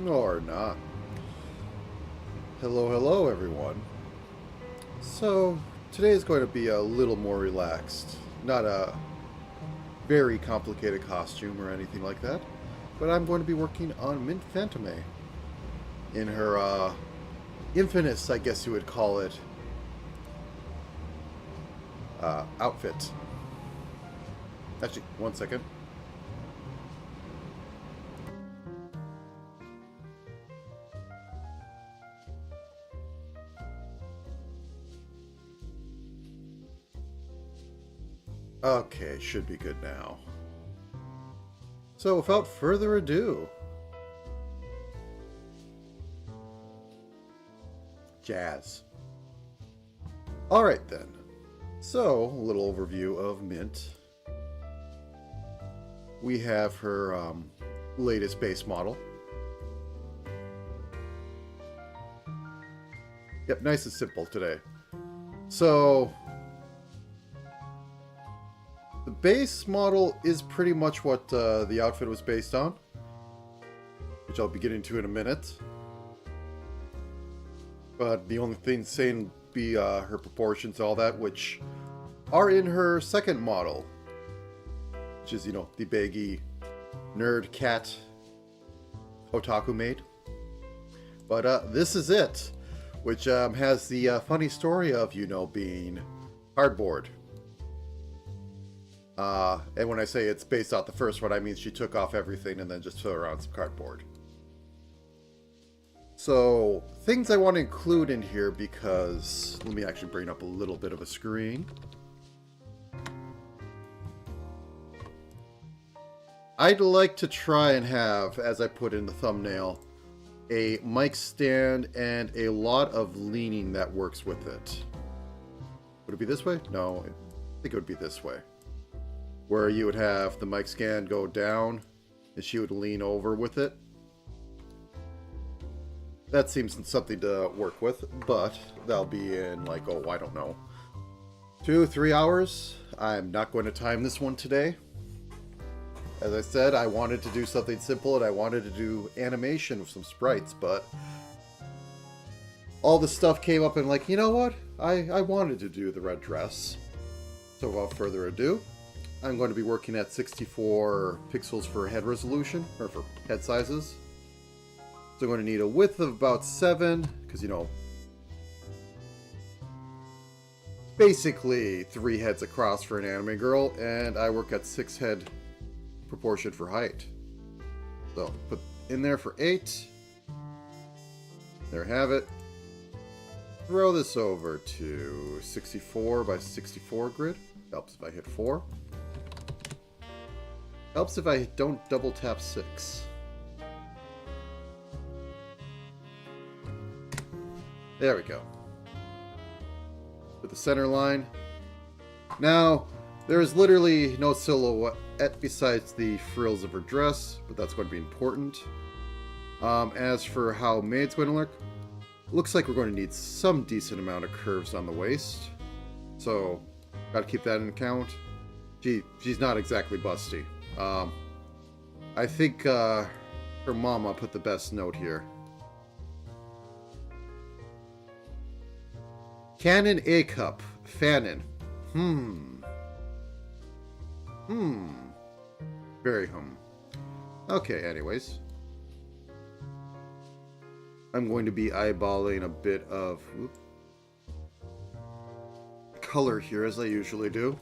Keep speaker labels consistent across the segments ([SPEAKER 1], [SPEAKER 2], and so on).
[SPEAKER 1] Or not. Hello, hello, everyone. So, today is going to be a little more relaxed. Not a very complicated costume or anything like that. But I'm going to be working on MintFantome in her, infamous, I guess you would call it, outfit. Actually, one second. Okay, should be good now. So, without further ado, Jazz. Alright then. So, a little overview of Mint. We have her latest base model. Yep, nice and simple today. So, the base model is pretty much what the outfit was based on, which I'll be getting to in a minute. But the only thing saying be her proportions, all that, which are in her second model, which is, you know, the baggy nerd cat otaku maid. But this is it, which has the funny story of, you know, being cardboard. And when I say it's based off the first one, I mean she took off everything and then just threw around some cardboard. So, things I want to include in here because... Let me actually bring up a little bit of a screen. I'd like to try and have, as I put in the thumbnail, a mic stand and a lot of leaning that works with it. Would it be this way? No, I think it would be this way. Where you would have the mic stand go down and she would lean over with it. That seems something to work with, but that'll be in like, oh, I don't know, 2-3 hours. I'm not going to time this one today. As I said, I wanted to do something simple and I wanted to do animation with some sprites, but all the stuff came up and like, you know what? I wanted to do the red dress. So without further ado, I'm going to be working at 64 pixels for head resolution, or for head sizes. So I'm going to need a width of about 7, because, you know, basically 3 heads across for an anime girl, and I work at 6 head proportion for height. So put in there for 8. There, have it. Throw this over to 64 by 64 grid. Helps if I hit 4. Helps if I don't double tap 6. There we go. With the center line. Now, there is literally no silhouette besides the frills of her dress, but that's going to be important. As for how Maid's going to look, looks like we're going to need some decent amount of curves on the waist. So, gotta keep that in account. She's not exactly busty. I think her mama put the best note here. Cannon A cup. Fanon. Very Okay, anyways. I'm going to be eyeballing a bit of color here, as I usually do.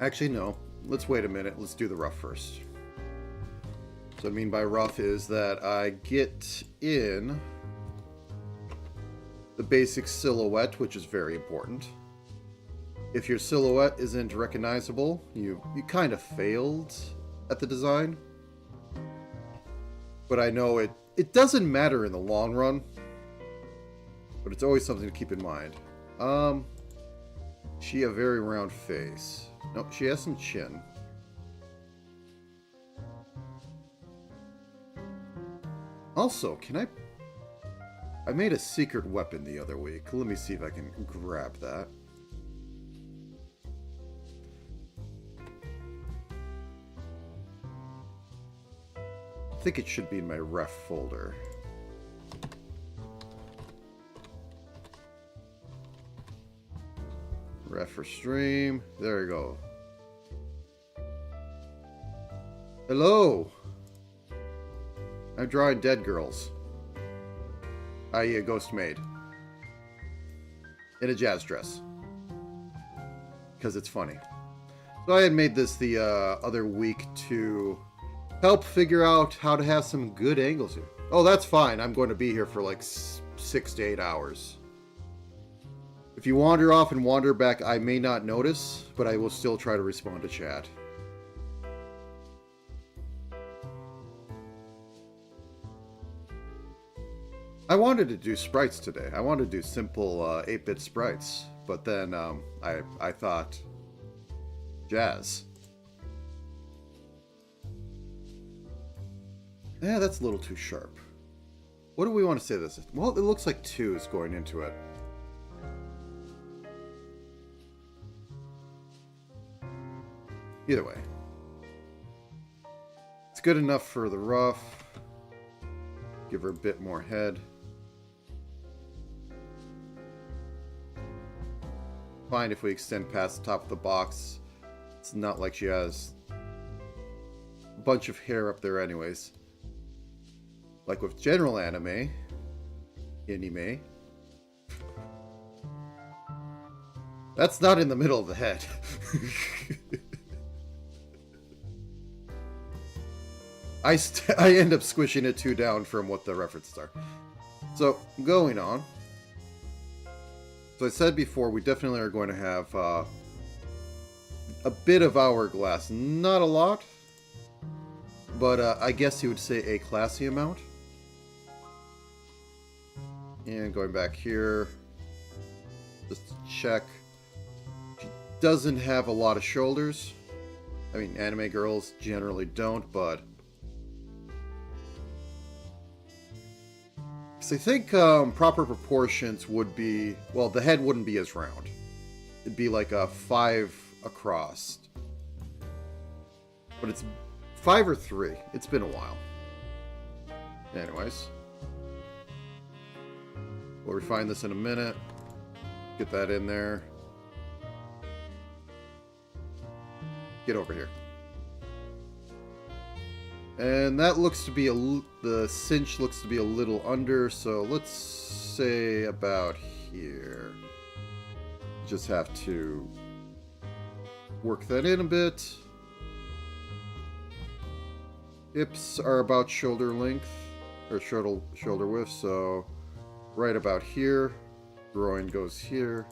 [SPEAKER 1] Actually, no. Let's wait a minute. Let's do the rough first. So what I mean by rough is that I get in the basic silhouette, which is very important. If your silhouette isn't recognizable, you kind of failed at the design. But I know it doesn't matter in the long run. But it's always something to keep in mind. She a very round face. No, she has some chin. Also, I made a secret weapon the other week. Let me see if I can grab that. think it should be in my ref folder. Ref for stream. There we go. Hello. I'm drawing dead girls. I.e. a ghost maid. In a jazz dress. Because it's funny. So I had made this the other week to help figure out how to have some good angles here. Oh, that's fine. I'm going to be here for like 6 to 8 hours. If you wander off and wander back, I may not notice, but I will still try to respond to chat. I wanted to do sprites today. I wanted to do simple 8-bit sprites, but then I thought, jazz. Yeah, that's a little too sharp. What do we want to say this is? Well, it looks like 2 is going into it. Either way. It's good enough for the rough. Give her a bit more head. Fine if we extend past the top of the box. It's not like she has a bunch of hair up there anyways. Like with general anime. That's not in the middle of the head. I end up squishing it 2 down from what the references are. So, going on. So I said before, we definitely are going to have a bit of hourglass. Not a lot. But I guess you would say a classy amount. And going back here. Just to check. She doesn't have a lot of shoulders. I mean, anime girls generally don't, but... So I think proper proportions would be, well, the head wouldn't be as round. It'd be like a 5 across. But it's 5 or 3. It's been a while. Anyways. We'll refine this in a minute. Get that in there. Get over here. And that looks to be the cinch looks to be a little under, so let's say about here. Just have to work that in a bit. Hips are about shoulder length, or shoulder width, so right about here. Groin goes here.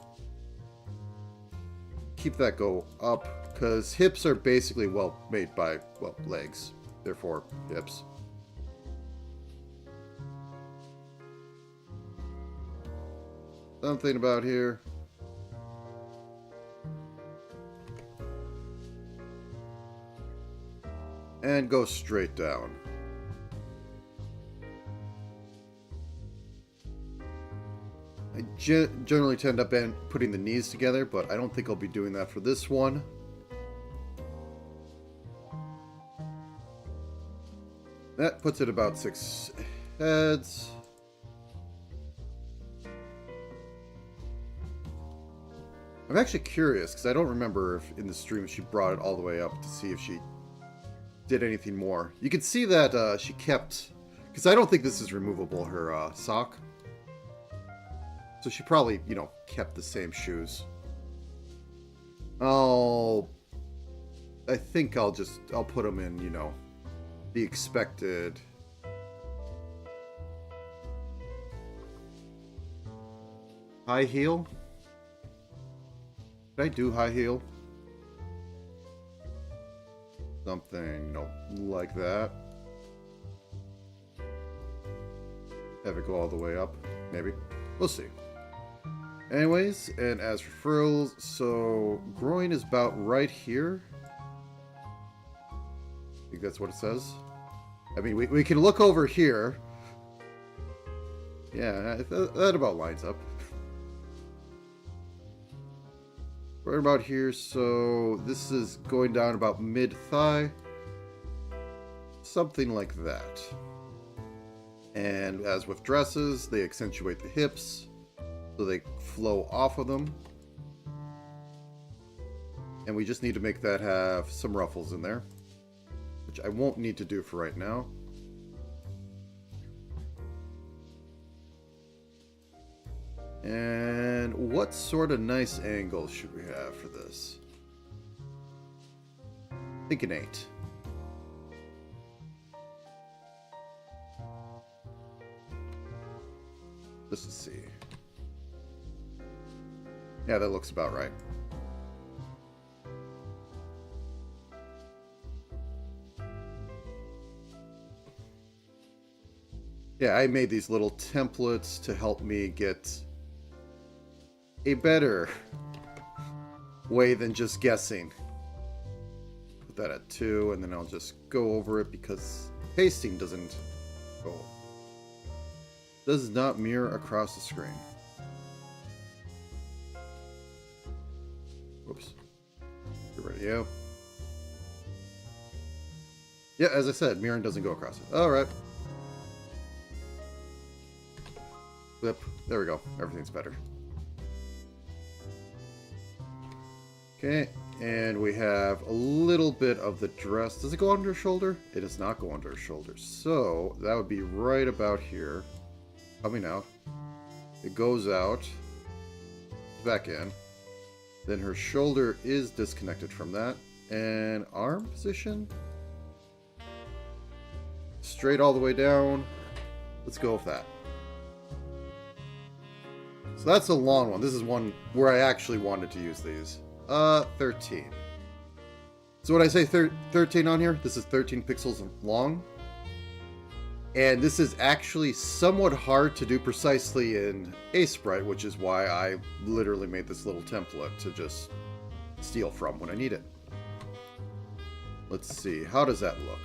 [SPEAKER 1] Keep that go up, because hips are basically, well, made by, well, legs. Therefore, hips. Something about here. And go straight down. I generally tend up putting the knees together, but I don't think I'll be doing that for this one. That puts it about 6 heads. I'm actually curious, because I don't remember if in the stream she brought it all the way up to see if she did anything more. You can see that she kept, because I don't think this is removable, her sock. So she probably, you know, kept the same shoes. I think I'll put them in, you know, the expected. High heel? Did I do high heel? Something, you know, like that. Have it go all the way up, maybe. We'll see. Anyways, and as for frills, so groin is about right here. I think that's what it says. I mean, we can look over here. Yeah, that about lines up. Right about here, so this is going down about mid-thigh. something like that. And as with dresses, they accentuate the hips, so they flow off of them. And we just need to make that have some ruffles in there, which I won't need to do for right now. And what sort of nice angle should we have for this? I think an 8. Just to see. Yeah, that looks about right. Yeah, I made these little templates to help me get a better way than just guessing. Put that at 2, and then I'll just go over it because pasting does not mirror across the screen. Whoops. Get rid of you. Yeah, as I said, mirroring doesn't go across it. Alright. Flip. There we go. Everything's better. Okay, and we have a little bit of the dress. Does it go under her shoulder? It does not go under her shoulder. So that would be right about here. Coming out. It goes out. Back in. Then her shoulder is disconnected from that. And arm position. Straight all the way down. Let's go with that. So that's a long one. This is one where I actually wanted to use these. 13. So when I say 13 on here, this is 13 pixels long. And this is actually somewhat hard to do precisely in Sprite, which is why I literally made this little template to just steal from when I need it. Let's see, how does that look?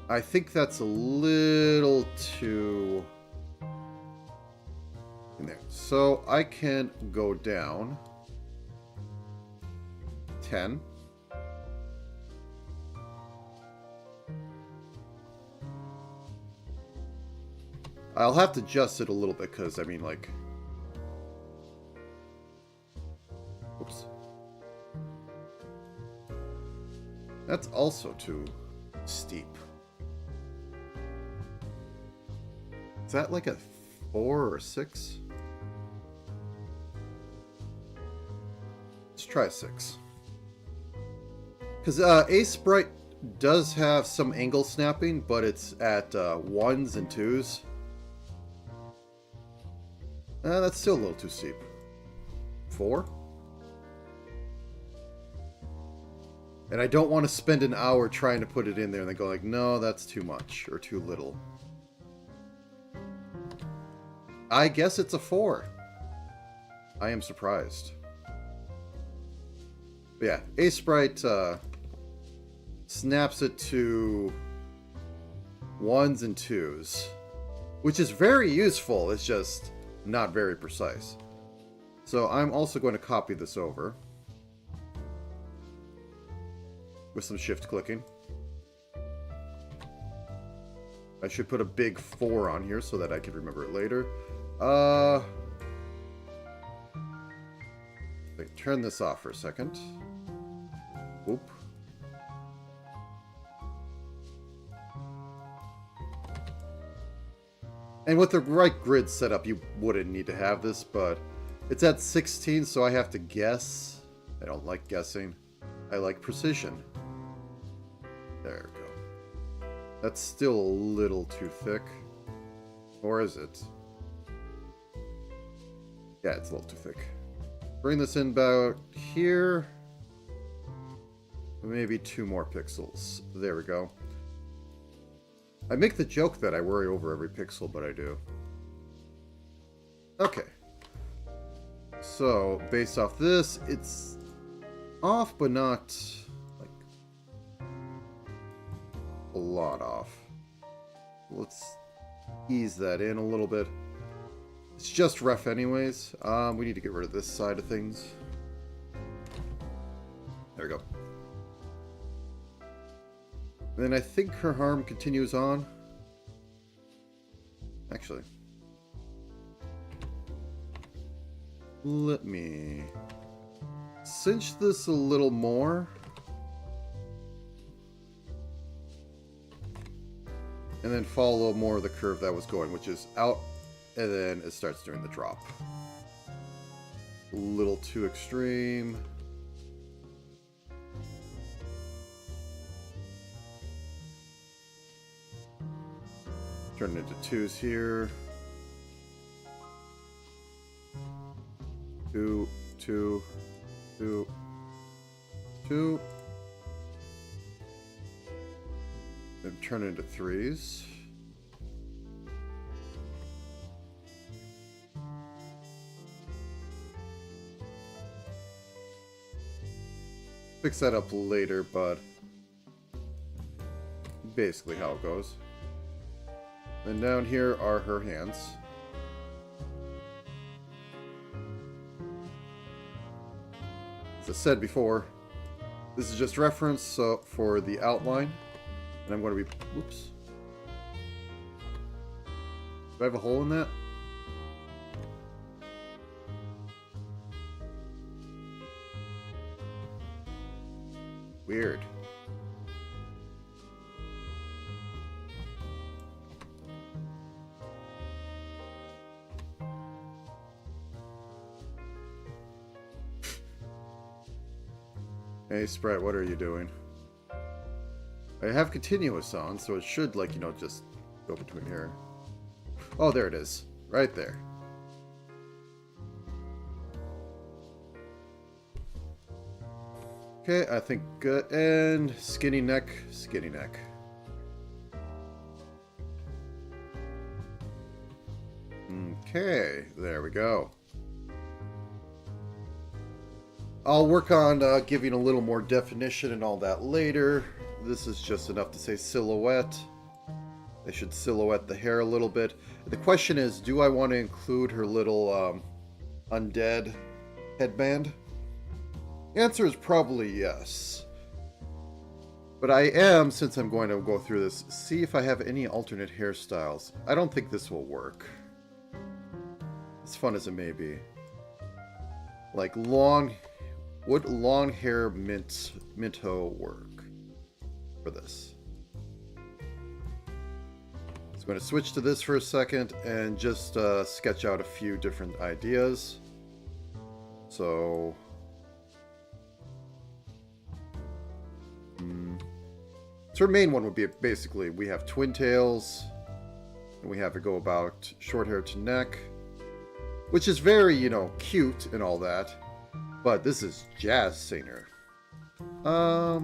[SPEAKER 1] I think that's a little too in there. So I can go down 10. I'll have to adjust it a little bit because, I mean, like... Oops. That's also too steep. Is that like a 4 or 6? Let's try 6. Because Sprite does have some angle snapping, but it's at 1s and 2s. That's still a little too steep. 4? And I don't want to spend an hour trying to put it in there and then go like, no, that's too much or too little. I guess it's a 4. I am surprised. But yeah, Sprite snaps it to 1s and 2s, which is very useful. It's just not very precise. So I'm also going to copy this over with some shift clicking. I should put a big 4 on here so that I can remember it later. Turn this off for a second. Oop. And with the right grid setup, you wouldn't need to have this, but it's at 16, so I have to guess. I don't like guessing. I like precision. There we go. That's still a little too thick. Or is it? Yeah, it's a little too thick. Bring this in about here. Maybe 2 more pixels. There we go. I make the joke that I worry over every pixel, but I do. Okay. So, based off this, it's off, but not, like, a lot off. Let's ease that in a little bit. It's just rough anyways. We need to get rid of this side of things. There we go. And then I think her arm continues on. Actually, let me cinch this a little more. And then follow more of the curve that was going, which is out, and then it starts doing the drop. A little too extreme. Turn it into twos here. 2, 2, 2, 2. Then turn it into threes. Fix that up later, but basically how it goes. And down here are her hands. As I said before, this is just reference for the outline. And I'm going to be... Oops. Do I have a hole in that? Weird. Hey, Sprite, what are you doing? I have continuous on, so it should, like, you know, just go between here. Oh, there it is. Right there. Okay, I think good. And skinny neck, skinny neck. Okay, there we go. I'll work on giving a little more definition and all that later. This is just enough to say silhouette. I should silhouette the hair a little bit. The question is, do I want to include her little undead headband? The answer is probably yes. But I am, since I'm going to go through this, see if I have any alternate hairstyles. I don't think this will work. As fun as it may be. Like long... Would long hair minto work for this? So I'm going to switch to this for a second and just sketch out a few different ideas. So... So our main one would be basically we have twin tails, and we have it go about short hair to neck, which is very, you know, cute and all that. But this is jazz singer. Let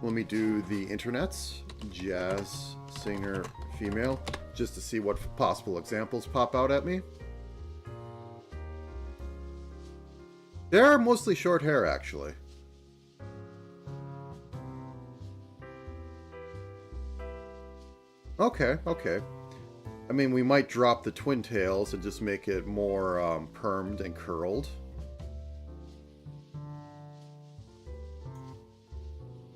[SPEAKER 1] me do the internets. Jazz singer female, just to see what possible examples pop out at me. They're mostly short hair, actually. Okay, okay. I mean, we might drop the twin tails and just make it more permed and curled.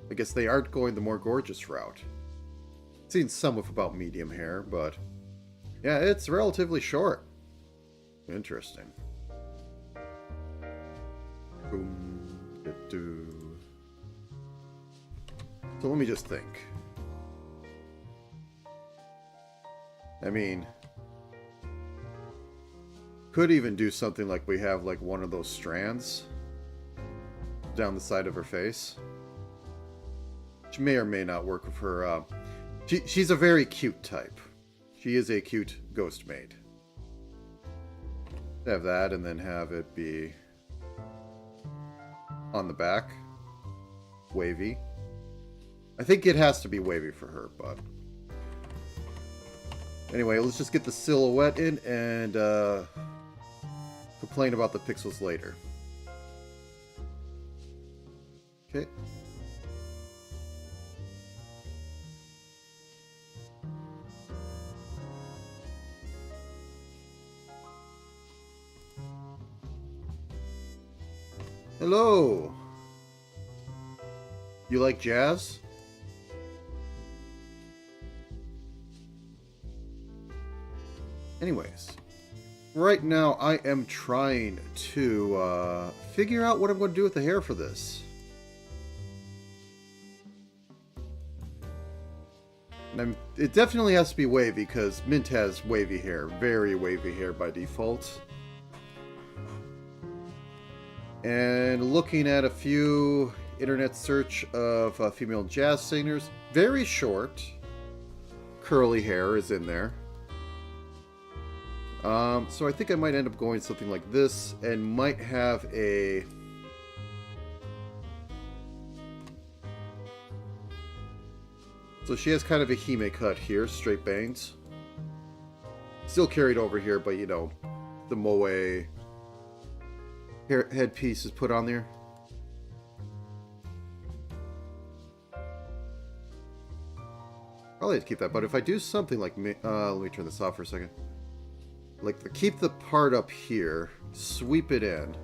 [SPEAKER 1] I guess they aren't going the more gorgeous route. I've seen some with about medium hair, but yeah, it's relatively short. Interesting. Boom. So let me just think. I mean, could even do something like we have like one of those strands down the side of her face, which may or may not work with her. She's a very cute type. She is a cute ghost maid. Have that and then have it be on the back, wavy. I think it has to be wavy for her, but anyway, let's just get the silhouette in and complain about the pixels later. Okay. Hello. You like jazz? Anyways, right now I am trying to figure out what I'm going to do with the hair for this. And it definitely has to be wavy because Mint has wavy hair, very wavy hair by default. And looking at a few internet search of female jazz singers, very short, curly hair is in there. So I think I might end up going something like this and might have a... So she has kind of a hime cut here, straight bangs. Still carried over here, but you know, the moe headpiece is put on there. Probably have to keep that, but if I do something like... let me turn this off for a second. Like, keep the part up here, sweep it in,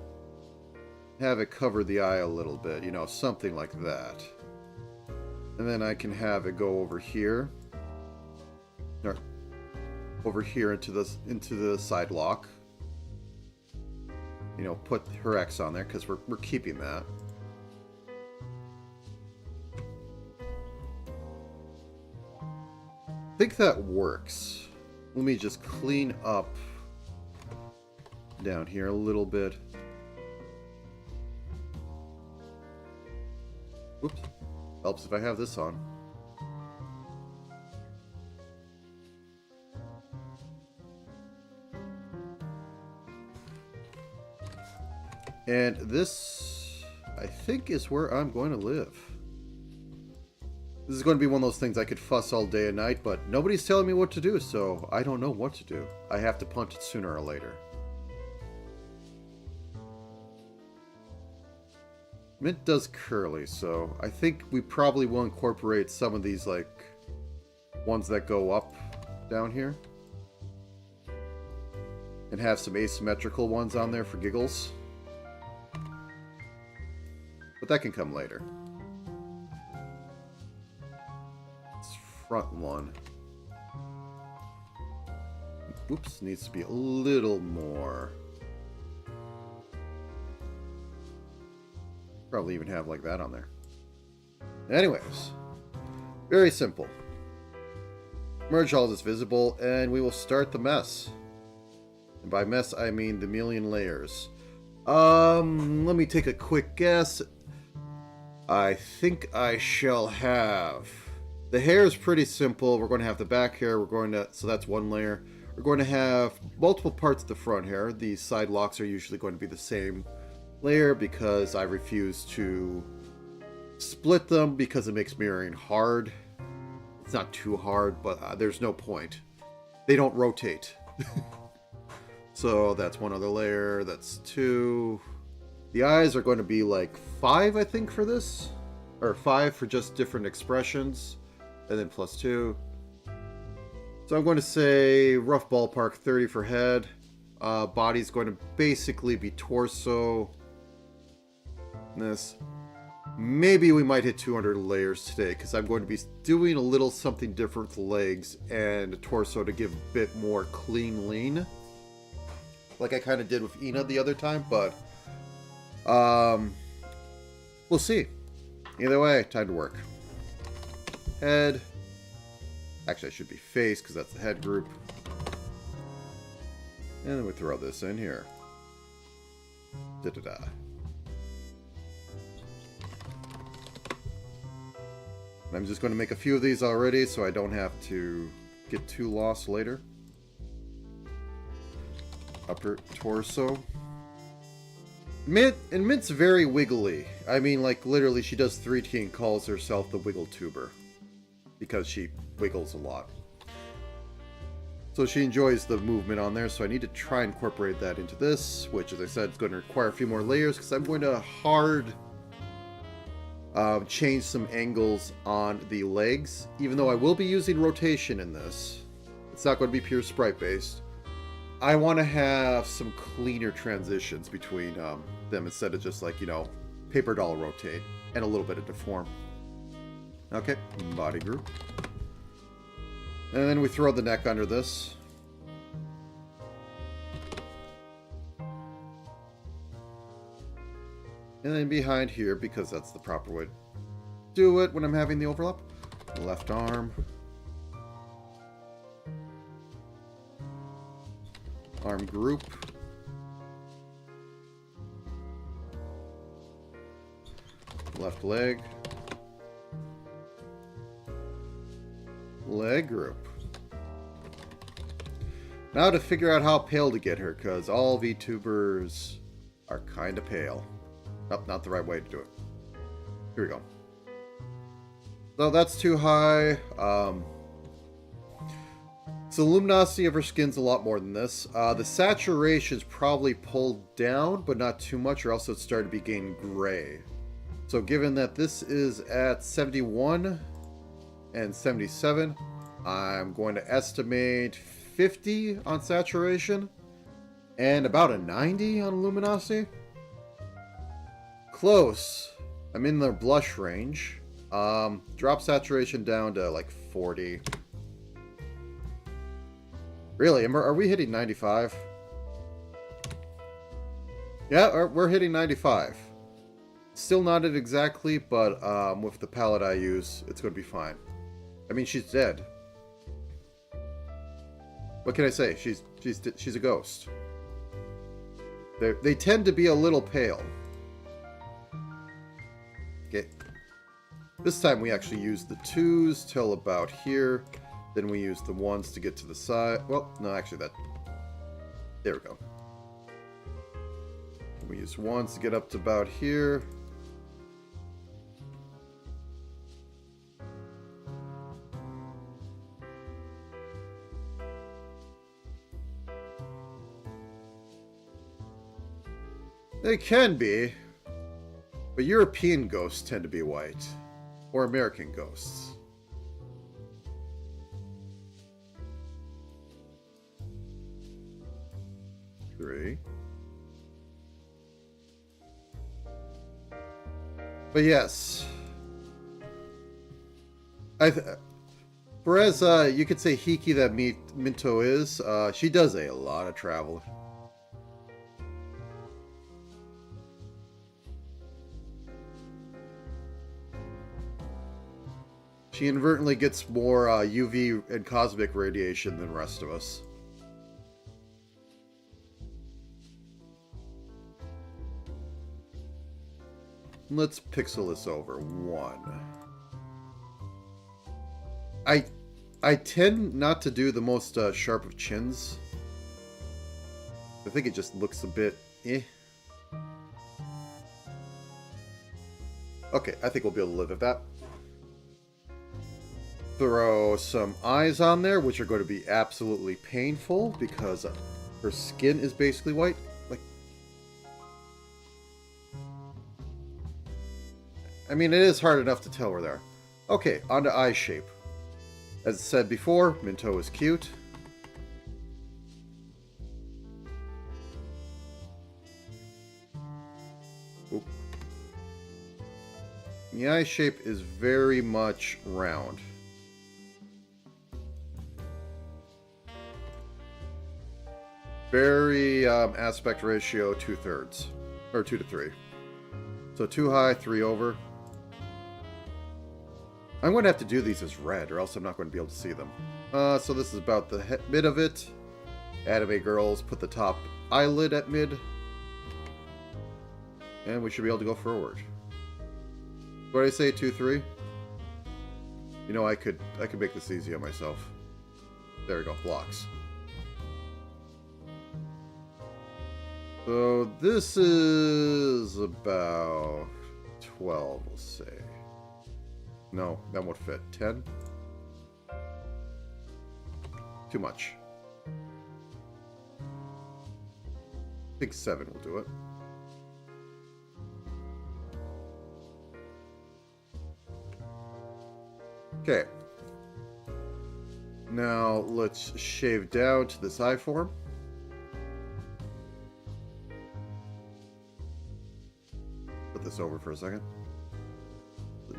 [SPEAKER 1] have it cover the eye a little bit, you know, something like that. And then I can have it go over here, or over here into the side lock. You know, put her X on there because we're keeping that. I think that works. Let me just clean up down here a little bit. Whoops. Helps if I have this on. And this, I think, is where I'm going to live. This is going to be one of those things I could fuss all day and night, but nobody's telling me what to do, so I don't know what to do. I have to punt it sooner or later. Mint does curly, so I think we probably will incorporate some of these, like, ones that go up down here. And have some asymmetrical ones on there for giggles. But that can come later. This front one. Oops, needs to be a little more. Probably even have like that on there. Anyways, very simple. Merge all this visible, and we will start the mess. And by mess, I mean the million layers. Let me take a quick guess. I think I shall have... The hair is pretty simple. We're going to have the back hair. We're going to... So that's one layer. We're going to have multiple parts of the front hair. These side locks are usually going to be the same layer because I refuse to split them because it makes mirroring hard. It's not too hard, but there's no point. They don't rotate. So that's one other layer. That's two. The eyes are going to be like 5, I think, for this. Or 5 for just different expressions. And then plus 2. So I'm going to say rough ballpark 30 for head. Body's going to basically be torso. This. Maybe we might hit 200 layers today because I'm going to be doing a little something different with legs and torso to give a bit more clean lean. Like I kind of did with Ina the other time, but we'll see. Either way, time to work. Head. Actually, I should be face because that's the head group. And then we throw this in here. Da-da-da. I'm just going to make a few of these already so I don't have to get too lost later. Upper torso. Mint's very wiggly. I mean, like, literally, she does 3T and calls herself the wiggle tuber. Because she wiggles a lot. So she enjoys the movement on there, so I need to try and incorporate that into this, which, as I said, is going to require a few more layers, because I'm going to hard change some angles on the legs, even though I will be using rotation in this. It's not going to be pure sprite based. I want to have some cleaner transitions between them instead of just like, you know, paper doll rotate and a little bit of deform. Okay, body group. And then we throw the neck under this. And then behind here, because that's the proper way to do it when I'm having the overlap. Left arm. Arm group. Left leg. Leg group. Now to figure out how pale to get her, because all VTubers are kind of pale. Nope, not the right way to do it. Here we go. So that's too high. So the luminosity of her skin's a lot more than this. The saturation's probably pulled down, but not too much, or else it's starting to be getting gray. So given that this is at 71 and 77, I'm going to estimate 50 on saturation and about a 90 on luminosity. Close. I'm in the blush range. Drop saturation down to like 40. Really? Are we hitting 95? Yeah, we're hitting 95. Still not it exactly, but with the palette I use, it's going to be fine. I mean, she's dead. What can I say? She's a ghost. They tend to be a little pale. Okay. This time we actually use the 2s till about here. Then we use the 1s to get to the side. Well, no, actually that... There we go. We use 1s to get up to about here. They can be, but European ghosts tend to be white, or American ghosts. Three. But yes, whereas you could say Hiki that Minto is, she does a lot of traveling. She inadvertently gets more UV and cosmic radiation than the rest of us. Let's pixel this over 1. I tend not to do the most sharp of chins. I think it just looks a bit eh. Okay, I think we'll be able to live with that. Throw some eyes on there, which are going to be absolutely painful because her skin is basically white. Like, I mean, it is hard enough to tell where they are. Okay, on to eye shape. As I said before, Minto is cute. Oop. The eye shape is very much round. Very aspect ratio 2/3 or 2 to 3. So 2 high, 3 over. I'm going to have to do these as red, or else I'm not going to be able to see them. So this is about the mid of it. Anime girls put the top eyelid at mid, and we should be able to go forward. What did I say? 2, 3. You know, I could make this easy on myself. There we go. Blocks. So this is about 12, we'll say. No, that won't fit. 10? Too much. I think 7 will do it. Okay. Now let's shave down to this eye form. Put this over for a second.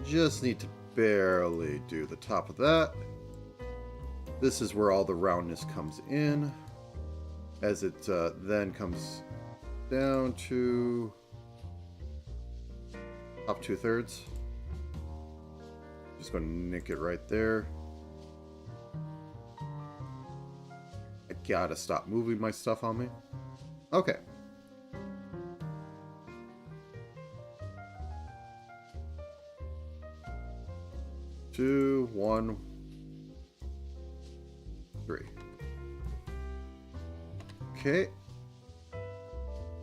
[SPEAKER 1] Just need to barely do the top of that. This is where all the roundness comes in, as it then comes down to Top 2/3. Just going to nick it right there. I gotta stop moving my stuff on me. Okay. Two, 1, 3. Okay.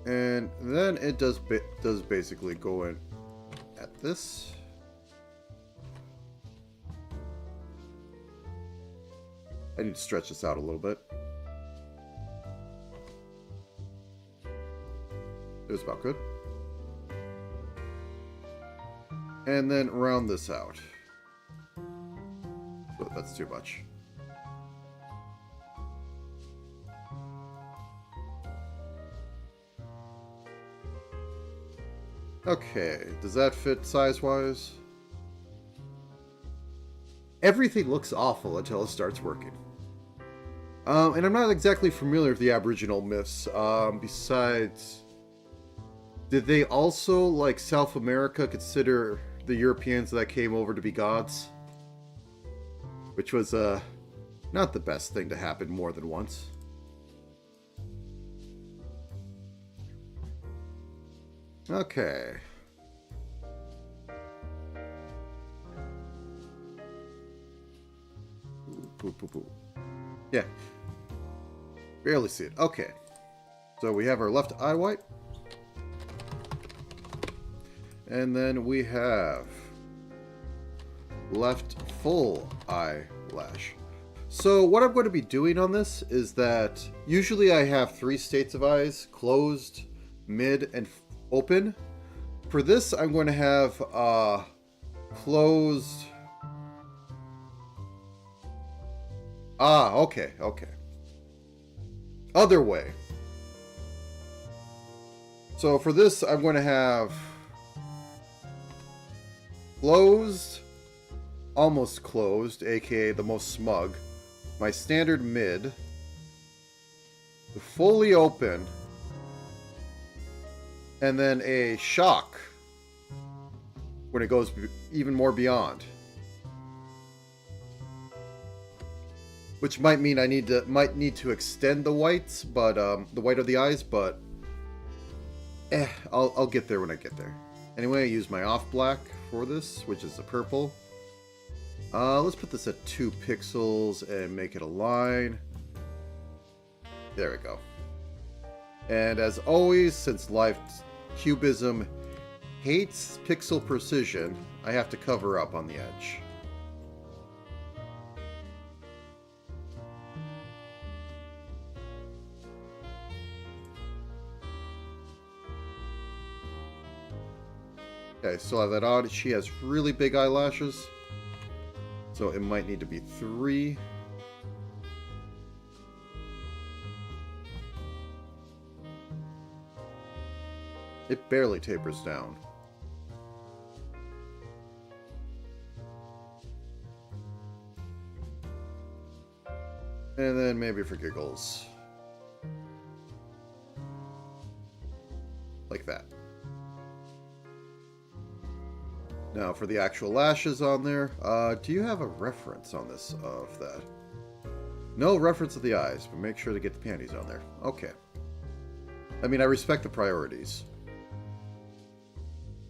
[SPEAKER 1] And then it does basically go in at this. I need to stretch this out a little bit. It was about good. And then round this out. Oh, that's too much. Okay, does that fit size-wise? Everything looks awful until it starts working. And I'm not exactly familiar with the Aboriginal myths. Besides, did they also, like South America, consider the Europeans that came over to be gods? Which was, not the best thing to happen more than once. Okay. Yeah. Barely see it. Okay. So we have our left eye white. And then we have left full eyelash. So what I'm going to be doing on this is that usually I have 3 states of eyes: closed, mid, and open. For this, I'm going to have closed. Ah, okay. Other way. So for this, I'm going to have closed, almost closed, aka the most smug, my standard mid, the fully open, and then a shock when it goes even more beyond. Which might mean I might need to extend the whites, but the white of the eyes, but I'll get there when I get there. Anyway, I use my off black for this, which is the purple. Let's put this at 2 pixels and make it a line. There we go. And as always, since Live Cubism hates pixel precision, I have to cover up on the edge. Okay, still have that odd. She has really big eyelashes, so it might need to be 3. It barely tapers down. And then maybe for giggles, like that. Now for the actual lashes on there, do you have a reference on this of that? No reference of the eyes, but make sure to get the panties on there. Okay. I mean, I respect the priorities.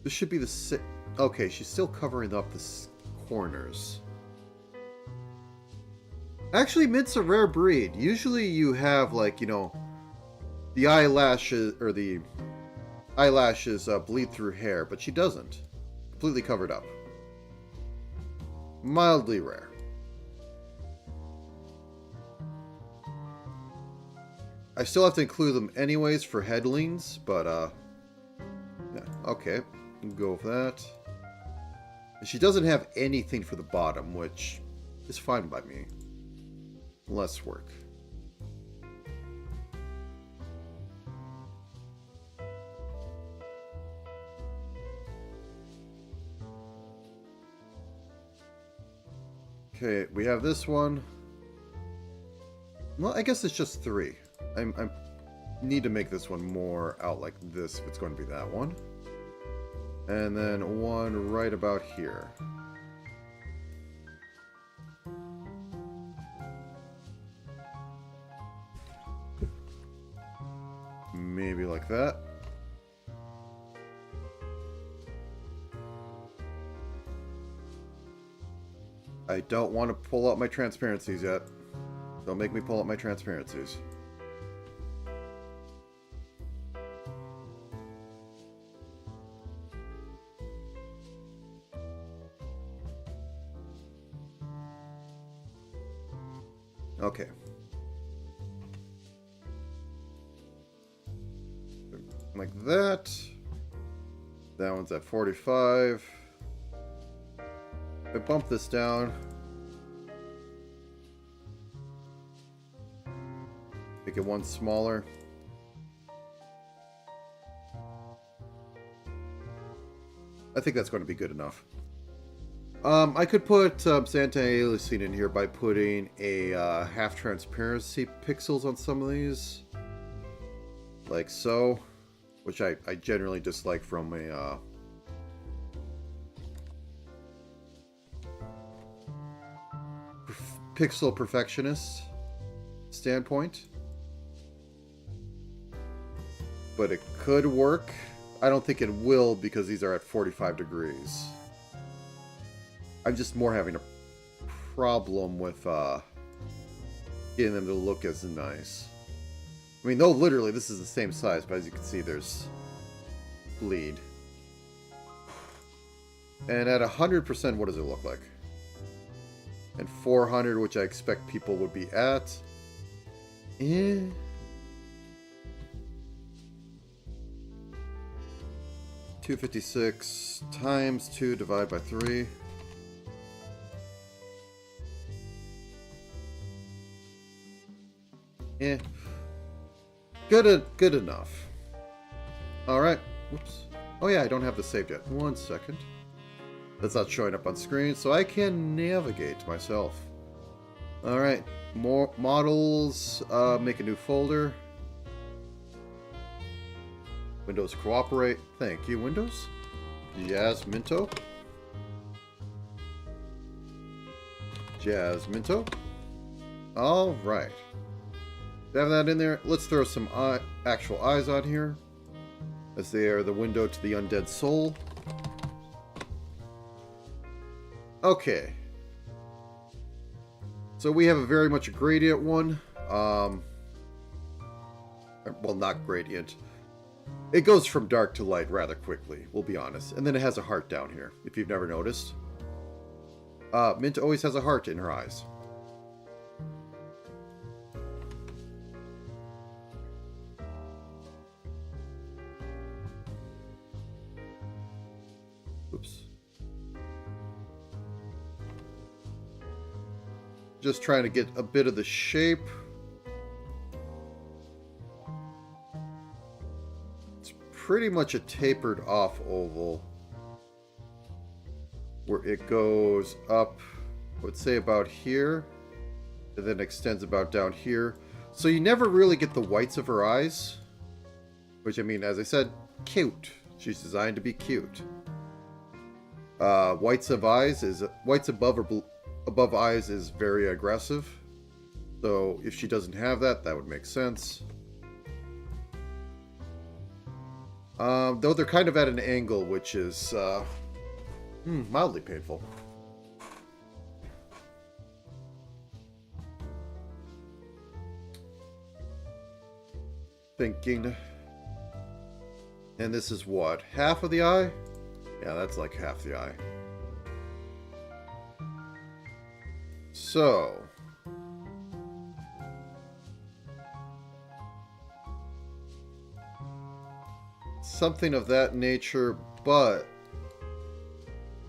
[SPEAKER 1] This should be the okay, she's still covering up the corners. Actually, Mint's a rare breed. Usually you have, like, you know, the eyelashes, or the eyelashes bleed through hair, but she doesn't. Completely covered up. Mildly rare. I still have to include them anyways for head leans, but yeah, okay, go with that. And she doesn't have anything for the bottom, which is fine by me. Less work. Okay, we have this one. Well, I guess it's just 3. I need to make this one more out like this if it's going to be that one. And then one right about here. Maybe like that. I don't want to pull out my transparencies yet. Don't make me pull out my transparencies. Okay. Like that. That one's at 45. I bump this down. Make it one smaller. I think that's going to be good enough. I could put Santa Aliasine in here by putting a half transparency pixels on some of these. Like so. Which I generally dislike from a pixel perfectionist standpoint. But it could work. I don't think it will because these are at 45 degrees. I'm just more having a problem with getting them to look as nice. I mean, though literally this is the same size, but as you can see, there's bleed. And at 100%, what does it look like? And 400, which I expect people would be at. 256 times 2 divided by 3. Good enough. Alright. Whoops. Oh yeah, I don't have this saved yet. 1 second. That's not showing up on screen, so I can navigate myself. Alright. More models. Make a new folder. Windows cooperate. Thank you, Windows. Jazz Minto. Jazz Minto. Alright. Have that in there. Let's throw some actual eyes on here, as they are the window to the undead soul. Okay. So we have a very much a gradient one. Well, not gradient. It goes from dark to light rather quickly, we'll be honest. And then it has a heart down here, if you've never noticed. Mint always has a heart in her eyes. Oops. Just trying to get a bit of the shape. It's pretty much a tapered off oval, where it goes up, I would say about here, and then extends about down here. So you never really get the whites of her eyes, which, I mean, as I said, cute. She's designed to be cute. Whites above or above eyes is very aggressive. So if she doesn't have that, that would make sense. Though they're kind of at an angle, which is mildly painful. Thinking. And this is what? Half of the eye? Yeah, that's like half the eye. So. Something of that nature, but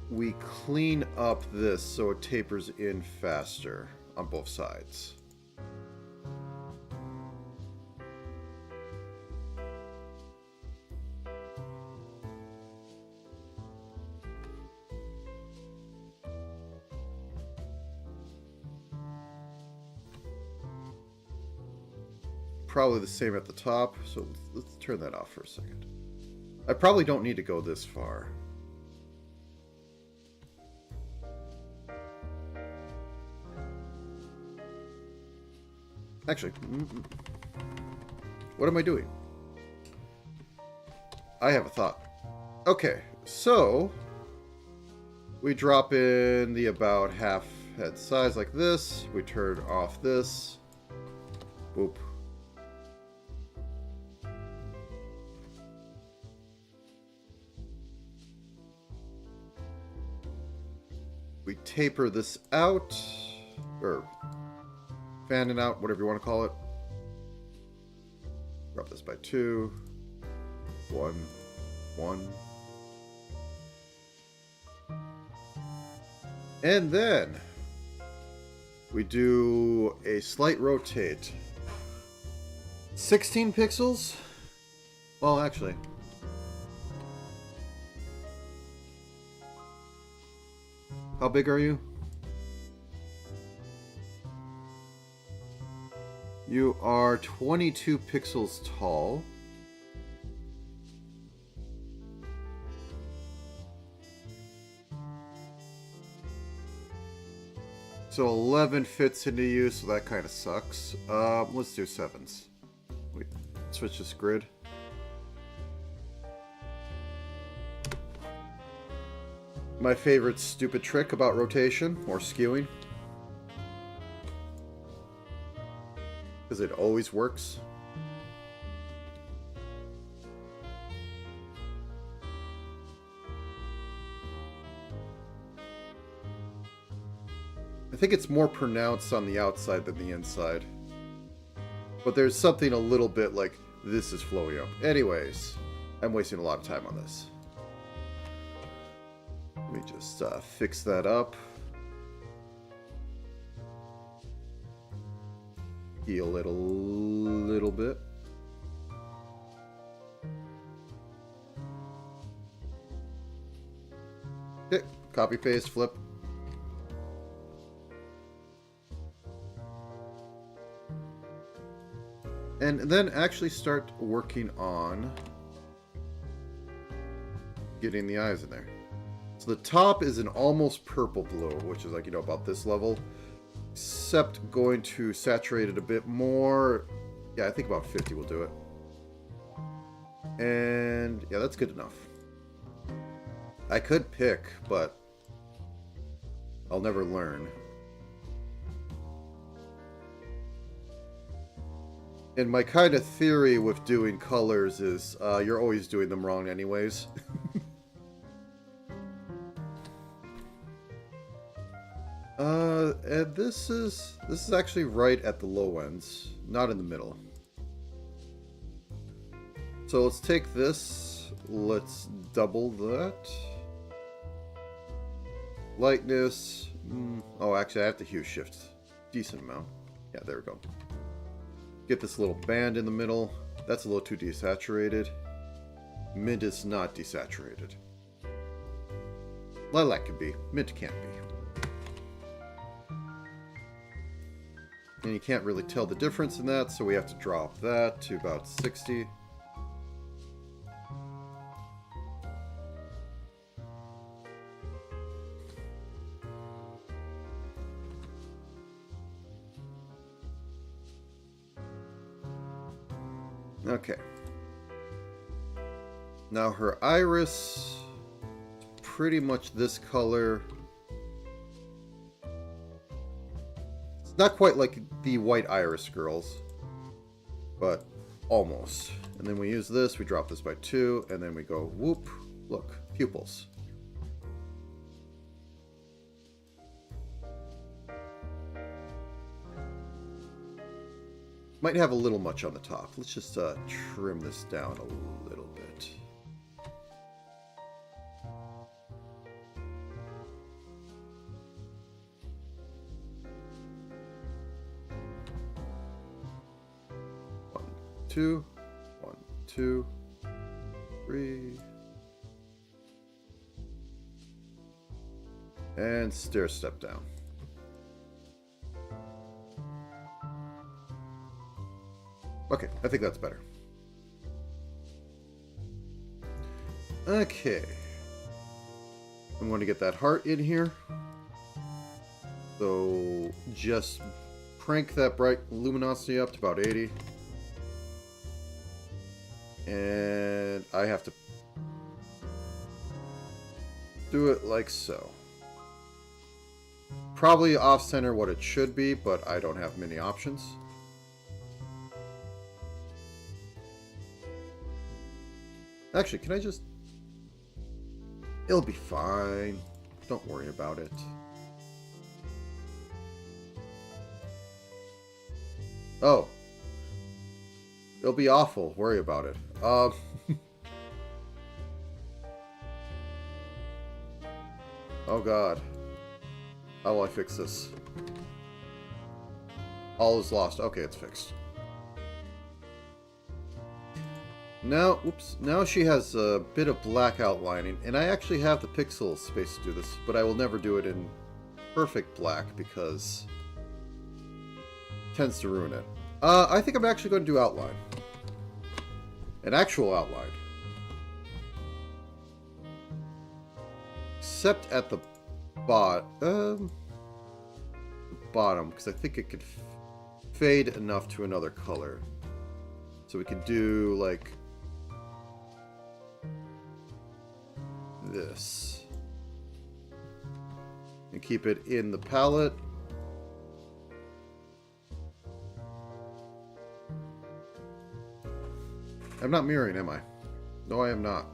[SPEAKER 1] we clean up this so it tapers in faster on both sides. Probably the same at the top, so let's turn that off for a second. I probably don't need to go this far. Actually, what am I doing? I have a thought. Okay, so we drop in the about half head size like this. We turn off this. Boop. We taper this out, or fan it out, whatever you want to call it. Drop this by 2. 1, 1. And then we do a slight rotate. 16 pixels? Well, actually. How big are you? You are 22 pixels tall. So 11 fits into you, so that kind of sucks. Let's do 7s. Wait, switch this grid. My favorite stupid trick about rotation or skewing. Because it always works. I think it's more pronounced on the outside than the inside. But there's something a little bit like this is flowing up. Anyways, I'm wasting a lot of time on this. Let me just fix that up. Heal it a little bit. Okay, copy, paste, flip. And then actually start working on getting the eyes in there. So the top is an almost purple blue, which is like, you know, about this level. Except going to saturate it a bit more. Yeah, I think about 50 will do it. And yeah, that's good enough. I could pick, but I'll never learn. And my kind of theory with doing colors is you're always doing them wrong anyways. And this is actually right at the low ends, not in the middle. So let's take this, let's double that. Lightness, oh actually I have to hue shift, decent amount. Yeah, there we go. Get this little band in the middle. That's a little too desaturated. Mint is not desaturated. Lilac can be, mint can't be. And you can't really tell the difference in that, so we have to drop that to about 60. Okay. Now her iris is pretty much this color. It's not quite like the white iris girls, but almost. And then we use this, we drop this by 2, and then we go whoop, look, pupils. Might have a little much on the top. Let's just trim this down a little bit. One, two, 1, 2, 3. And stair step down. Okay, I think that's better. Okay. I'm going to get that heart in here. So just crank that bright luminosity up to about 80. And I have to do it like so. Probably off-center what it should be, but I don't have many options. Actually, can I just... It'll be fine. Don't worry about it. Oh. It'll be awful. Worry about it. Oh god. How will I fix this? All is lost. Okay, it's fixed. Now, oops, now she has a bit of black outlining, and I actually have the pixel space to do this, but I will never do it in perfect black because it tends to ruin it. I think I'm actually going to do outline. An actual outline. Except at the bottom, because I think it could fade enough to another color. So we could do like this and keep it in the palette. I'm not mirroring, am I? No, I am not.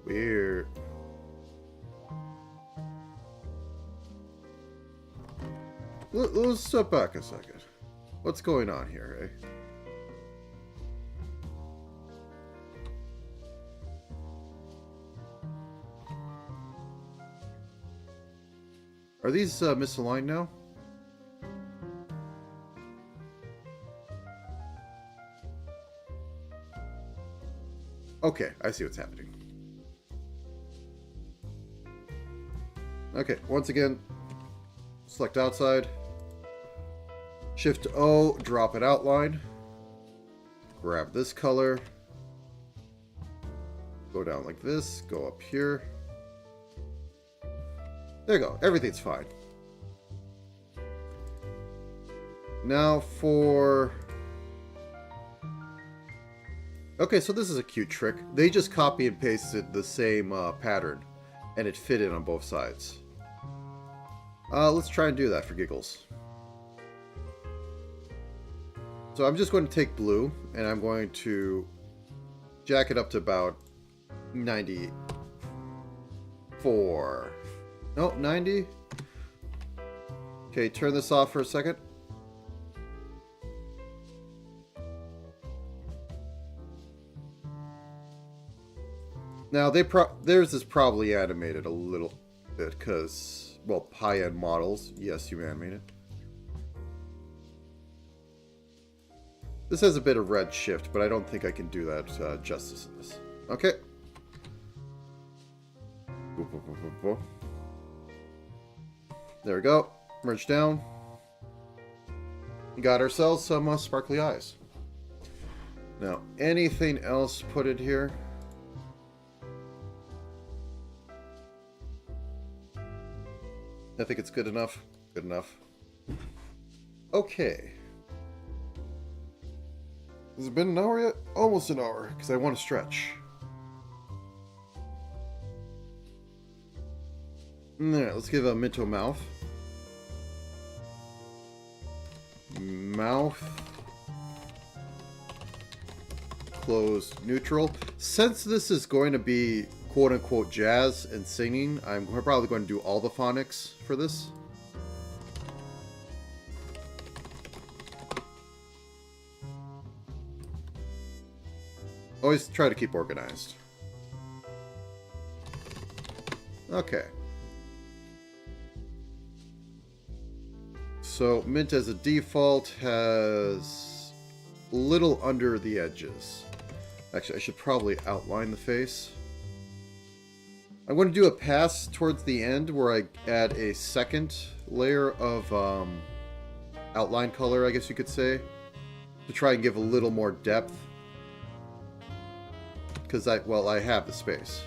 [SPEAKER 1] Weird. Let's step back a second. What's going on here, eh? Are these misaligned now? Okay, I see what's happening. Okay, once again, select outside. Shift O, drop an outline. Grab this color. Go down like this, go up here. There you go, everything's fine. Now for... Okay, so this is a cute trick. They just copy and pasted the same pattern, and it fit in on both sides. Let's try and do that for giggles. So I'm just going to take blue, and I'm going to jack it up to about 94. No, 90. Okay, turn this off for a second. Now, theirs is probably animated a little bit, because, well, high-end models, yes, you animate it. This has a bit of red shift, but I don't think I can do that justice in this. Okay. There we go. Merge down. Got ourselves some sparkly eyes. Now, anything else put in here? I think it's good enough. Good enough. Okay. Has it been an hour yet? Almost an hour, because I want to stretch. Alright, let's give a Minto mouth. Mouth. Closed neutral. Since this is going to be quote-unquote jazz and singing, I'm probably going to do all the phonics for this. Always try to keep organized. Okay. So Mint as a default has a little under the edges. Actually, I should probably outline the face. I'm going to do a pass towards the end where I add a second layer of outline color, I guess you could say, to try and give a little more depth because I have the space.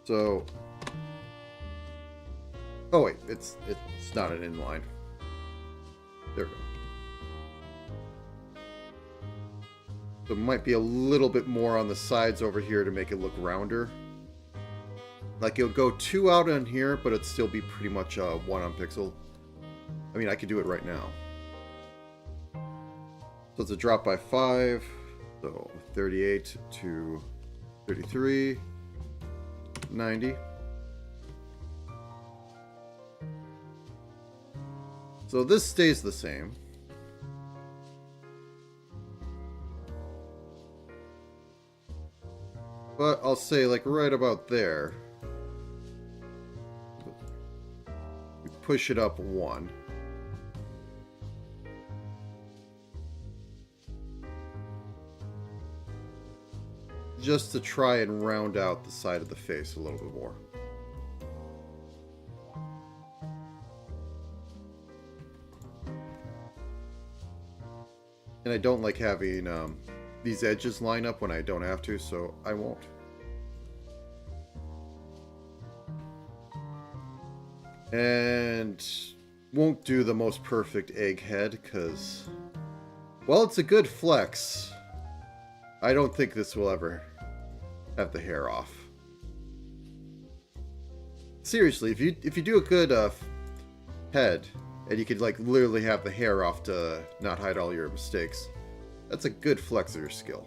[SPEAKER 1] So, oh wait, it's not an inline. There we go. So it might be a little bit more on the sides over here to make it look rounder. Like it'll go 2 out on here, but it'd still be pretty much 1 on pixel. I mean, I could do it right now. So it's a drop by 5. So 38 to 33, 90. So this stays the same. But I'll say like right about there. We push it up 1. Just to try and round out the side of the face a little bit more. And I don't like having these edges line up when I don't have to, so I won't. And won't do the most perfect egg head because, well, it's a good flex. I don't think this will ever have the hair off. Seriously, if you do a good head, and you could like literally have the hair off to not hide all your mistakes, that's a good flex of your skill.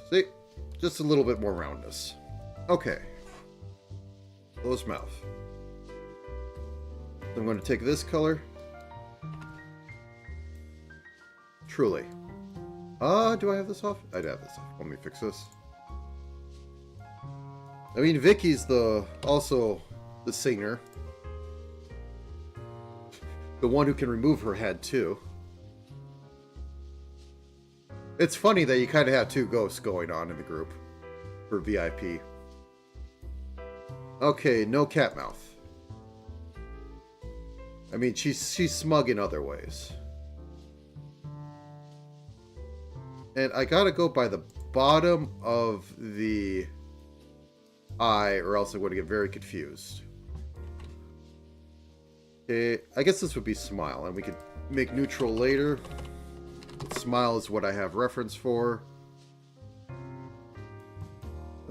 [SPEAKER 1] See? Just a little bit more roundness. Okay. Closed mouth. I'm going to take this color. Truly. Do I have this off? I'd have this off. Let me fix this. I mean, Vicky's also the singer. The one who can remove her head, too. It's funny that you kind of have 2 ghosts going on in the group for VIP. Okay, no cat mouth. I mean, she's smug in other ways. And I gotta go by the bottom of the eye, or else I'm going to get very confused. Okay, I guess this would be smile, and we could make neutral later. Smile is what I have reference for.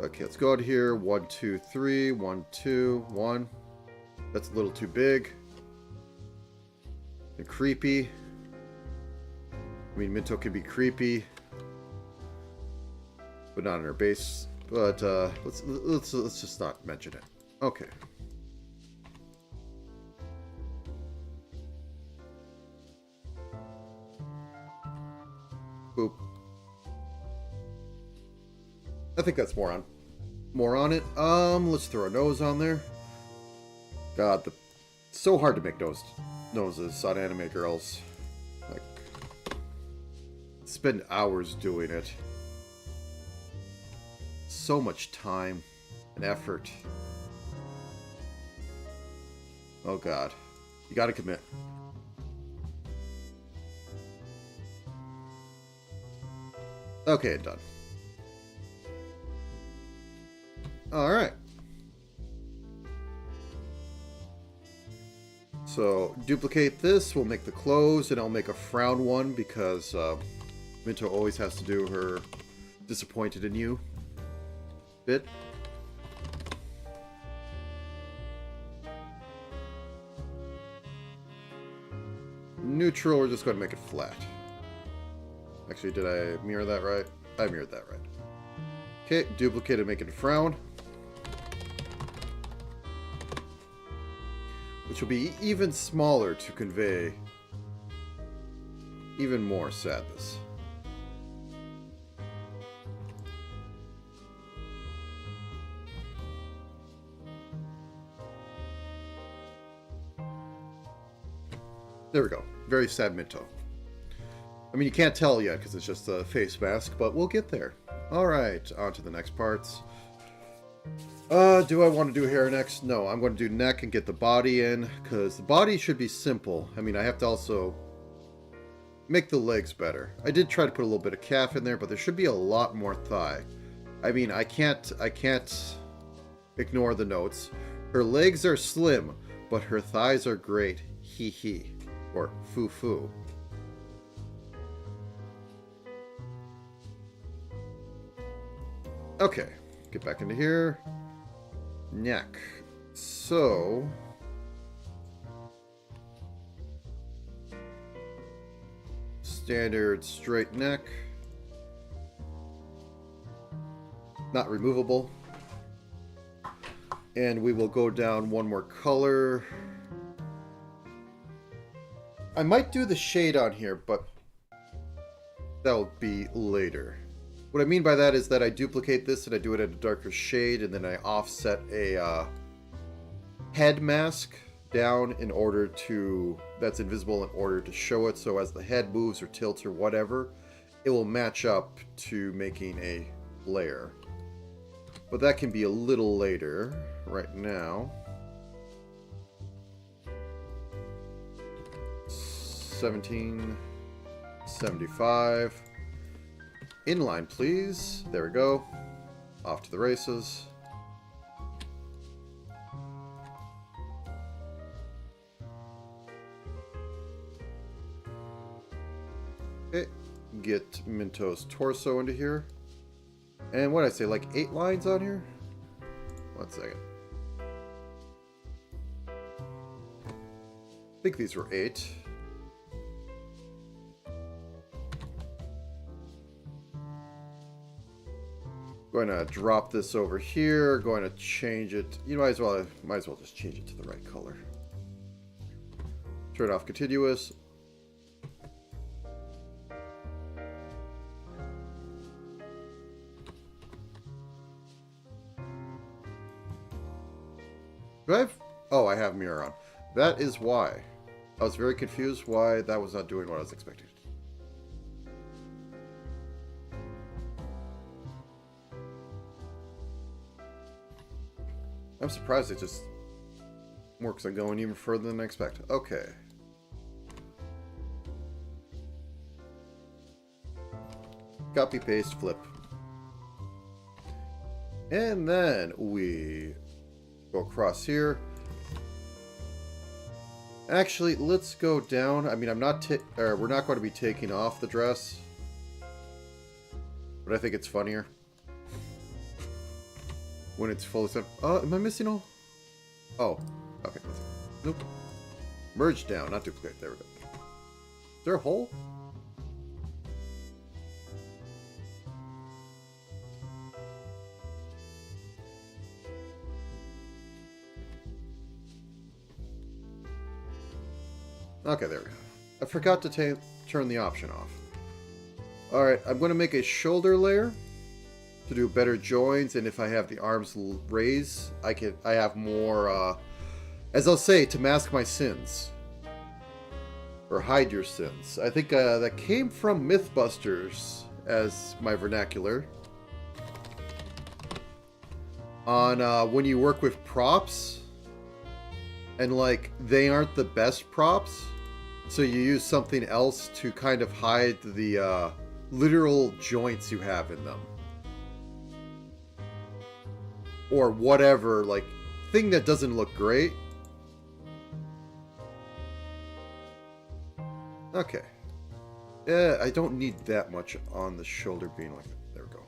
[SPEAKER 1] Okay, let's go out here. 1, 2, 3. 1, 2, 1. That's a little too big. And creepy. I mean, Minto can be creepy, but not in her base. But let's just not mention it. Okay. Boop. I think that's more on it. Let's throw a nose on there. God, it's so hard to make noses on anime girls. Like, spend hours doing it. So much time and effort. Oh God, you gotta commit. Okay, done. Alright. So, duplicate this, we'll make the clothes, and I'll make a frown one because Minto always has to do her disappointed in you bit. Neutral, we're just going to make it flat. Actually, did I mirror that right? I mirrored that right. Okay, duplicate and make it a frown. Which will be even smaller to convey even more sadness. There we go. Very sad Minto. I mean, you can't tell yet because it's just a face mask, but we'll get there. Alright, on to the next parts. Do I want to do hair next? No, I'm going to do neck and get the body in, because the body should be simple. I mean, I have to also make the legs better. I did try to put a little bit of calf in there, but there should be a lot more thigh. I mean, I can't ignore the notes. Her legs are slim, but her thighs are great. Hee hee. Or foo foo. Okay, get back into here. Neck. So... standard straight neck. Not removable. And we will go down one more color. I might do the shade on here, but that'll be later. What I mean by that is that I duplicate this and I do it at a darker shade, and then I offset a head mask down in order to, that's invisible in order to show it, so as the head moves or tilts or whatever, it will match up to making a layer. But that can be a little later. Right now, 1775. Inline, please. There we go. Off to the races. Okay, get Minto's torso into here. And what did I say, like 8 lines on here? 1 second. I think these were 8. Going to drop this over here. Going to change it. You might as well just change it to the right color. Turn off continuous. Do I have? Oh, I have mirror on. That is why. I was very confused why that was not doing what I was expecting. I'm surprised it just works on going even further than I expected. Okay. Copy, paste, flip. And then we go across here. Actually, let's go down. I mean, we're not going to be taking off the dress, but I think it's funnier when it's fully set. Am I missing all? Oh, okay. Nope. Merge down, not duplicate. There we go. Is there a hole? Okay, there we go. I forgot to turn the option off. Alright, I'm going to make a shoulder layer to do better joins, and if I have the arms raised, I have more, as I'll say, to mask my sins. Or hide your sins. I think that came from Mythbusters as my vernacular. On when you work with props, and like, they aren't the best props, so you use something else to kind of hide the literal joints you have in them. Or whatever, like, thing that doesn't look great. Okay. Yeah, I don't need that much on the shoulder being like that. There we go.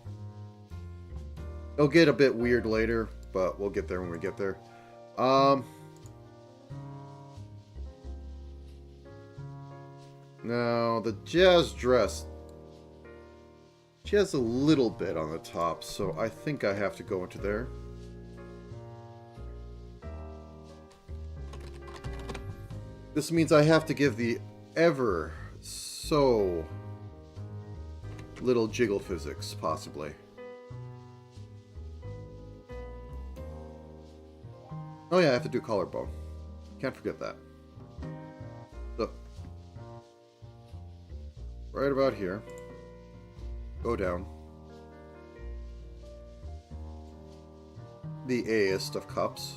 [SPEAKER 1] It'll get a bit weird later, but we'll get there when we get there. Now, the jazz dress, she has a little bit on the top, so I think I have to go into there. This means I have to give the ever so little jiggle physics, possibly. Oh yeah, I have to do collarbone. Can't forget that. So, right about here. Go down. The A-est of cups.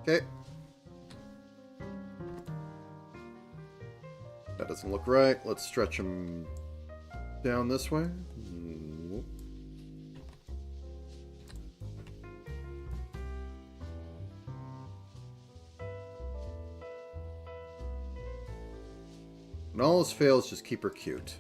[SPEAKER 1] Okay. That doesn't look right. Let's stretch them down this way. When all else fails, just keep her cute.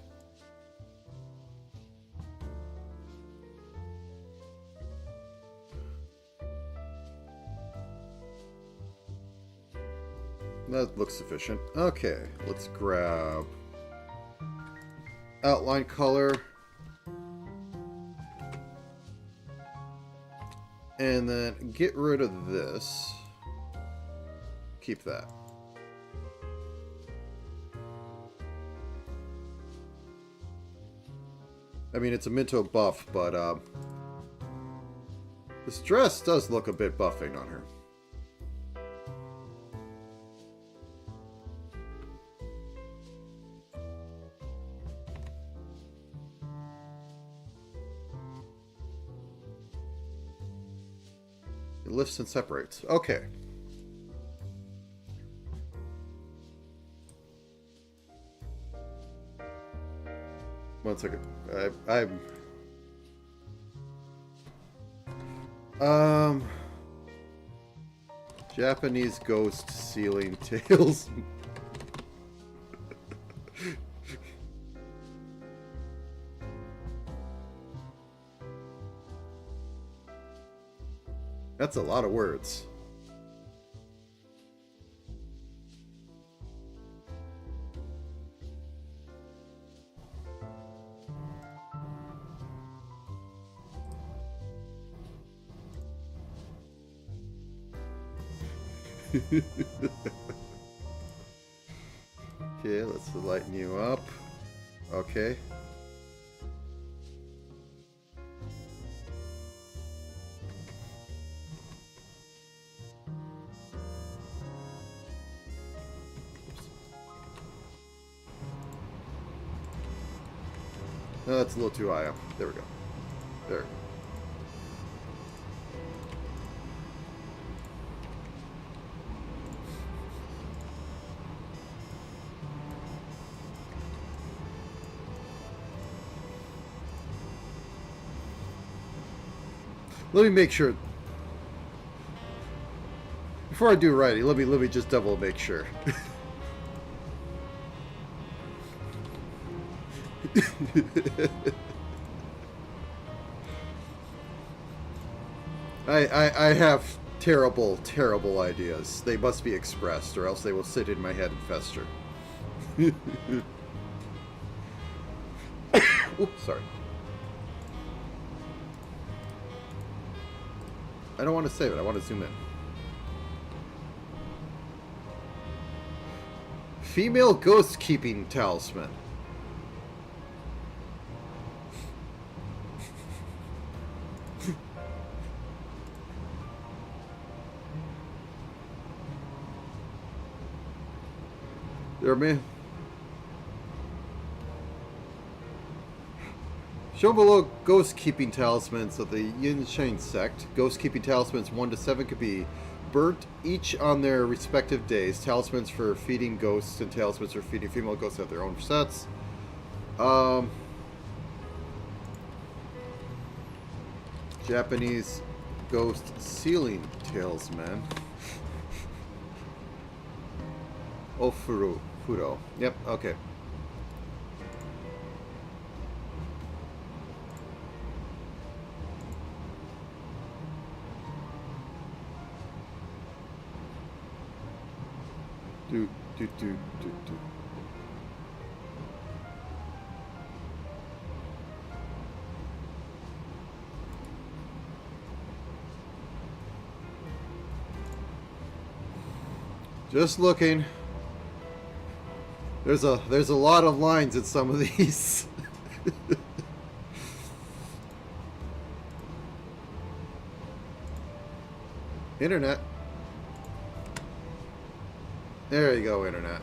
[SPEAKER 1] That looks sufficient. Okay, let's grab outline color. And then get rid of this. Keep that. I mean, it's a Minto buff, but this dress does look a bit buffing on her. It lifts and separates. Okay. One second. Japanese ghost ceiling tails. That's a lot of words. Okay, let's lighten you up. Okay. No, that's a little too high up. There we go. There. Let me make sure. Before I do writing, let me just double make sure. I have terrible ideas. They must be expressed, or else they will sit in my head and fester. Oops, sorry. I don't want to save it. I want to zoom in. Female ghost keeping talisman. There, man. Shown below ghost keeping talismans of the Yin Shang sect. Ghost keeping talismans 1 to 7 could be burnt each on their respective days. Talismans for feeding ghosts and talismans for feeding female ghosts have their own sets. Japanese ghost ceiling talisman. Ofuru. Furo. Yep, okay. Do. Just looking. There's a lot of lines in some of these. Internet. There you go, Internet.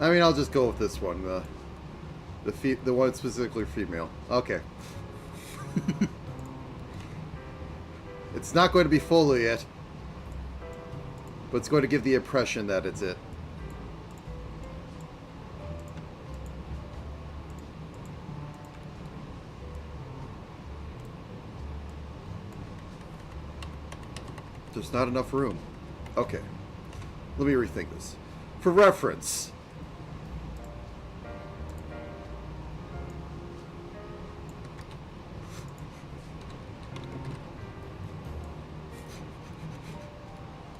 [SPEAKER 1] I mean, I'll just go with this one. The one specifically female. Okay. It's not going to be fully it, but it's going to give the impression that it's it. There's not enough room. Okay. Let me rethink this. For reference.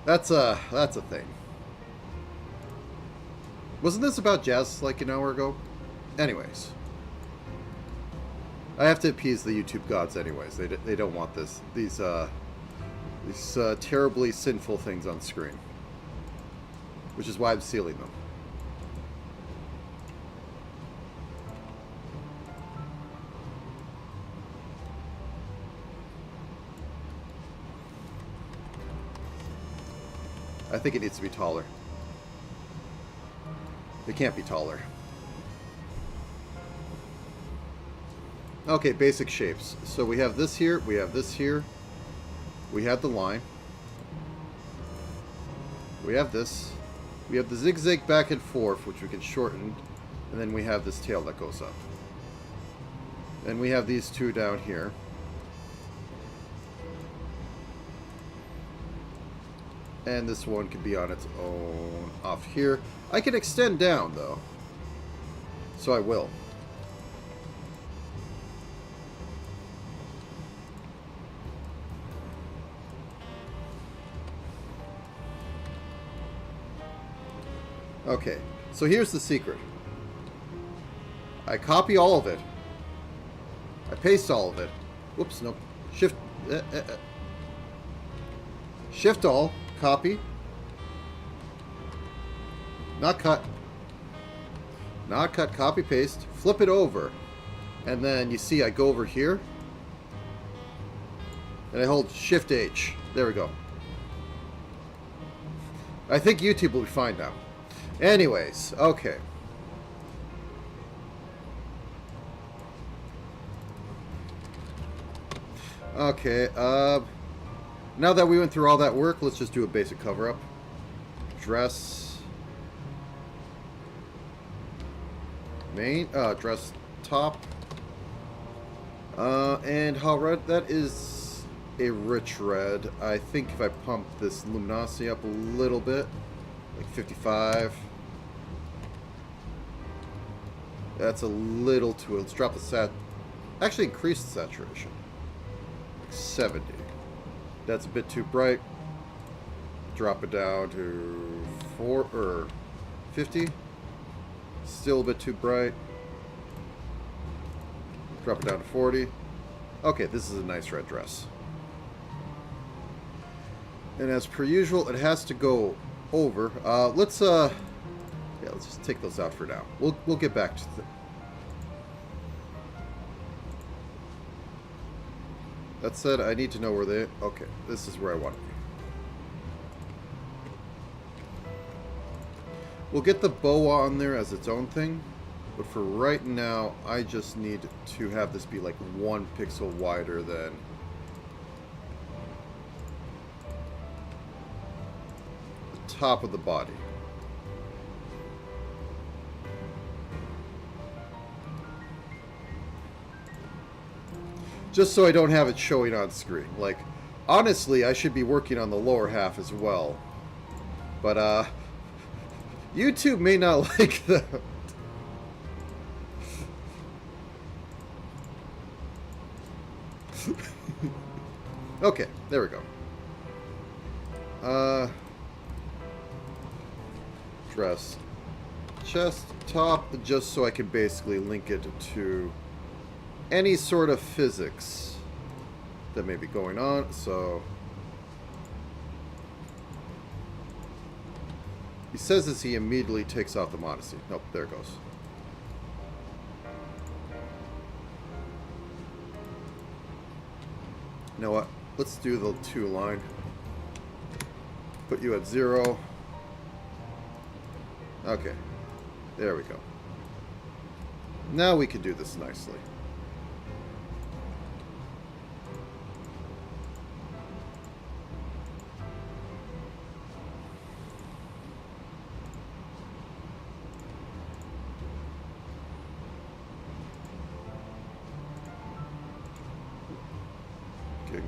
[SPEAKER 1] That's a thing. Wasn't this about jazz like an hour ago? Anyways. I have to appease the YouTube gods anyways. They don't want this. These terribly sinful things on screen. Which is why I'm sealing them. I think it needs to be taller. It can't be taller. Okay, basic shapes. So we have this here, we have this here. We have the line. We have this. We have the zigzag back and forth, which we can shorten. And then we have this tail that goes up. Then we have these two down here. And this one can be on its own off here. I can extend down, though. So I will. Okay, so here's the secret. I copy all of it. I paste all of it. Whoops, no. Shift all. Copy. Not cut. Not cut. Copy, paste. Flip it over. And then you see I go over here. And I hold Shift H. There we go. I think YouTube will be fine now. Anyways, okay. Okay, now that we went through all that work, let's just do a basic cover-up. Dress. Dress top. And how red? That is a rich red. I think if I pump this luminosity up a little bit, like 55. That's a little too... Let's drop the actually increase the saturation. 70. That's a bit too bright. Drop it down to 50. Still a bit too bright. Drop it down to 40. Okay, this is a nice red dress. And as per usual, it has to go over. Let's just take those out for now. We'll get back to that said, I need to know where they... Okay, this is where I want to be. We'll get the boa on there as its own thing, but for right now, I just need to have this be like 1 pixel wider than the top of the body. Just so I don't have it showing on screen. Like, honestly, I should be working on the lower half as well. But, YouTube may not like that. Okay, there we go. Dress. Chest, top, just so I can basically link it to any sort of physics that may be going on. So he says as he immediately takes off the modesty. Nope, there it goes. You know what? Let's do the 2 line. Put you at 0. Okay. There we go. Now we can do this nicely.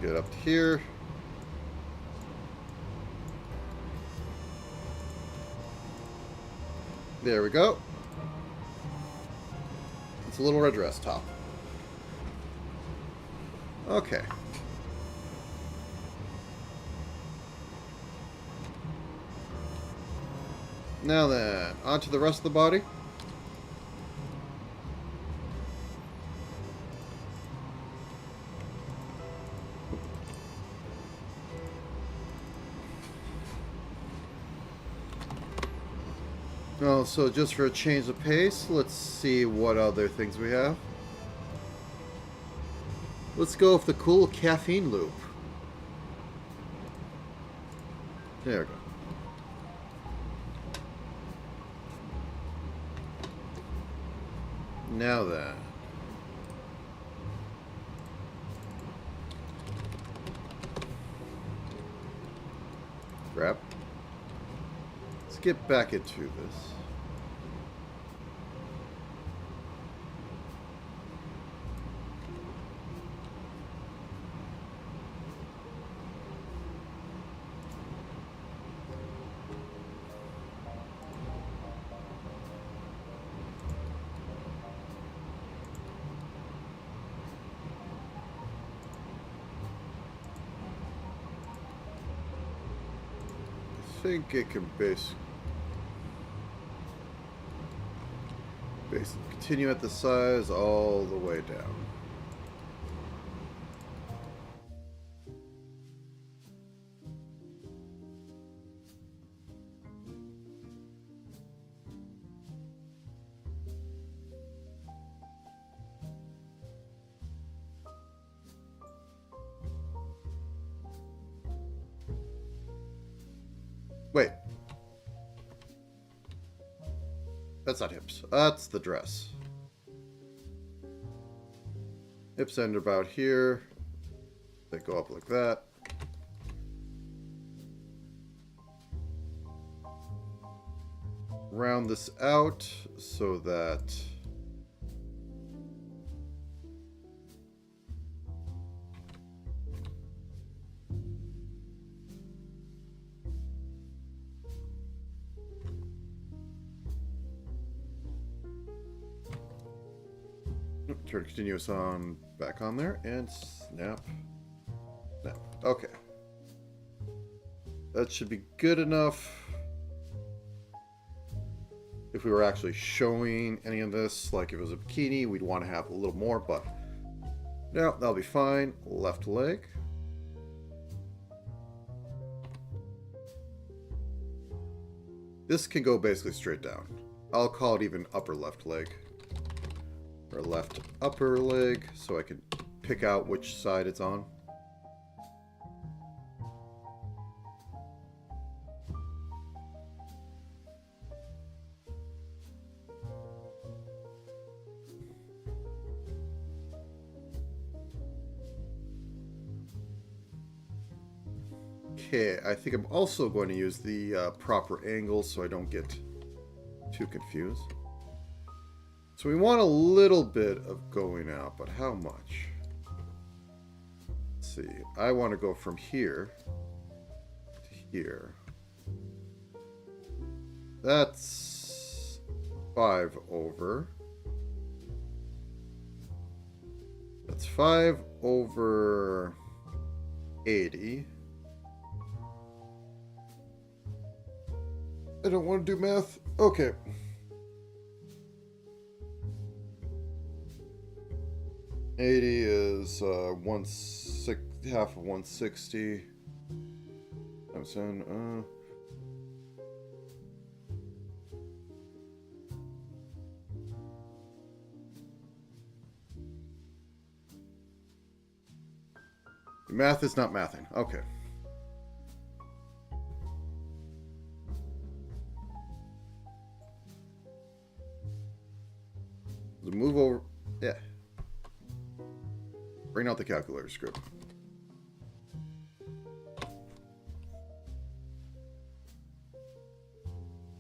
[SPEAKER 1] Get up to here. There we go. It's a little red dress top. Okay. Now then, on to the rest of the body. Oh, so just for a change of pace, let's see what other things we have. Let's go with the cool caffeine loop. There we go. Now then. Crap. Let's get back into this. I think it can basically continue at the size all the way down. Wait. That's not hips. That's the dress. Hips end about here. They go up like that. Round this out so that turn continuous on back on there and snap. Snap. Okay. That should be good enough. If we were actually showing any of this, like if it was a bikini, we'd want to have a little more, but no, that'll be fine. Left leg. This can go basically straight down. I'll call it even upper left leg. Or left upper leg, so I can pick out which side it's on. Okay, I think I'm also going to use the proper angle so I don't get too confused. So we want a little bit of going out, but how much? Let's see. I want to go from here to here. That's 5 over. That's 5 over 80. I don't want to do math. Okay. $80 is half of 160 times 10. Math is not mathing. Okay. move over. Yeah. Bring out the calculator script.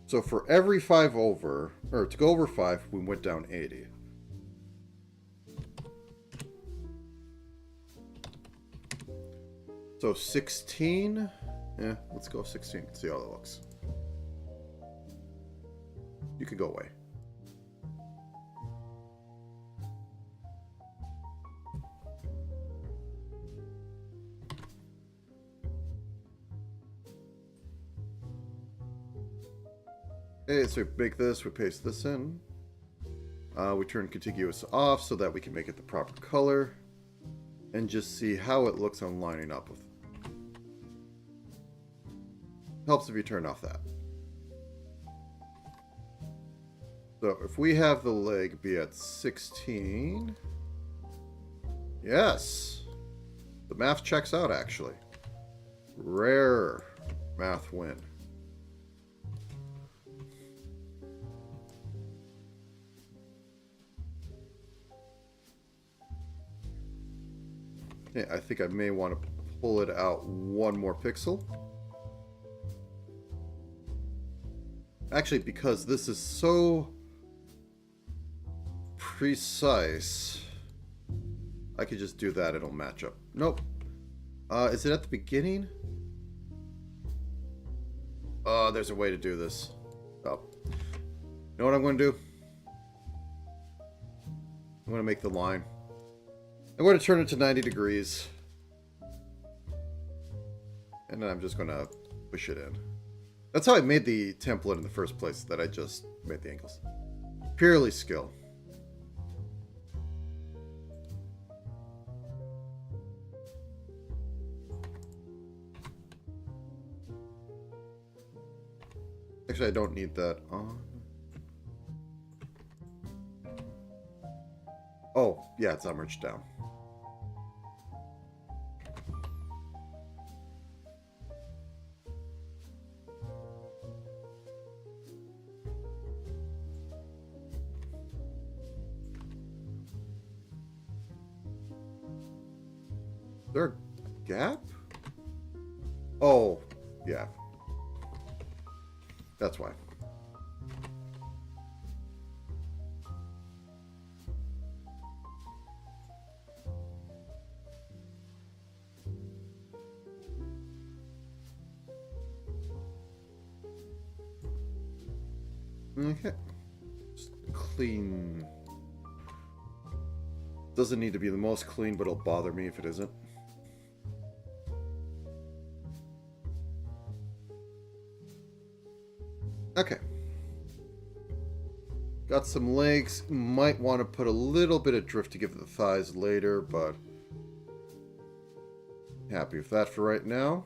[SPEAKER 1] So for every 5 over, or to go over 5, we went down 80. So 16. Yeah, let's go 16. See how that looks. You can go away. Okay, so we make this, we paste this in. We turn contiguous off so that we can make it the proper color. And just see how it looks on lining up with. Helps if you turn off that. So if we have the leg be at 16. Yes. The math checks out actually. Rare math win. Okay, I think I may want to pull it out one more pixel. Actually, because this is so precise, I could just do that. It'll match up. Nope. Is it at the beginning? There's a way to do this. Oh. You know what I'm going to do? I'm going to make the line. I'm going to turn it to 90 degrees. And then I'm just going to push it in. That's how I made the template in the first place, that I just made the angles. Purely skill. Actually, I don't need that on. Oh, yeah, it's merged down. Is there a gap? Oh, yeah. That's why. Okay. Just clean. Doesn't need to be the most clean, but it'll bother me if it isn't. Okay. Got some legs. Might want to put a little bit of drift to give it the thighs later, but happy with that for right now.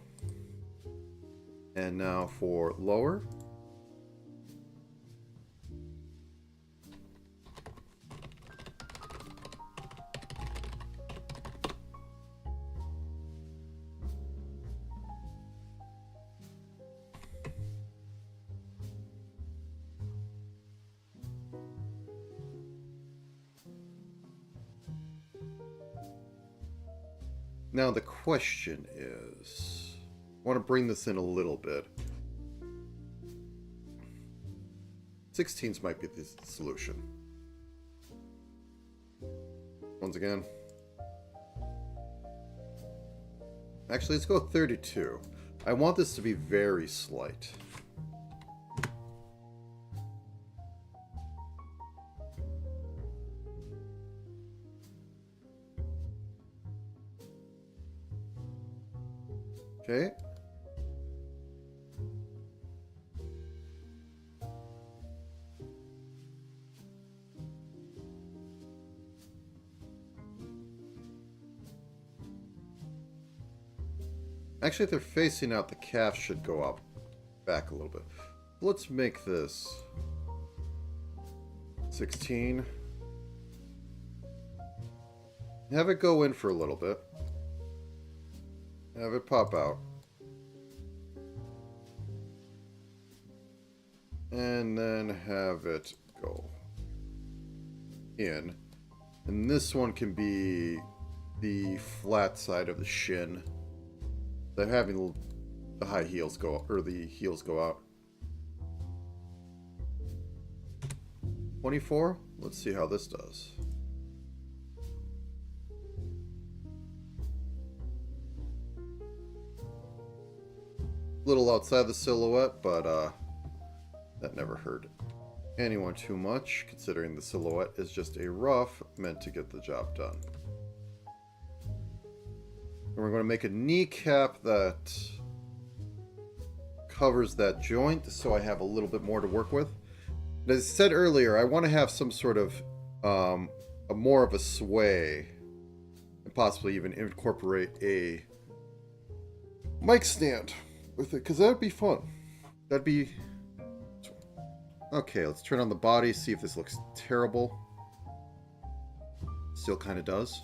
[SPEAKER 1] And now for lower. Now the question is, I want to bring this in a little bit. 16s might be the solution. Once again. Actually, let's go 32. I want this to be very slight. Okay. Actually, if they're facing out, the calf should go up back a little bit. Let's make this 16. Have it go in for a little bit. Have it pop out. And then have it go. in. And this one can be the flat side of the shin. I'm having the high heels go, or the heels go out. 24? Let's see how this does. Little outside the silhouette, but that never hurt anyone too much, considering the silhouette is just a rough meant to get the job done. And we're going to make a kneecap that covers that joint, so I have a little bit more to work with. And as I said earlier, I want to have some sort of more of a sway, and possibly even incorporate a mic stand with it, because that would be fun. That'd be... Okay, let's turn on the body, see if this looks terrible. Still kind of does.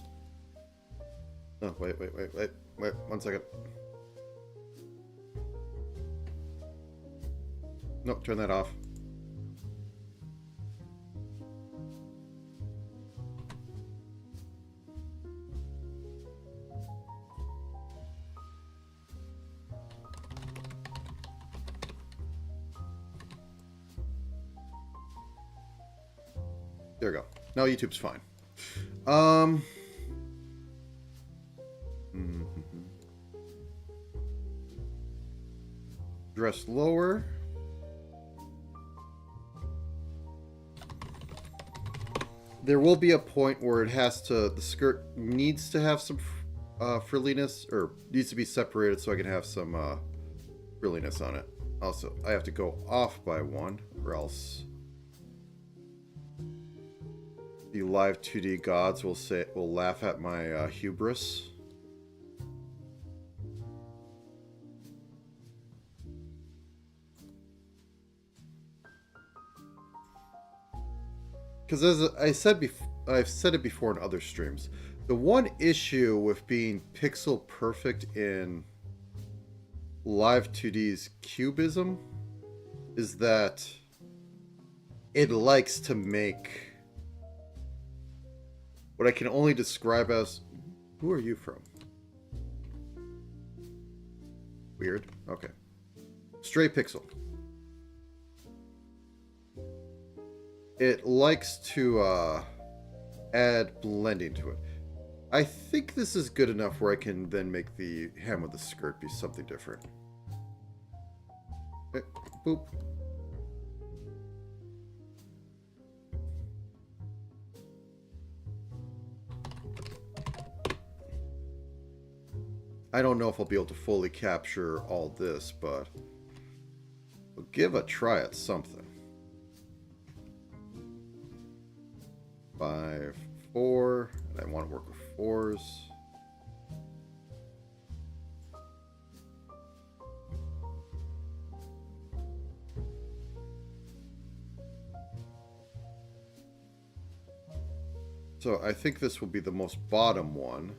[SPEAKER 1] Oh, wait, 1 second. Nope, turn that off. There we go. Now YouTube's fine. Dress lower. There will be a point where it has to, the skirt needs to have some frilliness, or needs to be separated so I can have some frilliness on it. Also, I have to go off by 1, or else the live 2D gods will laugh at my hubris. Because as I said I've said it before in other streams, the one issue with being pixel perfect in live 2D's cubism is that it likes to make what I can only describe as... Who are you from? Weird. Okay. Stray pixel. It likes to add blending to it. I think this is good enough where I can then make the hem of the skirt be something different. Okay. Boop. I don't know if I'll be able to fully capture all this, but we'll give a try at something. 5, 4, and I want to work with 4s. So I think this will be the most bottom one.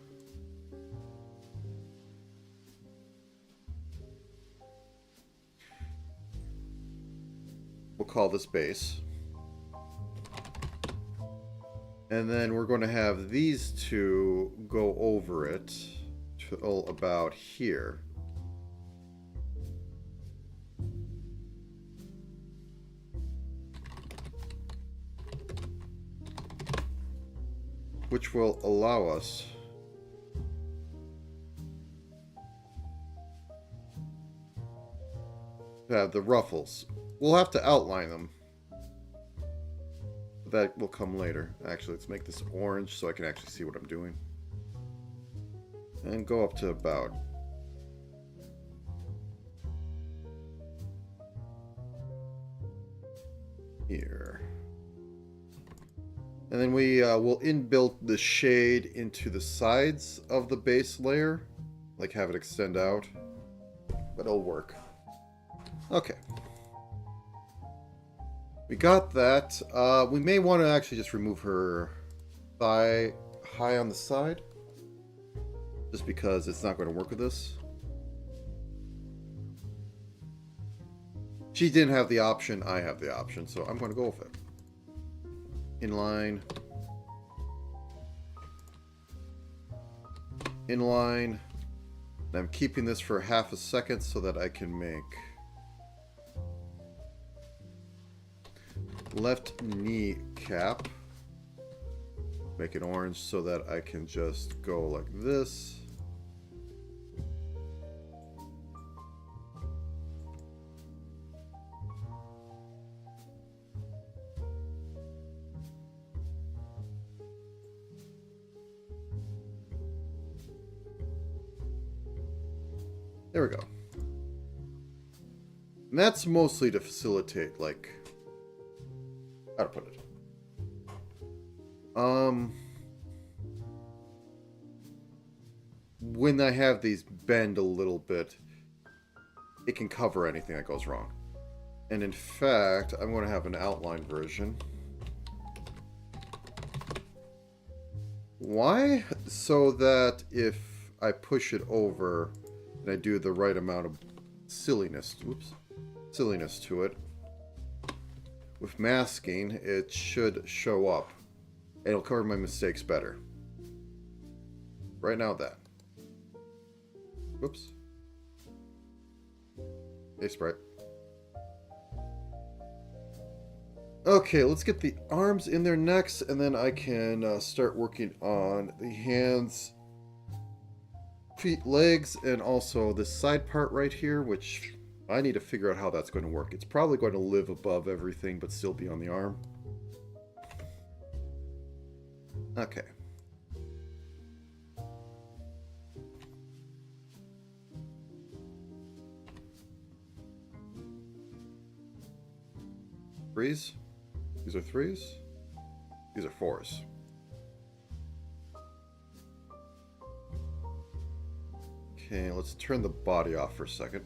[SPEAKER 1] We'll call this base. And then we're going to have these two go over it till about here. Which will allow us to have the ruffles. We'll have to outline them. That will come later. Actually, let's make this orange so I can actually see what I'm doing. And go up to about here. And then we will inbuilt the shade into the sides of the base layer. Like have it extend out. But it'll work. Okay. We got that. We may want to actually just remove her thigh high on the side. Just because it's not going to work with this. She didn't have the option, I have the option, so I'm going to go with it. Inline. inline. And I'm keeping this for half a second so that I can make left knee cap. Make it orange so that I can just go like this. There we go. And that's mostly to facilitate, like, how to put it. When I have these bend a little bit, it can cover anything that goes wrong. And in fact, I'm going to have an outline version. Why? So that if I push it over and I do the right amount of silliness to it, with masking, it should show up. And it'll cover my mistakes better. Right now, that. Whoops. Hey, Sprite. Okay, let's get the arms in there next, and then I can start working on the hands, feet, legs, and also this side part right here, which I need to figure out how that's going to work. It's probably going to live above everything, but still be on the arm. Okay. Threes? These are threes? These are fours. Okay, let's turn the body off for a second.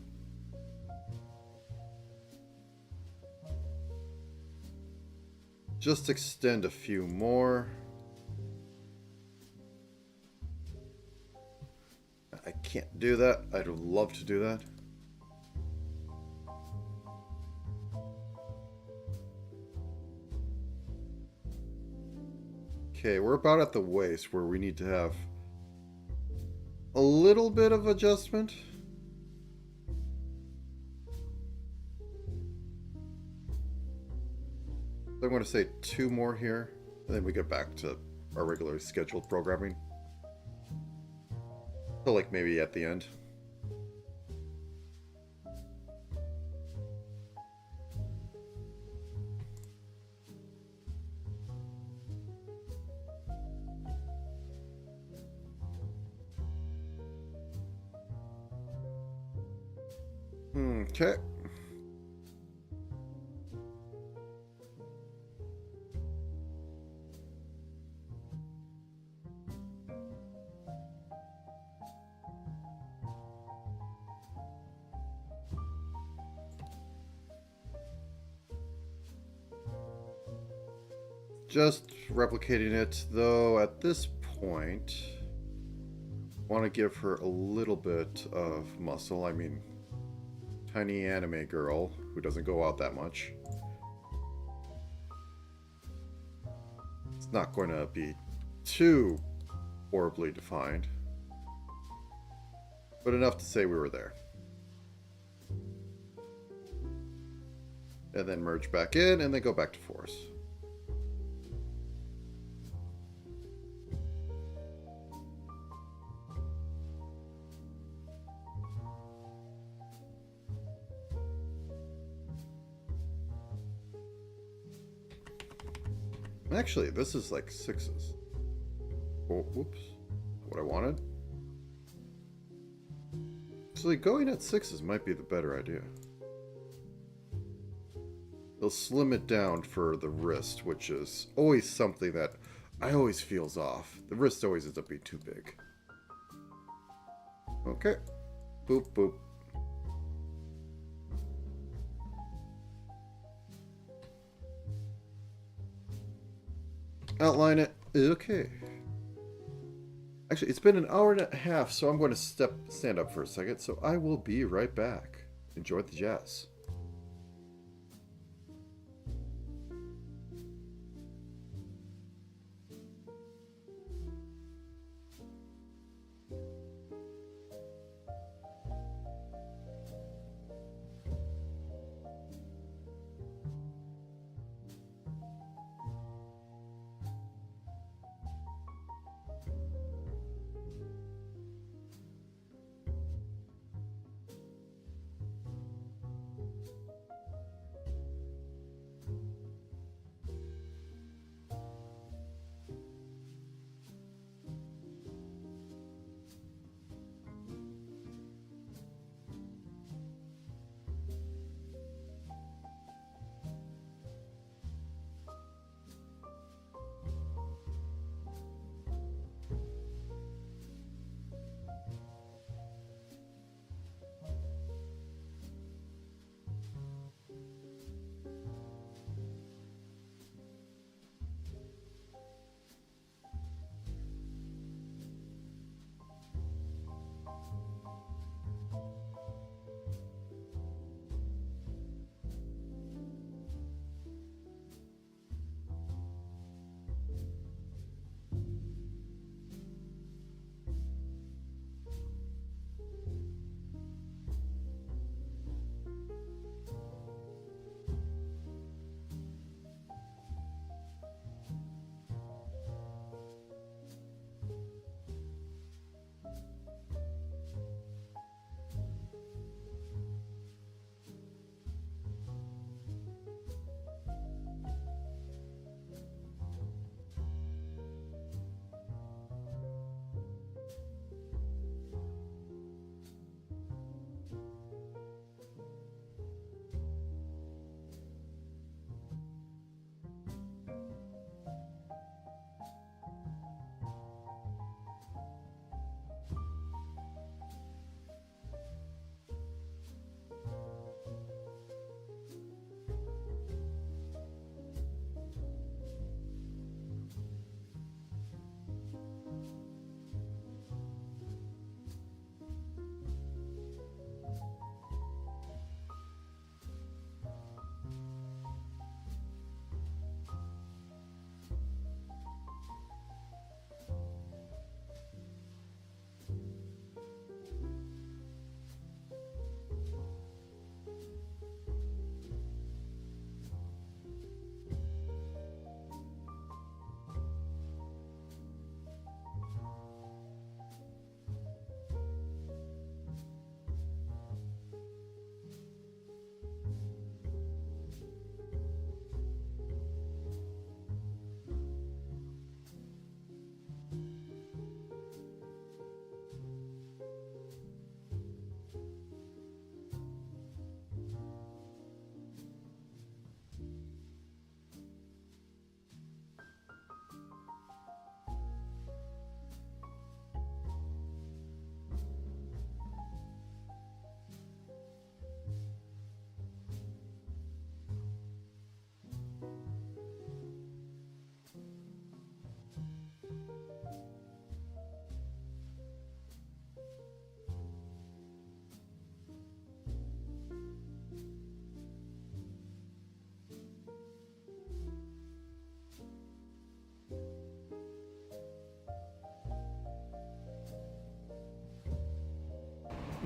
[SPEAKER 1] Just extend a few more. I can't do that. I'd love to do that. Okay, we're about at the waist where we need to have a little bit of adjustment. I'm going to say 2 more here, and then we get back to our regularly scheduled programming. So like maybe at the end. Okay. Just replicating it, though at this point, I want to give her a little bit of muscle. I mean, tiny anime girl who doesn't go out that much. It's not going to be too horribly defined, but enough to say we were there. And then merge back in, and then go back to fours. Actually, this is like 6s. Oh, whoops. What I wanted. Actually, going at 6s might be the better idea. They'll slim it down for the wrist, which is always something that I always feels off. The wrist always ends up being too big. Okay. Boop, boop. Outline it. Okay. Actually, it's been an hour and a half, so I'm going to stand up for a second. So I will be right back. Enjoy the jazz.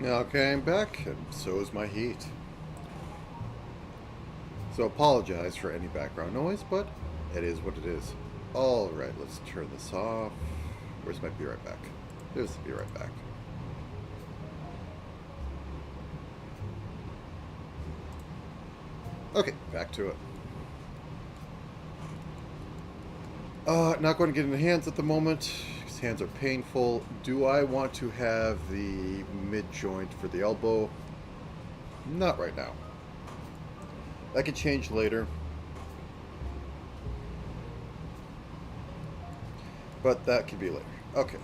[SPEAKER 1] Okay, I'm back, and so is my heat. So apologize for any background noise, but it is what it is. Alright, let's turn this off. Where's my be right back? There's the be right back. Okay, back to it. Not going to get into hands at the moment, because hands are painful. Do I want to have the mid-joint for the elbow? Not right now. That could change later. But that could be later. Okay.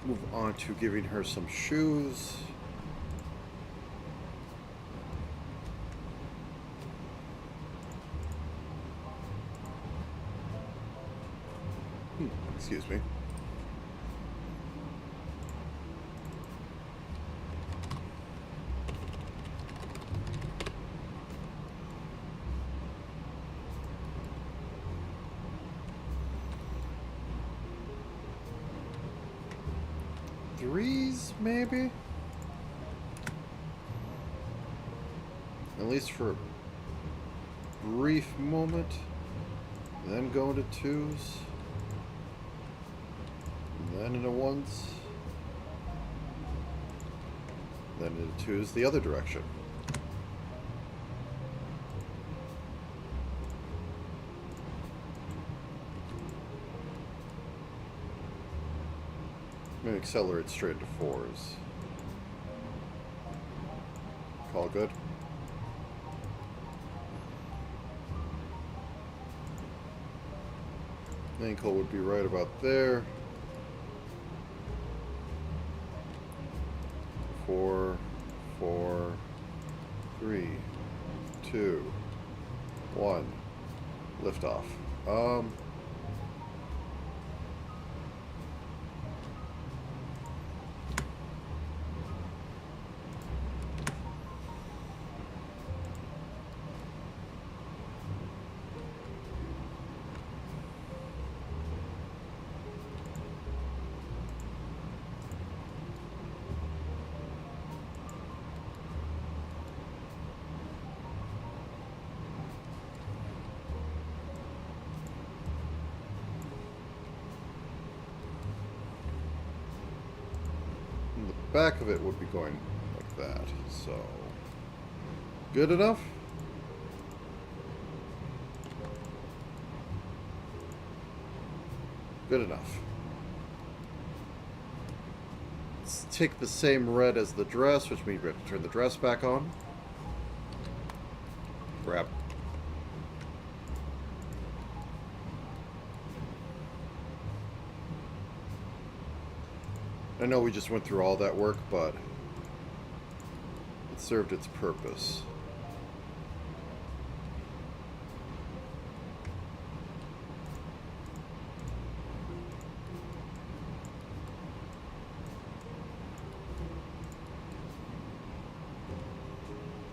[SPEAKER 1] Move on to giving her some shoes. Excuse me. Threes, maybe? At least for a brief moment. Then go into twos. Then into ones. Then into twos the other direction. Maybe accelerate straight into fours. Call good. Ankle would be right about there. 4, 4, 3, 2, 1. Lift off. Back of it would be going like that, so good enough. Good enough. Let's take the same red as the dress, which means we have to turn the dress back on. Grab. I know we just went through all that work, but it served its purpose.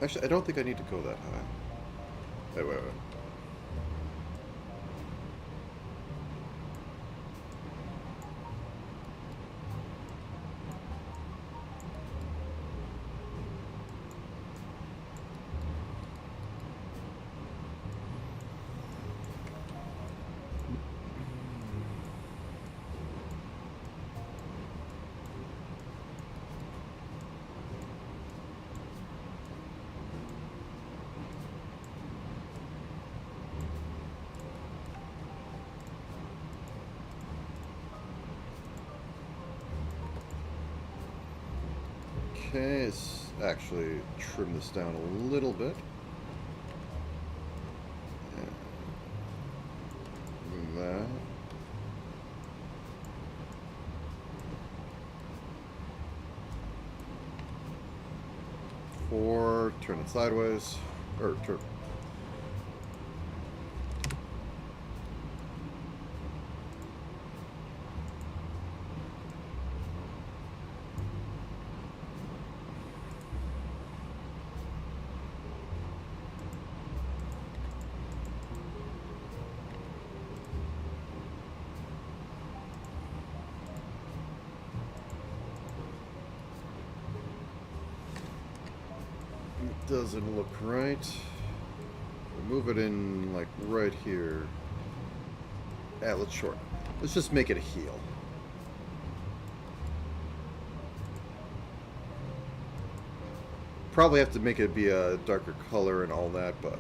[SPEAKER 1] Actually, I don't think I need to go that high. Wait. Okay, let's actually trim this down a little bit. And that. Four, turn it sideways, or turn. doesn't look right. We'll move it in like right here. Yeah, let's shorten. Let's just make it a heel. Probably have to make it be a darker color and all that, but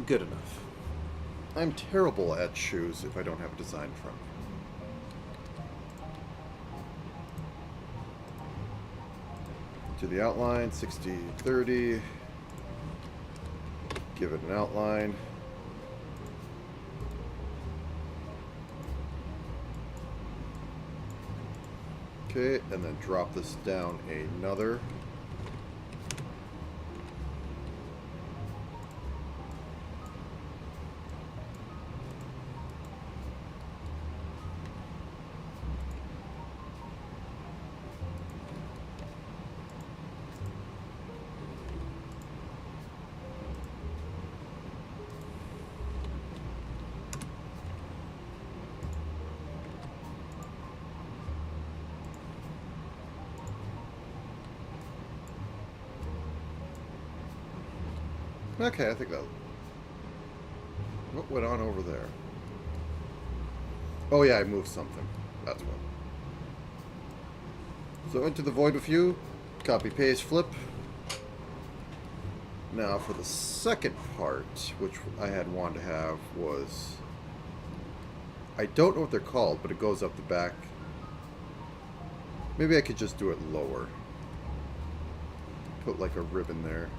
[SPEAKER 1] good enough. I'm terrible at shoes if I don't have a design from. To the outline, 60-30. Give it an outline. Okay, and then drop this down another. Okay, I think that... What went on over there? Oh yeah, I moved something. That's what. So into the void with you. Copy, paste, flip. Now for the second part, which I had wanted to have, was... I don't know what they're called, but it goes up the back. Maybe I could just do it lower. Put like a ribbon there.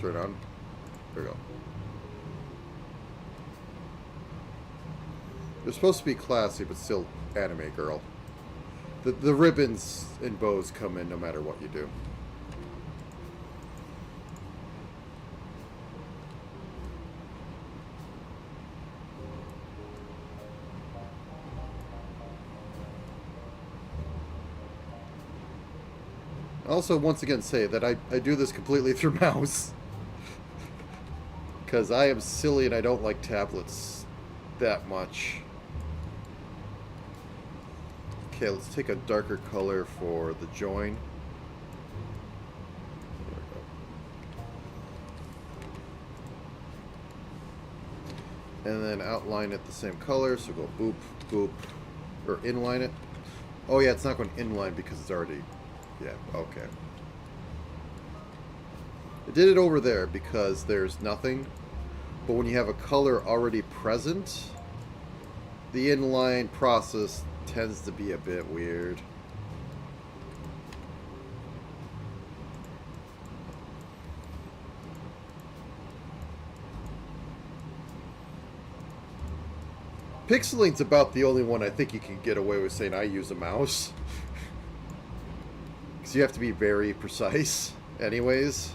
[SPEAKER 1] Turn it on. There we go. They're supposed to be classy, but still anime girl. The ribbons and bows come in no matter what you do. Also, once again, say that I do this completely through mouse. Because I am silly and I don't like tablets that much. Okay, let's take a darker color for the join. There we go. And then outline it the same color, so go boop, boop, or inline it. Oh yeah, it's not going inline because it's already... Yeah, okay. I did it over there because there's nothing. But when you have a color already present, the inline process tends to be a bit weird. Pixeling's about the only one I think you can get away with saying I use a mouse. Because you have to be very precise anyways.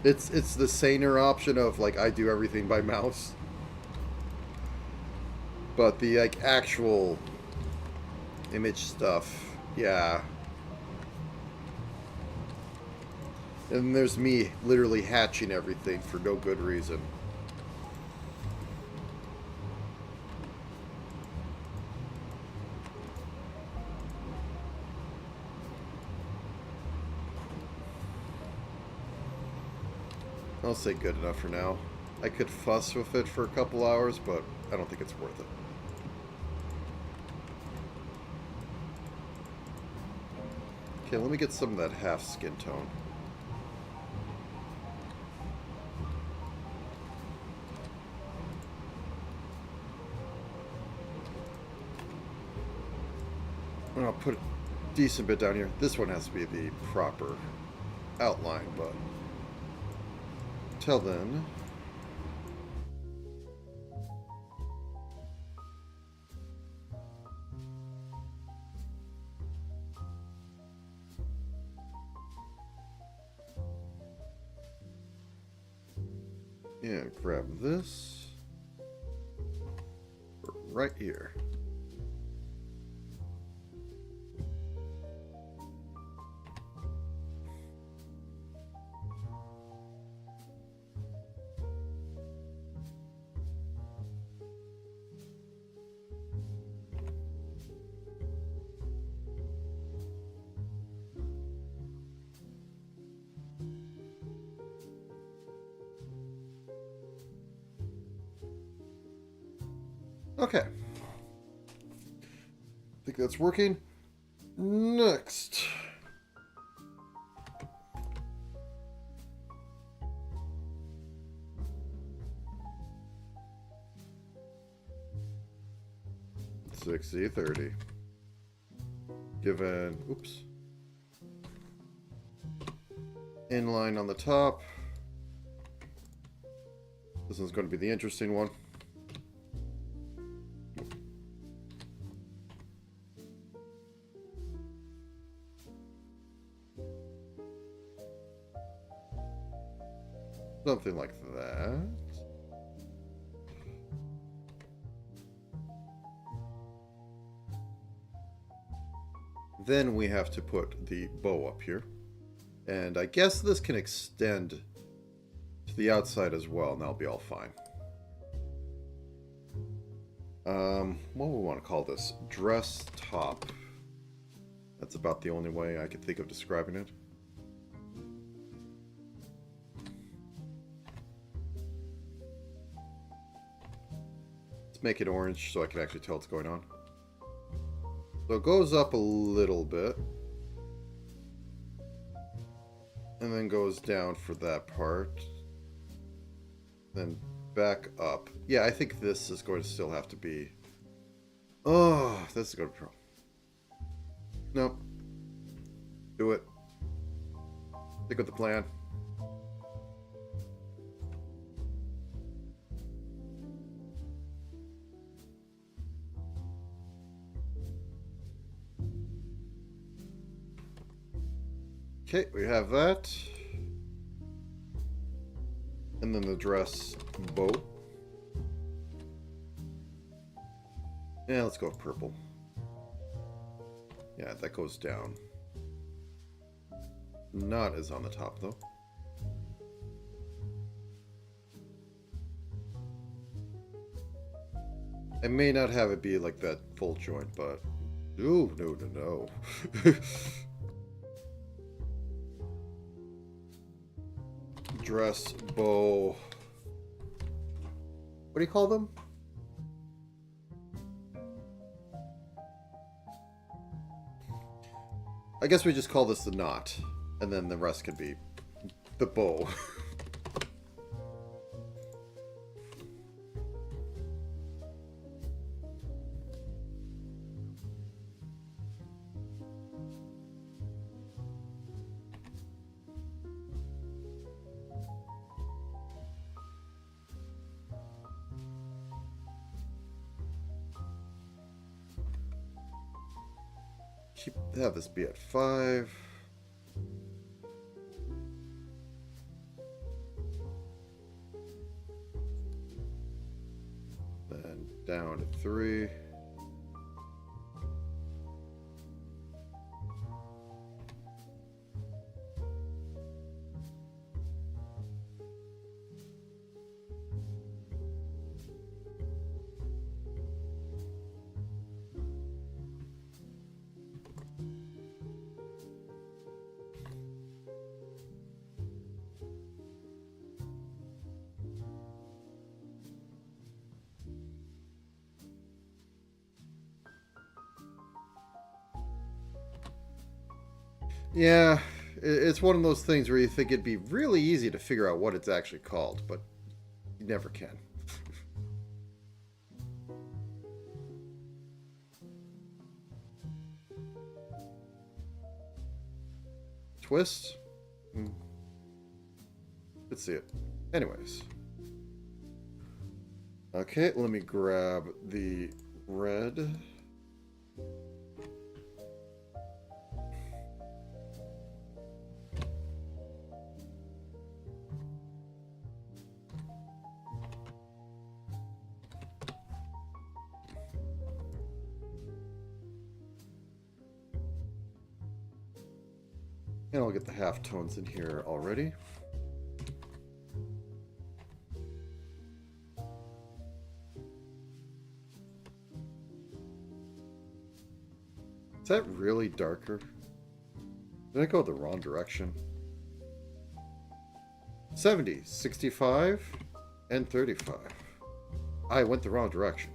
[SPEAKER 1] It's the saner option of like I do everything by mouse. But the like actual image stuff, yeah. And there's me literally hatching everything for no good reason. I'll say good enough for now. I could fuss with it for a couple hours, but I don't think it's worth it. Okay, let me get some of that half skin tone. And I'll put a decent bit down here. This one has to be the proper outline, but till then, yeah, grab this right here. Okay. I think that's working. Next. $60.30. Given, oops. Inline on the top. This one's going to be the interesting one. Something like that. Then we have to put the bow up here. And I guess this can extend to the outside as well, and that'll be all fine. What do we want to call this? Dress top. That's about the only way I could think of describing it. Let's make it orange so I can actually tell what's going on. So it goes up a little bit. And then goes down for that part. Then back up. Yeah, I think this is going to still have to be... Oh, this is going to be... Nope. Do it. Stick with the plan. Okay, we have that. And then the dress bow. Yeah, let's go with purple. Yeah, that goes down. Not as on the top, though. I may not have it be like that full joint, but... Ooh, no. Dress, bow... What do you call them? I guess we just call this the knot, and then the rest could be the bow. Have this be at 5. Then down to 3. Yeah, it's one of those things where you think it'd be really easy to figure out what it's actually called, but you never can. Twist? Let's see it. Anyways. Okay, let me grab the red. And I'll get the halftones in here already. Is that really darker? Did I go the wrong direction? 70, 65, and 35. I went the wrong direction.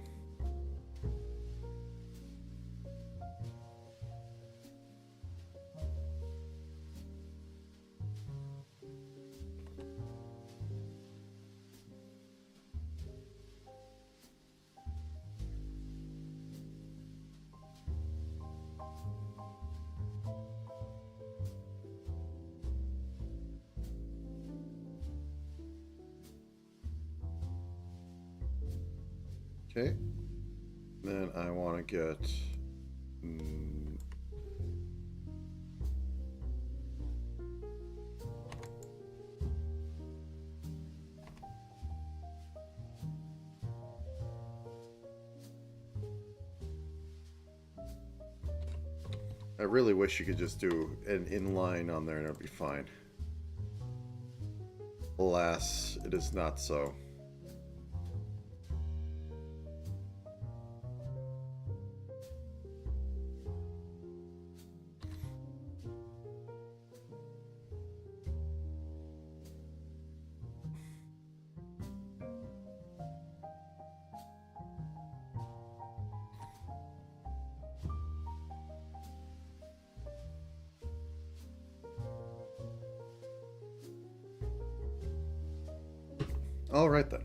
[SPEAKER 1] Okay. Then I want to get... I really wish you could just do an inline on there and it'll be fine. Alas, it is not so. All right then.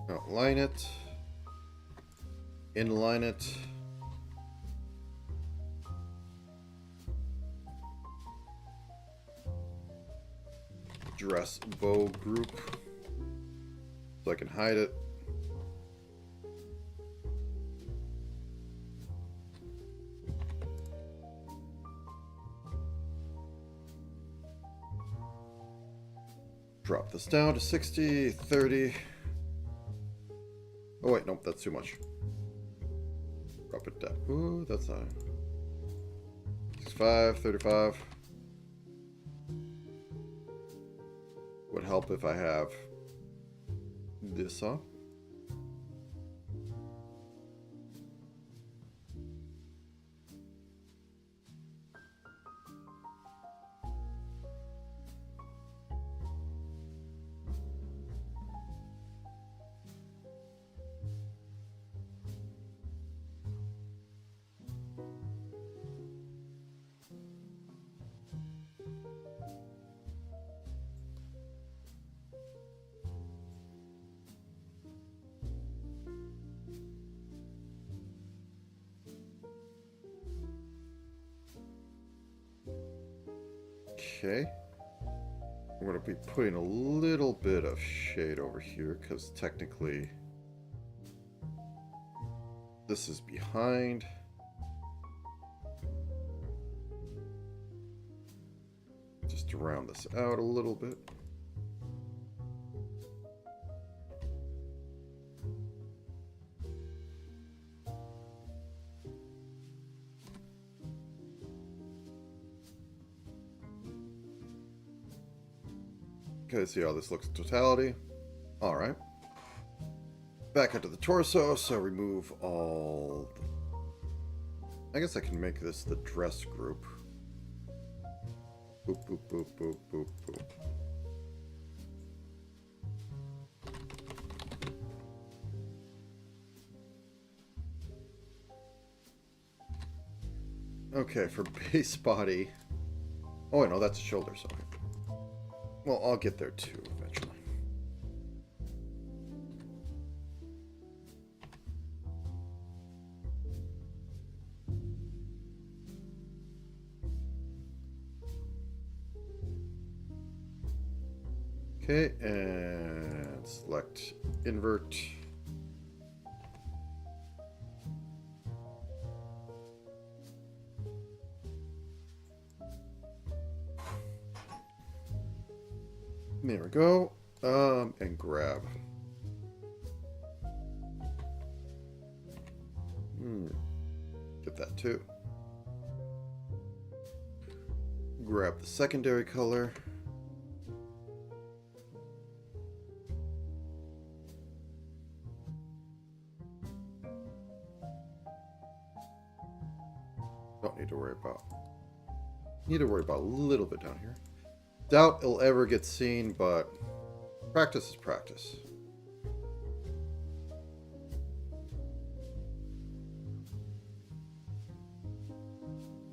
[SPEAKER 1] Outline it. Inline it. Dress bow group. So I can hide it. Drop this down to 60, 30. Oh wait, nope, that's too much. Drop it down. Ooh, that's high. 65, 35. Would help if I have this on. Okay. I'm going to be putting a little bit of shade over here because technically this is behind. Just to round this out a little bit. Okay, see how this looks in totality. All right. Back into the torso, so remove all... I guess I can make this the dress group. Boop, boop, boop, boop, boop, boop. Okay, for base body... Oh, wait, no, that's shoulders. Okay. Well, I'll get there too, eventually. Okay, and select invert. There we go. And grab. Get that too. Grab the secondary color. Don't need to worry about. Need to worry about a little bit down here. Doubt it'll ever get seen, but practice is practice.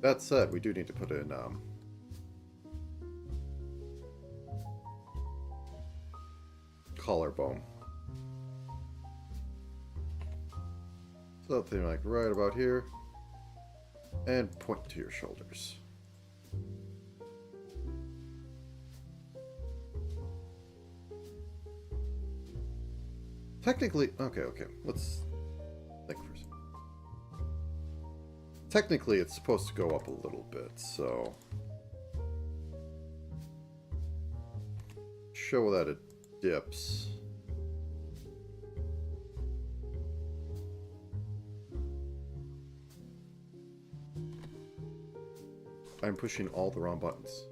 [SPEAKER 1] That said, we do need to put in collarbone. Something like right about here. And point to your shoulders. Technically, okay. Let's think for a second. Technically, it's supposed to go up a little bit, so show that it dips. I'm pushing all the wrong buttons.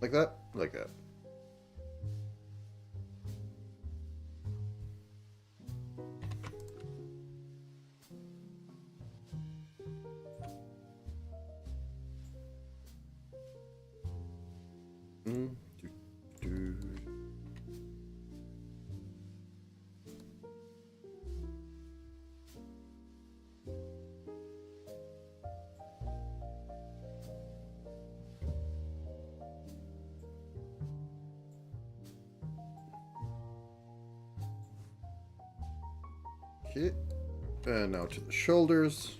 [SPEAKER 1] Like that? Like that. Okay, and now to the shoulders.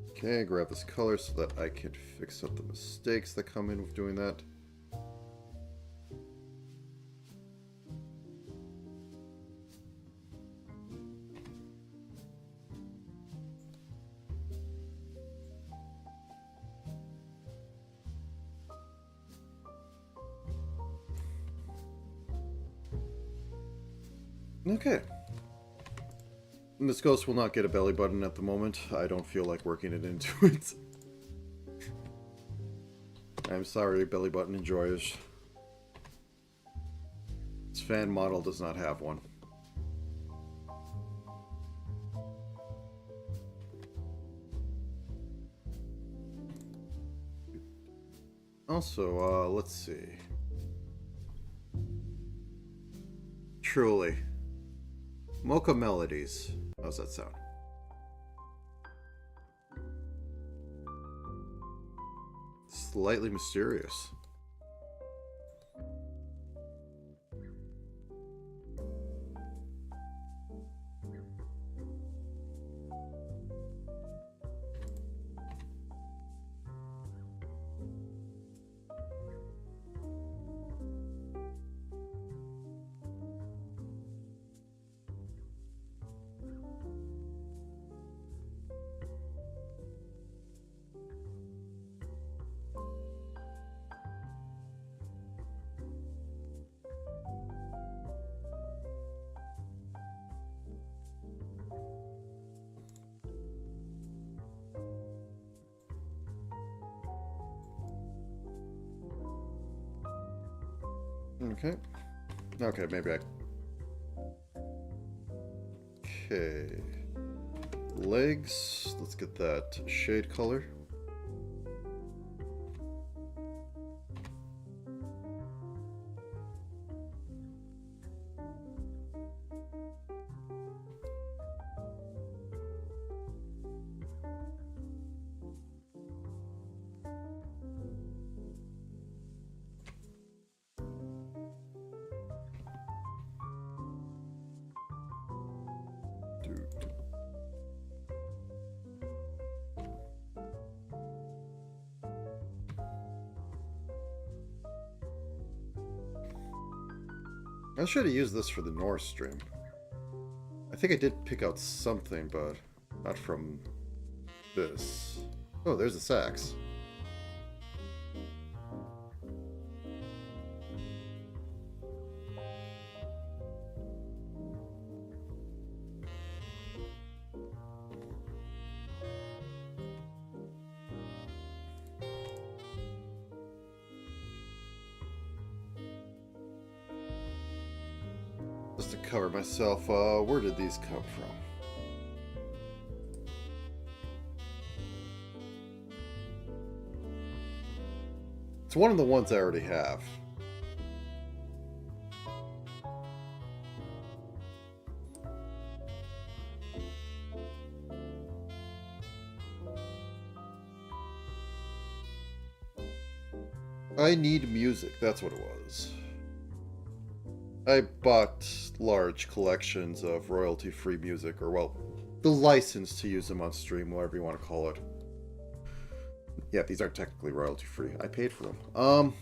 [SPEAKER 1] Okay, grab this color so that I can fix up the mistakes that come in with doing that. Okay. And this ghost will not get a belly button at the moment. I don't feel like working it into it. I'm sorry, belly button enjoyers. This fan model does not have one. Also, let's see. Truly. Mocha Melodies. How's that sound? Slightly mysterious. Okay. Okay, maybe I... Okay. Legs. Let's get that shade color. I should have used this for the Norse stream. I think I did pick out something, but not from this. Oh, there's the sax. Just to cover myself, where did these come from? It's one of the ones I already have. I need music, that's what it was. I bought large collections of royalty-free music, or well, the license to use them on stream, whatever you want to call it. Yeah, these aren't technically royalty-free. I paid for them.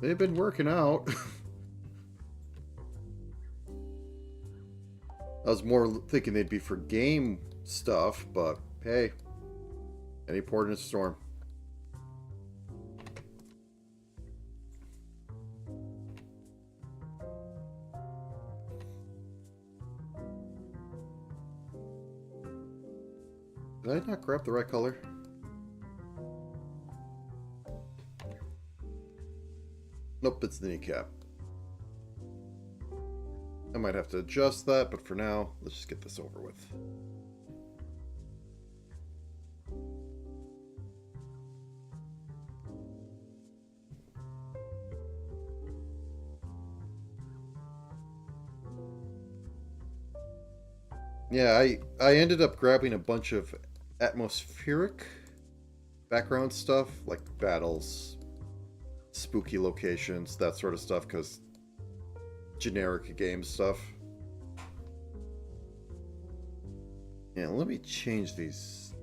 [SPEAKER 1] They've been working out. I was more thinking they'd be for game stuff, but hey, any port in a storm. Did I not grab the right color? Nope, it's the kneecap. I might have to adjust that, but for now, let's just get this over with. Yeah, I ended up grabbing a bunch of atmospheric background stuff, like battles, spooky locations, that sort of stuff, because generic game stuff. Yeah, let me change these.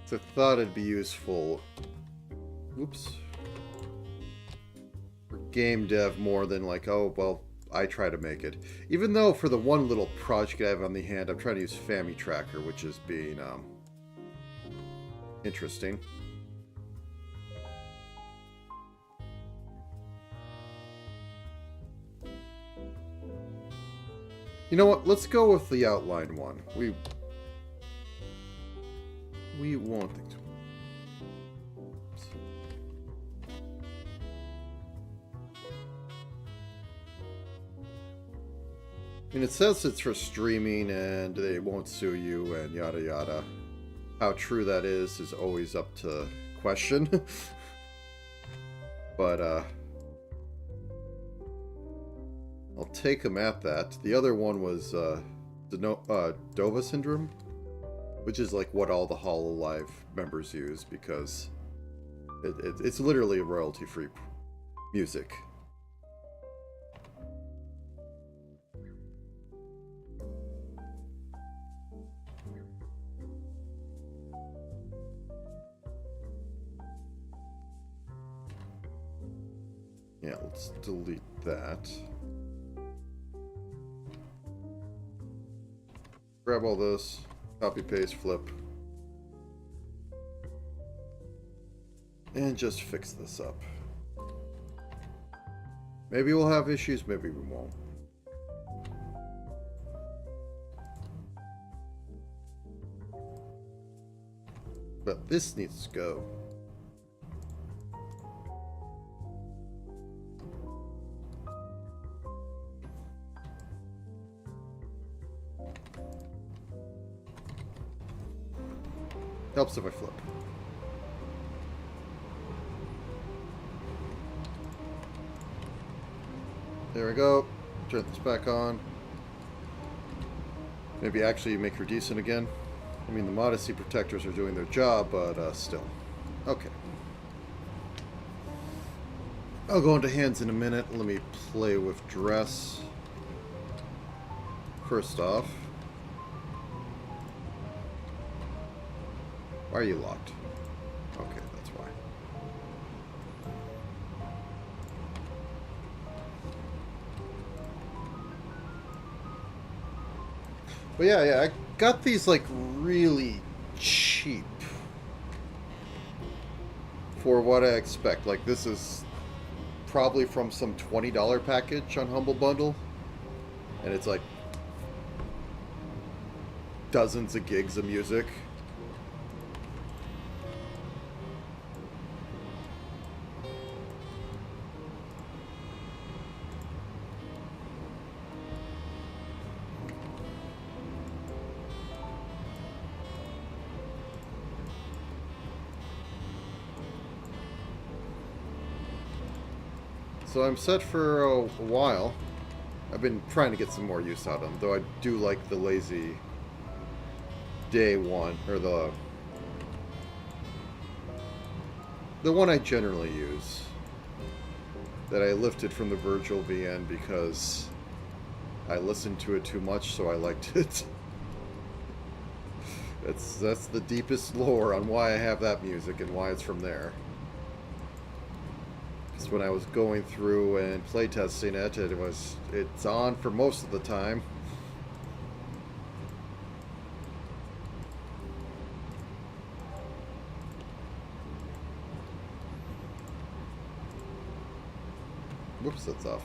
[SPEAKER 1] So I thought it'd be useful. Oops. For game dev more than like, oh, well, I try to make it. Even though for the one little project I have on the hand, I'm trying to use Family Tracker, which is being, interesting. You know what? Let's go with the outline one. We won't think too. And it says it's for streaming and they won't sue you and yada yada. How true that is always up to question. But I'll take them at that. The other one was Dova syndrome, which is like what all the HoloLive members use because it's literally royalty-free music. Yeah, let's delete that. Grab all this, copy, paste, flip. And just fix this up. Maybe we'll have issues, maybe we won't. But this needs to go. Helps if I flip. There we go. Turn this back on. Maybe actually make her decent again. I mean, the modesty protectors are doing their job, but still. Okay. I'll go into hands in a minute. Let me play with dress. First off. Why are you locked? Okay, that's why. But yeah, I got these like really cheap for what I expect. Like this is probably from some $20 package on Humble Bundle. And it's like dozens of gigs of music. So I'm set for a while. I've been trying to get some more use out of them, though I do like the lazy day one, or the one I generally use, that I lifted from the Virgil VN because I listened to it too much, so I liked it. That's the deepest lore on why I have that music and why it's from there. Because when I was going through and playtesting it, it's on for most of the time. Whoops, that's off.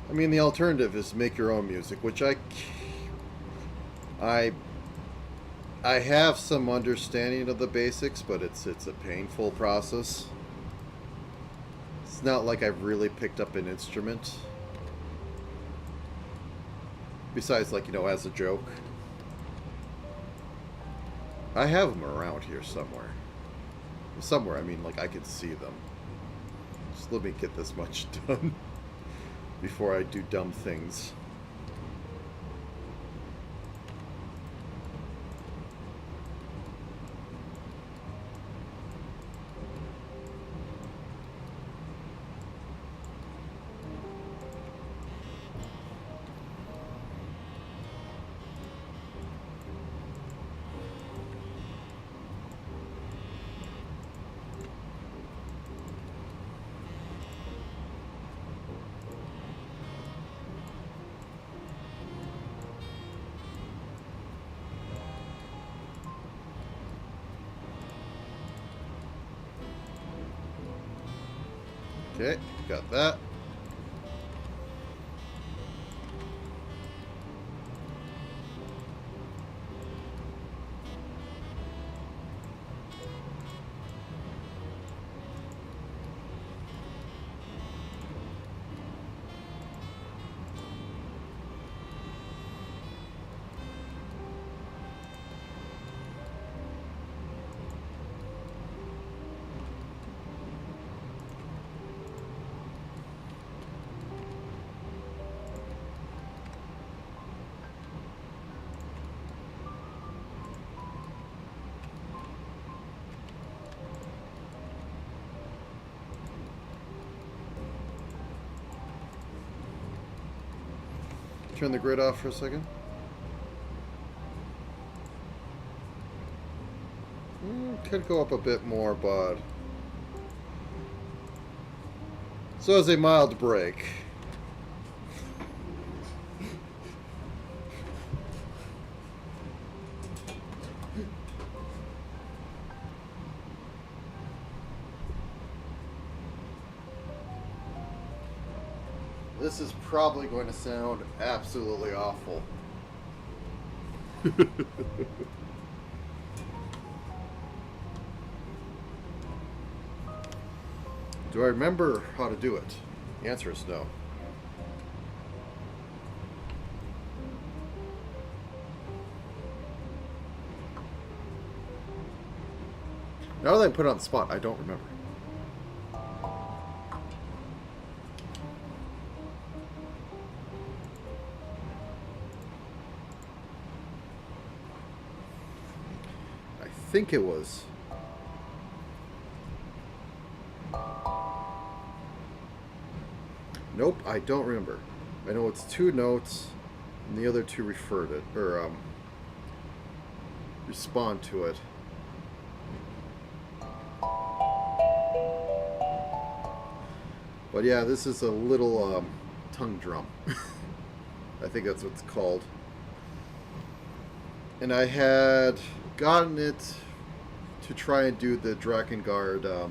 [SPEAKER 1] I mean, the alternative is make your own music, which I have some understanding of the basics, but it's a painful process. It's not like I've really picked up an instrument. Besides, like, you know, as a joke. I have them around here somewhere. Somewhere, I mean, like, I can see them. Just let me get this much done before I do dumb things. Okay, got that. Turn the grid off for a second. Could go up a bit more, but so as a mild break. This is probably going to sound absolutely awful. Do I remember how to do it? The answer is no. Now that I put it on the spot, I don't remember. I think it was. Nope, I don't remember. I know it's 2 notes, and the other 2 refer to it, or respond to it. But yeah, this is a little tongue drum. I think that's what it's called. And I had gotten it to try and do the Drakengard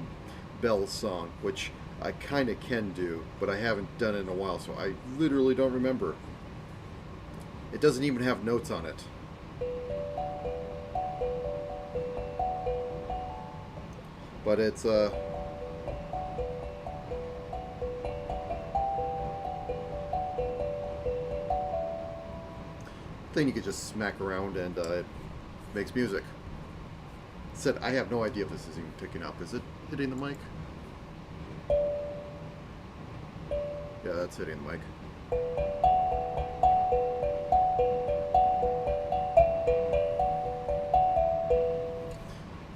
[SPEAKER 1] Bell song, which I kind of can do, but I haven't done it in a while, so I literally don't remember. It doesn't even have notes on it. But it's thing you could just smack around and it makes music. Said, I have no idea if this is even picking up. Is it hitting the mic? Yeah, that's hitting the mic.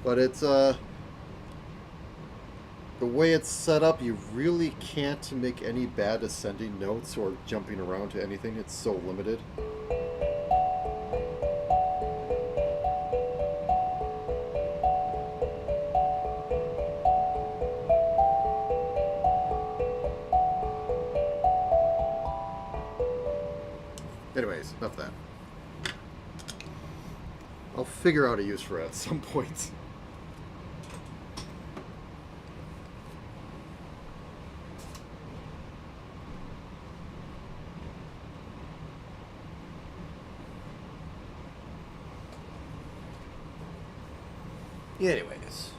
[SPEAKER 1] But it's, the way it's set up, you really can't make any bad ascending notes or jumping around to anything. It's so limited. Anyways, enough of that. I'll figure out a use for it at some point. Anyways.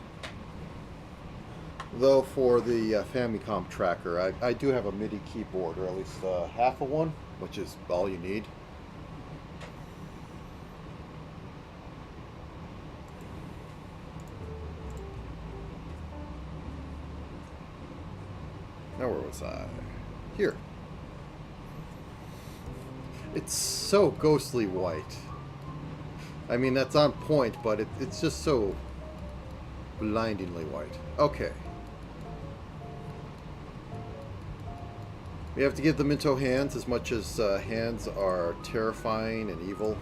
[SPEAKER 1] Though for the Famicom tracker, I do have a MIDI keyboard, or at least half of one, which is all you need. Now where was I? Here. It's so ghostly white. I mean, that's on point, but it's just so blindingly white. Okay. We have to give the Minto hands, as much as hands are terrifying and evil.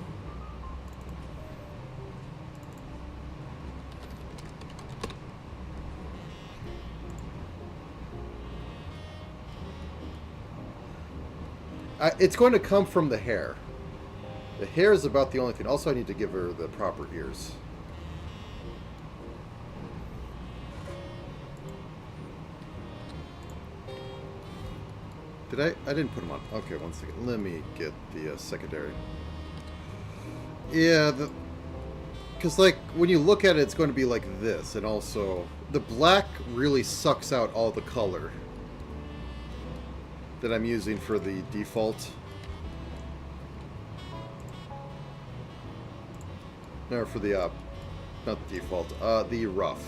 [SPEAKER 1] It's going to come from the hair. The hair is about the only thing. Also, I need to give her the proper ears. Did I? I didn't put them on. Okay, one second. Let me get the secondary. Yeah, because like when you look at it, it's going to be like this, and also the black really sucks out all the color that I'm using for the default. No, for the not the default, the rough.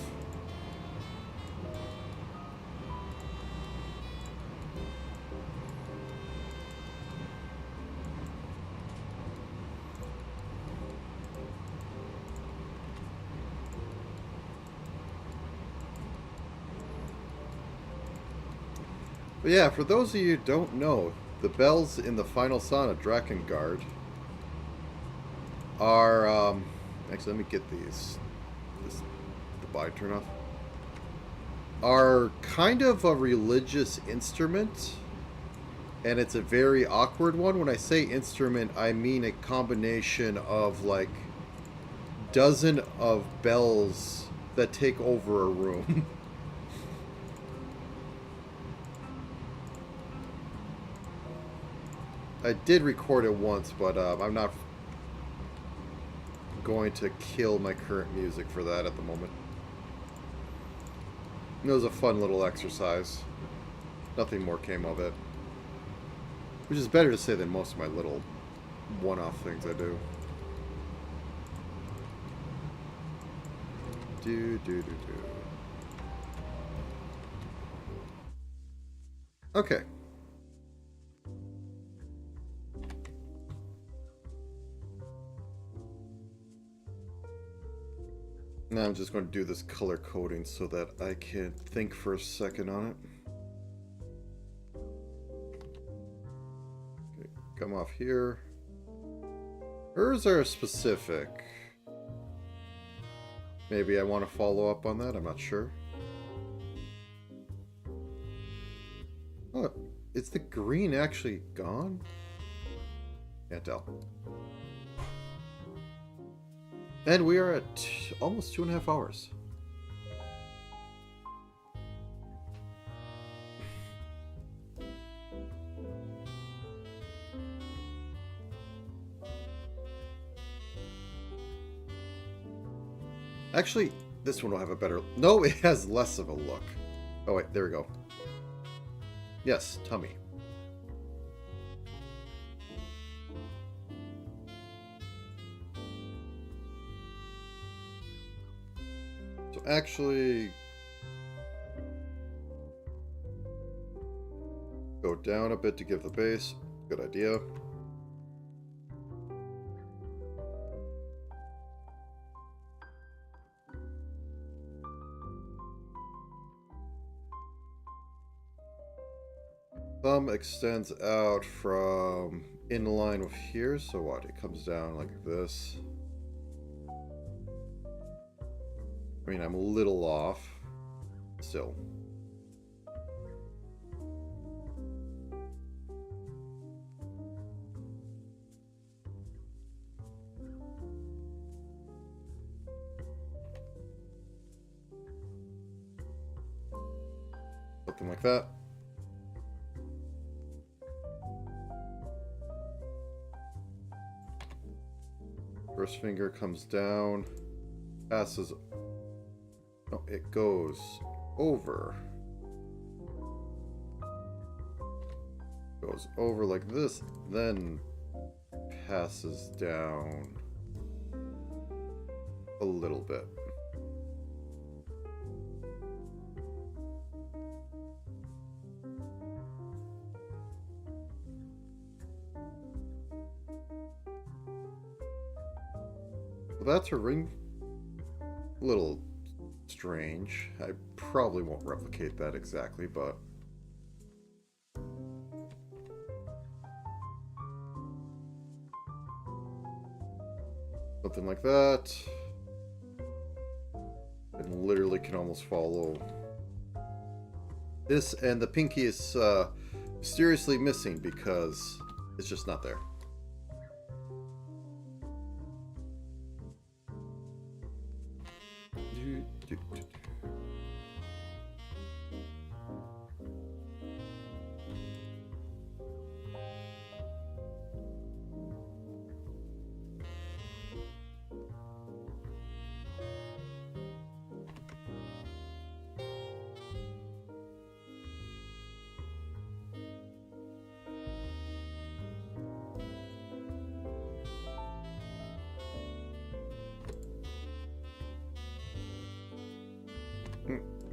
[SPEAKER 1] But yeah, for those of you who don't know, the bells in the final song of Drakengard are, actually let me get the body turn off, are kind of a religious instrument, and it's a very awkward one. When I say instrument, I mean a combination of like dozen of bells that take over a room. I did record it once, but I'm not going to kill my current music for that at the moment. It was a fun little exercise. Nothing more came of it. Which is better to say than most of my little one-off things I do. Okay. Now I'm just going to do this color coding so that I can think for a second on it. Okay, come off here. Hers are specific. Maybe I want to follow up on that, I'm not sure. Oh, is the green actually gone? Can't tell. And we are at almost 2.5 hours. Actually, this one will have a better... No, it has less of a look. Oh, wait, there we go. Yes, tummy. Actually, go down a bit to give the base. Good idea. Thumb extends out from in line with here, so what? It comes down like this. I mean, I'm a little off still. Something like that. First finger comes down, passes. No, it goes over. Goes over like this, then passes down a little bit. That's a ring. A little strange. I probably won't replicate that exactly, but something like that. And literally can almost follow this, and the pinky is mysteriously missing because it's just not there.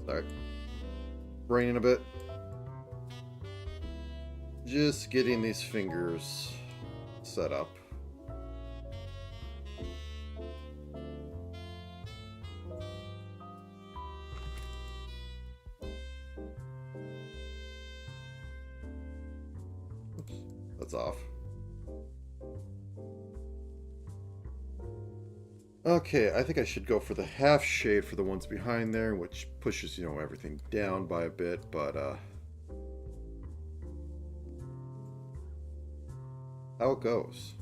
[SPEAKER 1] Sorry. Raining a bit. Just getting these fingers set up. Oops, that's off. Okay, I think I should go for the half shade for the ones behind there, which pushes, you know, everything down by a bit, but how it goes.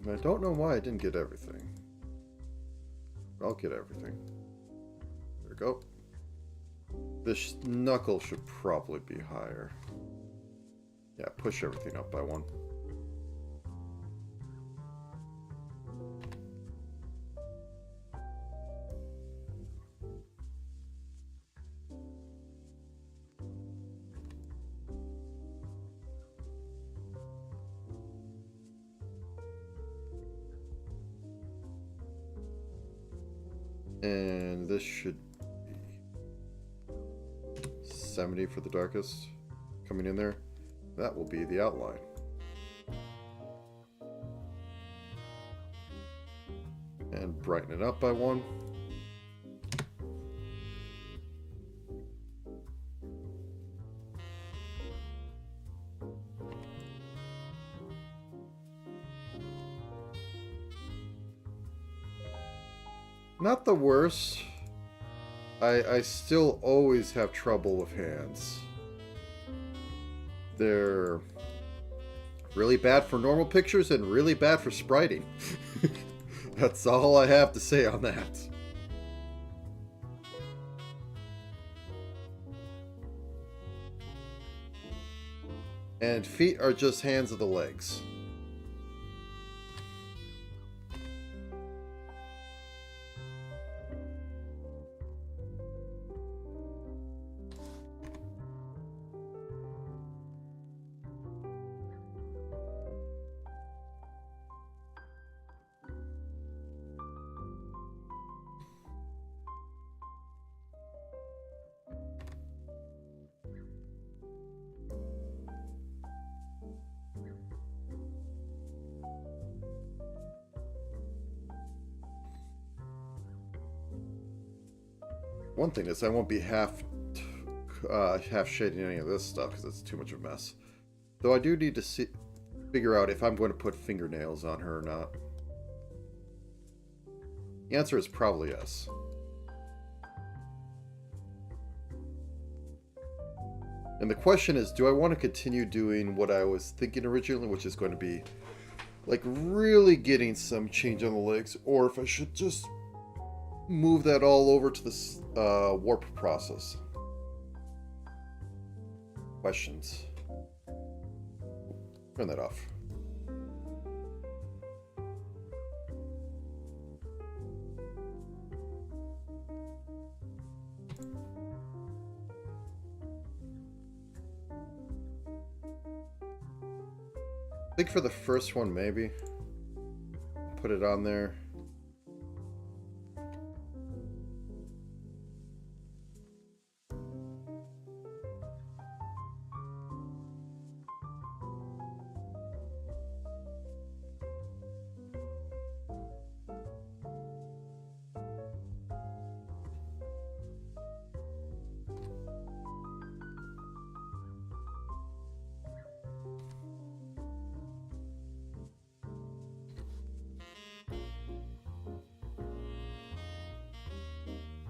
[SPEAKER 1] I don't know why I didn't get everything. I'll get everything. There we go. This knuckle should probably be higher. Yeah, push everything up by one. And this should be 70 for the darkest coming in there. That will be the outline. And brighten it up by one. Not the worst. I still always have trouble with hands. They're really bad for normal pictures and really bad for spriting. That's all I have to say on that. And feet are just hands of the legs. One thing is I won't be half shading any of this stuff because it's too much of a mess. Though I do need to figure out if I'm going to put fingernails on her or not. The answer is probably yes. And the question is, do I want to continue doing what I was thinking originally, which is going to be like really getting some change on the legs, or if I should just move that all over to this warp process? Questions. Turn that off. I think for the first one, maybe put it on there.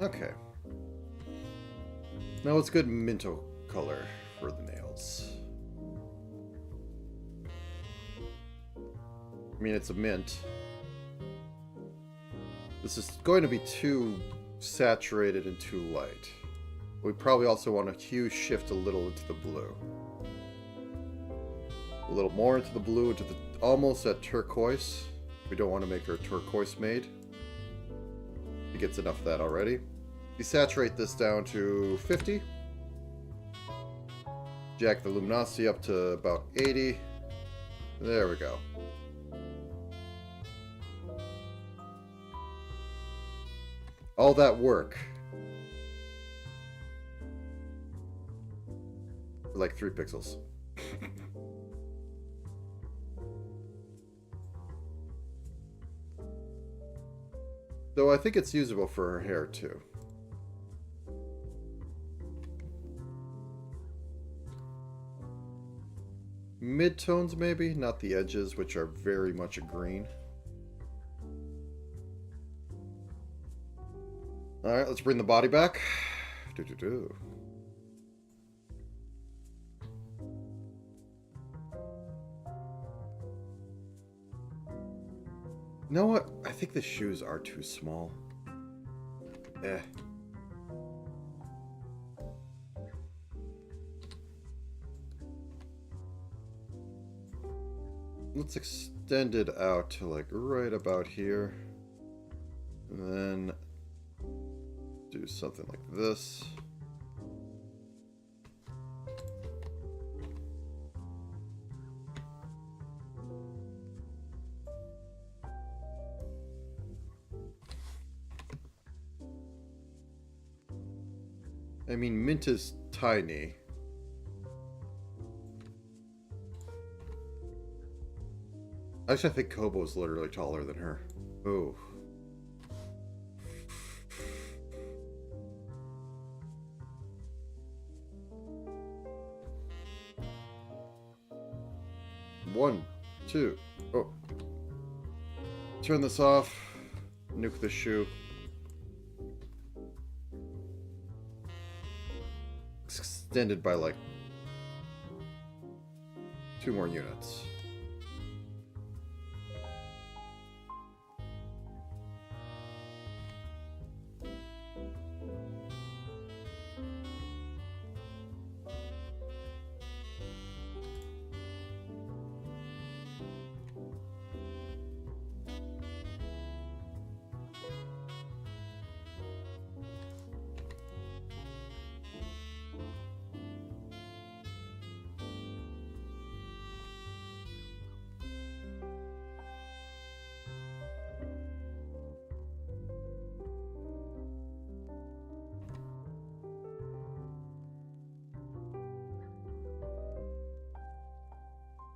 [SPEAKER 1] Okay. Now it's good minto color for the nails. I mean, it's a mint. This is going to be too saturated and too light. We probably also want to hue shift a little into the blue. A little more into the blue, into the almost at turquoise. We don't want to make her turquoise maid. It gets enough of that already. Desaturate this down to 50. Jack the luminosity up to about 80. There we go. All that work for like 3 pixels. Though I think it's usable for her hair too. Mid-tones maybe, not the edges, which are very much a green. Alright, let's bring the body back. You know what? I think the shoes are too small. Let's extend it out to like right about here. And then do something like this. I mean, mint is tiny. Actually, I think Kobo is literally taller than her. Ooh. One, two. Oh. Turn this off. Nuke the shoe. It's extended by like 2 more units.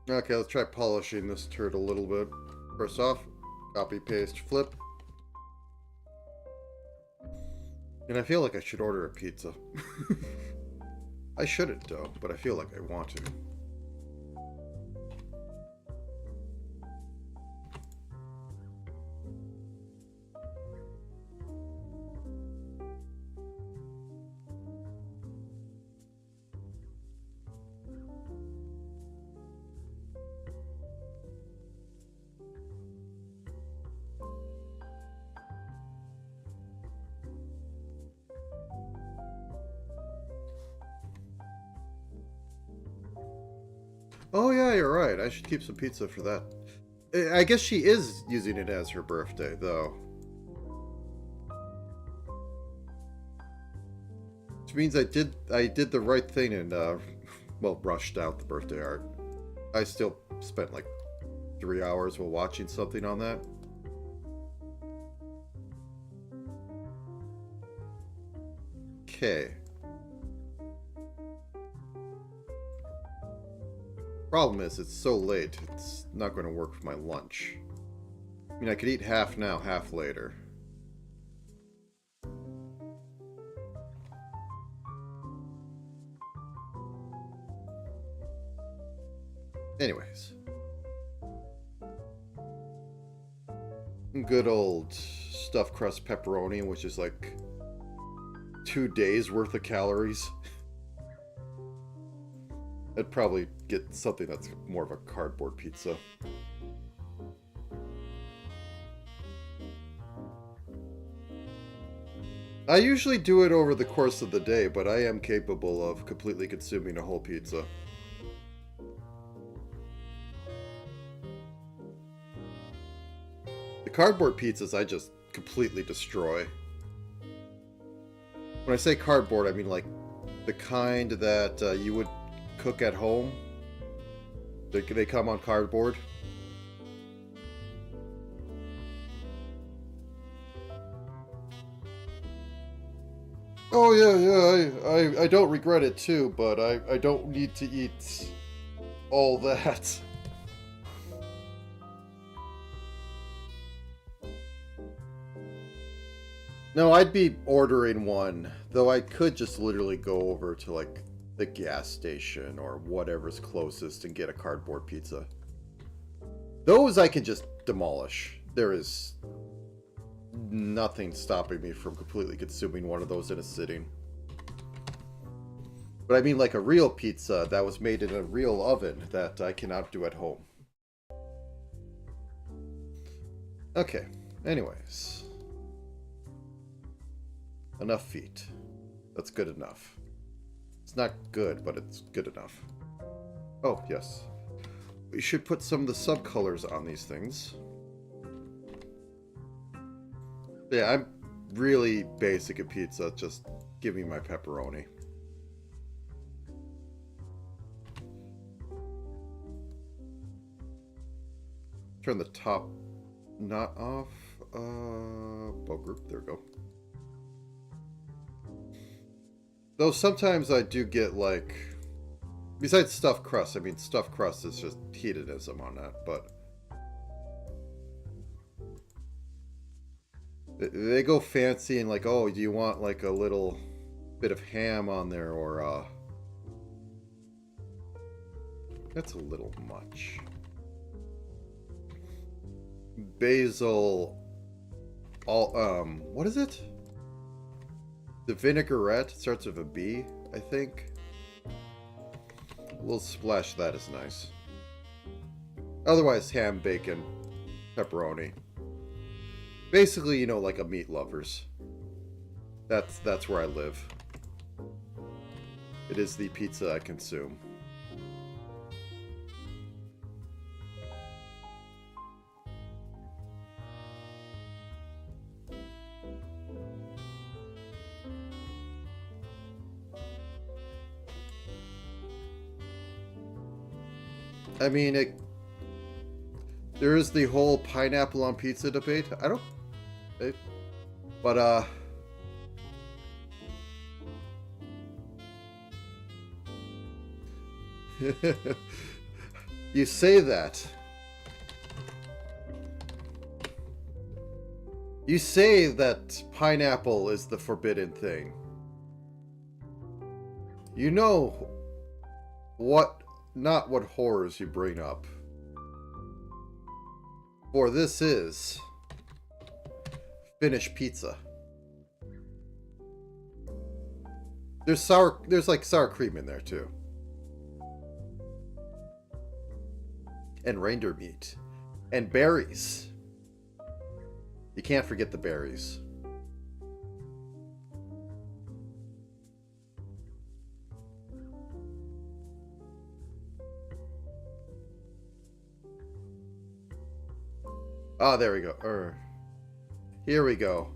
[SPEAKER 1] Okay, let's try polishing this turd a little bit. First off, copy, paste, flip. And I feel like I should order a pizza. I shouldn't, though, but I feel like I want to. Oh yeah, you're right. I should keep some pizza for that. I guess she is using it as her birthday, though. Which means I did the right thing and well, rushed out the birthday art. I still spent like 3 hours while watching something on that. Okay. Problem is, it's so late, it's not going to work for my lunch. I mean, I could eat half now, half later. Anyways. Good old stuffed crust pepperoni, which is like 2 days worth of calories. I'd probably get something that's more of a cardboard pizza. I usually do it over the course of the day, but I am capable of completely consuming a whole pizza. The cardboard pizzas I just completely destroy. When I say cardboard, I mean like the kind that you would cook at home. They come on cardboard. Oh yeah, I don't regret it too, but I don't need to eat all that. No, I'd be ordering one, though I could just literally go over to like the gas station or whatever's closest and get a cardboard pizza. Those I can just demolish. There is nothing stopping me from completely consuming one of those in a sitting. But I mean like a real pizza that was made in a real oven that I cannot do at home. Okay, anyways. Enough feet. That's good enough. It's not good, but it's good enough. Oh, yes. We should put some of the subcolors on these things. Yeah, I'm really basic at pizza. Just give me my pepperoni. Turn the top knot off. Bow group. There we go. Though sometimes I do get like, besides stuffed crust, I mean stuffed crust is just hedonism on that, but they go fancy and like, oh, do you want like a little bit of ham on there, or that's a little much. Basil, what is it? The vinaigrette starts with a B, I think. A little splash of that is nice. Otherwise, ham, bacon, pepperoni. Basically, you know, like a meat lovers. That's where I live. It is the pizza I consume. I mean, there is the whole pineapple on pizza debate. But You say that. You say that pineapple is the forbidden thing. You know not what horrors you bring up. For this is Finnish pizza. There's like sour cream in there too. And reindeer meat. And berries. You can't forget the berries. Ah, there we go. Here we go.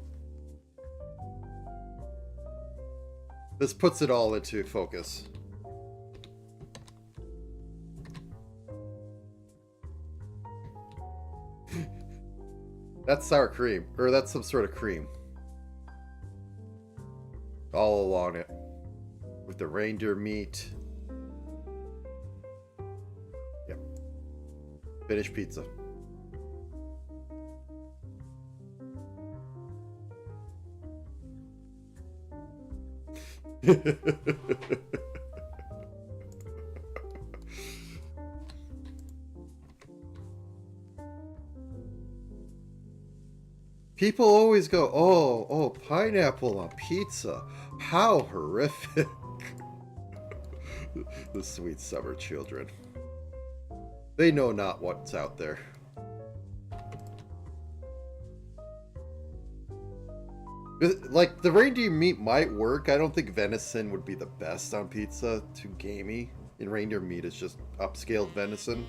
[SPEAKER 1] This puts it all into focus. That's sour cream. Or that's some sort of cream. All along it. With the reindeer meat. Yep. Finnish pizza. People always go, oh, pineapple on pizza. How horrific. The sweet summer children. They know not what's out there. Like, the reindeer meat might work. I don't think venison would be the best on pizza. Too gamey. And reindeer meat is just upscaled venison.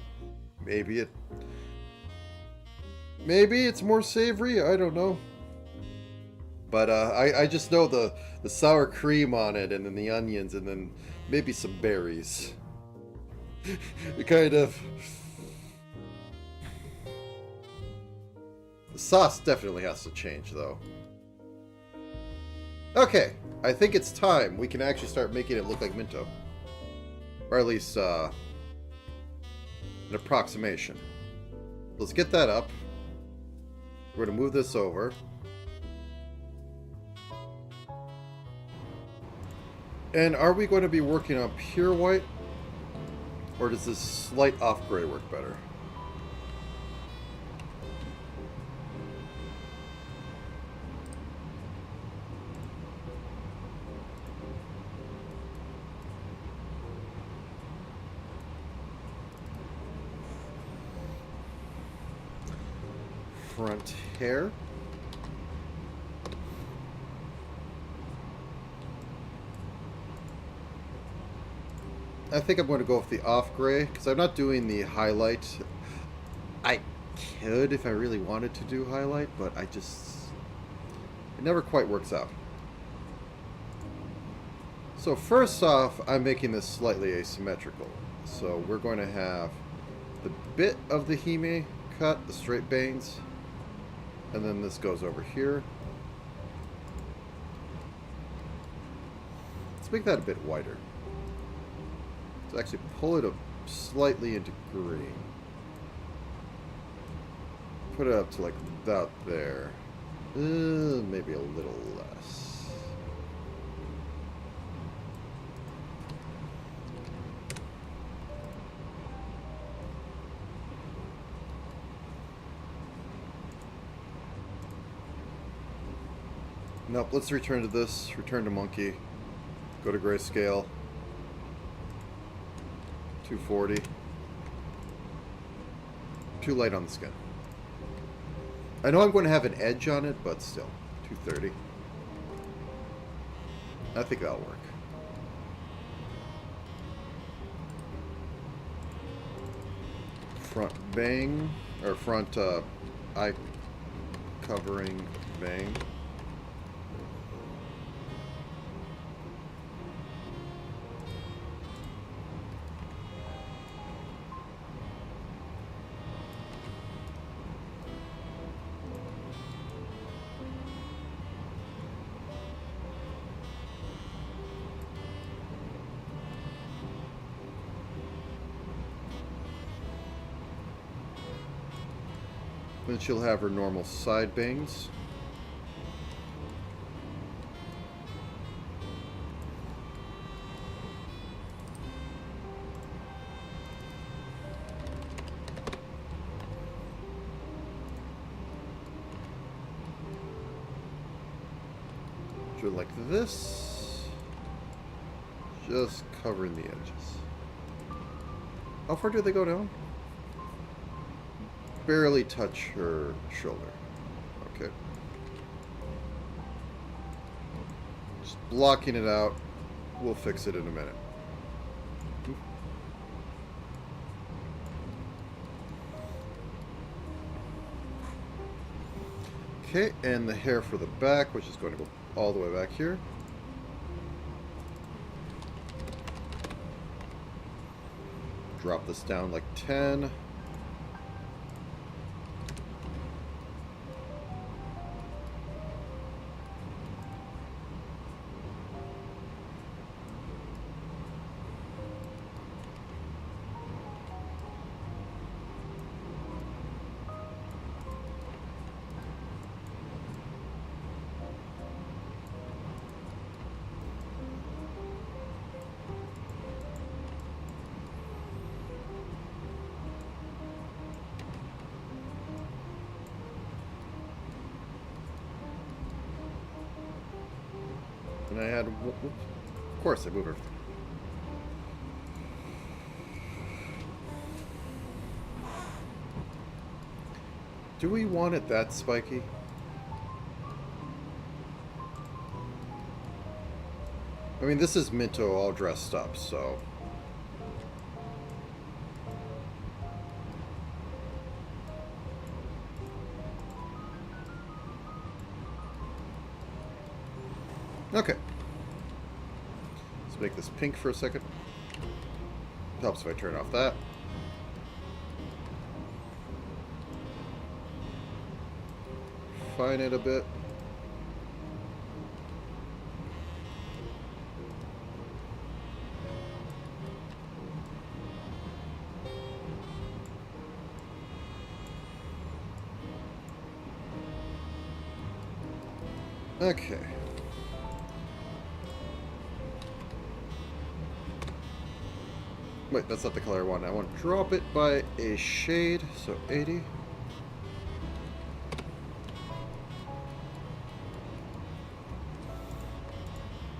[SPEAKER 1] Maybe it's more savory. I don't know. But I just know the sour cream on it, and then the onions, and then maybe some berries. It kind of... The sauce definitely has to change, though. Okay, I think it's time we can actually start making it look like Minto. Or at least, an approximation. Let's get that up. We're going to move this over. And are we going to be working on pure white? Or does this slight off gray work better? Front hair. I think I'm going to go with the off gray because I'm not doing the highlight. I could if I really wanted to do highlight, but it never quite works out. So first off, I'm making this slightly asymmetrical. So we're going to have the bit of the hime cut, the straight bangs, and then this goes over here. Let's make that a bit wider. Let's actually pull it up slightly into green. Put it up to like about there. Maybe a little less. Nope, let's return to this. Return to monkey. Go to grayscale. 240. Too light on the skin. I know I'm going to have an edge on it, but still. 230. I think that'll work. Front bang. Or front eye covering bang. Then she'll have her normal side bangs. Do it like this. Just covering the edges. How far do they go down? Barely touch her shoulder. Okay. Just blocking it out. We'll fix it in a minute. Okay, and the hair for the back, which is going to go all the way back here. Drop this down like 10. And I had, of course, I moved everything. Do we want it that spiky? I mean, this is Minto all dressed up, so... Okay. Let's make this pink for a second. Helps if I turn off that. Fine it a bit. Okay. Wait, that's not the color I want. I want to drop it by a shade, so 80.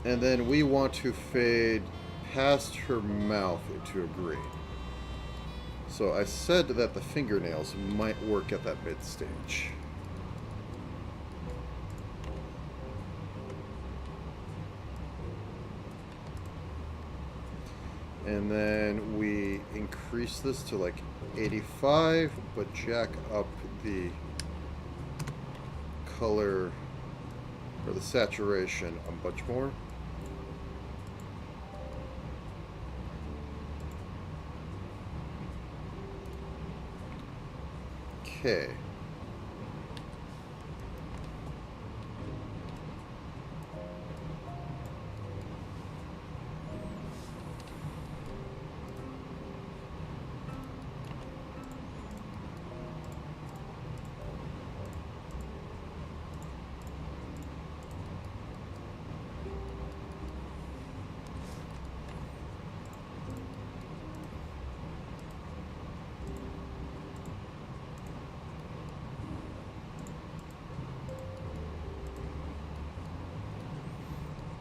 [SPEAKER 1] And then we want to fade past her mouth into a green. So I said that the fingernails might work at that mid stage. And then we increase this to like 85, but jack up the color or the saturation a bunch more. Okay.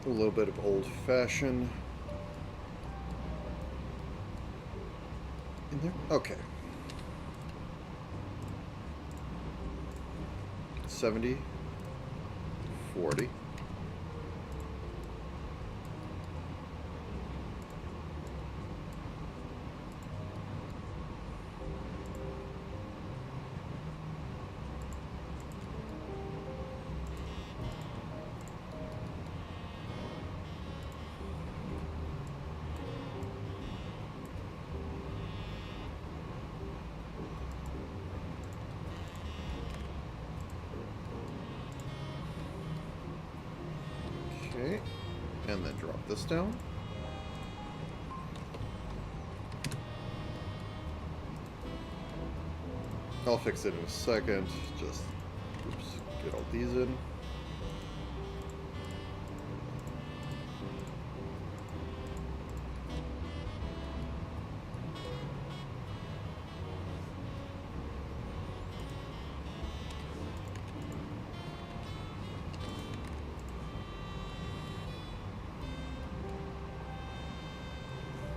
[SPEAKER 1] A little bit of old-fashioned in there. Okay. 70, 40. Okay, and then drop this down. I'll fix it in a second. Just oops, get all these in.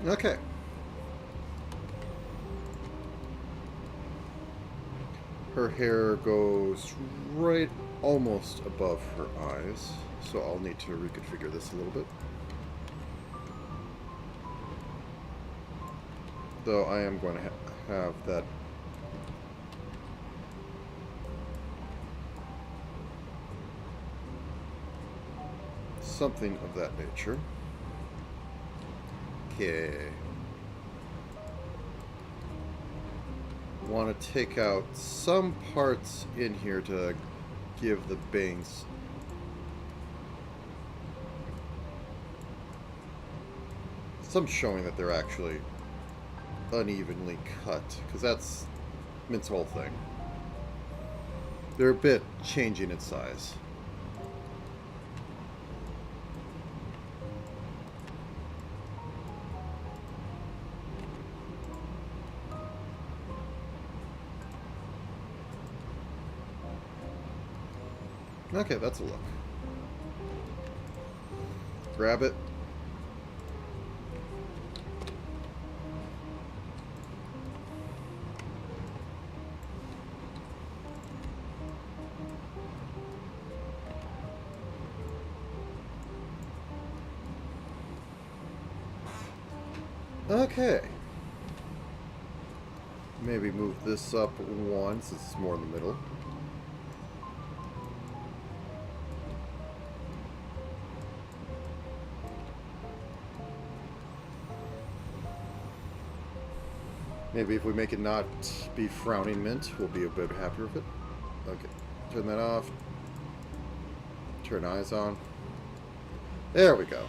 [SPEAKER 1] Okay. Her hair goes right almost above her eyes, so I'll need to reconfigure this a little bit. Though I am going to have that something of that nature. Okay. Want to take out some parts in here to give the bangs some showing that they're actually unevenly cut, because that's Mint's whole thing. They're a bit changing in size. Okay, that's a look. Grab it. Okay. Maybe move this up one since it's more in the middle. Maybe if we make it not be frowning mint, we'll be a bit happier with it. Okay, turn that off. Turn eyes on. There we go.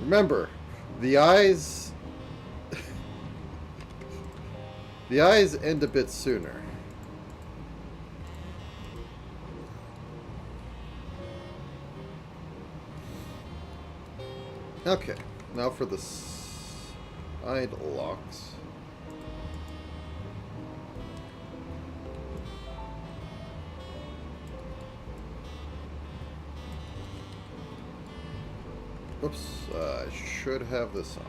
[SPEAKER 1] Remember, the eyes... the eyes end a bit sooner. Okay, now for the side locks. Whoops, I should have this on.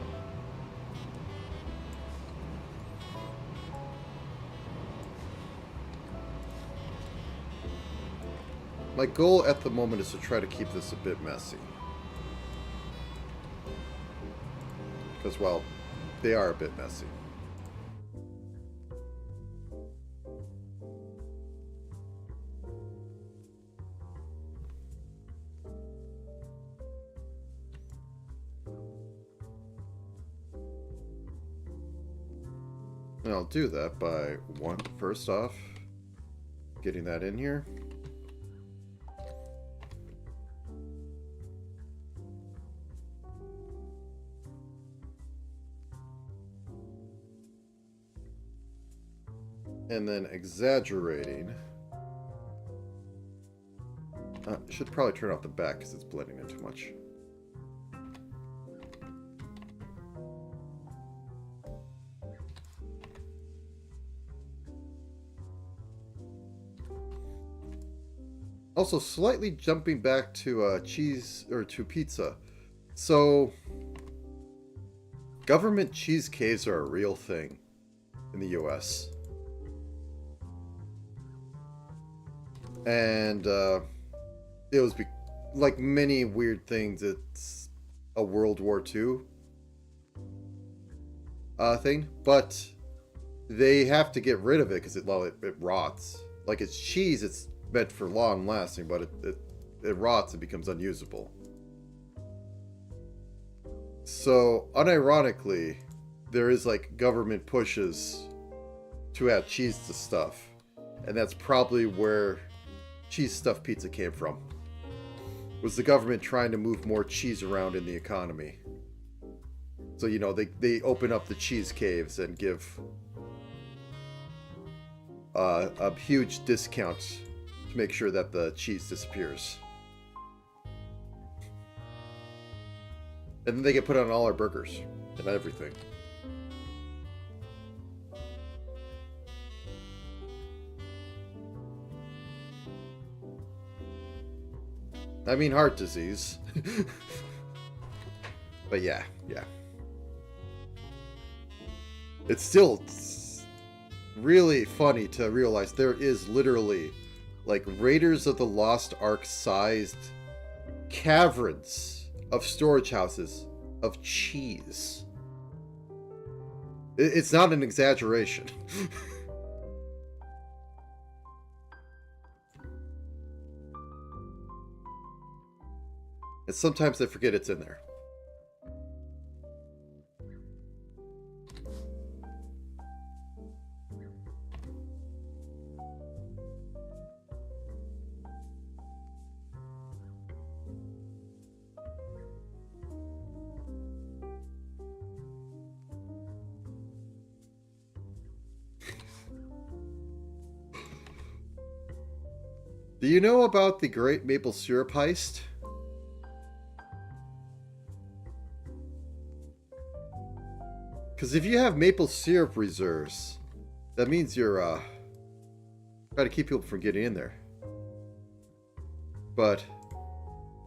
[SPEAKER 1] My goal at the moment is to try to keep this a bit messy. Because, well, they are a bit messy. And I'll do that by first off, getting that in here. And then exaggerating. Should probably turn off the back because it's blending in too much. Also, slightly jumping back to cheese or to pizza. So, government cheese caves are a real thing in the US. And it was like many weird things. It's a World War II thing, but they have to get rid of it because it rots. Like it's cheese, it's meant for long lasting, but it rots and becomes unusable. So unironically, there is like government pushes to add cheese to stuff, and that's probably where cheese stuffed pizza came from. Was the government trying to move more cheese around in the economy? So, you know, they open up the cheese caves and give a huge discount to make sure that the cheese disappears. And then they get put on all our burgers and everything. I mean, heart disease. But yeah. It's still really funny to realize there is literally like Raiders of the Lost Ark sized caverns of storage houses of cheese. It's not an exaggeration. And sometimes I forget it's in there. Do you know about the Great Maple Syrup Heist? Because if you have maple syrup reserves, that means you're trying to keep people from getting in there. But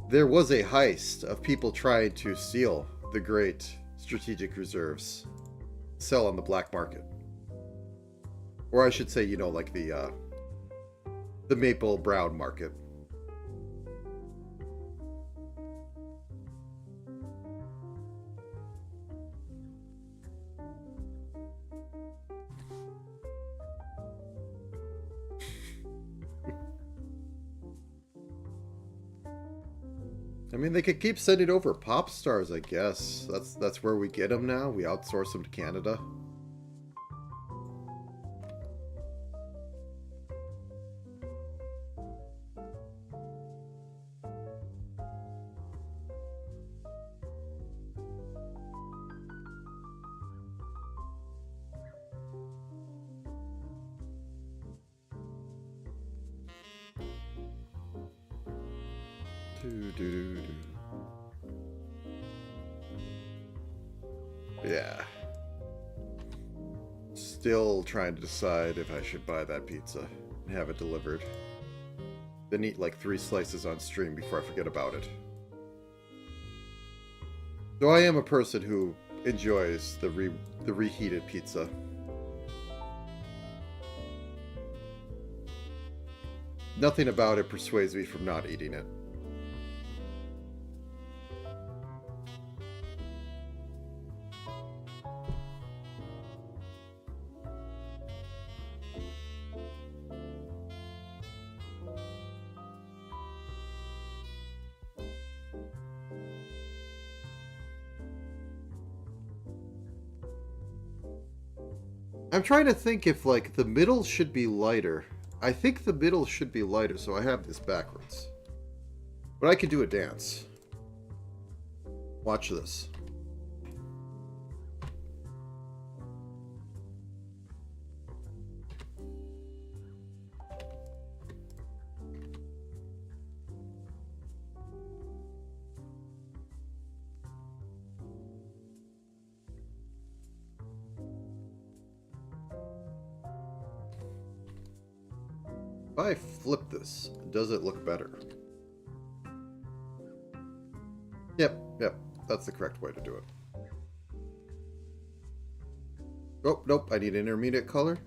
[SPEAKER 1] there was a heist of people trying to steal the great strategic reserves, sell on the black market. Or I should say, you know, like the maple brown market. I mean, they could keep sending over pop stars, I guess. That's where we get them now. We outsource them to Canada. Yeah. Still trying to decide if I should buy that pizza and have it delivered. Then eat like 3 slices on stream before I forget about it. So I am a person who enjoys the reheated pizza. Nothing about it persuades me from not eating it. I'm trying to think if, like, the middle should be lighter. I think the middle should be lighter, so I have this backwards. But I could do a dance. Watch this. If I flip this, does it look better? Yep, that's the correct way to do it. Oh, nope, I need an intermediate color.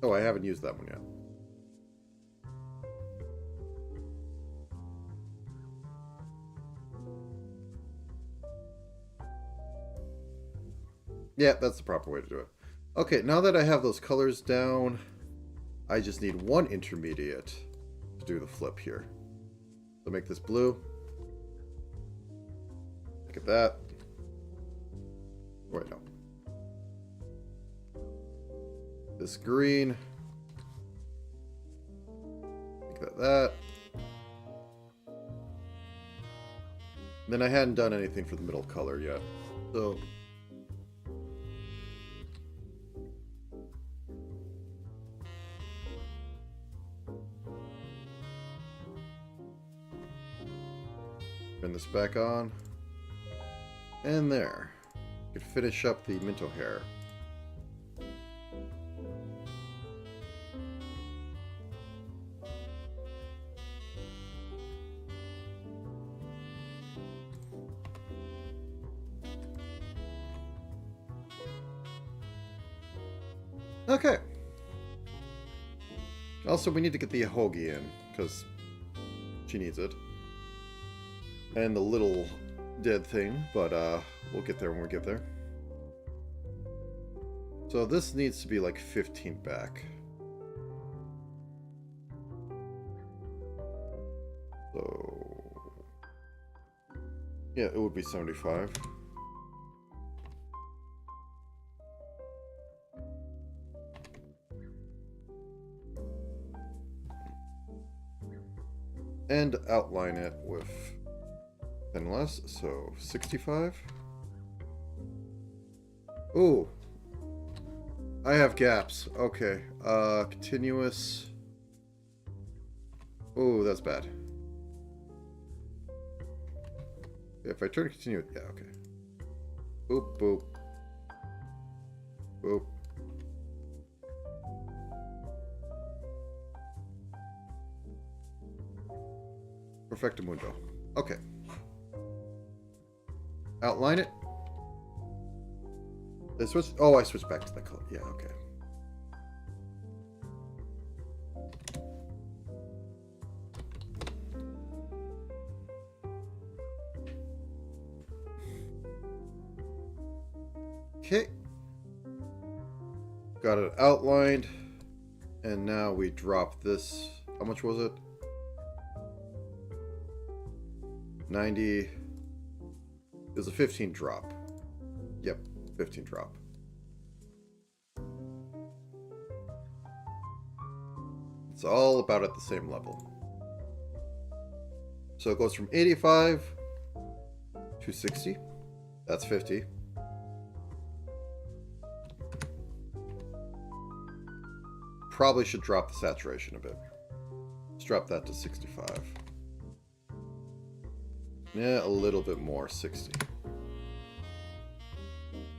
[SPEAKER 1] Oh, I haven't used that one yet. Yeah, that's the proper way to do it. Okay, now that I have those colors down, I just need one intermediate to do the flip here. So make this blue. Look at that. Wait, no. This green. Make that that. Then I hadn't done anything for the middle color yet. So turn this back on. And there. You can finish up the Minto hair. Okay. Also, we need to get the Ahogi in, because she needs it. And the little dead thing, but we'll get there when we get there. So this needs to be like 15 back. So yeah, it would be 75. And outline it with 10 less, so 65. Ooh, I have gaps. Okay, continuous. Ooh, that's bad. If I turn to continuous, yeah, okay. Boop, boop. Boop. Perfectamundo. Okay. Outline it. I switch. Oh, I switched back to the color. Yeah, okay. Okay. Got it outlined. And now we drop this. How much was it? 90. It was a 15 drop. Yep, 15 drop. It's all about at the same level. So it goes from 85 to 60. That's 50. Probably should drop the saturation a bit. Let's drop that to 65. Yeah, a little bit more, 60.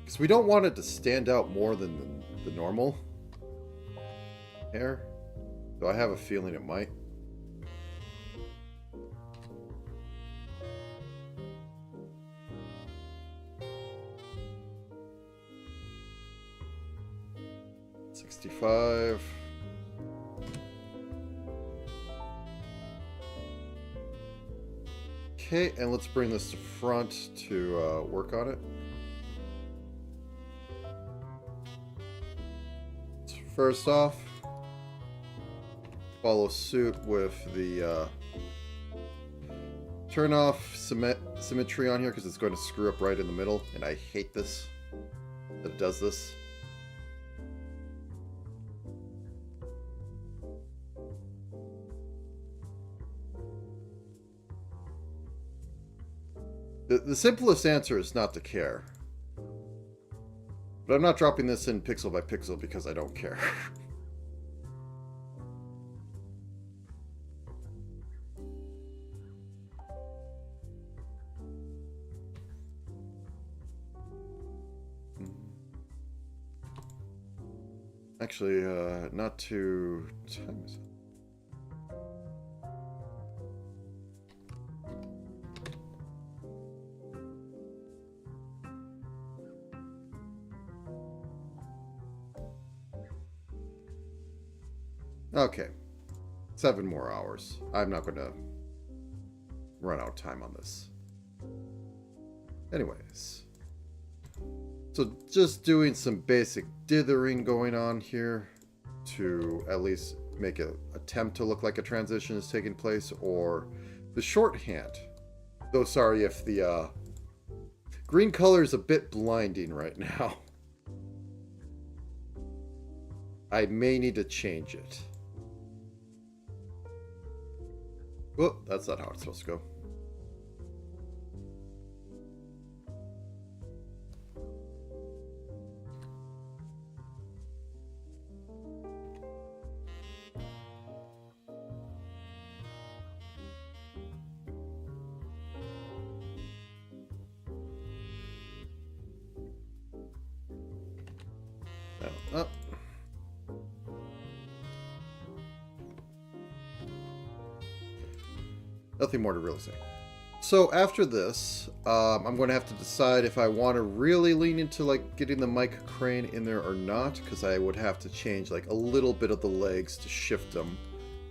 [SPEAKER 1] Because we don't want it to stand out more than the normal hair. So I have a feeling it might. $65. Okay, and let's bring this to front to work on it. So first off, follow suit with the turn off symmetry on here because it's going to screw up right in the middle, and I hate this, that it does this. The simplest answer is not to care. But I'm not dropping this in pixel by pixel because I don't care. Actually, not too... Time is it? Okay, 7 more hours. I'm not going to run out of time on this. Anyways, so just doing some basic dithering going on here to at least make an attempt to look like a transition is taking place, or the shorthand. Though sorry if the green color is a bit blinding right now. I may need to change it. Whoop, that's not how it's supposed to go. Up. Nothing more to really say. So after this, I'm going to have to decide if I want to really lean into like getting the mic crane in there or not, because I would have to change like a little bit of the legs to shift them.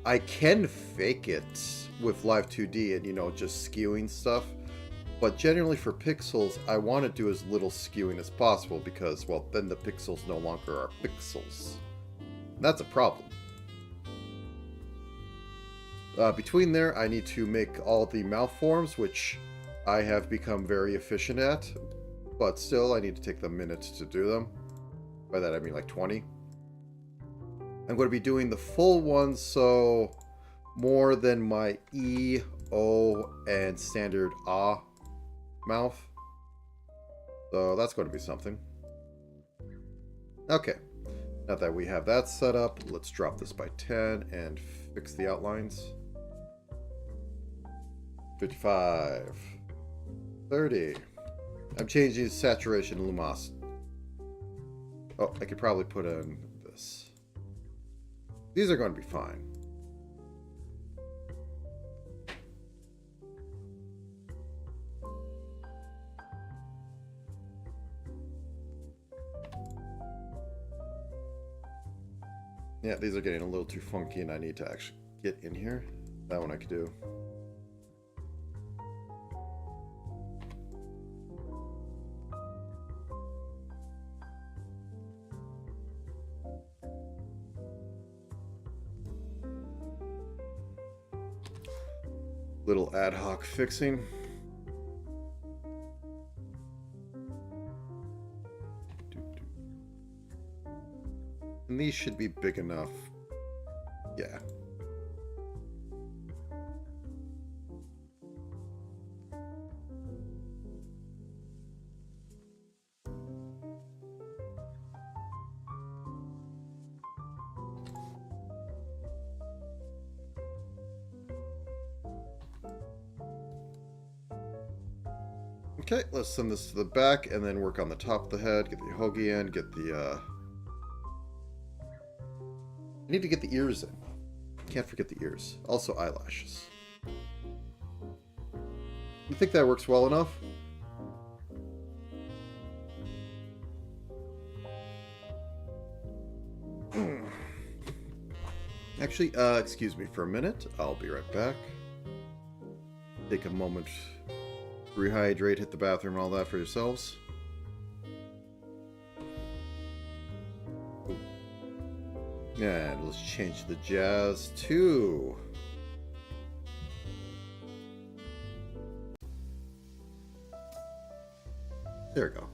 [SPEAKER 1] I can fake it with Live 2D and, you know, just skewing stuff. But generally for pixels, I want to do as little skewing as possible because, well, then the pixels no longer are pixels. That's a problem. Between there, I need to make all the mouth forms, which I have become very efficient at. But still, I need to take the minutes to do them. By that, I mean like 20. I'm going to be doing the full ones, so more than my E, O, and standard ah mouth. So that's going to be something. Okay. Now that we have that set up, let's drop this by 10 and fix the outlines. 55. 30. I'm changing saturation and luminosity. Oh, I could probably put in this. These are going to be fine. Yeah, these are getting a little too funky and I need to actually get in here. That one I could do. Little ad hoc fixing. And these should be big enough. Yeah. Okay, let's send this to the back and then work on the top of the head, get the hoagie in, get the, I need to get the ears in. Can't forget the ears. Also eyelashes. You think that works well enough? Actually, excuse me for a minute. I'll be right back. Take a moment. Rehydrate, hit the bathroom, and all that for yourselves. And let's change the jazz to... There we go.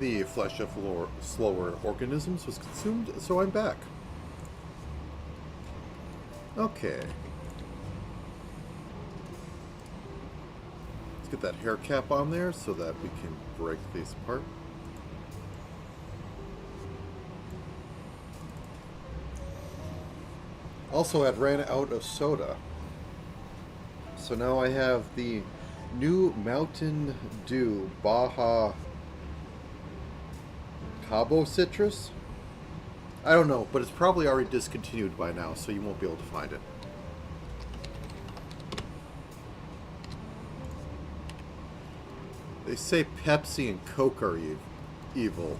[SPEAKER 1] The flesh of slower organisms was consumed, so I'm back. Okay. Let's get that hair cap on there so that we can break these apart. Also, I'd ran out of soda. So now I have the new Mountain Dew Baja Cabo Citrus? I don't know, but it's probably already discontinued by now, so you won't be able to find it. They say Pepsi and Coke are evil,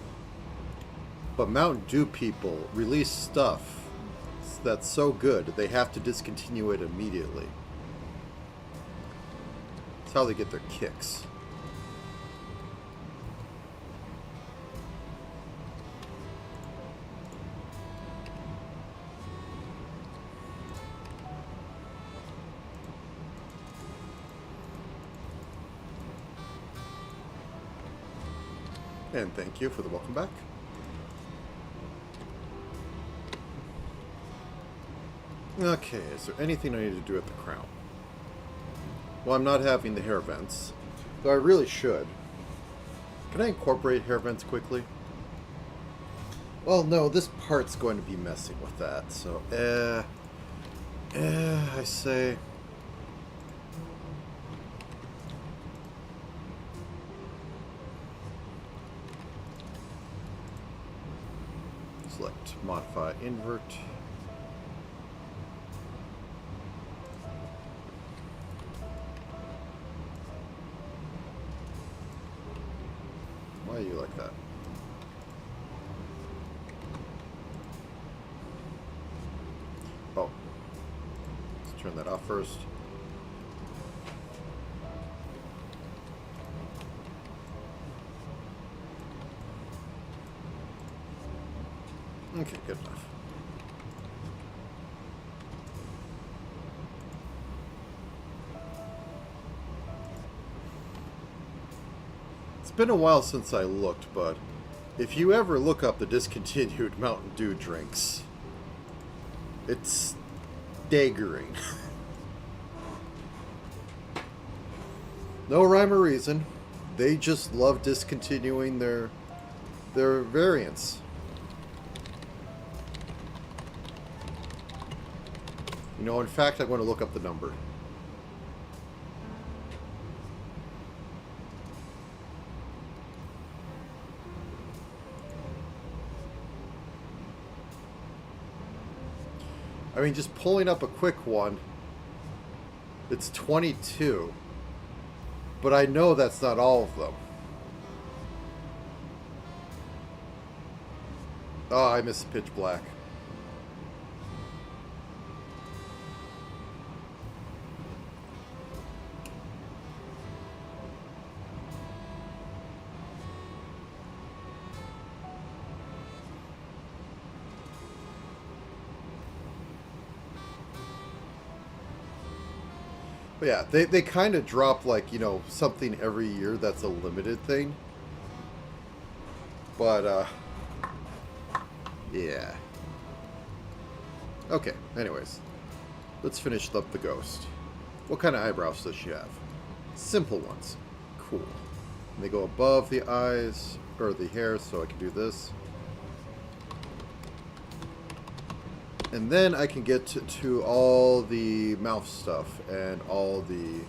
[SPEAKER 1] but Mountain Dew people release stuff that's so good they have to discontinue it immediately. That's how they get their kicks. And thank you for the welcome back. Okay, is there anything I need to do at the crown? Well, I'm not having the hair vents, though I really should. Can I incorporate hair vents quickly? Well, no, this part's going to be messing with that, so, I say... Select modify invert. Why are you like that? Oh. Let's turn that off first. Okay, good enough. It's been a while since I looked, but if you ever look up the discontinued Mountain Dew drinks, it's staggering. No rhyme or reason. They just love discontinuing their variants. You know, in fact, I'm going to look up the number. I mean, just pulling up a quick one, it's 22. But I know that's not all of them. Oh, I missed Pitch Black. But yeah, they kind of drop, like, you know, something every year that's a limited thing. But, yeah. Okay, anyways. Let's finish up the ghost. What kind of eyebrows does she have? Simple ones. Cool. And they go above the eyes, or the hair, so I can do this. And then I can get to all the mouth stuff and all the...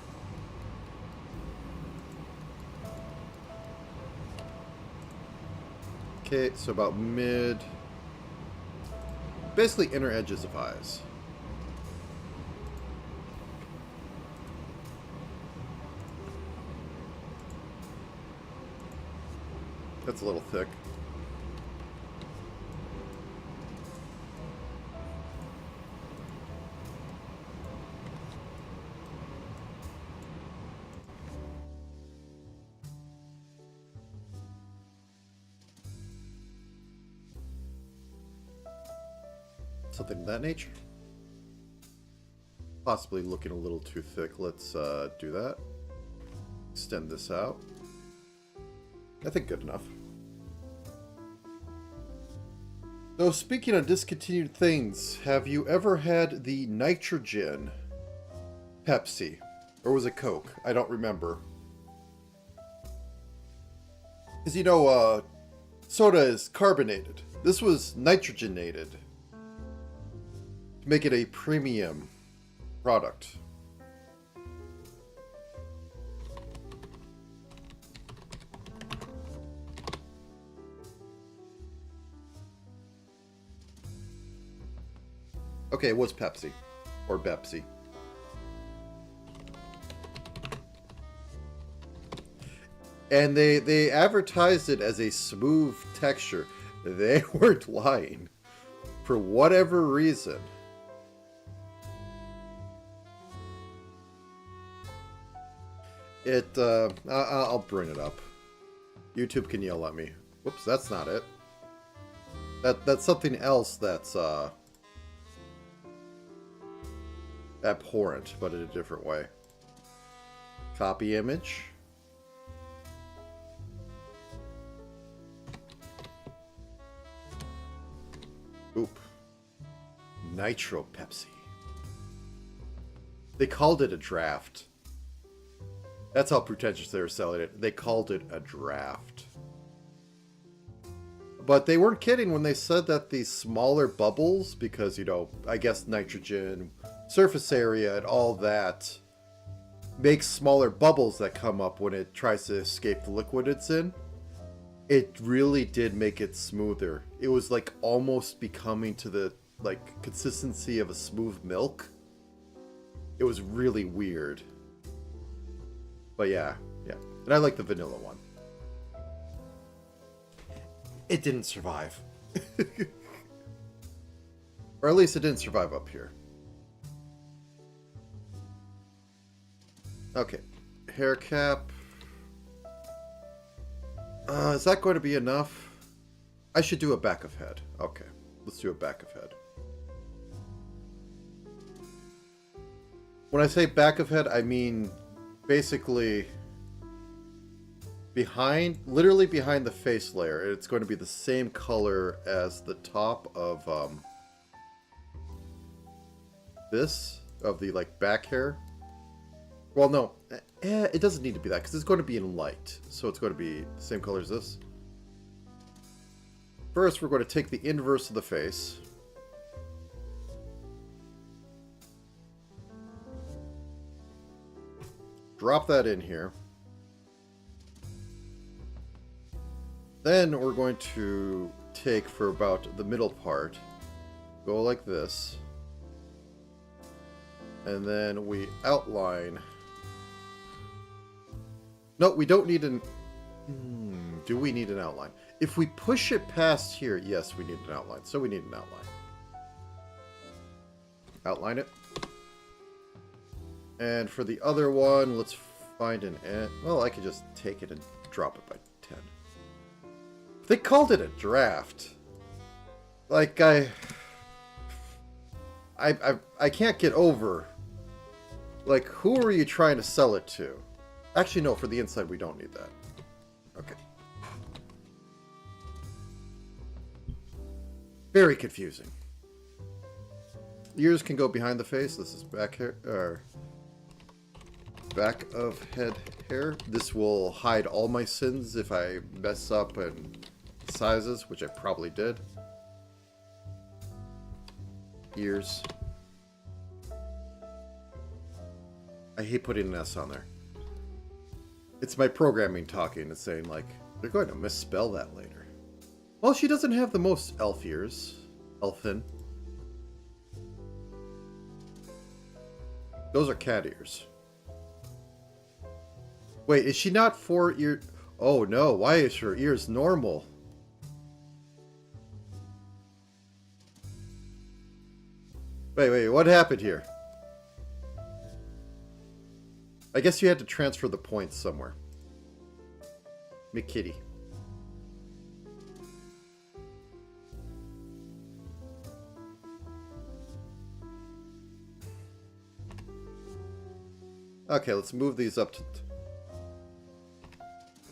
[SPEAKER 1] Okay, so about mid... Basically inner edges of eyes. That's a little thick. Something of that nature. Possibly looking a little too thick. Let's do that. Extend this out. I think good enough. So speaking of discontinued things, have you ever had the nitrogen Pepsi? Or was it Coke? I don't remember. Because you know, soda is carbonated. This was nitrogenated to make it a premium product. Okay, it was Pepsi. Or Bepsi. And they advertised it as a smooth texture. They weren't lying. For whatever reason. I'll bring it up. YouTube can yell at me. Whoops, that's not it. That's something else that's, abhorrent, but in a different way. Copy image. Oop. Nitro Pepsi. They called it a draft. That's how pretentious they were selling it. They called it a draft. But they weren't kidding when they said that these smaller bubbles, because, you know, I guess nitrogen, surface area, and all that makes smaller bubbles that come up when it tries to escape the liquid it's in. It really did make it smoother. It was like almost becoming to the like consistency of a smooth milk. It was really weird. But yeah. And I like the vanilla one. It didn't survive. Or at least it didn't survive up here. Okay. Hair cap. Is that going to be enough? I should do a back of head. Okay. Let's do a back of head. When I say back of head, I mean basically behind, literally behind the face layer. It's going to be the same color as the top of this, of the like back hair. Well, no, it doesn't need to be that because it's going to be in light, so it's going to be the same color as this. First, we're going to take the inverse of the face. Drop that in here. Then we're going to take for about the middle part, go like this, and then we outline. No, we don't need an... do we need an outline? If we push it past here, yes, we need an outline. So we need an outline. Outline it. And for the other one, let's find an... well, I could just take it and drop it by 10. They called it a draft. Like, I can't get over... Like, who are you trying to sell it to? Actually, no, for the inside, we don't need that. Okay. Very confusing. Ears can go behind the face. This is back hair, or back of head hair. This will hide all my sins if I mess up and sizes, which I probably did. Ears. I hate putting an S on there. It's my programming talking. It's saying, like, they're going to misspell that later. Well, she doesn't have the most elf ears. Elfin. Those are cat ears. Wait, is she not 4 ear... Oh, no. Why is her ears normal? Wait. What happened here? I guess you had to transfer the points somewhere. McKitty. Okay, let's move these up to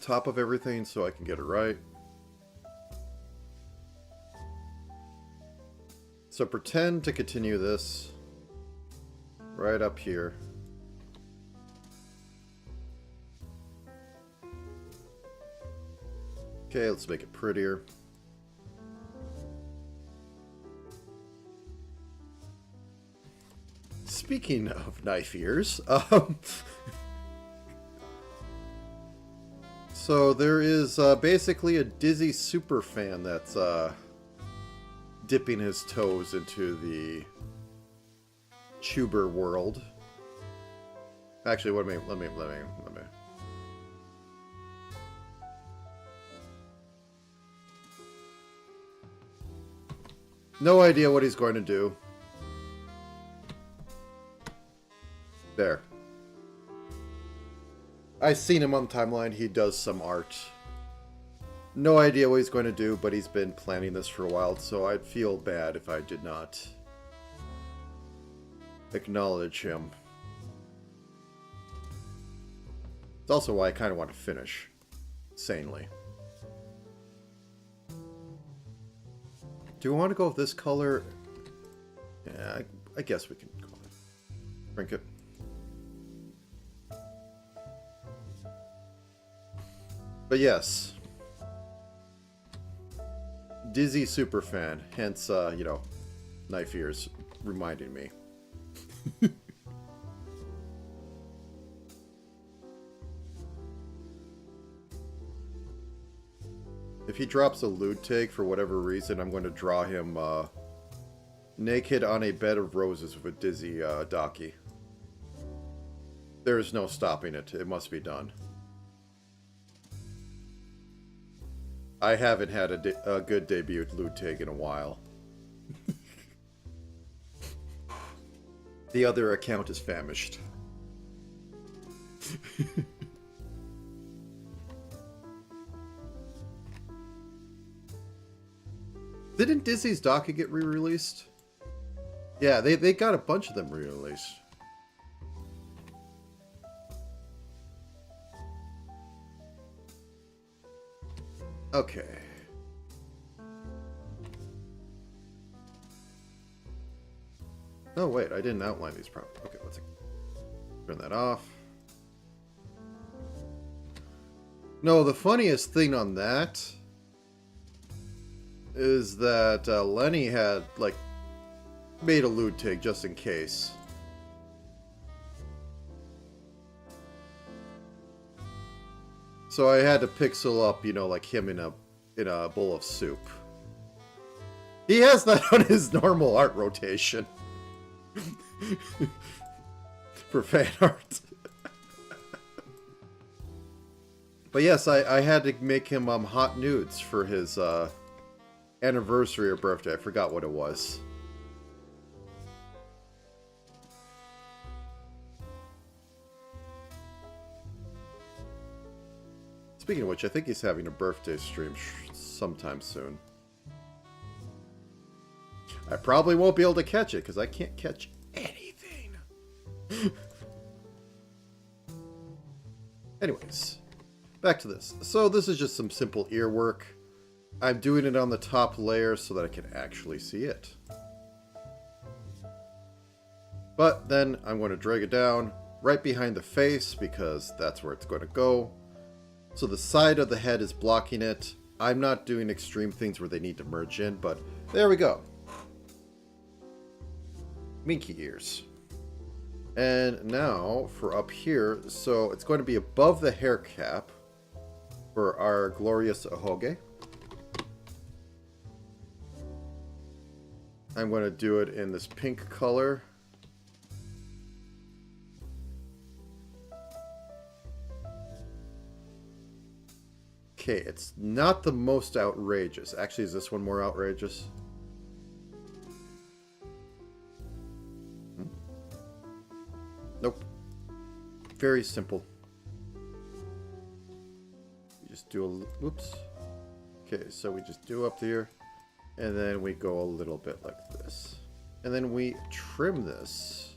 [SPEAKER 1] top of everything so I can get it right. So pretend to continue this right up here. Okay, let's make it prettier. Speaking of knife ears, so there is basically a Dizzy superfan that's dipping his toes into the tuber world. Actually, let me. No idea what he's going to do. There. I've seen him on the timeline. He does some art. No idea what he's going to do, but he's been planning this for a while, so I'd feel bad if I did not acknowledge him. It's also why I kind of want to finish sanely. Do we want to go with this color? Yeah, I guess we can go with it. Drink it. But yes. Dizzy superfan, hence, you know, knife ears reminding me. If he drops a lewd take for whatever reason, I'm going to draw him naked on a bed of roses with a Dizzy Docky. There is no stopping it. It must be done. I haven't had a good debut lewd take in a while. The other account is famished. Didn't Dizzy's Docky get re-released? Yeah, they got a bunch of them re-released. Okay. Oh wait, I didn't outline these properly. Okay, let's turn that off. No, the funniest thing on that is that Lenny had, like, made a lewd take just in case. So I had to pixel up, you know, like him in a bowl of soup. He has that on his normal art rotation. For fan art. But yes, I had to make him hot nudes for his anniversary or birthday. I forgot what it was. Speaking of which, I think he's having a birthday stream sometime soon. I probably won't be able to catch it because I can't catch anything. Anyways, back to this. So this is just some simple ear work. I'm doing it on the top layer so that I can actually see it. But then I'm going to drag it down right behind the face because that's where it's going to go. So the side of the head is blocking it. I'm not doing extreme things where they need to merge in, but there we go. Minky ears. And now for up here, so it's going to be above the hair cap for our glorious Ahoge. I'm going to do it in this pink color. Okay, it's not the most outrageous. Actually, is this one more outrageous? Nope. Very simple. You just do a... Oops. Okay, so we just do up there. And then we go a little bit like this. And then we trim this.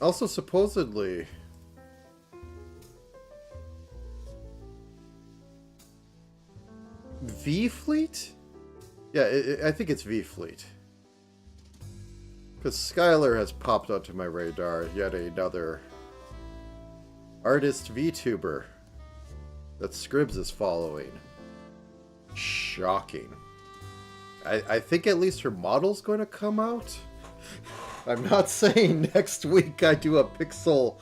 [SPEAKER 1] Also, supposedly... V Fleet? Yeah, I think it's V Fleet. Because Skylar has popped onto my radar, yet another artist VTuber that Scribs is following. Shocking. I think at least her model's going to come out. I'm not saying next week I do a pixel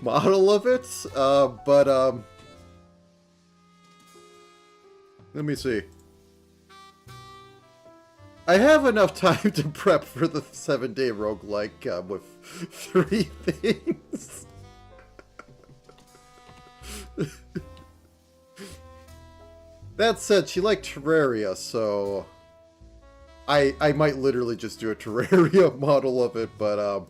[SPEAKER 1] model of it, but let me see. I have enough time to prep for the 7-day roguelike with 3 things. That said, she liked Terraria, so I might literally just do a Terraria model of it, but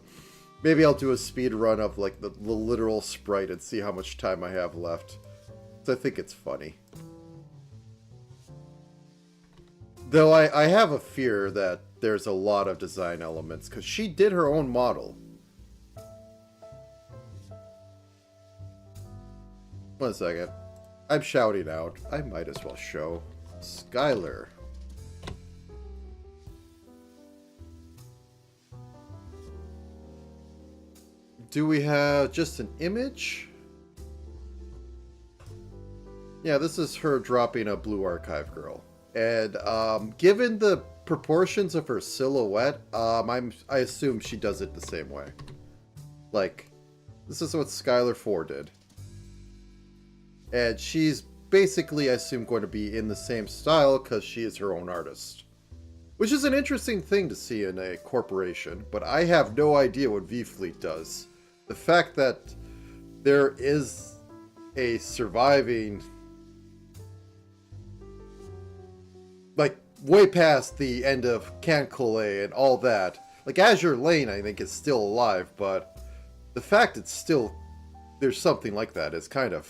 [SPEAKER 1] maybe I'll do a speed run of like the literal sprite and see how much time I have left. So I think it's funny. Though I have a fear that there's a lot of design elements, because she did her own model. One second. I'm shouting out. I might as well show. Skylar. Do we have just an image? Yeah, this is her dropping a blue archive girl. And given the proportions of her silhouette, I assume she does it the same way. Like, this is what Skylar 4 did. And she's basically, I assume, going to be in the same style because she is her own artist. Which is an interesting thing to see in a corporation, but I have no idea what V-Fleet does. The fact that there is a surviving, like, way past the end of Cancole and all that. Like, Azure Lane, I think, is still alive, but the fact it's still, there's something like that is kind of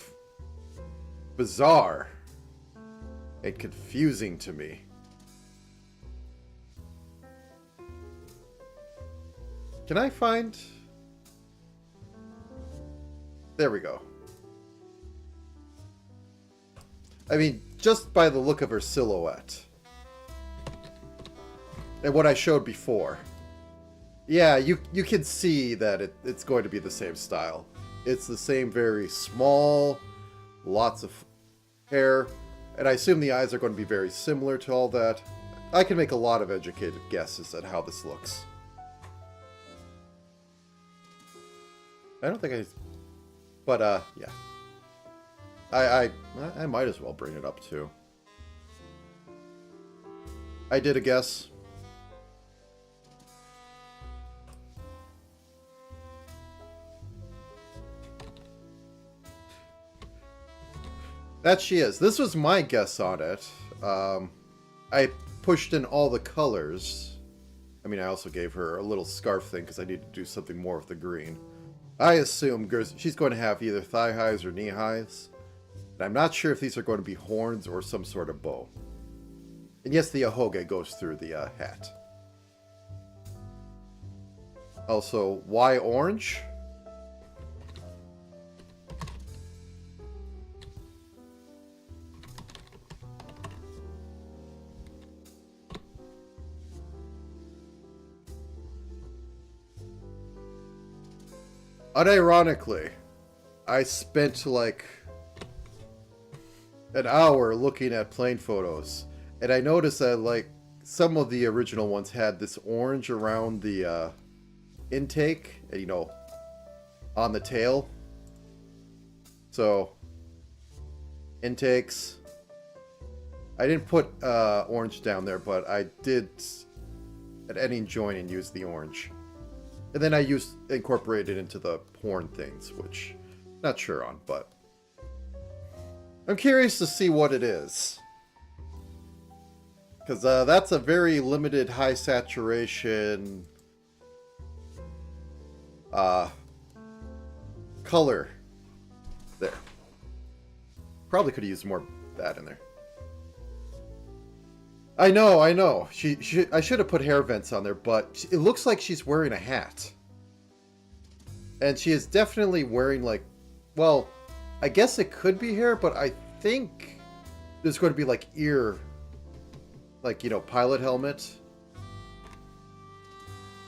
[SPEAKER 1] bizarre and confusing to me. Can I find... There we go. I mean, just by the look of her silhouette. And what I showed before. Yeah, you can see that it's going to be the same style. It's the same very small, lots of hair. And I assume the eyes are going to be very similar to all that. I can make a lot of educated guesses at how this looks. I don't think I... But, yeah. I might as well bring it up, too. I did a guess. That she is. This was my guess on it. I pushed in all the colors. I mean, I also gave her a little scarf thing because I need to do something more with the green. I assume she's going to have either thigh highs or knee highs. And I'm not sure if these are going to be horns or some sort of bow. And yes, the ahoge goes through the hat. Also, why orange? Unironically, I spent like an hour looking at plane photos, and I noticed that like some of the original ones had this orange around the intake, and, you know, on the tail. So, intakes. I didn't put orange down there, but I did at any joining use the orange. And then I incorporated into the horn things, which I'm not sure on, but I'm curious to see what it is. Because that's a very limited high saturation color there. Probably could have used more of that in there. I know. I should have put hair vents on there, but it looks like she's wearing a hat. And she is definitely wearing, like, well, I guess it could be hair, but I think there's going to be, like, ear Like, you know, pilot helmet.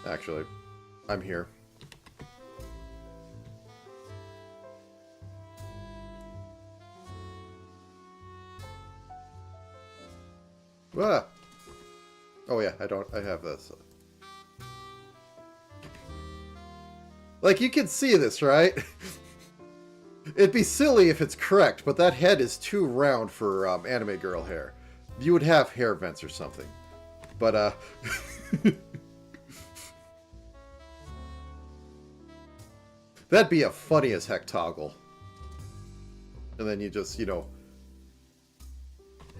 [SPEAKER 1] Actually, I'm here. Ah! Oh yeah, I have this. Like, you can see this, right? It'd be silly if it's correct, but that head is too round for anime girl hair. You would have hair vents or something. But, that'd be a funny as heck toggle. And then you just, you know,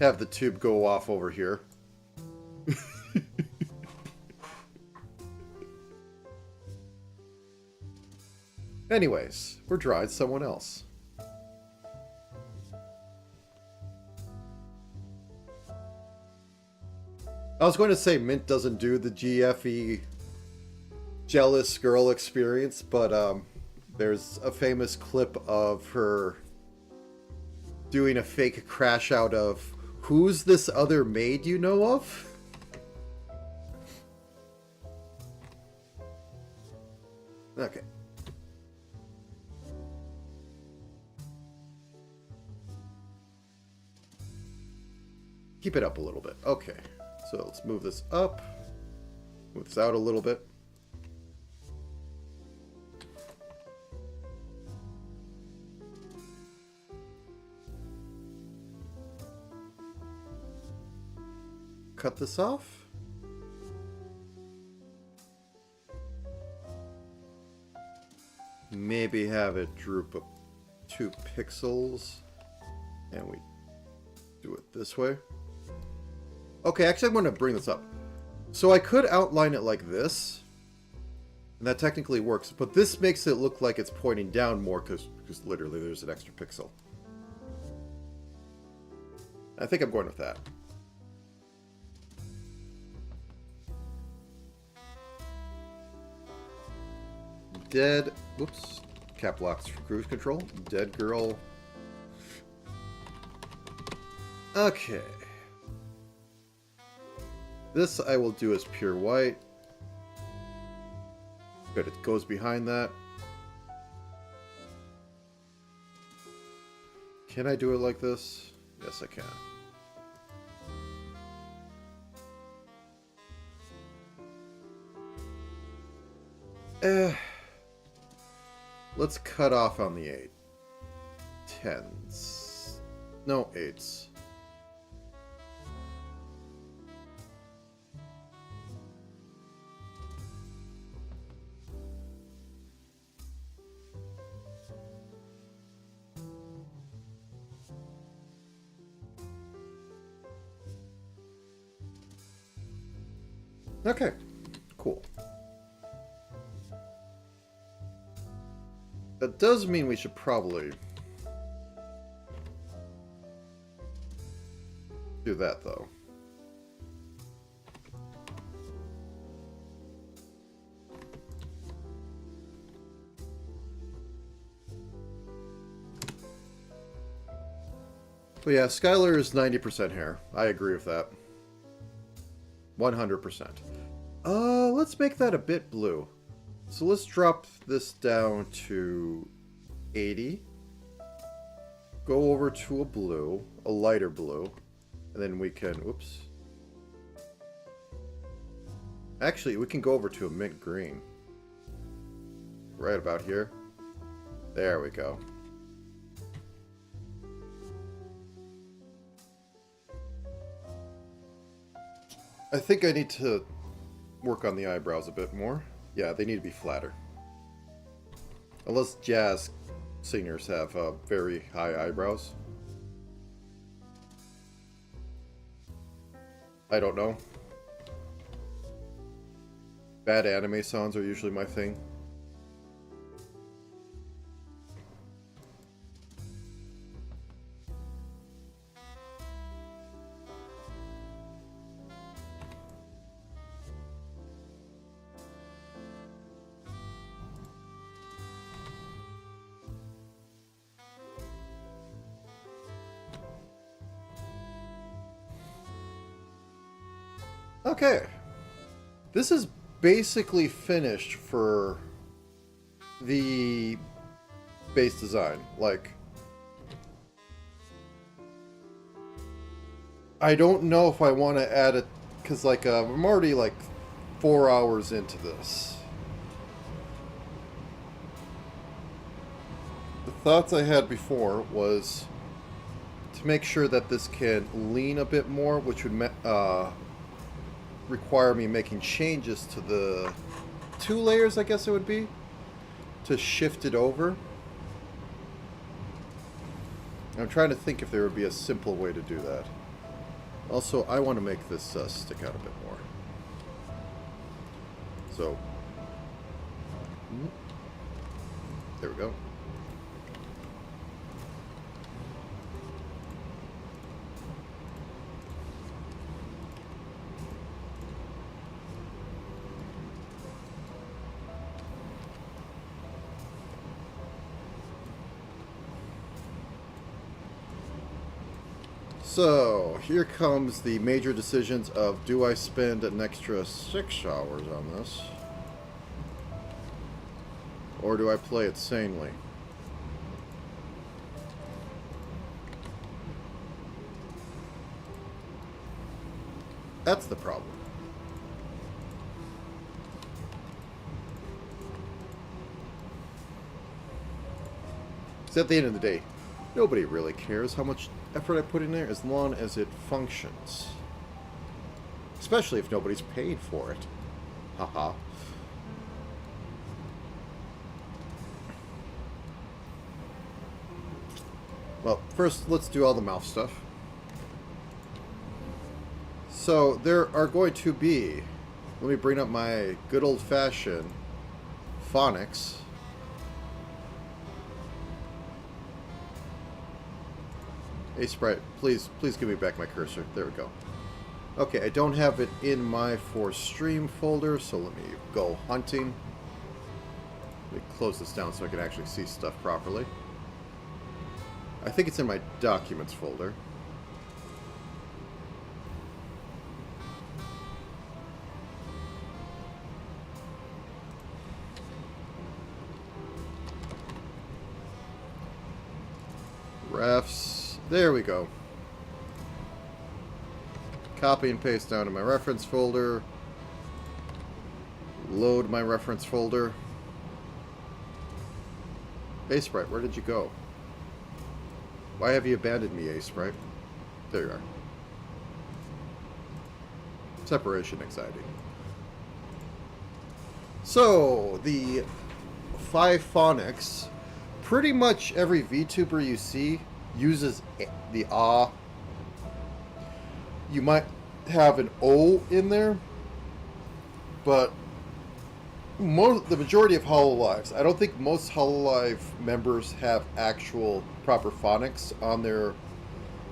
[SPEAKER 1] have the tube go off over here. Anyways, we're drawing someone else. I was going to say Mint doesn't do the GFE jealous girl experience, but there's a famous clip of her doing a fake crash out of "Who's this other maid you know of?" Okay. Keep it up a little bit. Okay. So let's move this up. Move this out a little bit. Cut this off. Maybe have it droop up 2 pixels. And we do it this way. Okay, actually I'm going to bring this up. So I could outline it like this. And that technically works. But this makes it look like it's pointing down more because literally there's an extra pixel. I think I'm going with that. Dead. Whoops. Cap locks for cruise control. Dead girl. Okay. This I will do as pure white. Good, it goes behind that. Can I do it like this? Yes, I can. Let's cut off on the 8. 10s. No, 8s. Okay, cool. That does mean we should probably do that, though. But yeah, Skylar is 90% hair. I agree with that. 100%. Let's make that a bit blue. So let's drop this down to 80. Go over to a blue, a lighter blue, and then we can, oops. Actually, we can go over to a mint green. Right about here. There we go. I think I need to work on the eyebrows a bit more. Yeah, they need to be flatter. Unless jazz singers have very high eyebrows. I don't know. Bad anime songs are usually my thing. Okay. This is basically finished for the base design. Like, I don't know if I want to add it, because like I'm already like 4 hours into this. The thoughts I had before was to make sure that this can lean a bit more, which would require me making changes to the 2 layers, I guess it would be, to shift it over. I'm trying to think if there would be a simple way to do that. Also, I want to make this stick out a bit more. So, there we go. So, here comes the major decisions of, do I spend an extra 6 hours on this? Or do I play it sanely? That's the problem. Because at the end of the day, nobody really cares how much effort I put in there as long as it functions. Especially if nobody's paid for it. Haha. Well, first let's do all the mouth stuff. So there are going to be, let me bring up my good old-fashioned phonics. Hey Sprite, please give me back my cursor. There we go. Okay, I don't have it in my for stream folder, so let me go hunting. Let me close this down so I can actually see stuff properly. I think it's in my documents folder. Refs. There we go. Copy and paste down to my reference folder. Load my reference folder. Hey Sprite, where did you go? Why have you abandoned me, Sprite? There you are. Separation anxiety. So, the 5 phonics. Pretty much every VTuber you see uses the ah. You might have an O in there, but the majority of Hololives, I don't think most Hololive members have actual proper phonics on their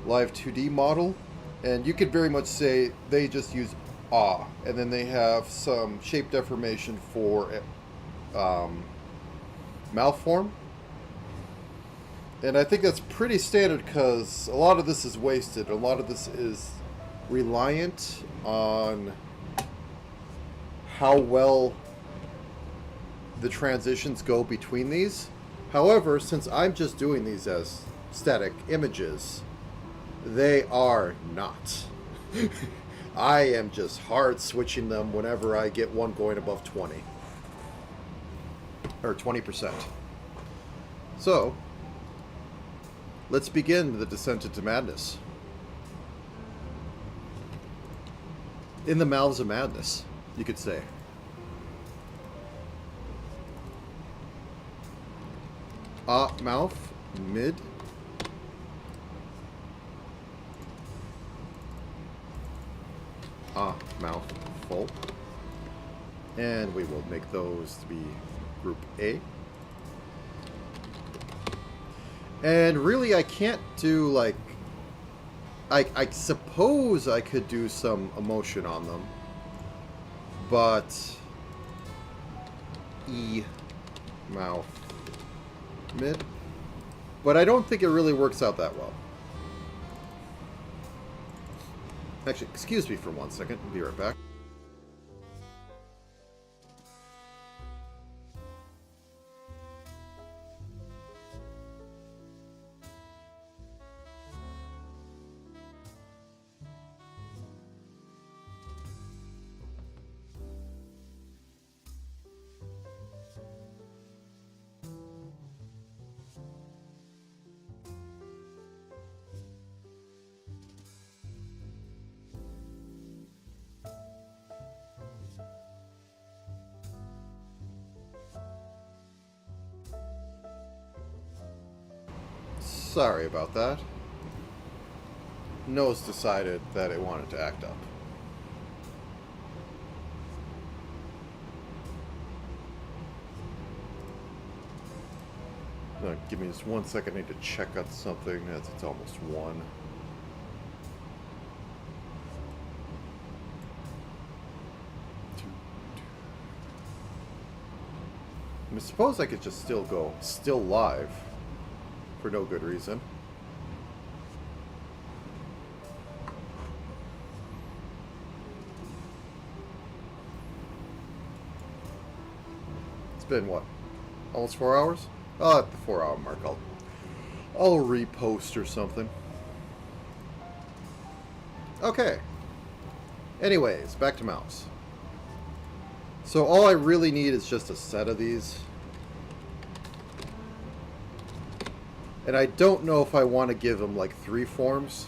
[SPEAKER 1] live 2D model, and you could very much say they just use ah, and then they have some shape deformation for mouth form. And I think that's pretty standard because a lot of this is wasted. A lot of this is reliant on how well the transitions go between these. However, since I'm just doing these as static images, they are not. I am just hard switching them whenever I get one going above 20. Or 20%. So, let's begin the descent into madness. In the mouths of madness, you could say. Mouth, mid. Mouth, full. And we will make those to be group A. And really, I can't do, like... I suppose I could do some emotion on them. But... E. Mouth. Mid. But I don't think it really works out that well. Actually, excuse me for 1 second. I'll be right back. Sorry about that. Nose decided that it wanted to act up. No, give me just 1 second. I need to check out something. It's almost 1. I suppose I could just still go still live for no good reason. It's been what? Almost 4 hours? Oh, at the 4-hour mark, I'll repost or something. Okay. Anyways, back to mouse. So all I really need is just a set of these. And I don't know if I want to give them like 3 forms,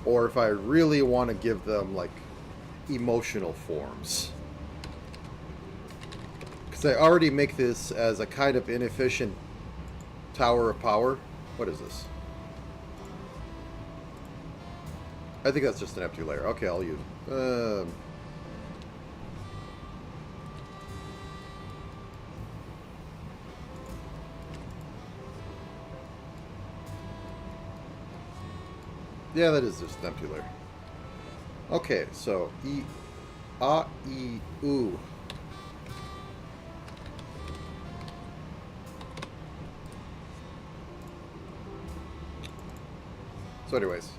[SPEAKER 1] or if I really want to give them like emotional forms. Because I already make this as a kind of inefficient tower of power. What is this? I think that's just an empty layer. Okay, I'll use it. Yeah, that is just an empty layer. Okay, so E, A, E, U. So anyways,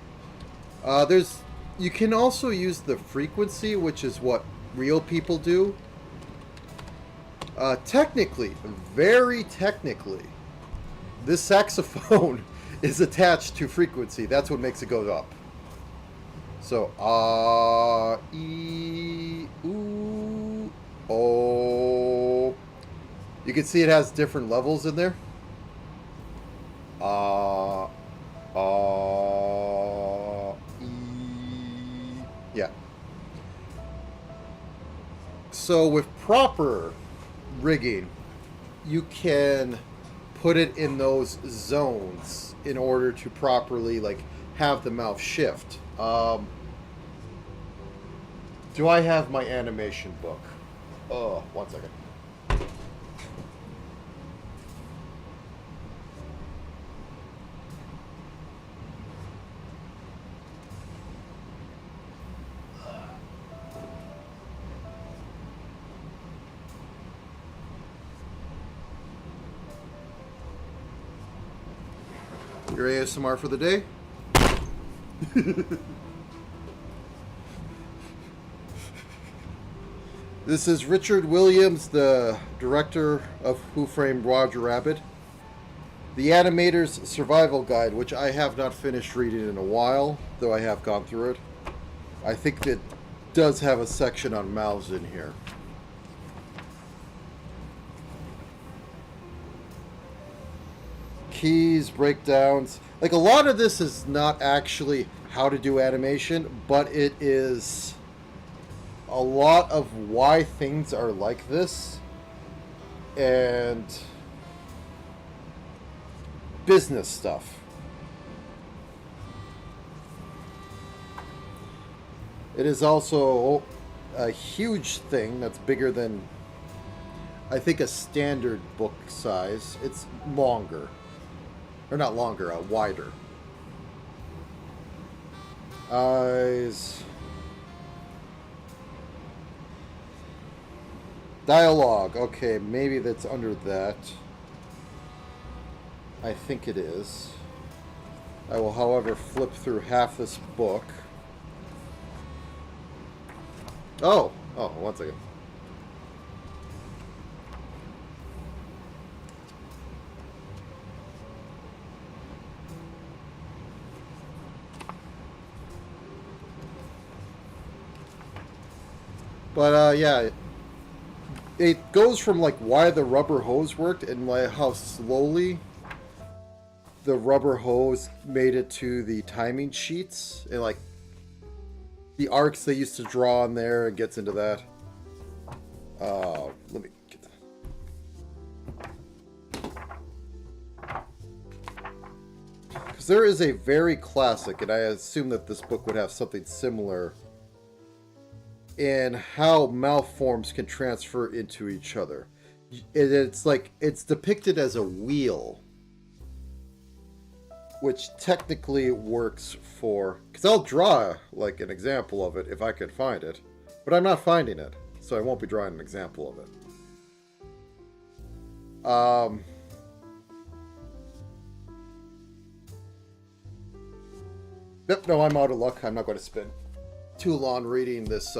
[SPEAKER 1] you can also use the frequency, which is what real people do. Technically, very technically, this saxophone is attached to frequency. That's what makes it go up. So, A, E, U, O. You can see it has different levels in there. E. Yeah. So with proper rigging, you can put it in those zones in order to properly like have the mouth shift. Do I have my animation book? Oh, 1 second. Your ASMR for the day? This is Richard Williams, the director of Who Framed Roger Rabbit. The Animator's Survival Guide, which I have not finished reading in a while, though I have gone through it. I think it does have a section on mouths in here. Keys, breakdowns. Like, a lot of this is not actually how to do animation, but it is a lot of why things are like this and business stuff. It is also a huge thing that's bigger than, I think, a standard book size. It's longer. Or not longer, wider. Eyes. Dialogue. Okay, maybe that's under that. I think it is. I will, however, flip through half this book. Oh, oh, 1 second. But yeah, it goes from like why the rubber hose worked and like how slowly the rubber hose made it to the timing sheets and like the arcs they used to draw on there. It gets into that. Let me get that. Because there is a very classic, and I assume that this book would have something similar in how malforms can transfer into each other. It's like it's depicted as a wheel, which technically works for, because I'll draw like an example of it if I could find it, but I'm not finding it, so I won't be drawing an example of it. Yep, no, I'm out of luck. I'm not going to spend too long reading this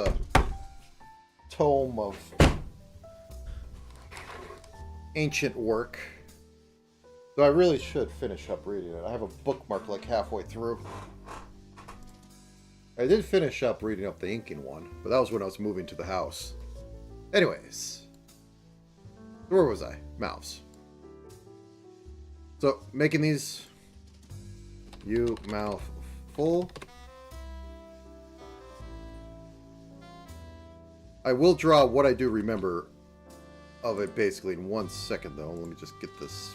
[SPEAKER 1] tome of ancient work. So I really should finish up reading it. I have a bookmark like halfway through. I did finish up reading up the inking one, but that was when I was moving to the house. Anyways. Where was I? Mouths. So, making these... You mouth full. I will draw what I do remember of it basically in 1 second though. Let me just get this.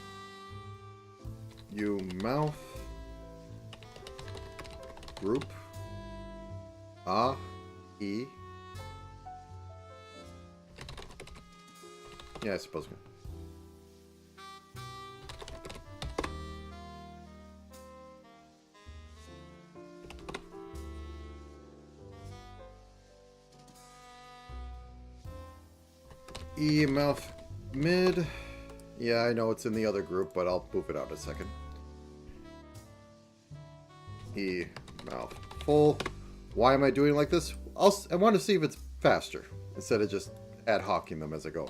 [SPEAKER 1] You mouth group E. Yeah, I suppose. E mouth mid. Yeah, I know it's in the other group, but I'll move it out a second. E mouth full. Why am I doing like this? I want to see if it's faster instead of just ad hocing them as I go.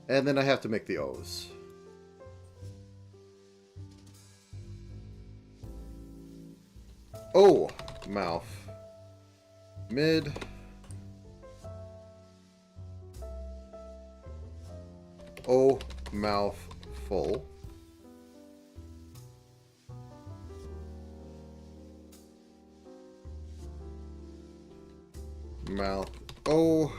[SPEAKER 1] And then I have to make the O's. O mouth mid. O mouth full. Mouth O.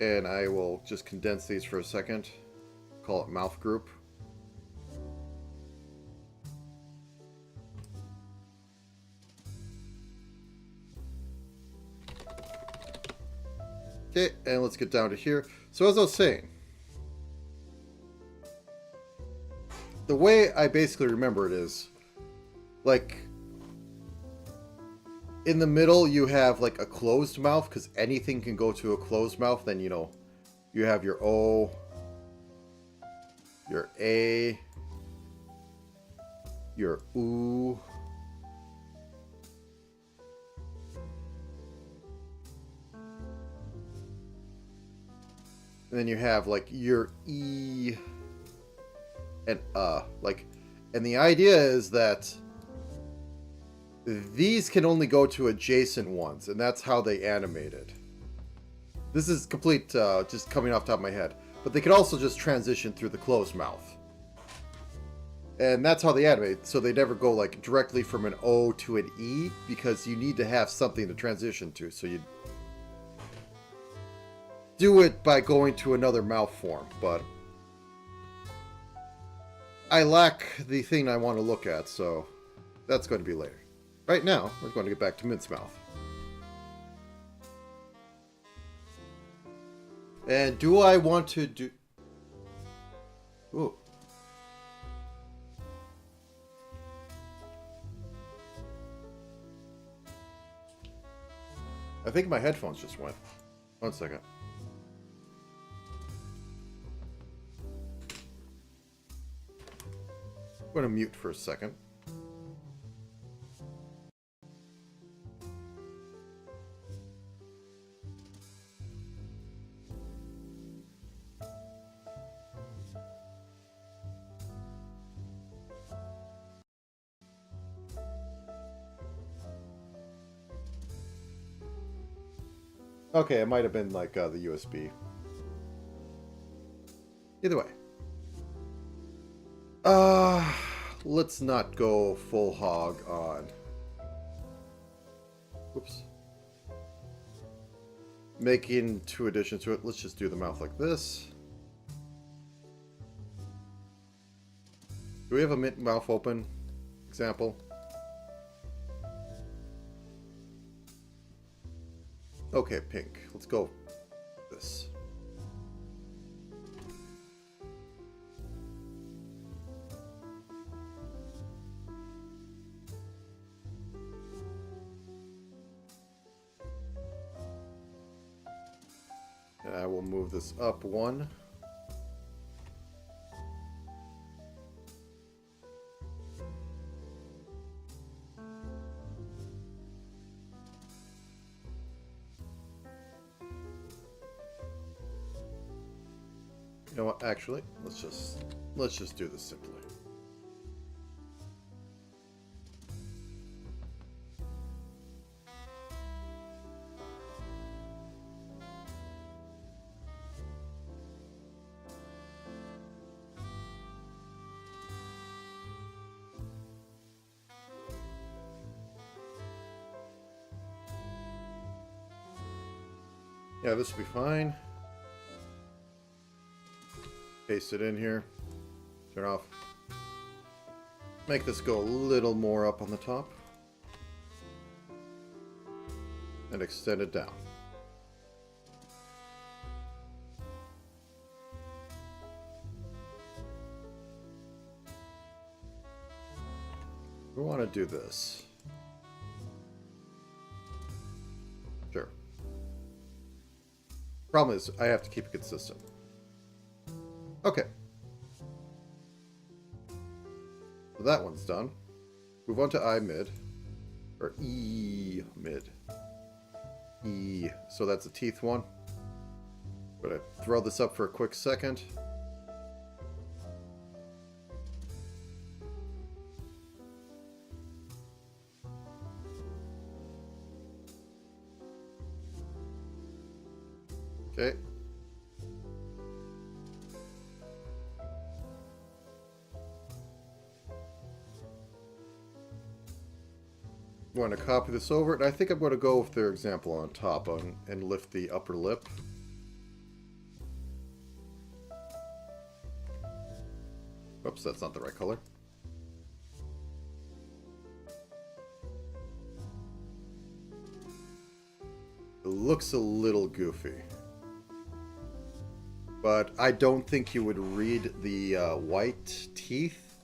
[SPEAKER 1] And I will just condense these for a second. Call it mouth group. Okay, and let's get down to here. So as I was saying, the way I basically remember it is, like, in the middle you have like a closed mouth, because anything can go to a closed mouth. Then, you know, you have your O, your A, your Oo, and then you have like your E and like, and the idea is that these can only go to adjacent ones, and that's how they animate it. This is complete, just coming off the top of my head. But they could also just transition through the closed mouth. And that's how they animate, so they never go like directly from an O to an E, because you need to have something to transition to, so you do it by going to another mouth form, but I lack the thing I want to look at, so that's going to be later. Right now, we're going to get back to Mint's mouth. And do I want to do... Ooh. I think my headphones just went. 1 second. I'm going to mute for a second. Okay, it might have been like the USB. Either way. Let's not go full hog on. Oops. Making 2 additions to it. Let's just do the mouth like this. Do we have a mint mouth open example? Okay, pink. Let's go this. And I will move this up 1. You know what? Actually, let's just do this simply. Yeah, this will be fine. Paste it in here. Turn off. Make this go a little more up on the top. And extend it down. We want to do this. Sure. Problem is, I have to keep it consistent. Okay. So that one's done. Move on to I mid. Or E mid. E. So that's the teeth one. I'm going to throw this up for a quick second. Okay. I'm going to copy this over, and I think I'm going to go with their example on top and lift the upper lip. Oops, that's not the right color. It looks a little goofy. But I don't think you would read the white teeth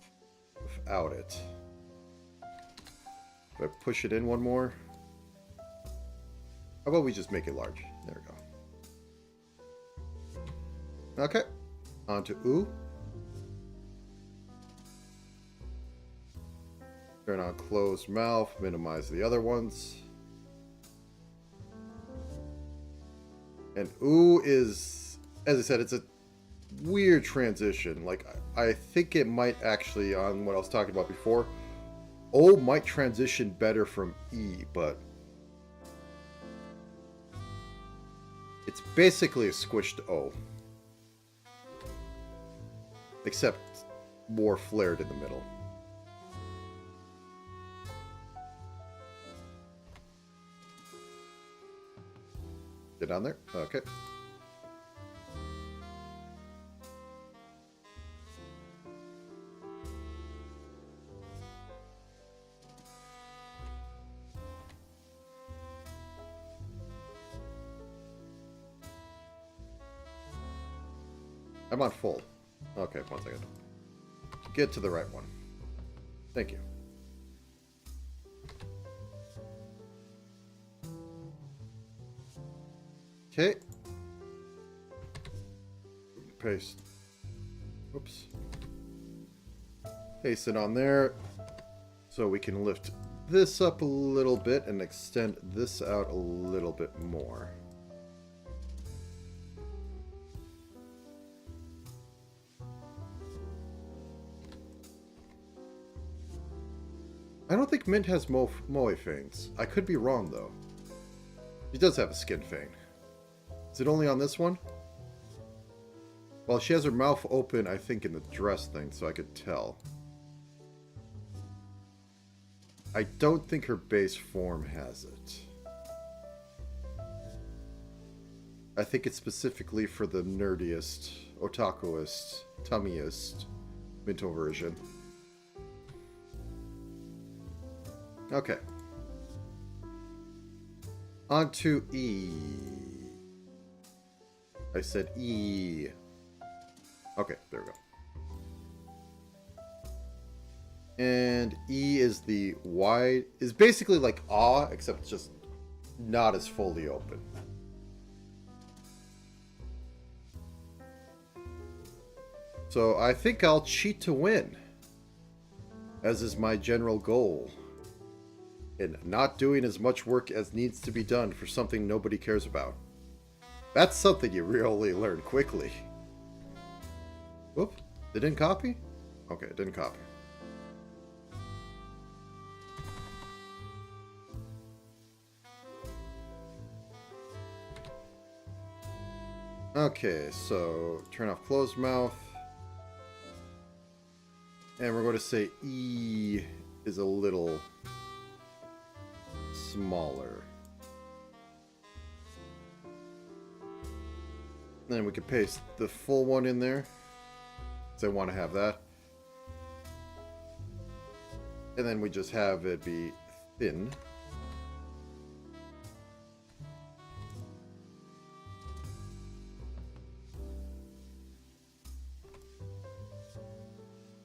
[SPEAKER 1] without it. If I push it in one more. How about we just make it large? There we go. Okay. On to ooh. Turn on closed mouth. Minimize the other ones. And ooh is, as I said, it's a weird transition. Like, I think it might actually, on what I was talking about before, O might transition better from E, but it's basically a squished O. Except more flared in the middle. Get down there? Okay. I'm on full. Okay, 1 second. Get to the right one. Thank you. Okay. Paste. Oops. Paste it on there. So we can lift this up a little bit and extend this out a little bit more. I don't think Mint has Moe fangs. I could be wrong, though. He does have a skin fang. Is it only on this one? Well, she has her mouth open, I think, in the dress thing, so I could tell. I don't think her base form has it. I think it's specifically for the nerdiest, otakuist, tummyist Minto version. Okay. On to E. I said E. Okay, there we go. And E is the wide, is basically like ah, except just not as fully open. So I think I'll cheat to win, as is my general goal, in not doing as much work as needs to be done for something nobody cares about. That's something you really learn quickly. Whoop, it didn't copy? Okay, it didn't copy. Okay, so turn off closed mouth. And we're going to say E is a little smaller. Then we can paste the full one in there, because I want to have that. And then we just have it be thin.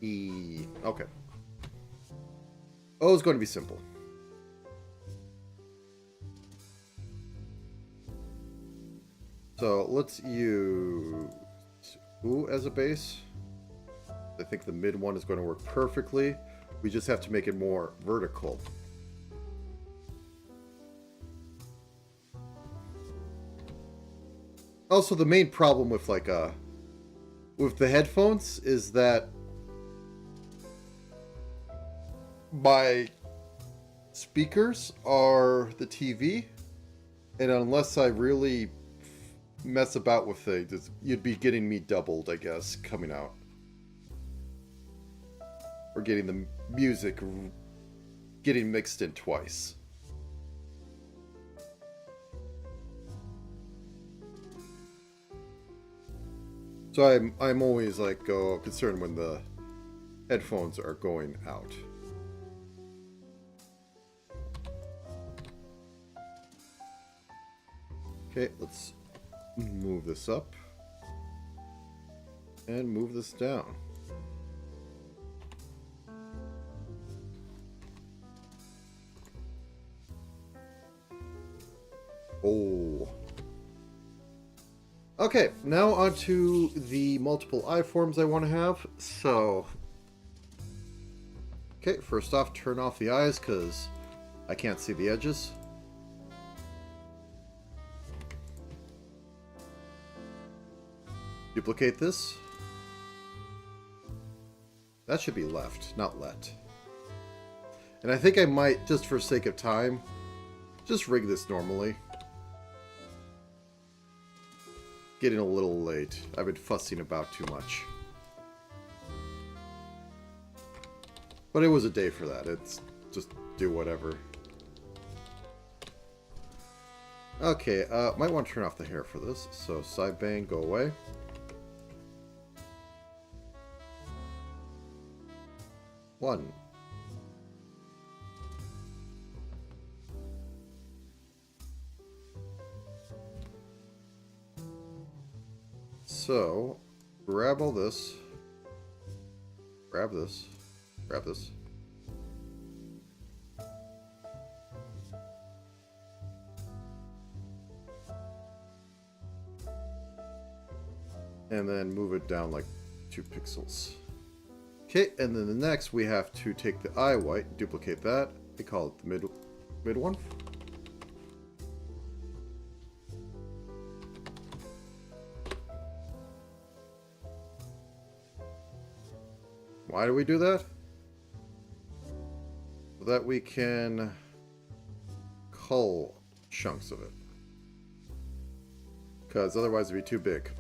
[SPEAKER 1] E. Okay. O is going to be simple. So let's use U as a base. I think the mid one is going to work perfectly. We just have to make it more vertical. Also, the main problem with with the headphones is that my speakers are the TV, and unless I really mess about with things, you'd be getting me doubled, I guess, coming out. Or getting the music getting mixed in twice. So I'm always like concerned when the headphones are going out. Okay, let's move this up and move this down. Oh. Okay, now onto the multiple eye forms I want to have. So, okay, first off, turn off the eyes because I can't see the edges. Duplicate this. That should be left, not let. And I think I might, just for sake of time, just rig this normally. Getting a little late. I've been fussing about too much. But it was a day for that. It's just do whatever. Okay, might want to turn off the hair for this. So side bang, go away. One. So, grab all this. Grab this. Grab this. And then move it down like 2 pixels. Okay, and then the next we have to take the eye white, duplicate that. We call it the mid one. Why do we do that? So that we can cull chunks of it. because otherwise it'd be too big.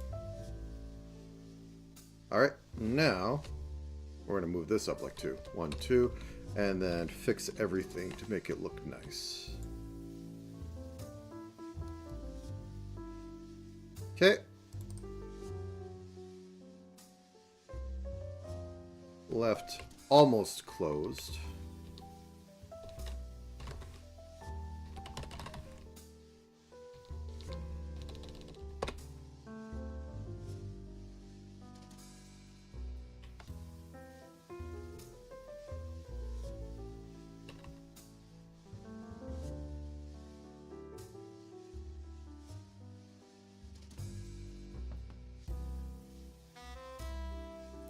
[SPEAKER 1] Alright, now we're going to move this up like 2. 1, 2, and then fix everything to make it look nice. Okay. Left almost closed.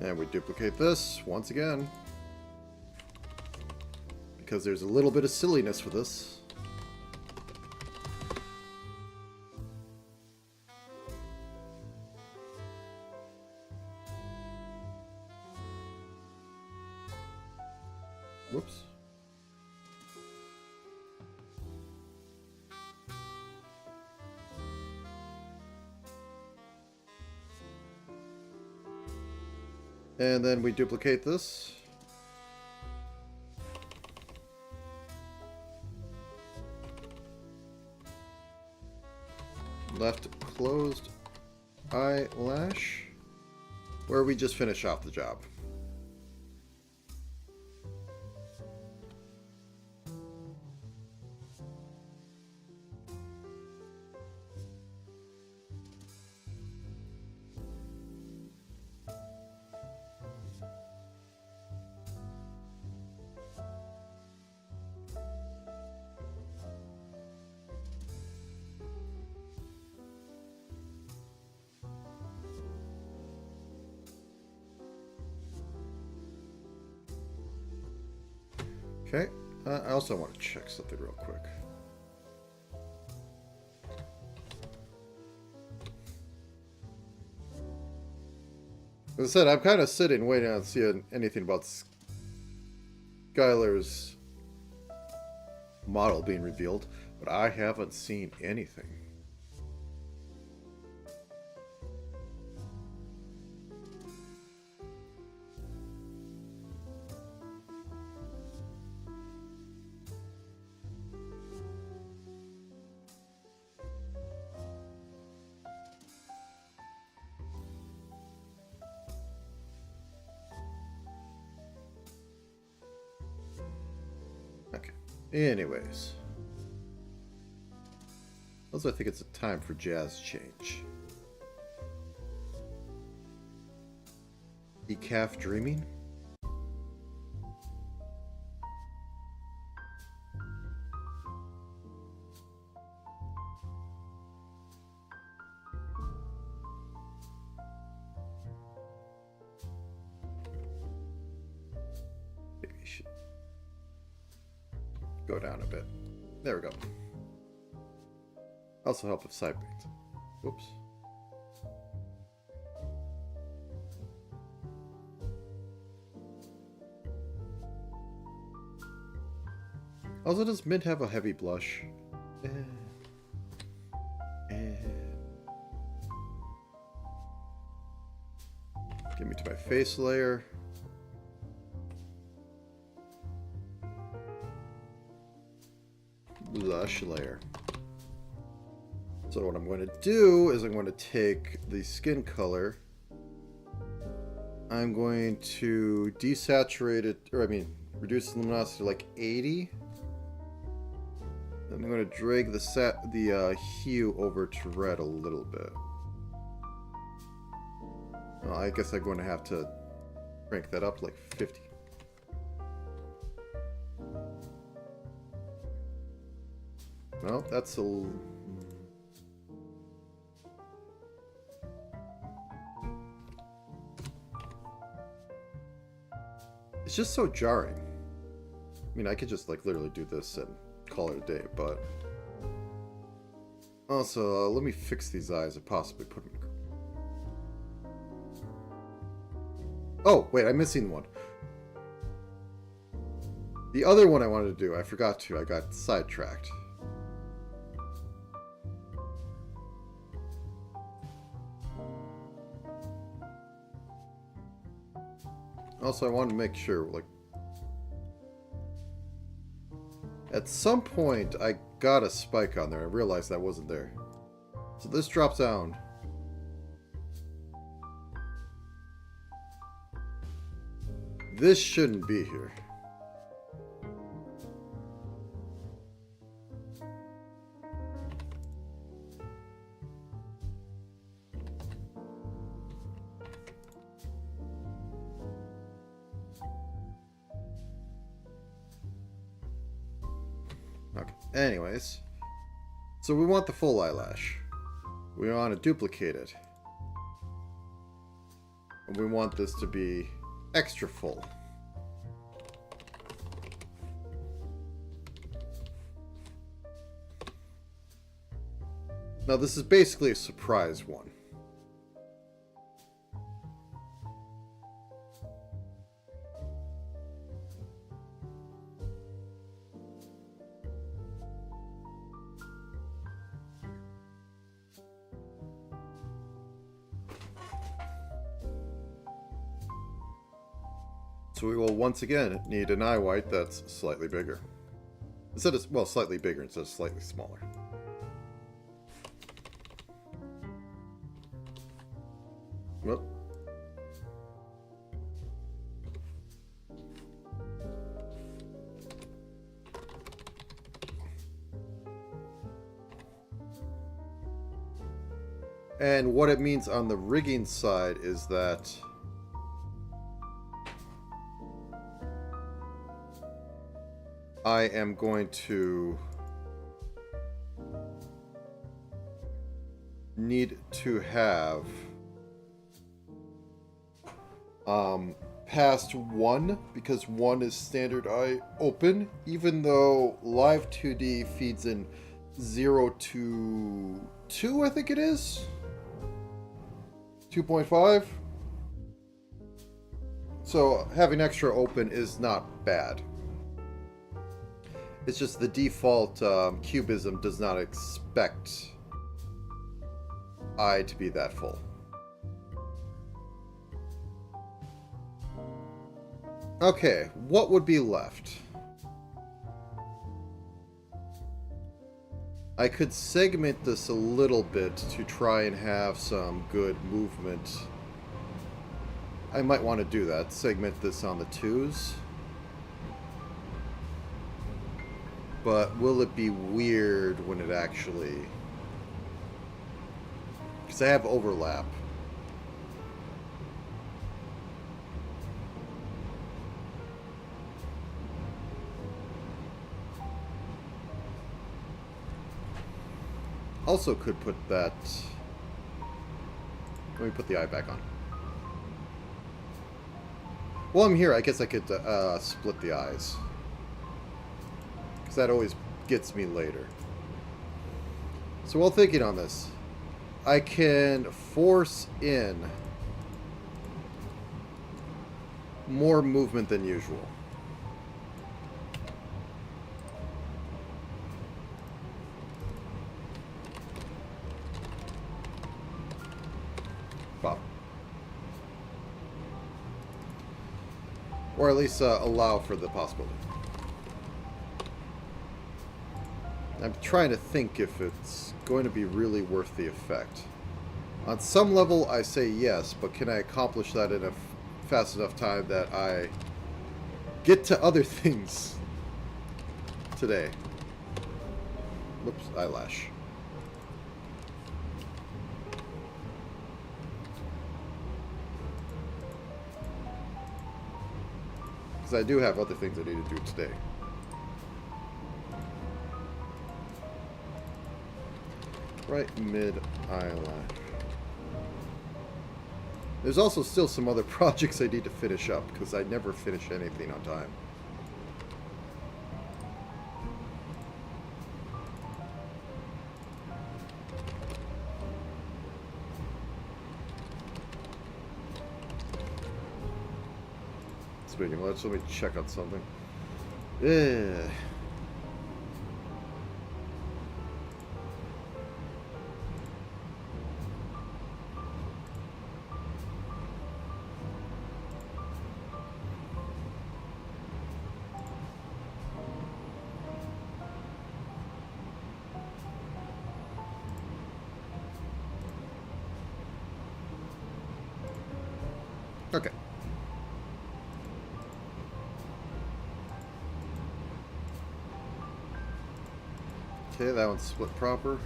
[SPEAKER 1] And we duplicate this once again, because there's a little bit of silliness with this. Whoops. And then we duplicate this. Left closed eyelash, where we just finish off the job. Okay, I also want to check something real quick. As I said, I'm kind of sitting waiting on seeing anything about Skylar's model being revealed, but I haven't seen anything. Anyways. Also, I think it's a time for jazz change. Decaf dreaming? Maybe you should go down a bit. There we go. Also help with side paint. Whoops. Also, does Mint have a heavy blush? Get me to my face layer. Blush layer. So what I'm going to do is I'm going to take the skin color. I'm going to desaturate it, or I mean, reduce the luminosity to like 80. Then I'm going to drag the hue over to red a little bit. Well, I guess I'm going to have to crank that up to like 50. Well, that's a... It's just so jarring. I mean, I could just like literally do this and call it a day, but... Also, let me fix these eyes and possibly put them... Oh, wait, I'm missing one. The other one I wanted to do, I forgot to. I got sidetracked. Also, I want to make sure, like, at some point I got a spike on there. I realized that wasn't there. So this drops down. This shouldn't be here. Okay. Anyways, so we want the full eyelash. We want to duplicate it. And we want this to be extra full. Now this is basically a surprise one. So we will once again need an eye white that's slightly bigger. Instead of, well, slightly bigger instead of slightly smaller. Whoop. And what it means on the rigging side is that I am going to need to have past 1, because 1 is standard eye open, even though live 2D feeds in 0 to 2, I think it is 2.5. So having extra open is not bad. It's just the default cubism does not expect eye to be that full. Okay, what would be left? I could segment this a little bit to try and have some good movement. I might want to do that. Segment this on the 2s. But will it be weird when it actually... Because I have overlap. Also could put that... Let me put the eye back on. While I'm here, I guess I could split the eyes. Because that always gets me later. So while thinking on this, I can force in more movement than usual. Wow. Or at least allow for the possibility. I'm trying to think if it's going to be really worth the effect. On some level, I say yes, but can I accomplish that in a fast enough time that I get to other things today? Whoops, eyelash. Because I do have other things I need to do today. Right mid eyelash. There's also still some other projects I need to finish up because I never finish anything on time. Speaking of which, let me check on something. Yeah. Okay. Okay, that one's split proper.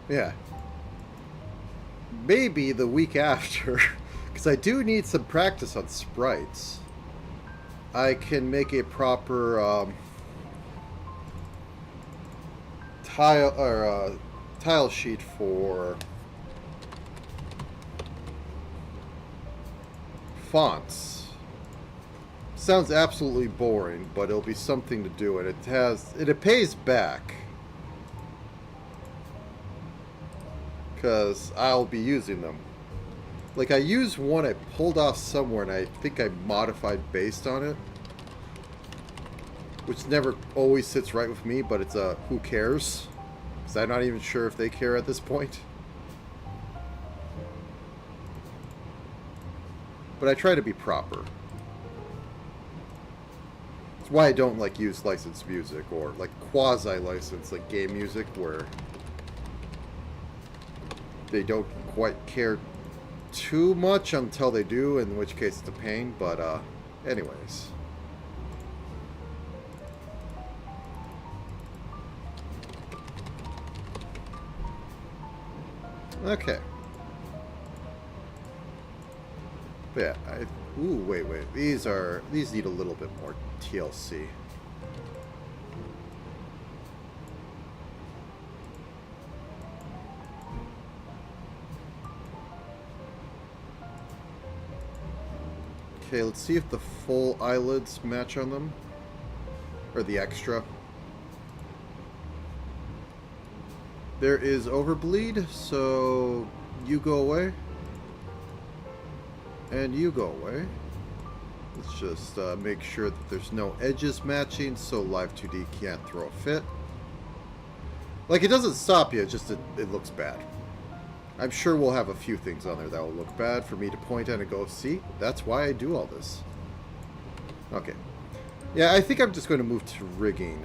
[SPEAKER 1] Yeah. Maybe the week after, because I do need some practice on sprites, I can make a proper tile sheet for fonts. Sounds absolutely boring, but it'll be something to do, and it pays back. Because I'll be using them. Like, I used one I pulled off somewhere, and I think I modified based on it. Which never always sits right with me, but it's a who cares? Because I'm not even sure if they care at this point. But I try to be proper. That's why I don't, like, use licensed music, or, like, quasi-licensed, like, game music, where they don't quite care too much until they do, in which case it's a pain, but anyways. Okay. Yeah, ooh, wait. These need a little bit more TLC. Okay, let's see if the full eyelids match on them. Or the extra. There is overbleed, so you go away. And you go away. Let's just make sure that there's no edges matching, so Live 2D can't throw a fit. Like, it doesn't stop you, just it looks bad. I'm sure we'll have a few things on there that will look bad for me to point at and go, see, that's why I do all this. Okay. Yeah, I think I'm just going to move to rigging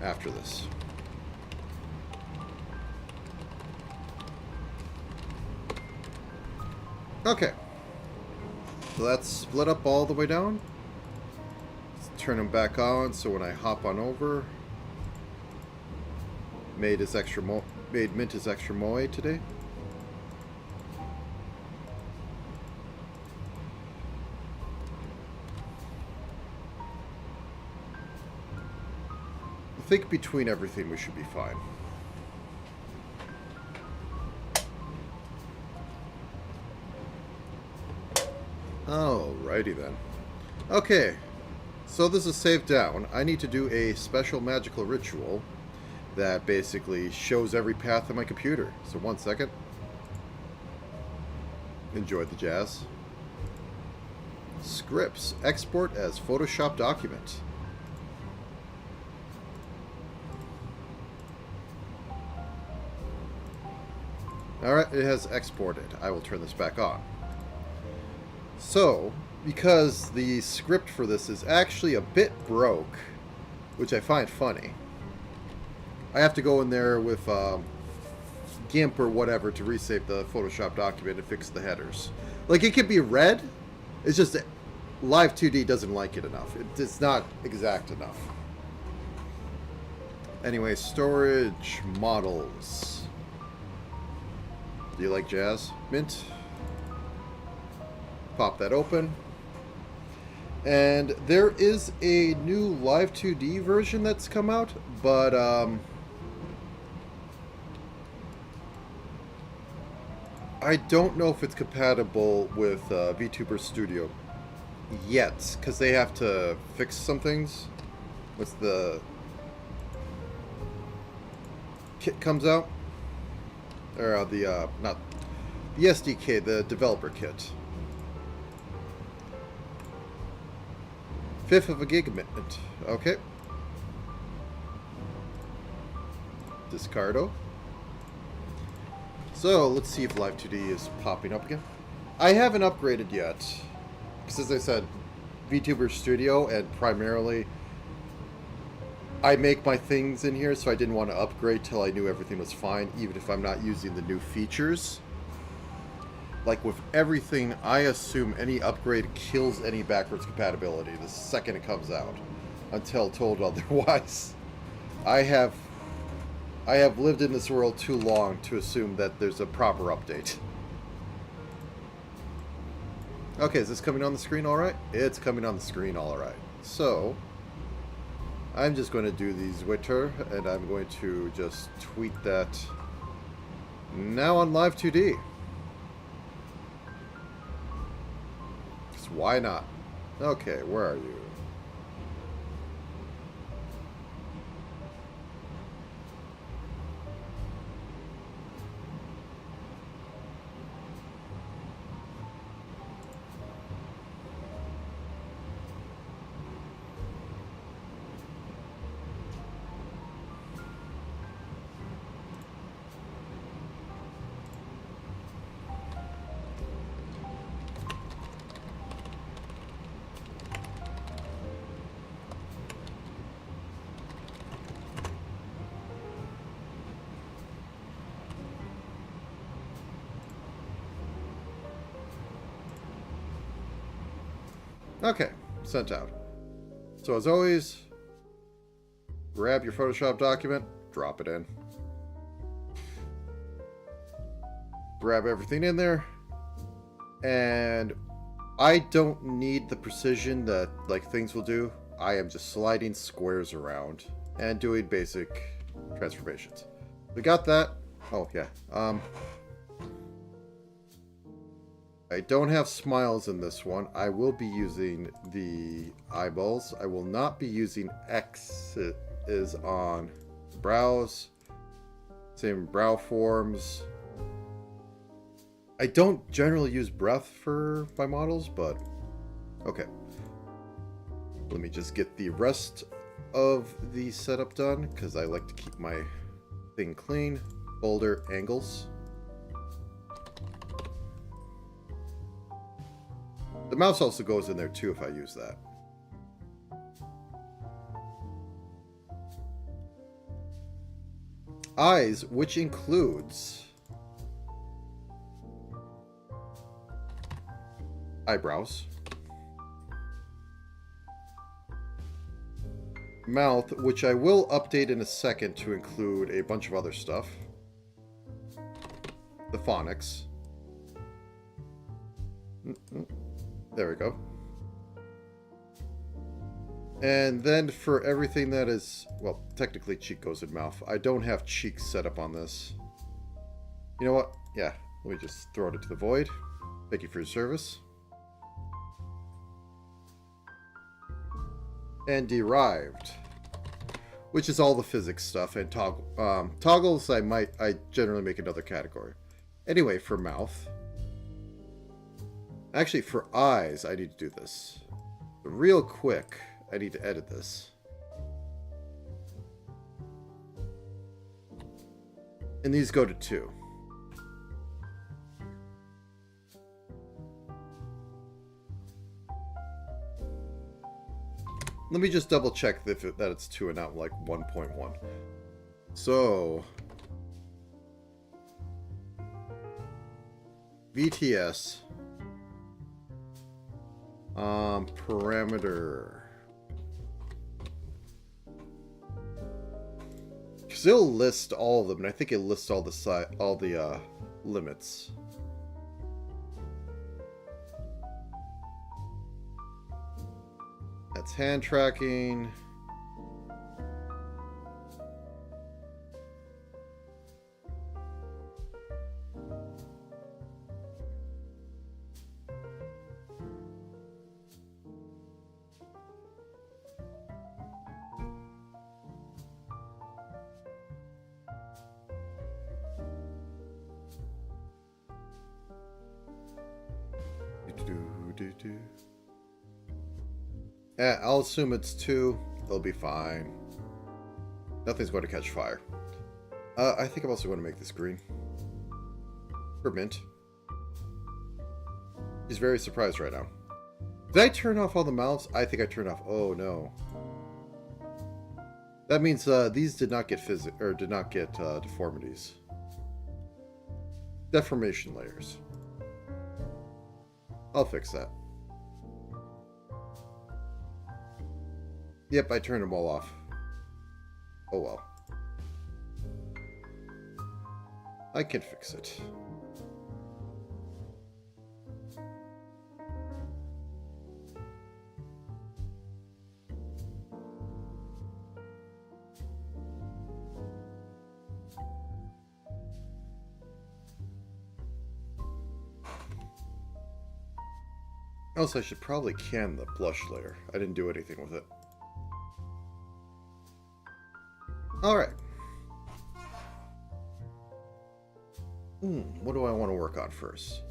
[SPEAKER 1] after this. Okay. So that's split up all the way down. Let's turn them back on so when I hop on over. Made Mint his extra moe today. I think between everything we should be fine. Alrighty then. Okay, so this is saved down. I need to do a special magical ritual that basically shows every path on my computer. So 1 second. Enjoy the jazz. Scripts. Export as Photoshop document. Alright, it has exported. I will turn this back on. So, because the script for this is actually a bit broke, which I find funny, I have to go in there with GIMP or whatever to resave the Photoshop document and fix the headers. Like, it could be red, it's just that Live 2D doesn't like it enough. It's not exact enough. Anyway, storage models. Do you like Jazz Mint? Pop that open. And there is a new Live 2D version that's come out, but I don't know if it's compatible with VTuber Studio yet, because they have to fix some things once the kit comes out, or not the SDK, the developer kit. 1/5 of a gigabit. Okay. Discardo. So let's see if Live 2D is popping up again. I haven't upgraded yet. Because as I said, VTuber Studio, and primarily I make my things in here, so I didn't want to upgrade till I knew everything was fine, even if I'm not using the new features. Like with everything, I assume any upgrade kills any backwards compatibility the second it comes out, until told otherwise. I have lived in this world too long to assume that there's a proper update. Okay, is this coming on the screen all right? It's coming on the screen all right. So, I'm just going to do these witter, and I'm going to just tweet that now on Live 2D. Because why not? Okay, where are you? Okay, sent out. So as always, grab your Photoshop document, drop it in. Grab everything in there. And I don't need the precision that like things will do. I am just sliding squares around and doing basic transformations. We got that. Oh yeah. I don't have smiles in this one. I will be using the eyeballs. I will not be using X's on brows. Same brow forms. I don't generally use breath for my models, but okay. Let me just get the rest of the setup done, because I like to keep my thing clean. Folder angles. The mouse also goes in there too if I use that. Eyes, which includes eyebrows. Mouth, which I will update in a second to include a bunch of other stuff. The phonics. There we go. And then for everything that is, well, technically cheek goes in mouth. I don't have cheeks set up on this. You know what? Yeah, let me just throw it into the void. Thank you for your service. And derived, which is all the physics stuff, and toggles I generally make another category. Anyway, for mouth. Actually, for eyes, I need to do this. Real quick, I need to edit this. And these go to 2. Let me just double check that it's 2 and not like 1.1. So, VTS. Parameter. Because it'll list all of them, and I think it lists all the limits. That's hand tracking. Yeah, I'll assume it's 2. They'll be fine. Nothing's going to catch fire. I think I'm also going to make this green. For mint. He's very surprised right now. Did I turn off all the mouths? I think I turned off. Oh no. That means these did not get deformities. Deformation layers. I'll fix that. Yep, I turned them all off. Oh well. I can fix it. Also, I should probably can the blush layer. I didn't do anything with it. Alright. What do I want to work on first?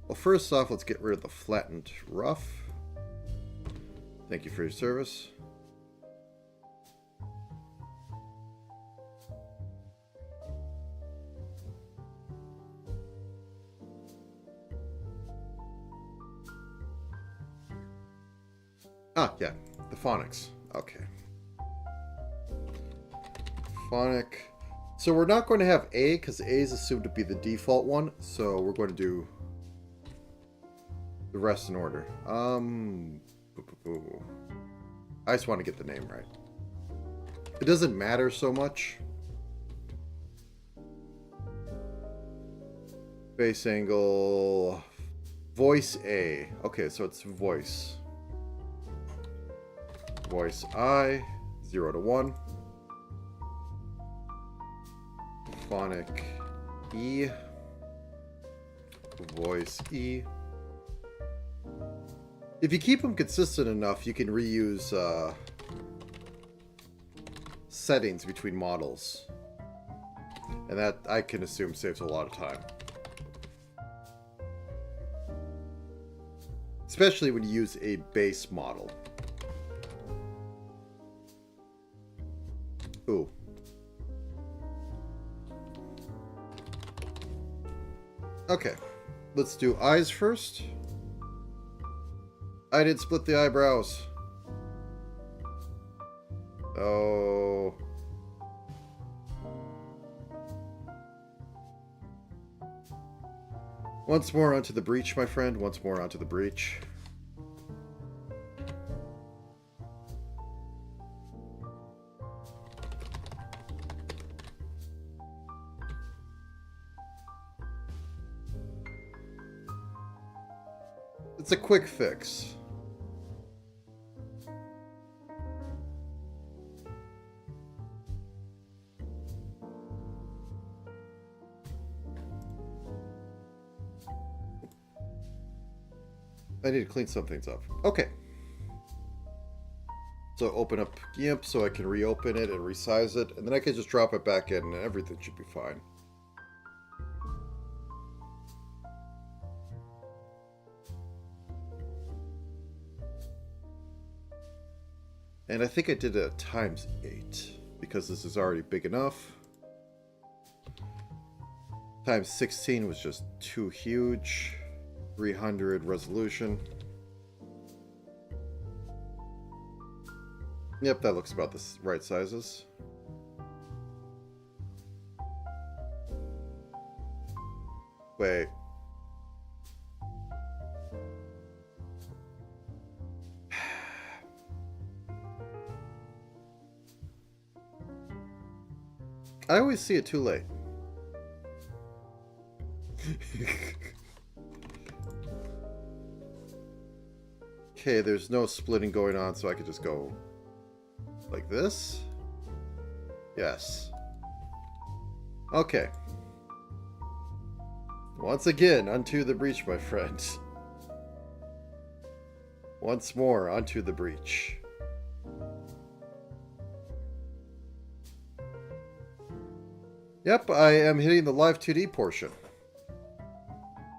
[SPEAKER 1] Well, first off, let's get rid of the flattened rough. Thank you for your service. Ah, yeah, the phonics. Okay. Phonic. So we're not going to have A, because A is assumed to be the default one, so we're going to do the rest in order. I just want to get the name right. It doesn't matter so much. Base angle, voice A. Okay, so it's voice. Voice I, 0 to 1. Phonic E. Voice E. If you keep them consistent enough, you can reuse settings between models. And that, I can assume, saves a lot of time. Especially when you use a base model. Ooh. Okay. Let's do eyes first. I didn't split the eyebrows. Oh. Once more onto the breach, my friend. Once more onto the breach. It's a quick fix. I need to clean some things up. Okay. So open up GIMP so I can reopen it and resize it, and then I can just drop it back in and everything should be fine. And I think I did it times 8 because this is already big enough. Times 16 was just too huge. 300 resolution. Yep, that looks about the right sizes. Wait. I always see it too late. Okay, there's no splitting going on, so I could just go like this. Yes. Okay. Once again, unto the breach, my friend. Once more, onto the breach. Yep, I am hitting the live 2D portion.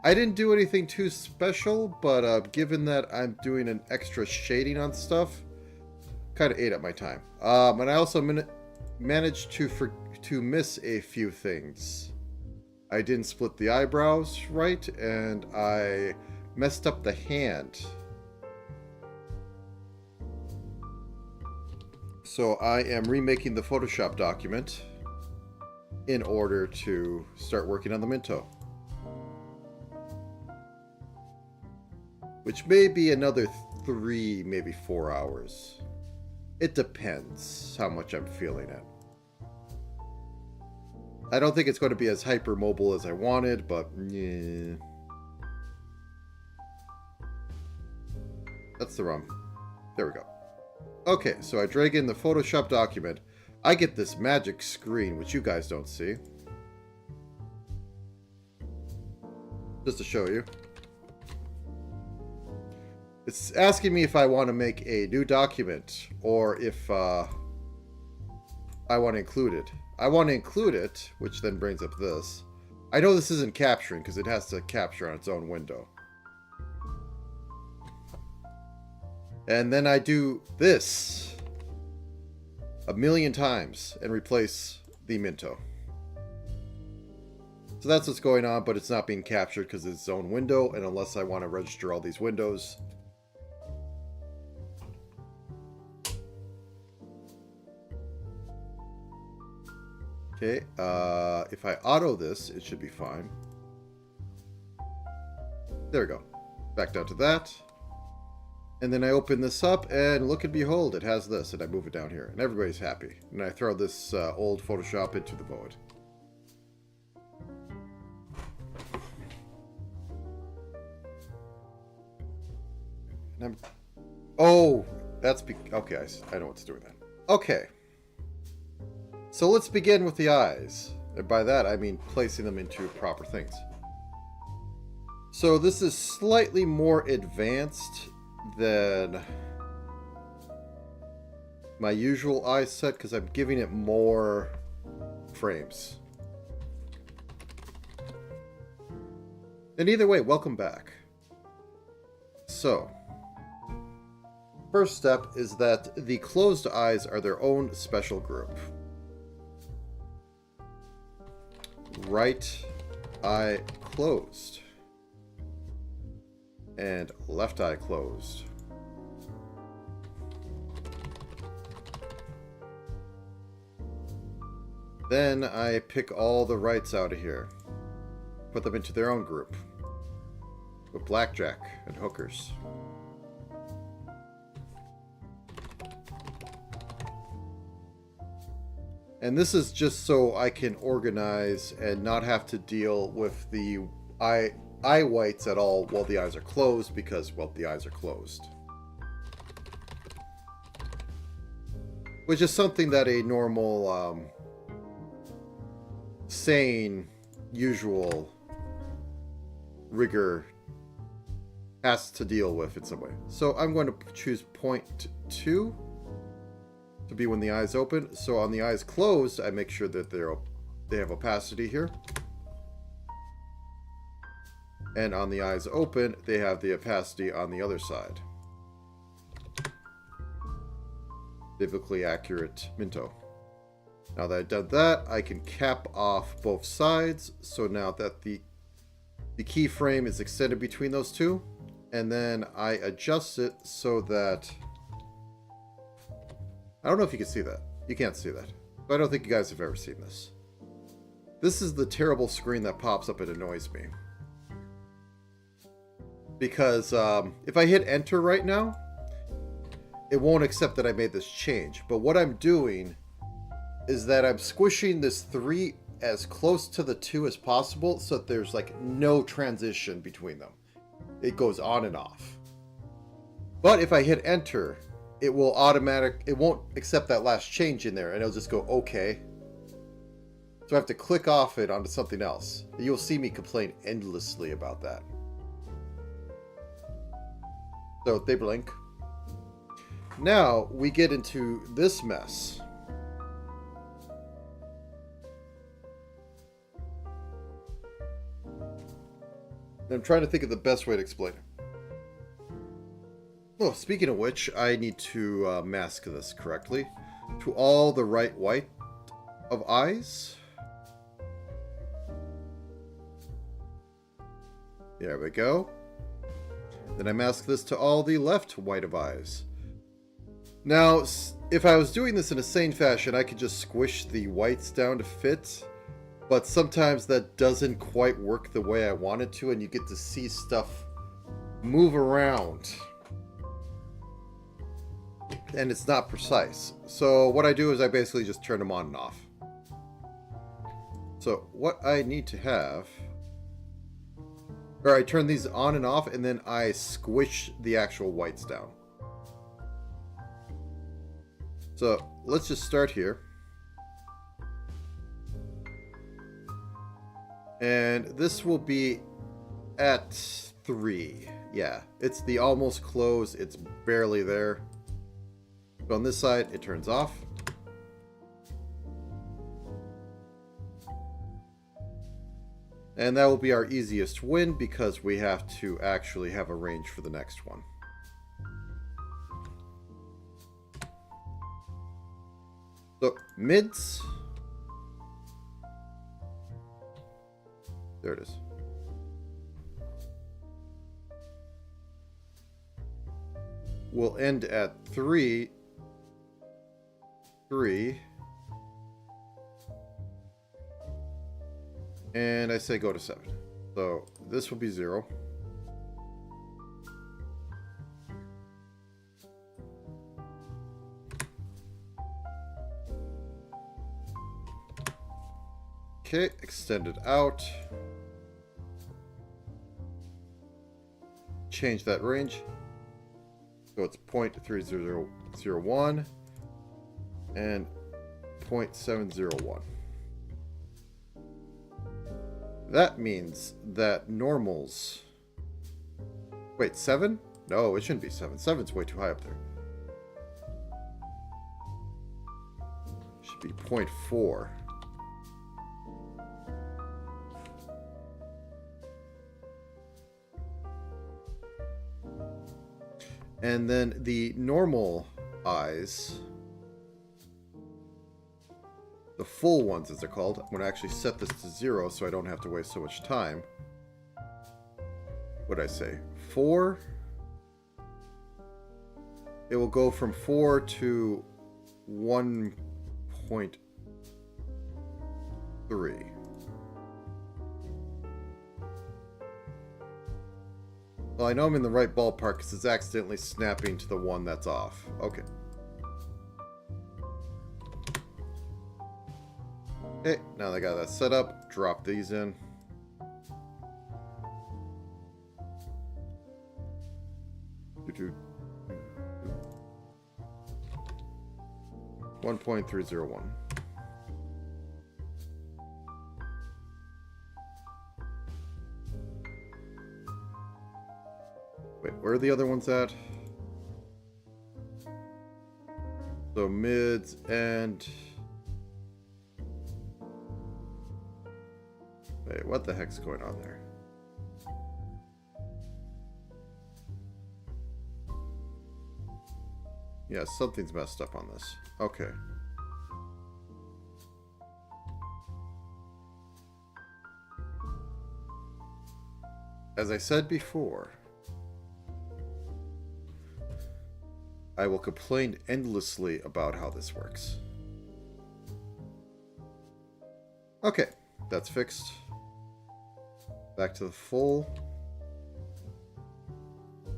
[SPEAKER 1] I didn't do anything too special, but given that I'm doing an extra shading on stuff, kind of ate up my time. And I also managed to miss a few things. I didn't split the eyebrows right, and I messed up the hand. So I am remaking the Photoshop document in order to start working on the Minto. Which may be another 3, maybe 4 hours. It depends how much I'm feeling it. I don't think it's going to be as hypermobile as I wanted, but yeah. That's the wrong. There we go. Okay, so I drag in the Photoshop document. I get this magic screen, which you guys don't see. Just to show you. It's asking me if I want to make a new document or if I want to include it. I want to include it, which then brings up this. I know this isn't capturing because it has to capture on its own window. And then I do this a million times and replace the Minto. So that's what's going on, but it's not being captured because it's its own window, and unless I want to register all these windows. Okay, if I auto this, it should be fine. There we go. Back down to that. And then I open this up, and look and behold, it has this, and I move it down here, and everybody's happy. And I throw this old Photoshop into the void. And oh, that's okay. I know what's doing that. Okay. So let's begin with the eyes. And by that, I mean placing them into proper things. So this is slightly more advanced than my usual eye set because I'm giving it more frames. And either way, welcome back. So, first step is that the closed eyes are their own special group. Right eye closed. And left eye closed. Then I pick all the rights out of here. Put them into their own group. With blackjack and hookers. And this is just so I can organize and not have to deal with the eye whites at all while the eyes are closed because, well, the eyes are closed. Which is something that a normal, sane, usual rigger has to deal with in some way. So I'm going to choose 0.2 to be when the eyes open. So on the eyes closed, I make sure that they have opacity here. And on the eyes open, they have the opacity on the other side. Biblically accurate Minto. Now that I've done that, I can cap off both sides. So now that the keyframe is extended between those two. And then I adjust it so that... I don't know if you can see that. You can't see that. But I don't think you guys have ever seen this. This is the terrible screen that pops up and annoys me. Because if I hit enter right now, it won't accept that I made this change. But what I'm doing is that I'm squishing this 3 as close to the 2 as possible so that there's like no transition between them. It goes on and off. But if I hit enter, it won't accept that last change in there and it'll just go okay. So I have to click off it onto something else. You'll see me complain endlessly about that. So they blink. Now we get into this mess. I'm trying to think of the best way to explain it. Oh, speaking of which, I need to mask this correctly. To all the right white of eyes. There we go. Then I mask this to all the left white of eyes. Now, if I was doing this in a sane fashion, I could just squish the whites down to fit. But sometimes that doesn't quite work the way I want it to, and you get to see stuff move around. And it's not precise. So what I do is I basically just turn them on and off. So what I need to have... Or I turn these on and off, and then I squish the actual whites down. So let's just start here. And this will be at 3. Yeah, it's the almost close. It's barely there. So on this side, it turns off. And that will be our easiest win because we have to actually have a range for the next one. So, mids. There it is. We'll end at 3. 3. And I say go to 7. So this will be 0. Okay, extend it out. Change that range. So it's 0.3001 and 0.701. That means that normals... Wait, 7? No, it shouldn't be 7. 7's way too high up there. Should be 0.4. And then the normal eyes... The full ones, as they're called. I'm going to actually set this to 0 so I don't have to waste so much time. What did I say? 4? It will go from 4 to 1.3. Well, I know I'm in the right ballpark because it's accidentally snapping to the one that's off. Okay. Okay, now that I got that set up, drop these in. Doo-doo. 1.301. Wait, where are the other ones at? So mids and... Wait, what the heck's going on there? Yeah, something's messed up on this. Okay. As I said before, I will complain endlessly about how this works. Okay, that's fixed. Back to the full.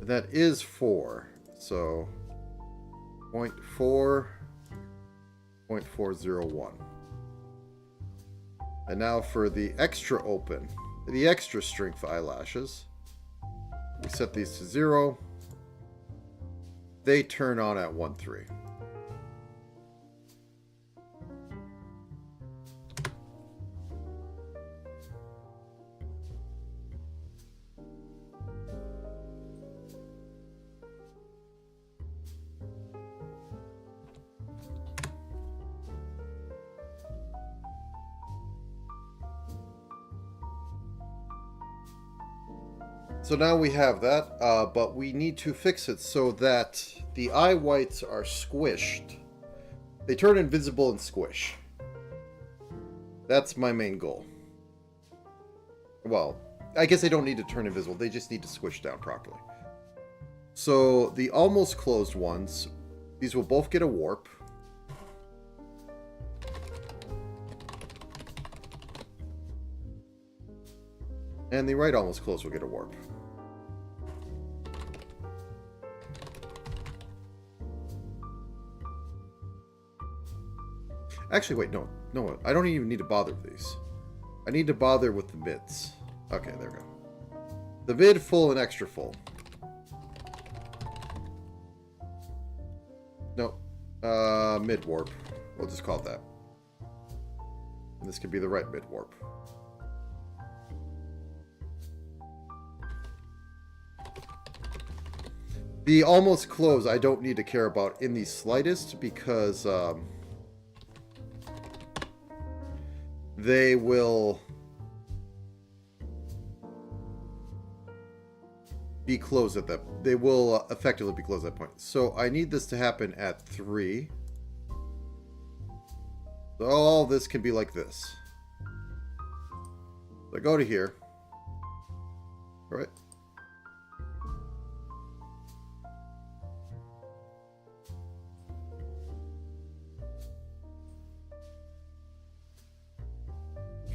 [SPEAKER 1] That is 4, so 0.4, 0.401. And now for the extra open, the extra strength eyelashes. We set these to 0. They turn on at 1.3. So now we have that, but we need to fix it so that the eye whites are squished. They turn invisible and squish. That's my main goal. Well, I guess they don't need to turn invisible, they just need to squish down properly. So the almost closed ones, these will both get a warp. And the right almost closed will get a warp. Actually, wait, no. I don't even need to bother with these. I need to bother with the mids. Okay, there we go. The mid, full, and extra full. No. Mid warp. We'll just call it that. And this could be the right mid warp. The almost close I don't need to care about in the slightest because they will be closed at that. They will effectively be closed at that point. So I need this to happen at 3. So all this can be like this. So I go to here. All right.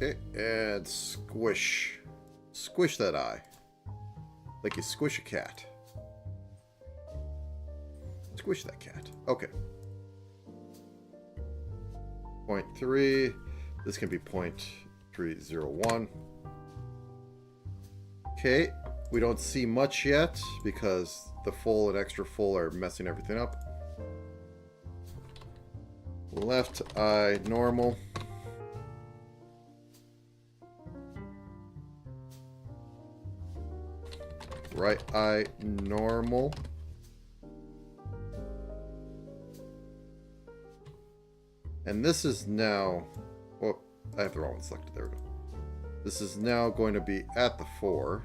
[SPEAKER 1] Okay, and squish. Squish that eye. Like you squish a cat. Squish that cat. Okay. 0.3. This can be 0.301. Okay, we don't see much yet because the full and extra full are messing everything up. Left eye normal. Right eye normal. And this is now... Oh, I have the wrong one selected. There we go. This is now going to be at the 4.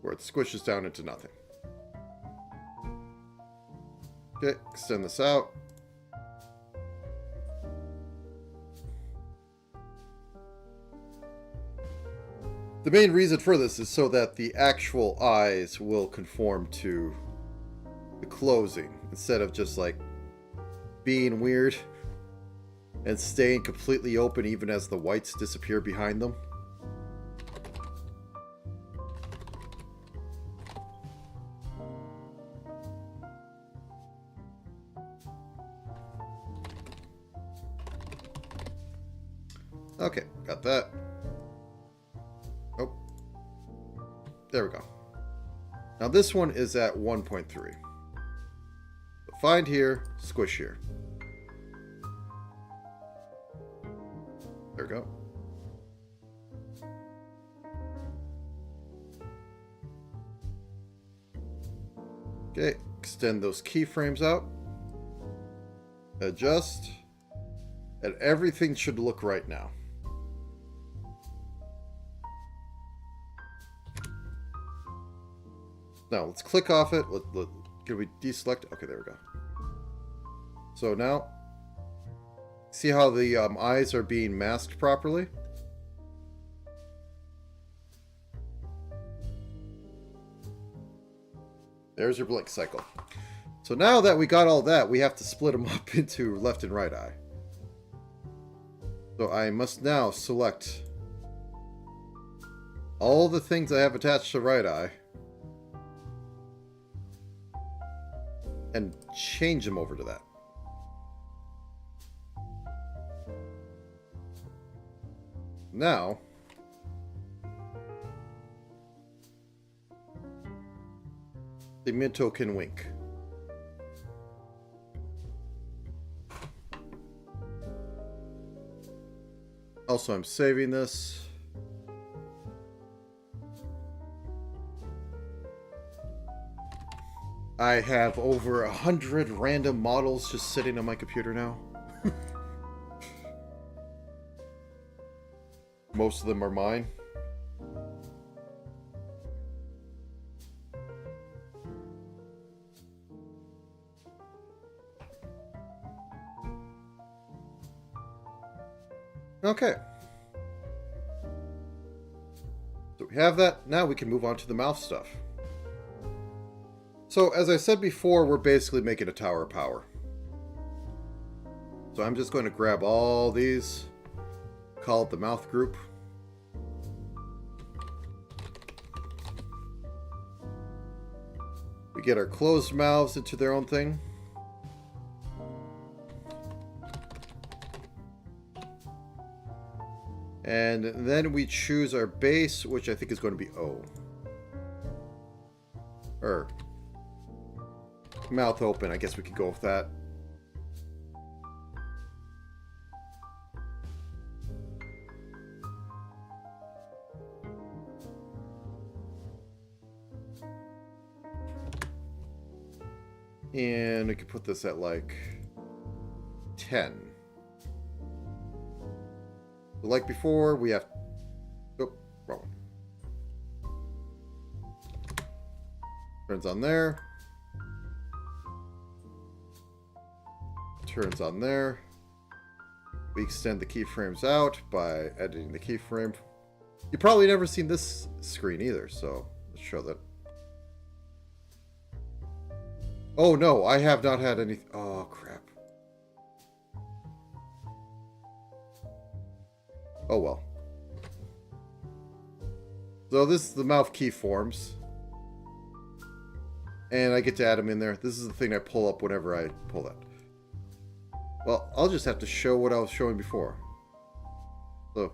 [SPEAKER 1] Where it squishes down into nothing. Okay, extend this out. The main reason for this is so that the actual eyes will conform to the closing instead of just like being weird and staying completely open even as the whites disappear behind them. Okay, got that. Oh, there we go. Now this one is at 1.3. So find here, squish here. There we go. Okay, extend those keyframes out. Adjust. And everything should look right now. Now, let's click off it. Can we deselect? Okay, there we go. So now, see how the eyes are being masked properly? There's your blink cycle. So now that we got all that, we have to split them up into left and right eye. So I must now select all the things I have attached to right eye and change them over to that. Now, the Minto can wink. Also, I'm saving this. I have over 100 random models just sitting on my computer now. Most of them are mine. Okay. So we have that. Now we can move on to the mouth stuff. So as I said before, we're basically making a tower of power. So I'm just going to grab all these, call it the mouth group. We get our closed mouths into their own thing. And then we choose our base, which I think is going to be O. Or mouth open, I guess we could go with that. And we could put this at like 10. Like before, we have... Oh, wrong one. Turns on there. Turns on there. We extend the keyframes out by editing the keyframe. You've probably never seen this screen either, so let's show that. Oh no, I have not had any... Oh, crap. Oh well. So this is the mouth keyforms. And I get to add them in there. This is the thing I pull up whenever I pull that. Well, I'll just have to show what I was showing before. So,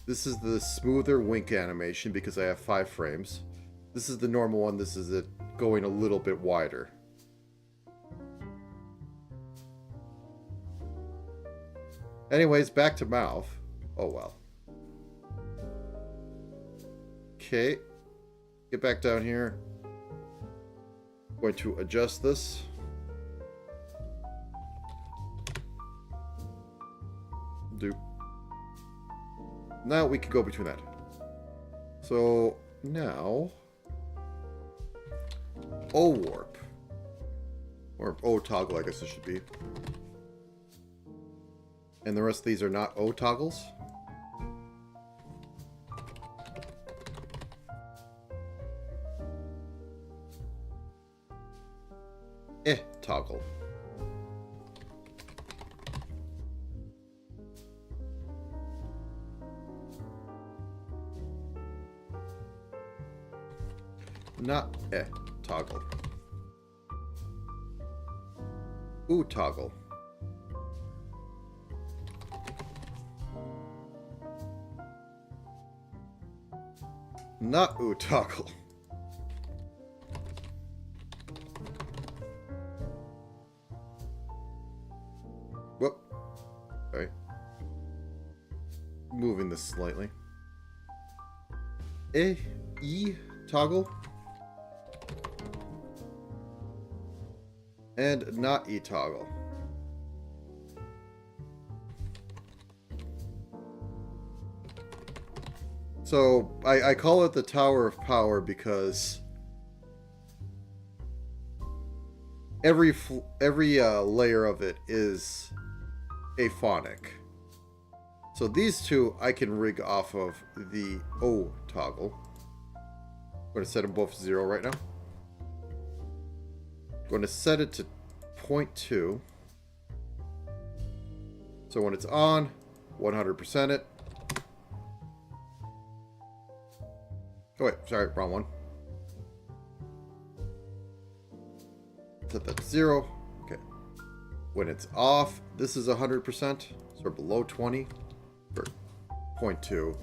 [SPEAKER 1] this is the smoother wink animation because I have 5 frames. This is the normal one. This is it going a little bit wider. Anyways, back to mouth. Oh well. Okay. Get back down here. Going to adjust this. Now we can go between that. So now O warp. Or O toggle, I guess it should be. And the rest of these are not O toggles. Toggle. Not toggle. Ooh toggle. Not ooh toggle. Whoop. Sorry. Moving this slightly. E toggle. And not E toggle. So I call it the Tower of Power because every layer of it is a phonic. So these two I can rig off of the O toggle. I'm going to set them both to 0 right now. I'm going to set it to 0.2. So when it's on, 100% it. Oh wait, sorry, wrong one. Set that to 0. Okay. When it's off, this is 100%. So below 20 for 0.2.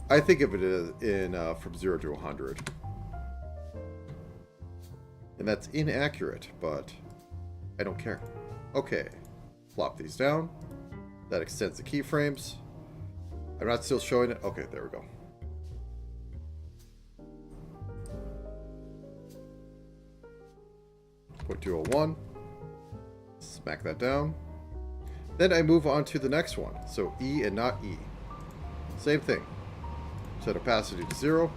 [SPEAKER 1] I think of it as in from 0 to 100. And that's inaccurate, but I don't care. Okay. Flop these down. That extends the keyframes. I'm not still showing it. Okay, there we go. Point 201. Smack that down. Then I move on to the next one. So E and not E. Same thing. Set opacity to 0.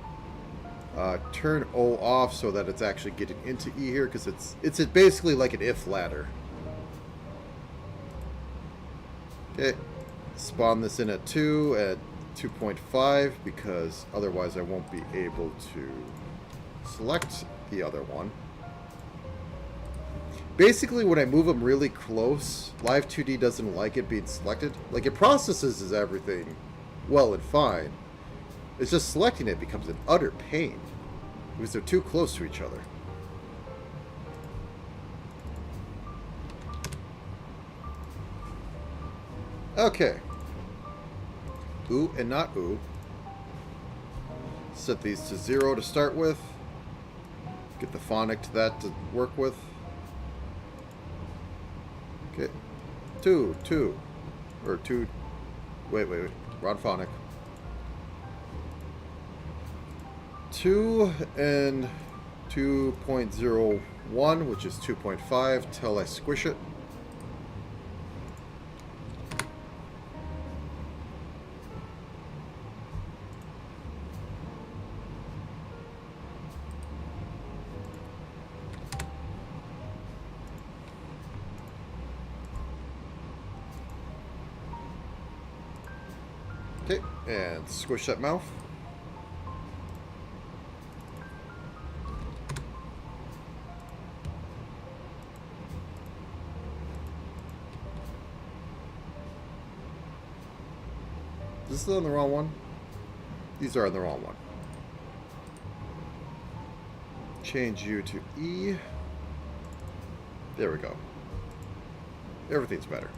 [SPEAKER 1] Turn O off so that it's actually getting into E here, because it's basically like an if ladder. Okay. spawn this in at 2 at 2.5 because otherwise I won't be able to select the other one. Basically, when I move them really close, Live 2D doesn't like it being selected. Like, it processes everything well and fine. It's just selecting it becomes an utter pain because they're too close to each other. Okay. Ooh and not ooh. Set these to 0 to start with. Get the phonic to that to work with. Okay. 2, 2. Or 2. Wait. Wrong phonic. 2 and 2.01, which is 2.5, till I squish it. Okay, and squish that mouth. Is this on the wrong one? These are on the wrong one. Change U to E. There we go. Everything's better.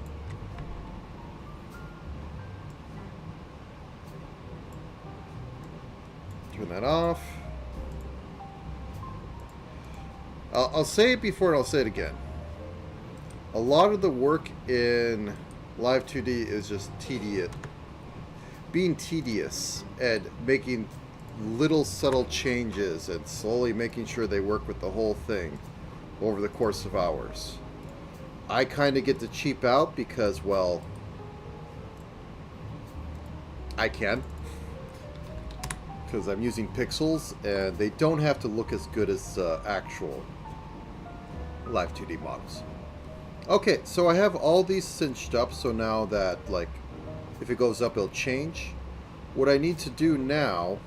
[SPEAKER 1] Turn that off. I'll say it before and I'll say it again. A lot of the work in Live 2D is just tedious. Being tedious and making little subtle changes and slowly making sure they work with the whole thing over the course of hours. I kind of get to cheap out because, well, I can. Because I'm using pixels and they don't have to look as good as actual Live 2D models. Okay, so I have all these cinched up, so now that, like, if it goes up, it'll change. What I need to do now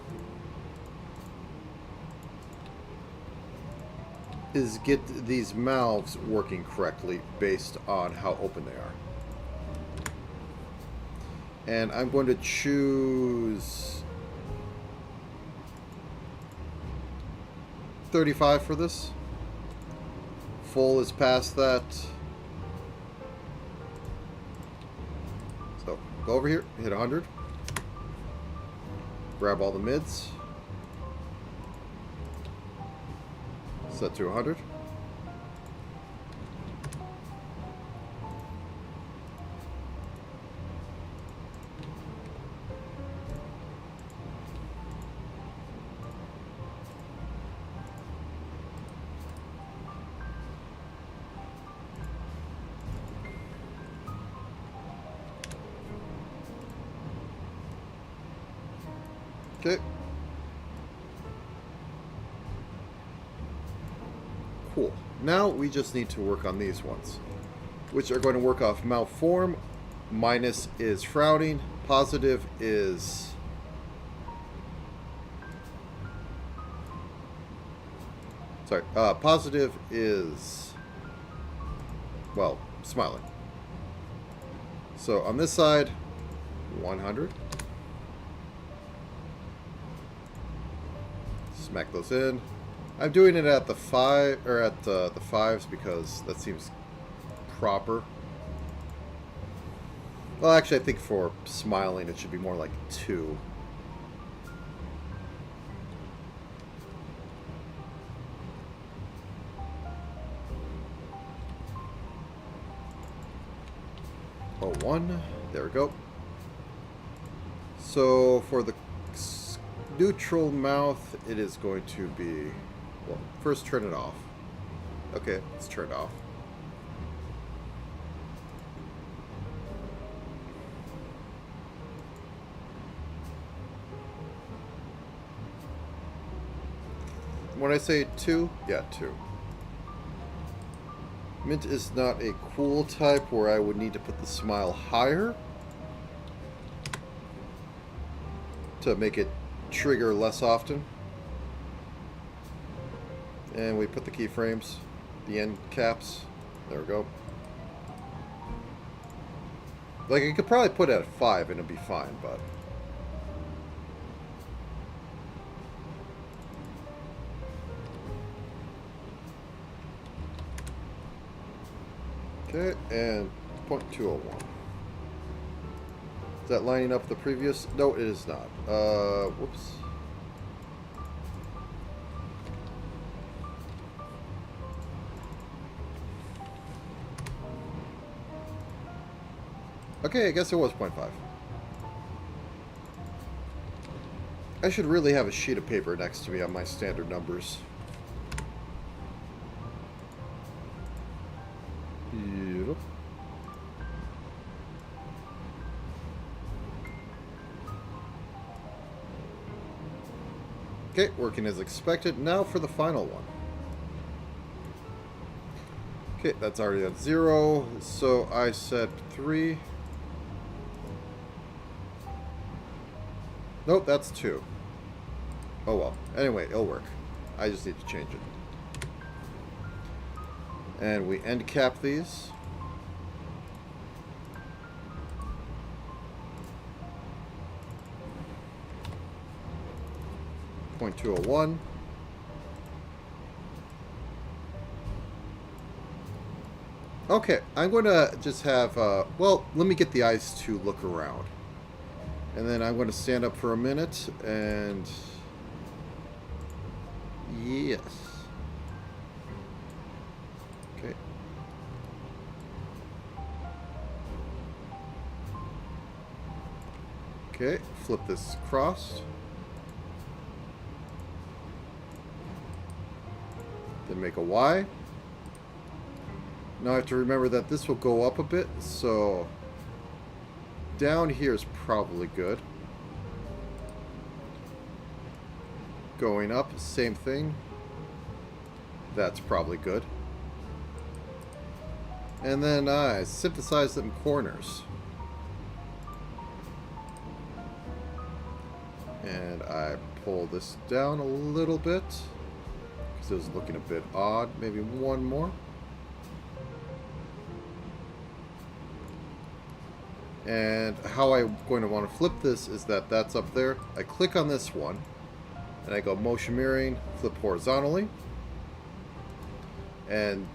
[SPEAKER 1] is get these mouths working correctly based on how open they are. And I'm going to choose 35 for this. Full is past that. So go over here, hit 100. Grab all the mids. Set to 100. Okay. Cool. Now we just need to work on these ones, which are going to work off mouth form. Minus is frowning. Positive is positive is, well, smiling. So on this side, 100. Smack those in. I'm doing it at the 5 or at the 5s because that seems proper. Well, actually, I think for smiling it should be more like 2. Oh, 1. There we go. So for the neutral mouth, it is going to be, well, first turn it off. Okay, let's turn it off. When I say 2, yeah, 2. Mint is not a cool type where I would need to put the smile higher. to make it trigger less often. And we put the keyframes, the end caps. There we go. Like, I could probably put it at 5 and it'd be fine, but... Okay, and 0.201. Is that lining up the previous? No, it is not. Whoops. Okay, I guess it was 0.5. I should really have a sheet of paper next to me on my standard numbers. Yep. Okay, working as expected. Now for the final one. Okay, that's already at 0. So I set 3. Nope, that's 2. Oh well. Anyway, it'll work. I just need to change it. And we end cap these. .201. Okay, I'm going to just have, well, let me get the eyes to look around. And then I'm going to stand up for a minute and... Yes. Okay. Okay, flip this crossed. Then make a Y. Now I have to remember that this will go up a bit, so down here is probably good. Going up, same thing. That's probably good. And then I synthesize them corners. And I pull this down a little bit because it was looking a bit odd. Maybe one more. And how I'm going to want to flip this is that that's up there. I click on this one, and I go motion mirroring, flip horizontally, and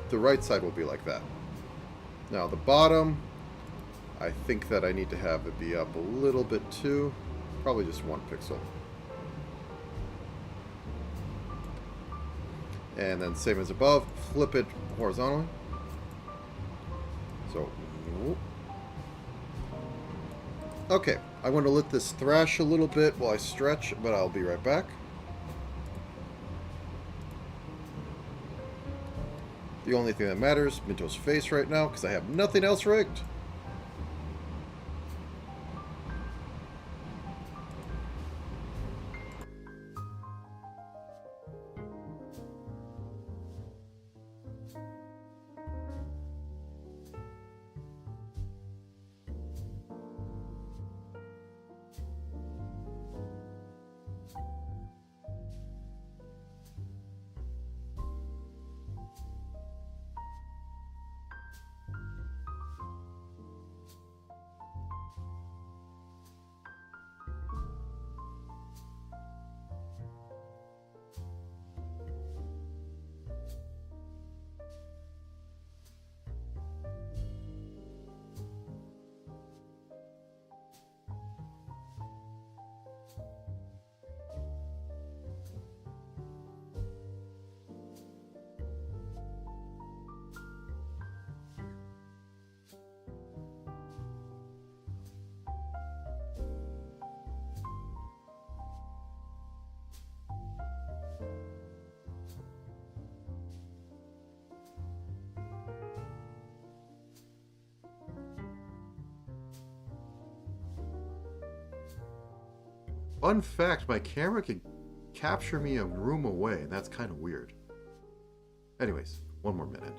[SPEAKER 1] the right side will be like that. Now the bottom, I think that I need to have it be up a little bit too, probably just 1 pixel. And then same as above, flip it horizontally. So, whoop. Okay, I'm going to let this thrash a little bit while I stretch, but I'll be right back. The only thing that matters, Minto's face right now, because I have nothing else rigged. Fun fact, my camera can capture me a room away, and that's kind of weird. Anyways, 1 more minute.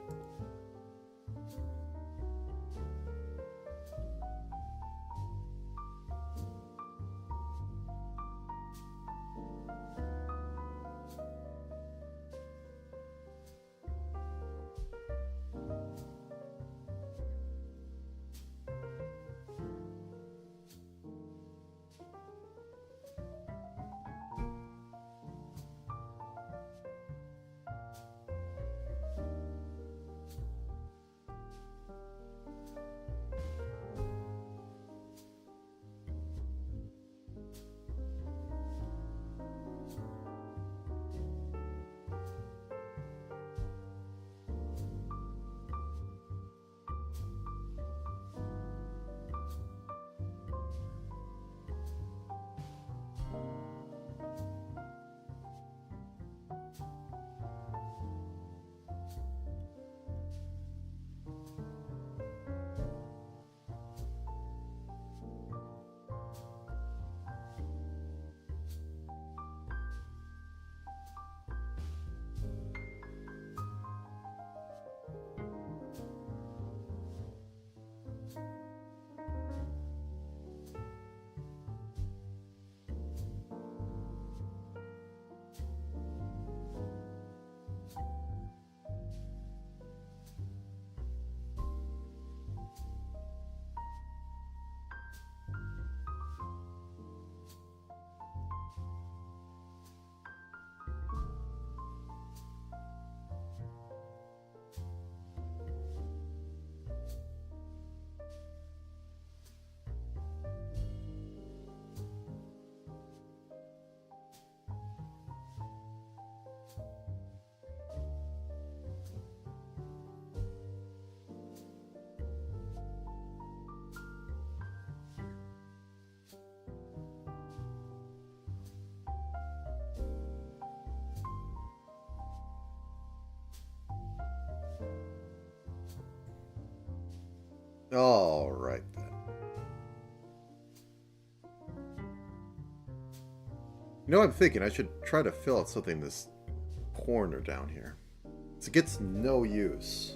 [SPEAKER 1] All right then. You know, I'm thinking I should try to fill out something in this corner down here. It gets no use.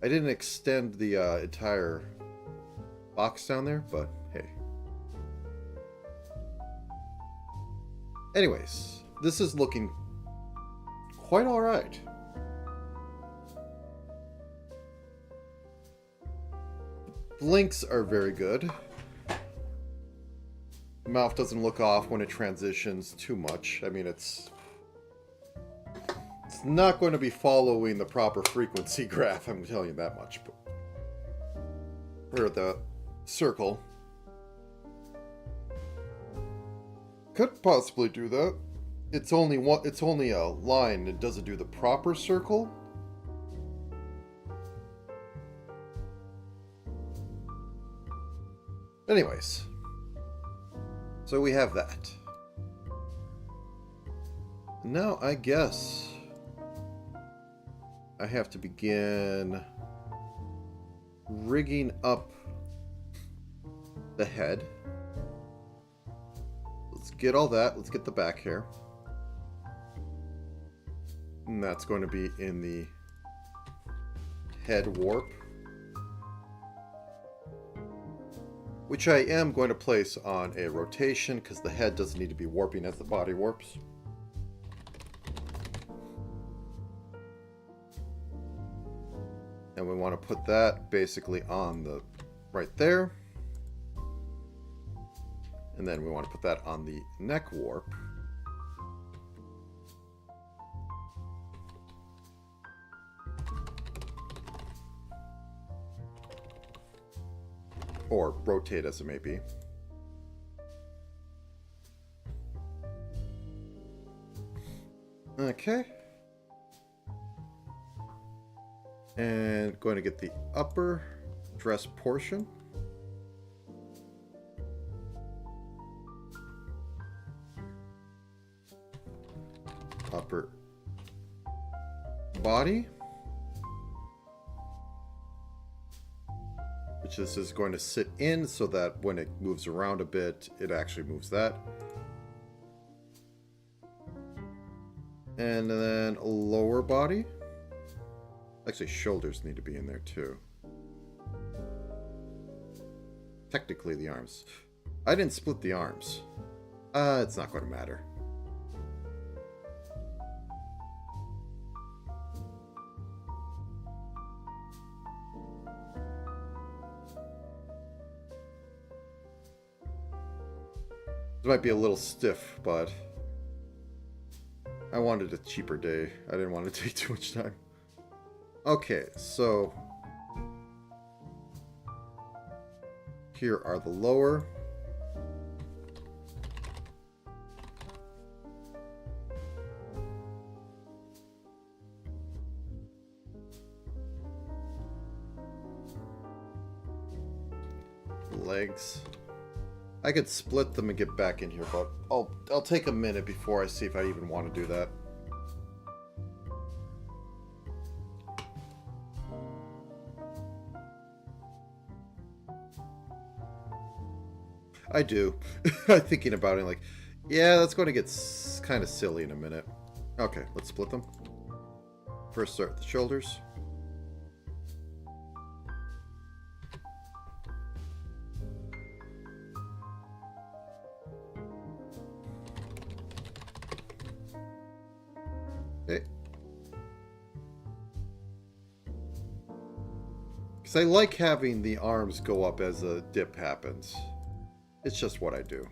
[SPEAKER 1] I didn't extend the entire box down there, but hey. Anyways, this is looking quite alright. Blinks are very good. The mouth doesn't look off when it transitions too much. I mean, it's not going to be following the proper frequency graph, I'm telling you that much. But we're at the circle. Could possibly do that. It's only a line. It doesn't do the proper circle. Anyways, so we have that. Now I guess I have to begin rigging up the head. Let's get all that. Let's get the back hair. And that's going to be in the head warp, which I am going to place on a rotation because the head doesn't need to be warping as the body warps. And we want to put that basically on the right there. And then we want to put that on the neck warp. Or rotate as it may be. Okay. And going to get the upper dress portion. Upper body. Which this is going to sit in so that when it moves around a bit, it actually moves that. And then lower body. Actually, shoulders need to be in there too. Technically the arms. I didn't split the arms. It's not going to matter. It might be a little stiff, but I wanted a cheaper day. I didn't want to take too much time. Okay, so here are the lower. Legs. I could split them and get back in here, but I'll take a minute before I see if I even want to do that. I do. I'm thinking about it like, yeah, that's going to get kind of silly in a minute. Okay, let's split them. First start with the shoulders. Okay. Because I like having the arms go up as a dip happens. It's just what I do.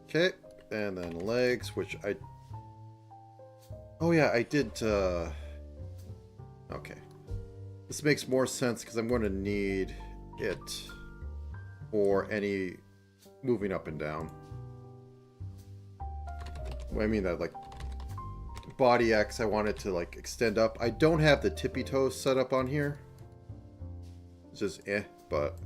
[SPEAKER 1] Okay, and then legs, which I... Oh yeah, I did... Okay. This makes more sense because I'm going to need it for any moving up and down. Well, I mean that like body X I wanted to like extend up. I don't have the tippy toes set up on here. It's just but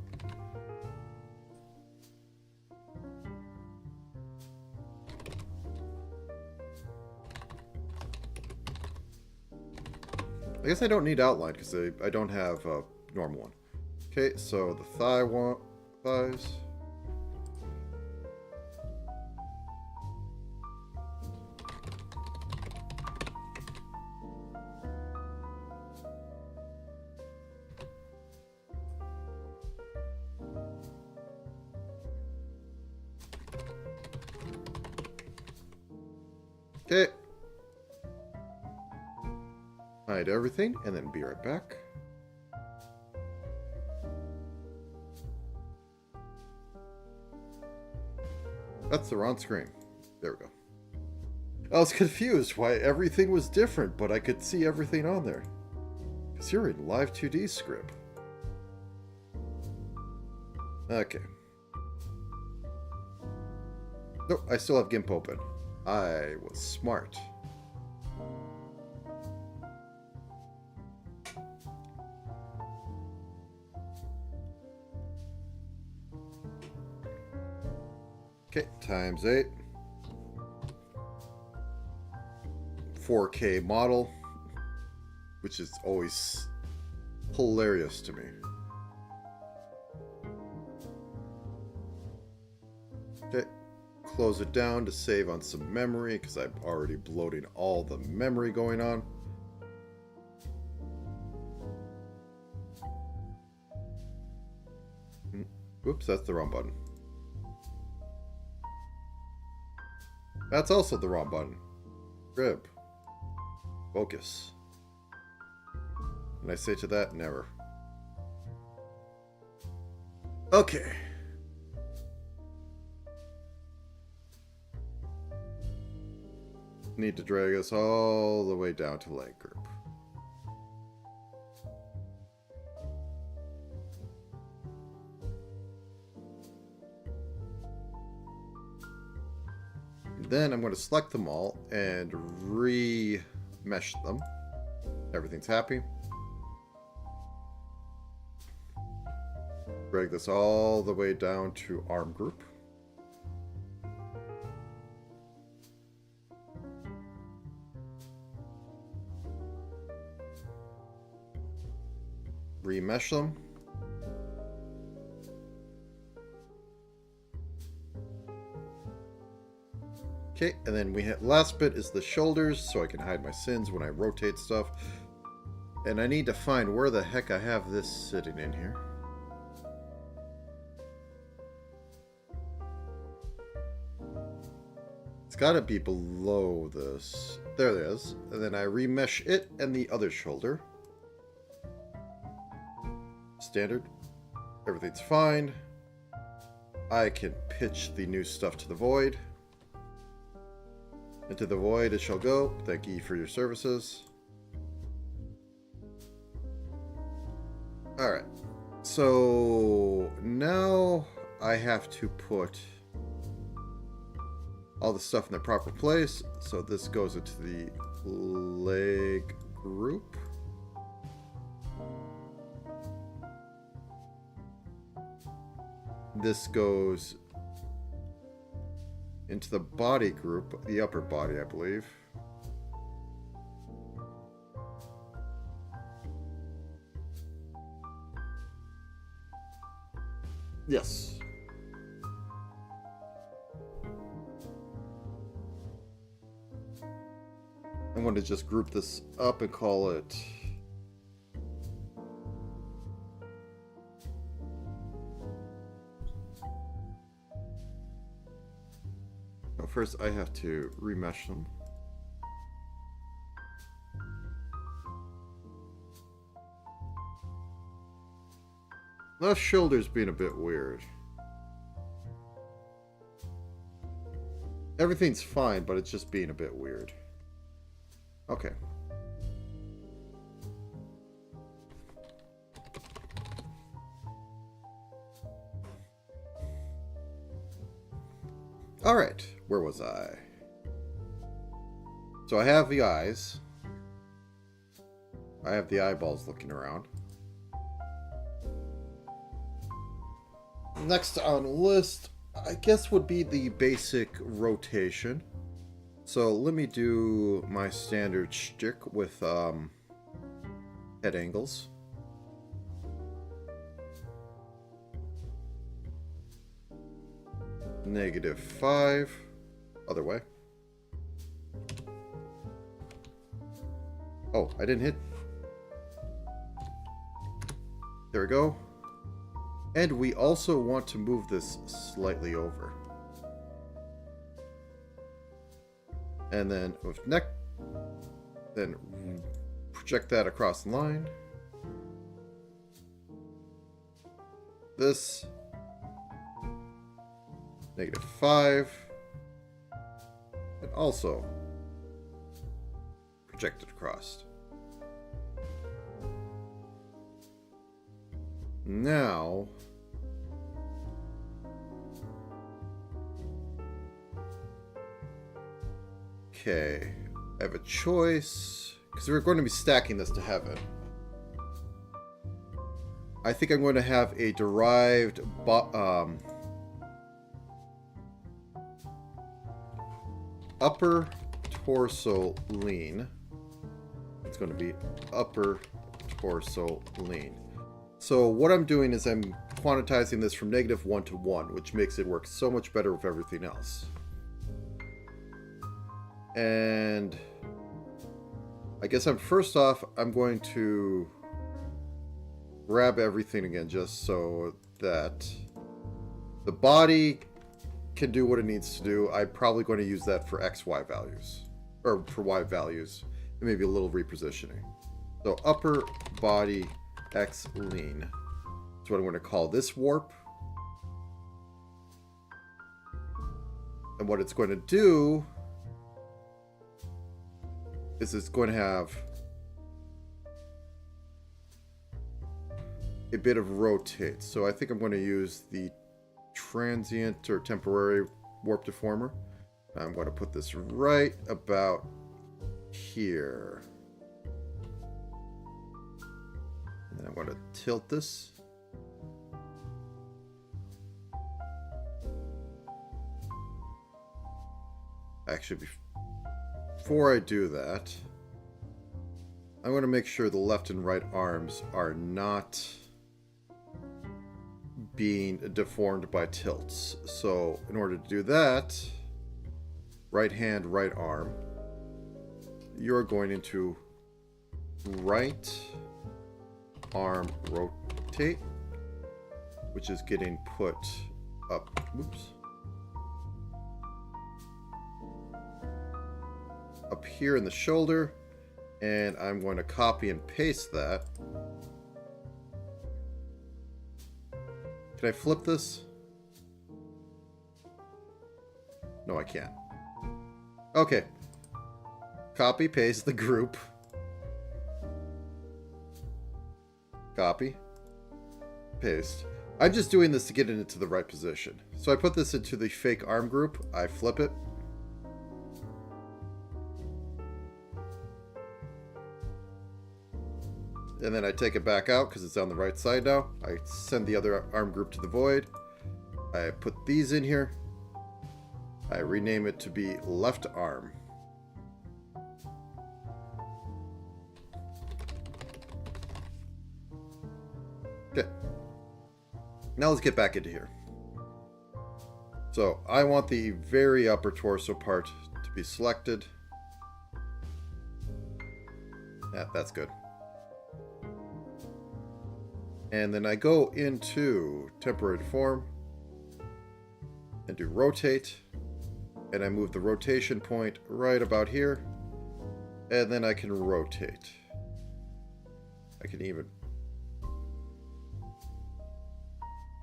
[SPEAKER 1] I guess I don't need outline because I don't have a normal one. Okay, so the thighs. Okay. Hide everything and then be right back. That's the wrong screen. There we go. I was confused why everything was different, but I could see everything on there. Because you're in live 2D script. Okay. Nope, I still have GIMP open. I was smart. Okay, times 8. 4K model, which is always hilarious to me. Okay, close it down to save on some memory because I'm already bloating all the memory going on. Oops, that's the wrong button. That's also the wrong button. Rib. Focus. And I say to that, never. Okay. Need to drag us all the way down to leg group. Then I'm going to select them all and re-mesh them. Everything's happy. Drag this all the way down to arm group. Remesh them. Okay, and then we hit last bit is the shoulders, so I can hide my sins when I rotate stuff. And I need to find where the heck I have this sitting in here. It's got to be below this. There it is. And then I remesh it and the other shoulder. Standard. Everything's fine. I can pitch the new stuff to the void. Into the void it shall go. Thank ye for your services. Alright. So now I have to put all the stuff in the proper place. So this goes into the leg group. This goes into the body group, the upper body, I believe. Yes. I'm going to just group this up and call it first I have to remesh them. Left shoulder's being a bit weird. Everything's fine, but it's just being a bit weird. Okay. Alright, where was I? So I have the eyes. I have the eyeballs looking around. Next on the list, I guess, would be the basic rotation. So let me do my standard shtick with head angles. -5. Other way. Oh, I didn't hit. There we go. And we also want to move this slightly over. And then with neck, then project that across the line. This. -5. And also project it across. Now, okay, I have a choice, because we're going to be stacking this to heaven. I think I'm going to have a derived upper torso lean. It's going to be upper torso lean. So what I'm doing is I'm quantizing this from -1 to 1, which makes it work so much better with everything else. And I guess first off, I'm going to grab everything again just so that the body can do what it needs to do. I'm probably going to use that for XY values, or for Y values, and maybe a little repositioning. So upper body X lean. That's what I'm going to call this warp. And what it's going to do is it's going to have a bit of rotate. So I think I'm going to use the transient or temporary warp deformer. I'm going to put this right about here. And then I'm going to tilt this. Actually, before I do that, I'm going to make sure the left and right arms are not being deformed by tilts. So in order to do that, right hand, right arm, you're going into right arm rotate, which is getting put up, oops, up here in the shoulder, and I'm going to copy and paste that. Can I flip this? No, I can't. Okay. Copy, paste the group. Copy. Paste. I'm just doing this to get it into the right position. So I put this into the fake arm group. I flip it. And then I take it back out because it's on the right side now. I send the other arm group to the void. I put these in here. I rename it to be left arm. Okay. Now let's get back into here. So I want the very upper torso part to be selected. Yeah, that's good. And then I go into temporary deform and do rotate. And I move the rotation point right about here. And then I can rotate. I can even...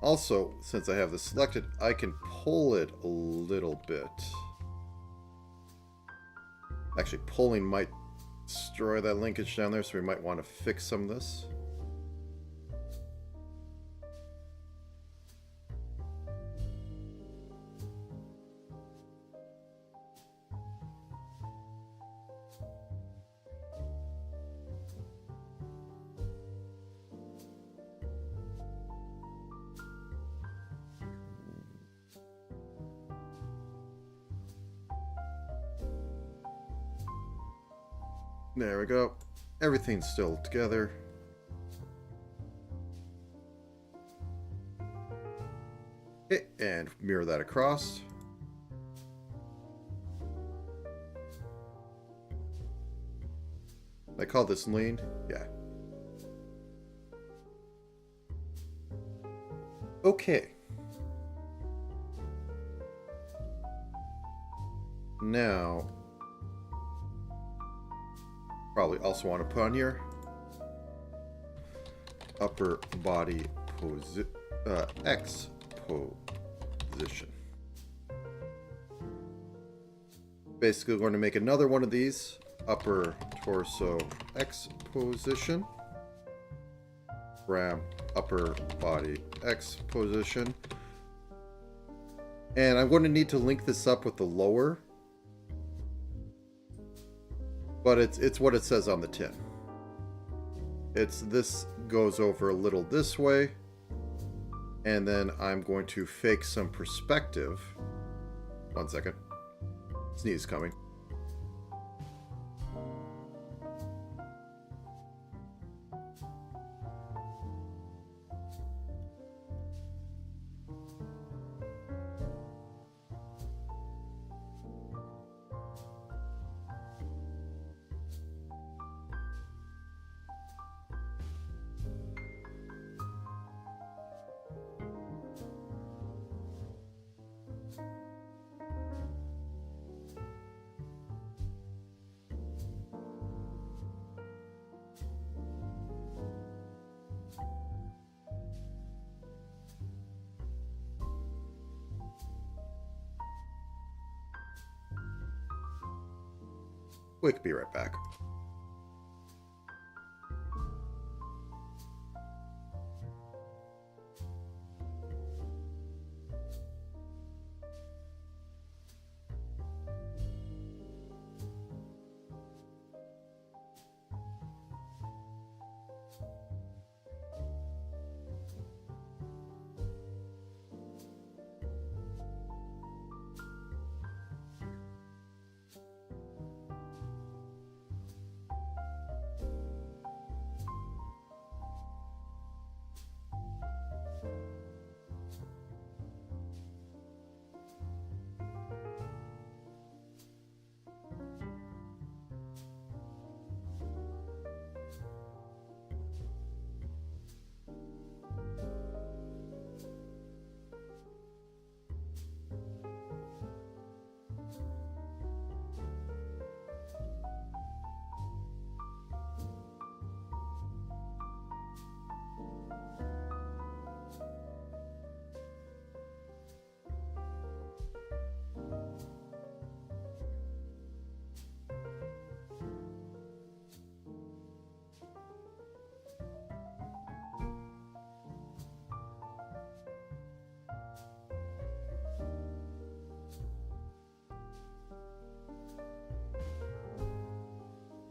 [SPEAKER 1] Also, since I have this selected, I can pull it a little bit. Actually, pulling might destroy that linkage down there, so we might want to fix some of this. There we go. Everything's still together. Okay, and mirror that across. I call this lean? Yeah. Okay. Now, probably also want to put on here upper body X position. Basically, we're going to make another one of these upper torso X position. Grab upper body X position. And I'm going to need to link this up with the lower. But it's what it says on the tin. This goes over a little this way. And then I'm going to fake some perspective. 1 second. Sneeze coming. We could be right back.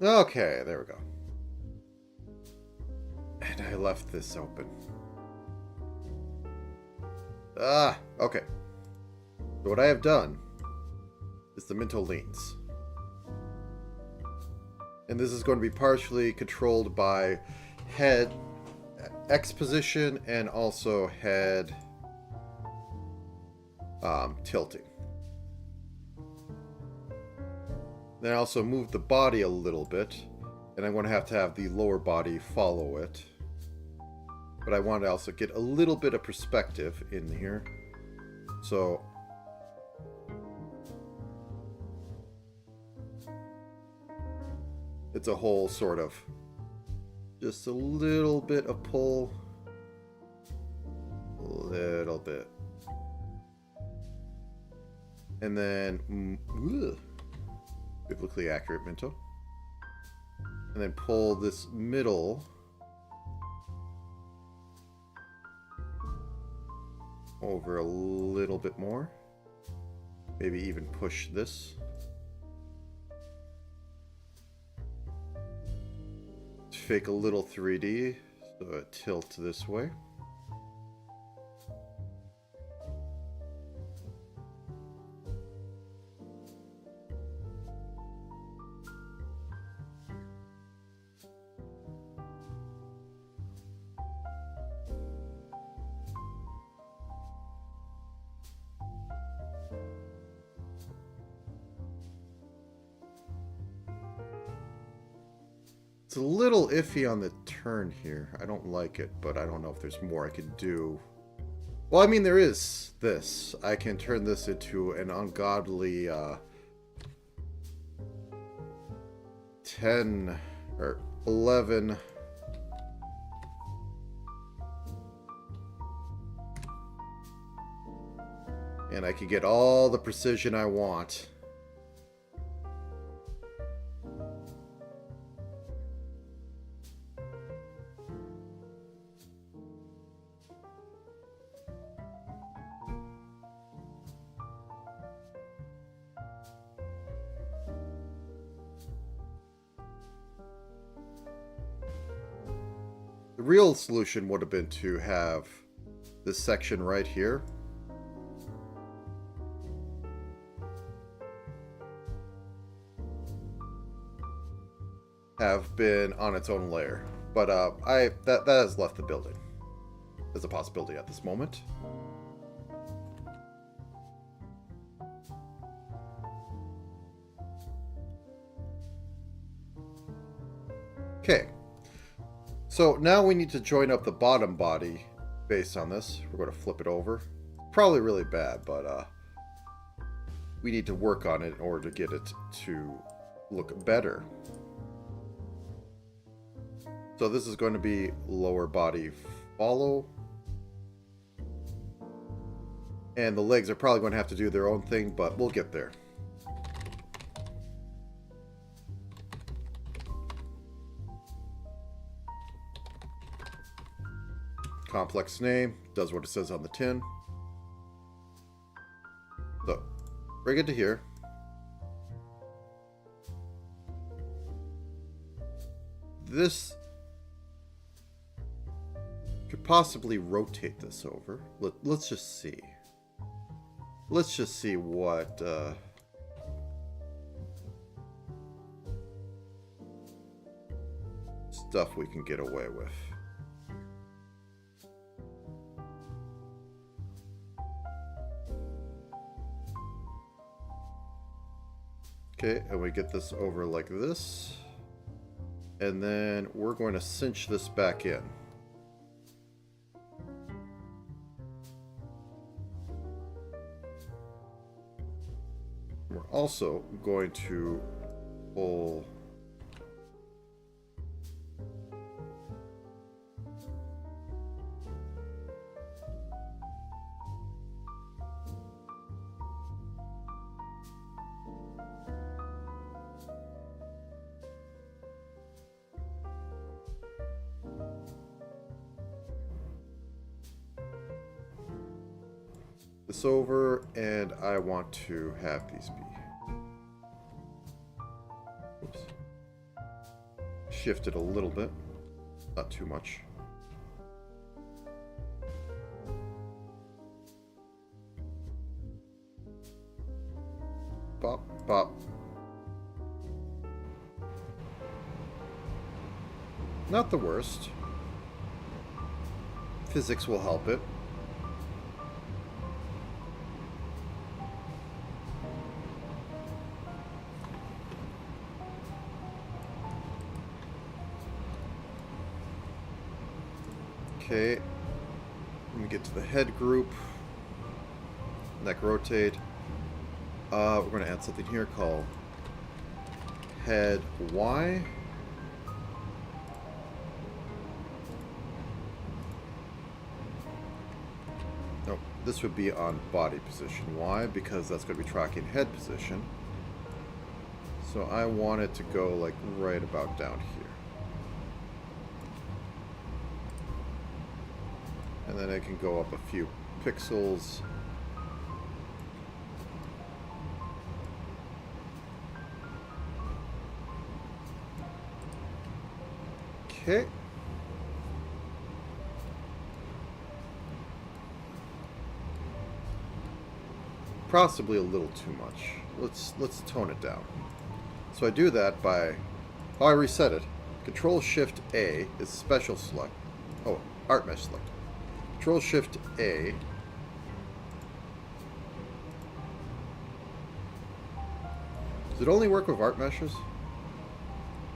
[SPEAKER 1] Okay, there we go. And I left this open. Okay. So what I have done is the mental leans. And this is going to be partially controlled by head X position and also head tilting. Then I also moved the body a little bit, and I'm going to have the lower body follow it. But I want to also get a little bit of perspective in here. So it's a whole sort of just a little bit of pull, a little bit, and then biblically accurate Minto, and then pull this middle over a little bit more, maybe even push this. Fake a little 3D, so it tilts this way. It's a little iffy on the turn here. I don't like it, but I don't know if there's more I can do. Well, I mean, there is this. I can turn this into an ungodly 10 or 11. And I can get all the precision I want. The real solution would have been to have this section right here have been on its own layer, but that has left the building as a possibility at this moment. Okay, so now we need to join up the bottom body based on this. We're going to flip it over. Probably really bad, but we need to work on it in order to get it to look better. So this is going to be lower body follow. And the legs are probably going to have to do their own thing, but we'll get there. Complex name, does what it says on the tin. So, bring it to here. This could possibly rotate this over. Let's just see. Let's just see what stuff we can get away with. Okay, and we get this over like this. And then we're going to cinch this back in. We're also going to pull this over, and I want to have these be. Oops. Shift it a little bit, not too much. Bop, bop. Not the worst. Physics will help it. Okay, let me get to the head group. Neck rotate. We're going to add something here called head Y. No, this would be on body position Y because that's going to be tracking head position. So I want it to go like right about down here. And then it can go up a few pixels. Okay. Possibly a little too much. Let's tone it down. So I do that by, oh, I reset it. Control Shift A is special select. Oh, art mesh select. Control Shift A. Does it only work with art meshes?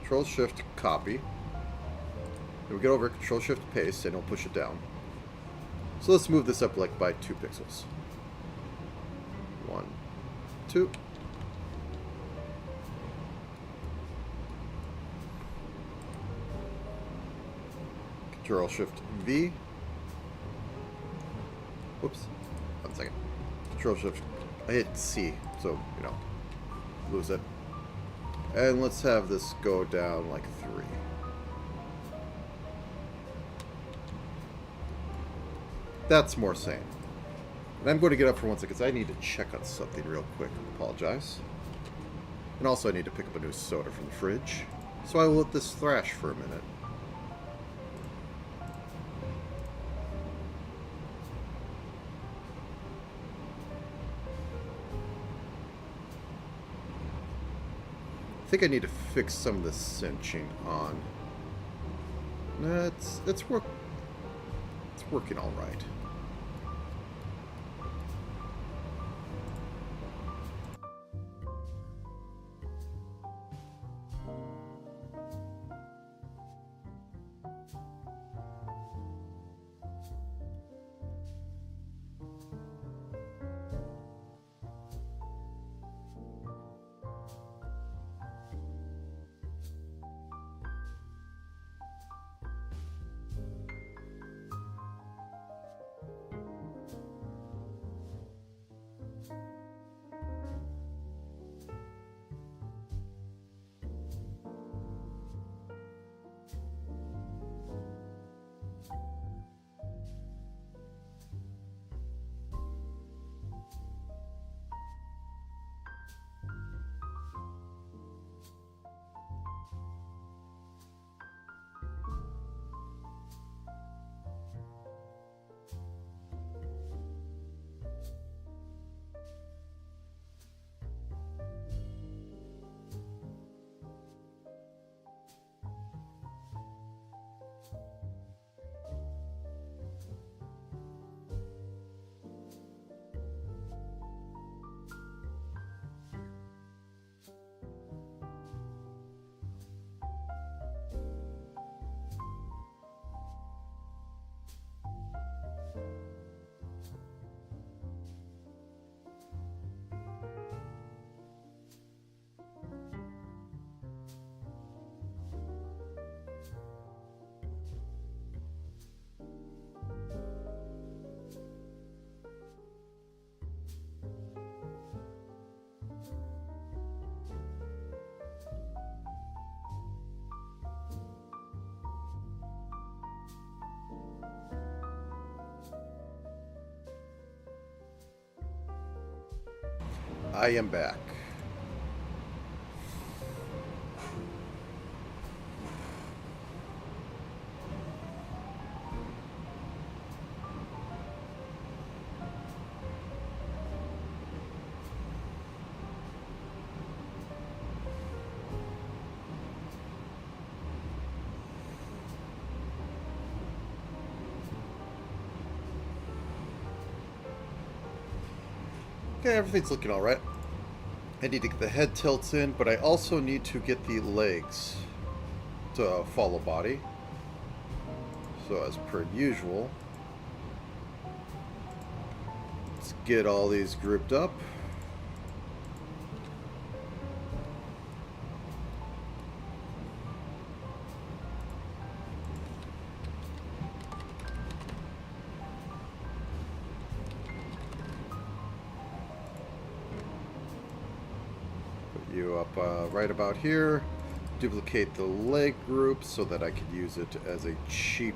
[SPEAKER 1] Control Shift copy. Then we get over Control Shift paste and it'll push it down. So let's move this up like by 2 pixels. 1, 2. Control Shift V. Whoops. 1 second. Control Shift. I hit C, so, you know, lose it. And let's have this go down like 3. That's more sane. And I'm going to get up for 1 second because I need to check on something real quick. Apologize. And also I need to pick up a new soda from the fridge. So I will let this thrash for a minute. I think I need to fix some of the cinching on. It's working all right. I am back. Okay, everything's looking all right. I need to get the head tilts in, but I also need to get the legs to follow body. So as per usual, let's get all these grouped up. You up right about here. Duplicate the leg group so that I could use it as a cheap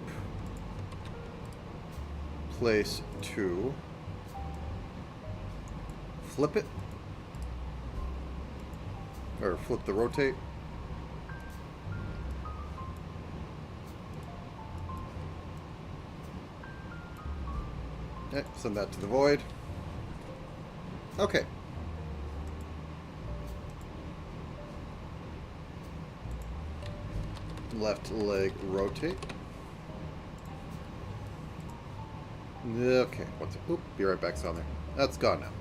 [SPEAKER 1] place to flip it or flip the rotate. Okay, send that to the void. Okay. Left leg rotate. Okay, what's it? Oop, be right back down there. That's gone now.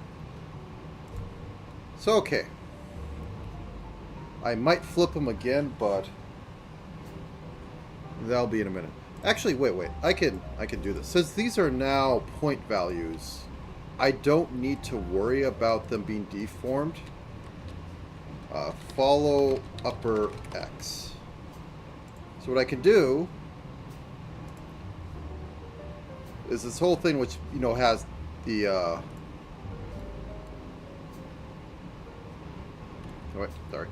[SPEAKER 1] So, okay. I might flip them again, but That'll be in a minute. Actually, wait. I can do this. Since these are now point values, I don't need to worry about them being deformed. Follow upper X. So what I can do is this whole thing, which, you know, has the wait, sorry.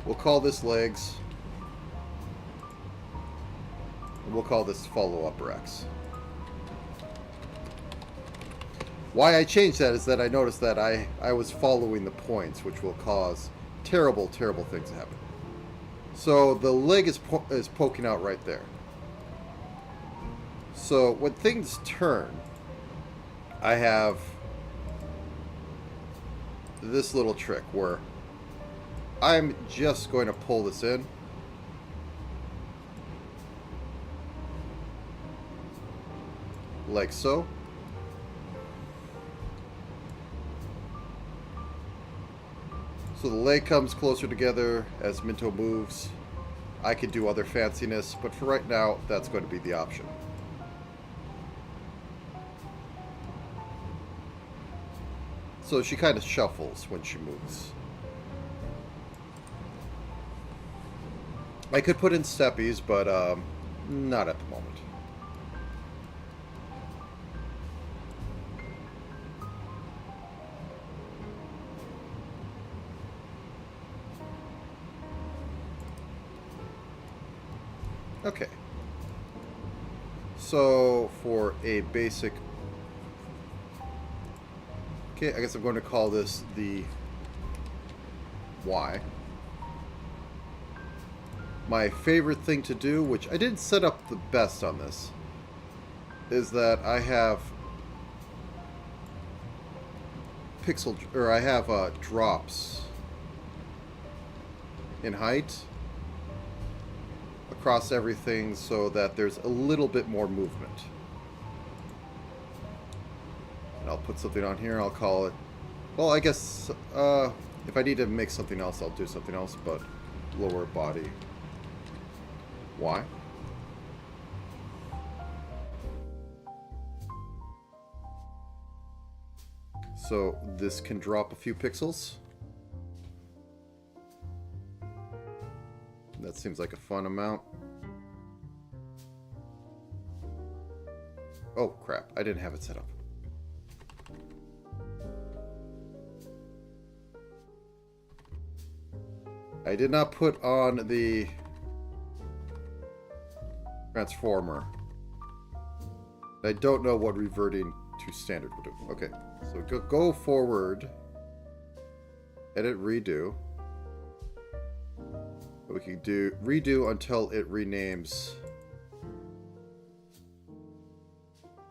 [SPEAKER 1] We'll call this legs. And we'll call this follow upper X. Why I changed that is that I noticed that I was following the points, which will cause terrible, terrible things to happen. So the leg is poking out right there. So when things turn, I have this little trick where I'm just going to pull this in. Like so. So the leg comes closer together as Minto moves. I could do other fanciness, but for right now, that's going to be the option. So she kind of shuffles when she moves. I could put in steppies, but not at the moment. Okay. So for a basic... Okay, I guess I'm going to call this the Y. My favorite thing to do, which I didn't set up the best on this, is that I have drops in height across everything so that there's a little bit more movement. And I'll put something on here, I'll call it, well, I guess if I need to make something else, I'll do something else, but lower body Y. So this can drop a few pixels. That seems like a fun amount. Oh crap, I didn't have it set up. I did not put on the transformer. I don't know what reverting to standard will do. Okay, so go forward, edit, redo. We can do redo until it renames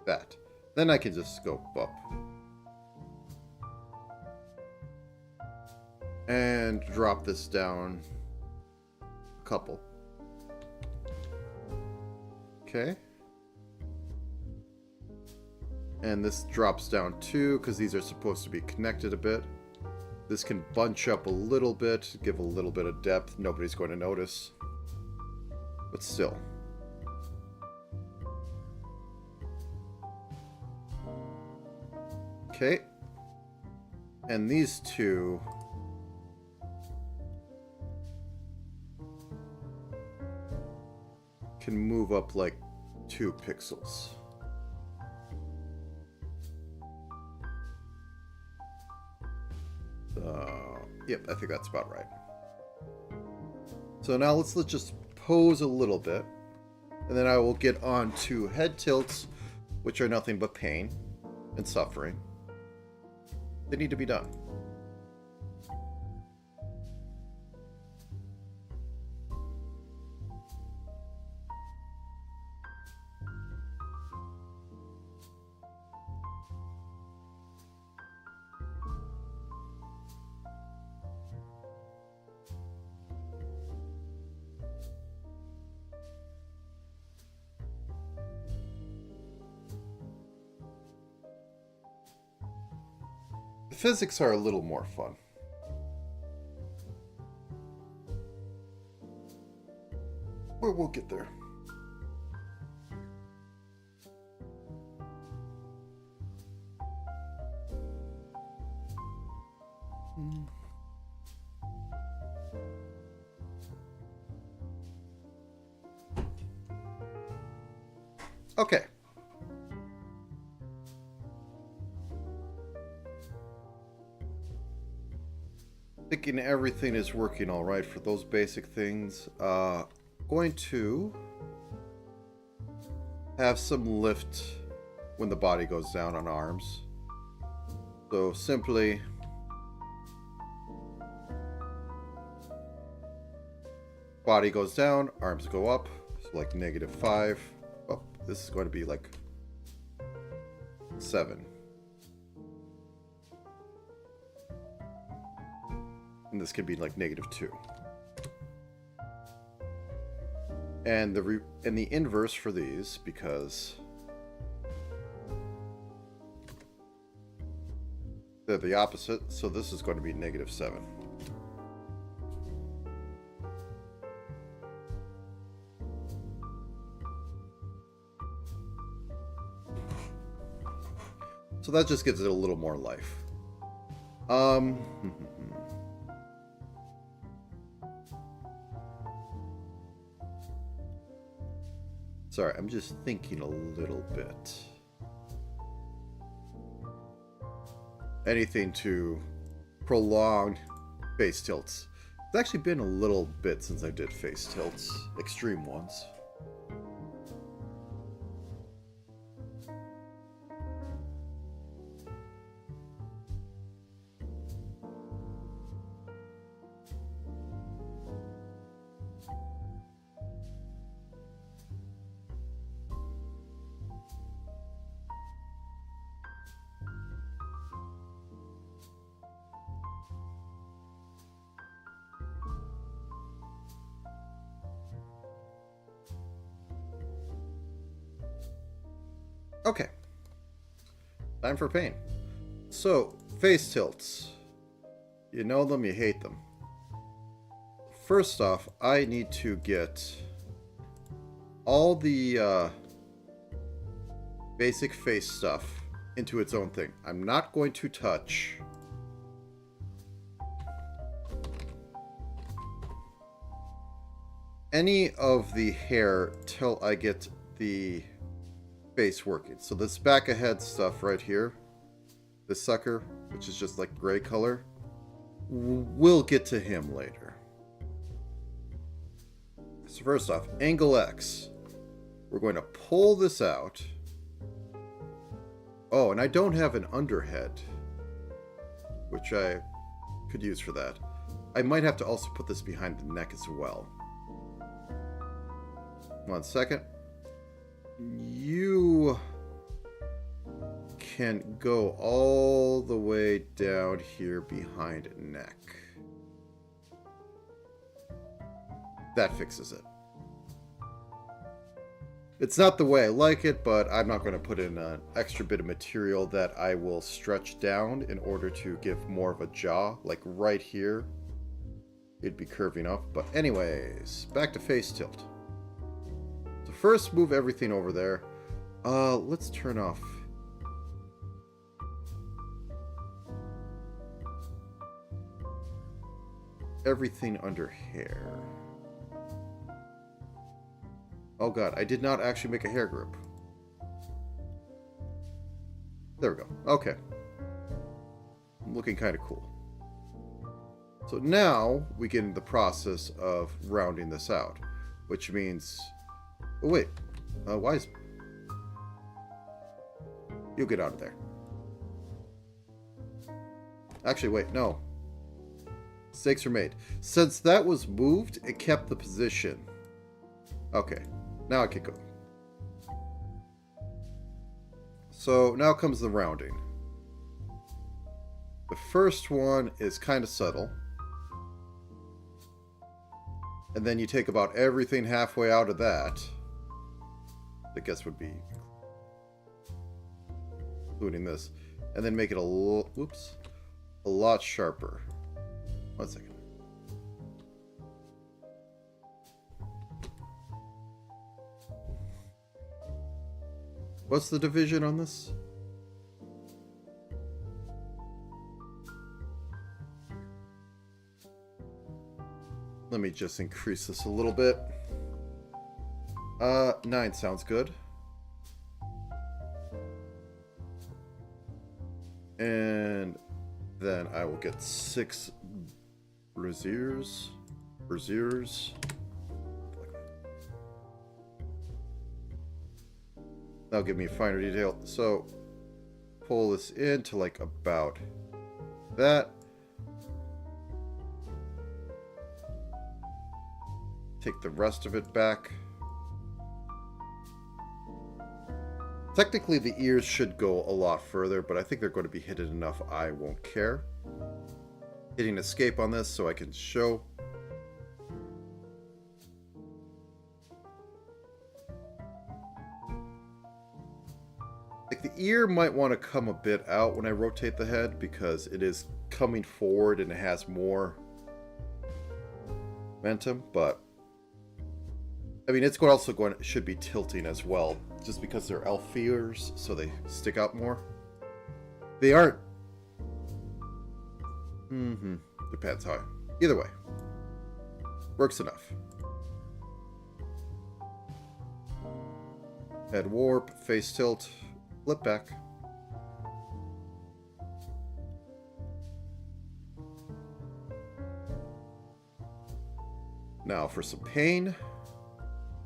[SPEAKER 1] that. Then I can just scope up. And drop this down a couple. Okay. And this drops down too, because these are supposed to be connected a bit. This can bunch up a little bit, give a little bit of depth. Nobody's going to notice. But still. Okay. And these two... can move up like 2 pixels. Yep, I think that's about right. So now let's just pose a little bit, and then I will get on to head tilts, which are nothing but pain and suffering. They need to be done. The physics are a little more fun. we'll get there. Okay. Thinking everything is working all right for those basic things. Going to have some lift when the body goes down on arms. So simply body goes down, arms go up, so like -5. Oh, this is going to be like 7. And this could be like -2. And the inverse for these, because they're the opposite, so this is going to be -7. So that just gives it a little more life. Sorry, I'm just thinking a little bit. Anything to prolong face tilts. It's actually been a little bit since I did face tilts, extreme ones. Okay. Time for pain. So, face tilts. You know them, you hate them. First off, I need to get all the basic face stuff into its own thing. I'm not going to touch any of the hair till I get the face working. So this back of head stuff right here, this sucker, which is just like gray color, we'll get to him later. So first off, angle X. We're going to pull this out. Oh, and I don't have an underhead, which I could use for that. I might have to also put this behind the neck as well. 1 second. You can go all the way down here behind neck. That fixes it. It's not the way I like it, but I'm not going to put in an extra bit of material that I will stretch down in order to give more of a jaw. Like right here, it'd be curving up. But anyways, back to face tilt. So first, move everything over there. Let's turn off everything under hair. Oh god, I did not actually make a hair group. There we go. Okay. I'm looking kind of cool. So now we get into the process of rounding this out, which means... Oh wait, why is... You get out of there. Actually, wait, no. Mistakes are made. Since that was moved, it kept the position. Okay. Now I can go. So now comes the rounding. The first one is kind of subtle. And then you take about everything halfway out of that. I guess would be including this. And then make it a lot sharper. 1 second. What's the division on this? Let me just increase this a little bit. 9 sounds good. And then I will get 6 braziers. That'll give me a finer detail. So pull this into like about that. Take the rest of it back. Technically the ears should go a lot further, but I think they're going to be hidden enough I won't care. Hitting escape on this so I can show. Like the ear might want to come a bit out when I rotate the head because it is coming forward and it has more momentum, but I mean it's should be tilting as well, just because they're elf ears, so they stick out more. They aren't. Depends how. Either way, works enough. Head warp, face tilt, flip back. Now for some pain.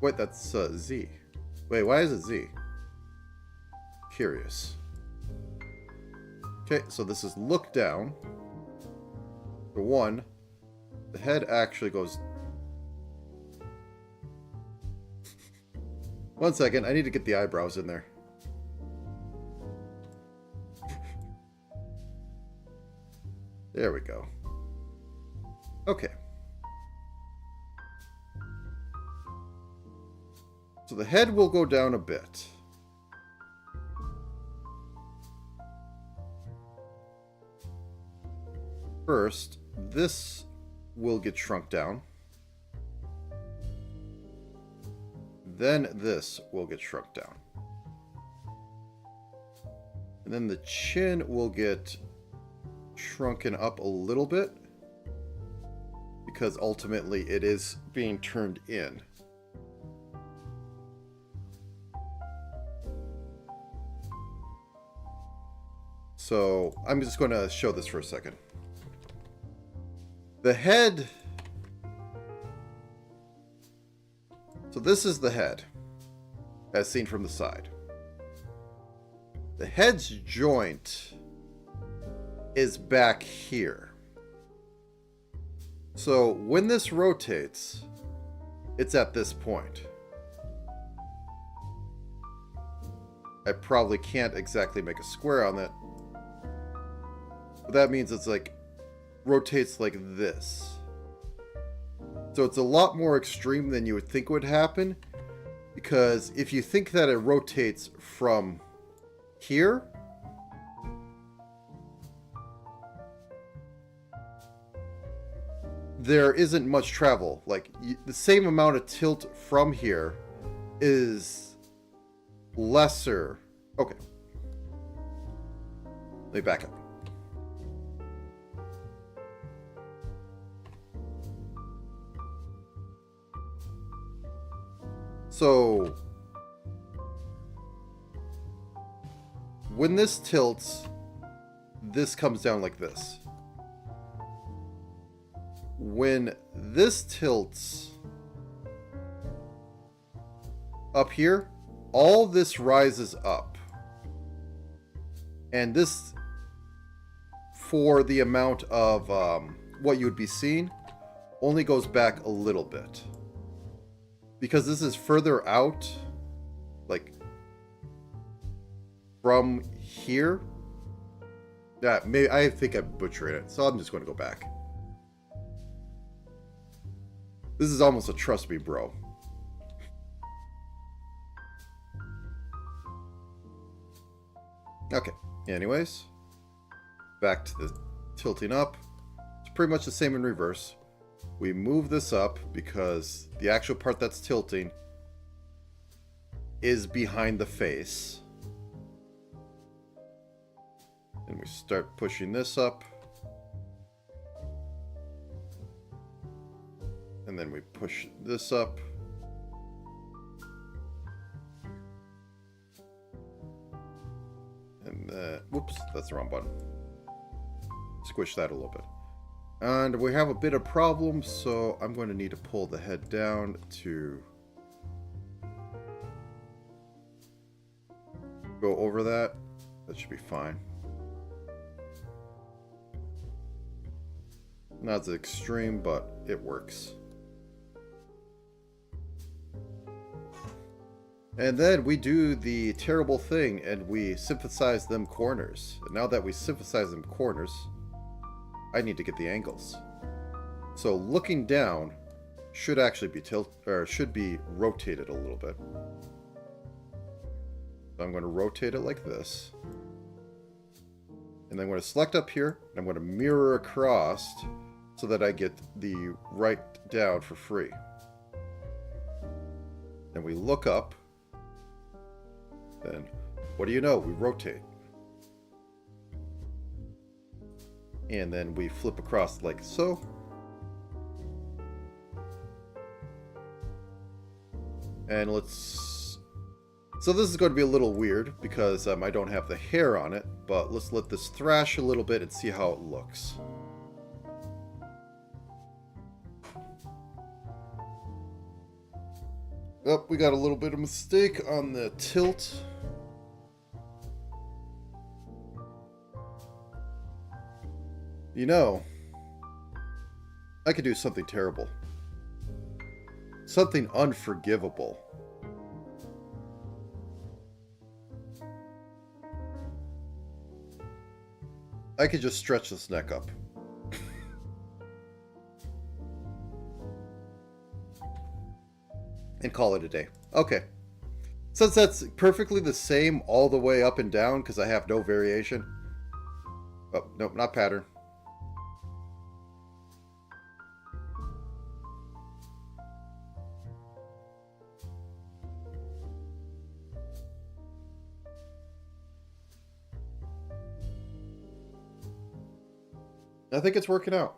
[SPEAKER 1] Wait, that's Z. Wait, why is it Z? Curious. Okay, so this is look down. For one, the head actually goes... One second, I need to get the eyebrows in there. There we go. Okay. So the head will go down a bit. First, this will get shrunk down. Then this will get shrunk down. And then the chin will get shrunken up a little bit because ultimately it is being turned in. So I'm just going to show this for a second. The head. So this is the head, as seen from the side. The head's joint is back here. So when this rotates, it's at this point. I probably can't exactly make a square on that. But that means it's like rotates like this. So it's a lot more extreme than you would think would happen, because if you think that it rotates from here, there isn't much travel. Like the same amount of tilt from here is lesser. Okay. Let me back up. So when this tilts, this comes down like this. When this tilts up here, all this rises up. And this, for the amount of what you would be seeing, only goes back a little bit. Because this is further out, like, from here. Yeah, maybe, I think I'm butchering it, so I'm just going to go back. This is almost a trust me, bro. Okay, anyways. Back to the tilting up. It's pretty much the same in reverse. We move this up because the actual part that's tilting is behind the face. And we start pushing this up. And then we push this up. And whoops, that's the wrong button. Squish that a little bit. And we have a bit of problem, so I'm going to need to pull the head down to go over that. That should be fine. Not as extreme, but it works. And then we do the terrible thing and we synthesize them corners. And now that we synthesize them corners, I need to get the angles. So looking down should actually be should be rotated a little bit. So I'm going to rotate it like this. And then I'm going to select up here, and I'm going to mirror across so that I get the right down for free. Then we look up. Then, what do you know? We rotate. And then we flip across like so. And let's... So this is going to be a little weird because I don't have the hair on it, but let's let this thrash a little bit and see how it looks. Oh, we got a little bit of mistake on the tilt. You know, I could do something terrible. Something unforgivable. I could just stretch this neck up. And call it a day. Okay. Since that's perfectly the same all the way up and down, because I have no variation. Oh, nope, not pattern. I think it's working out.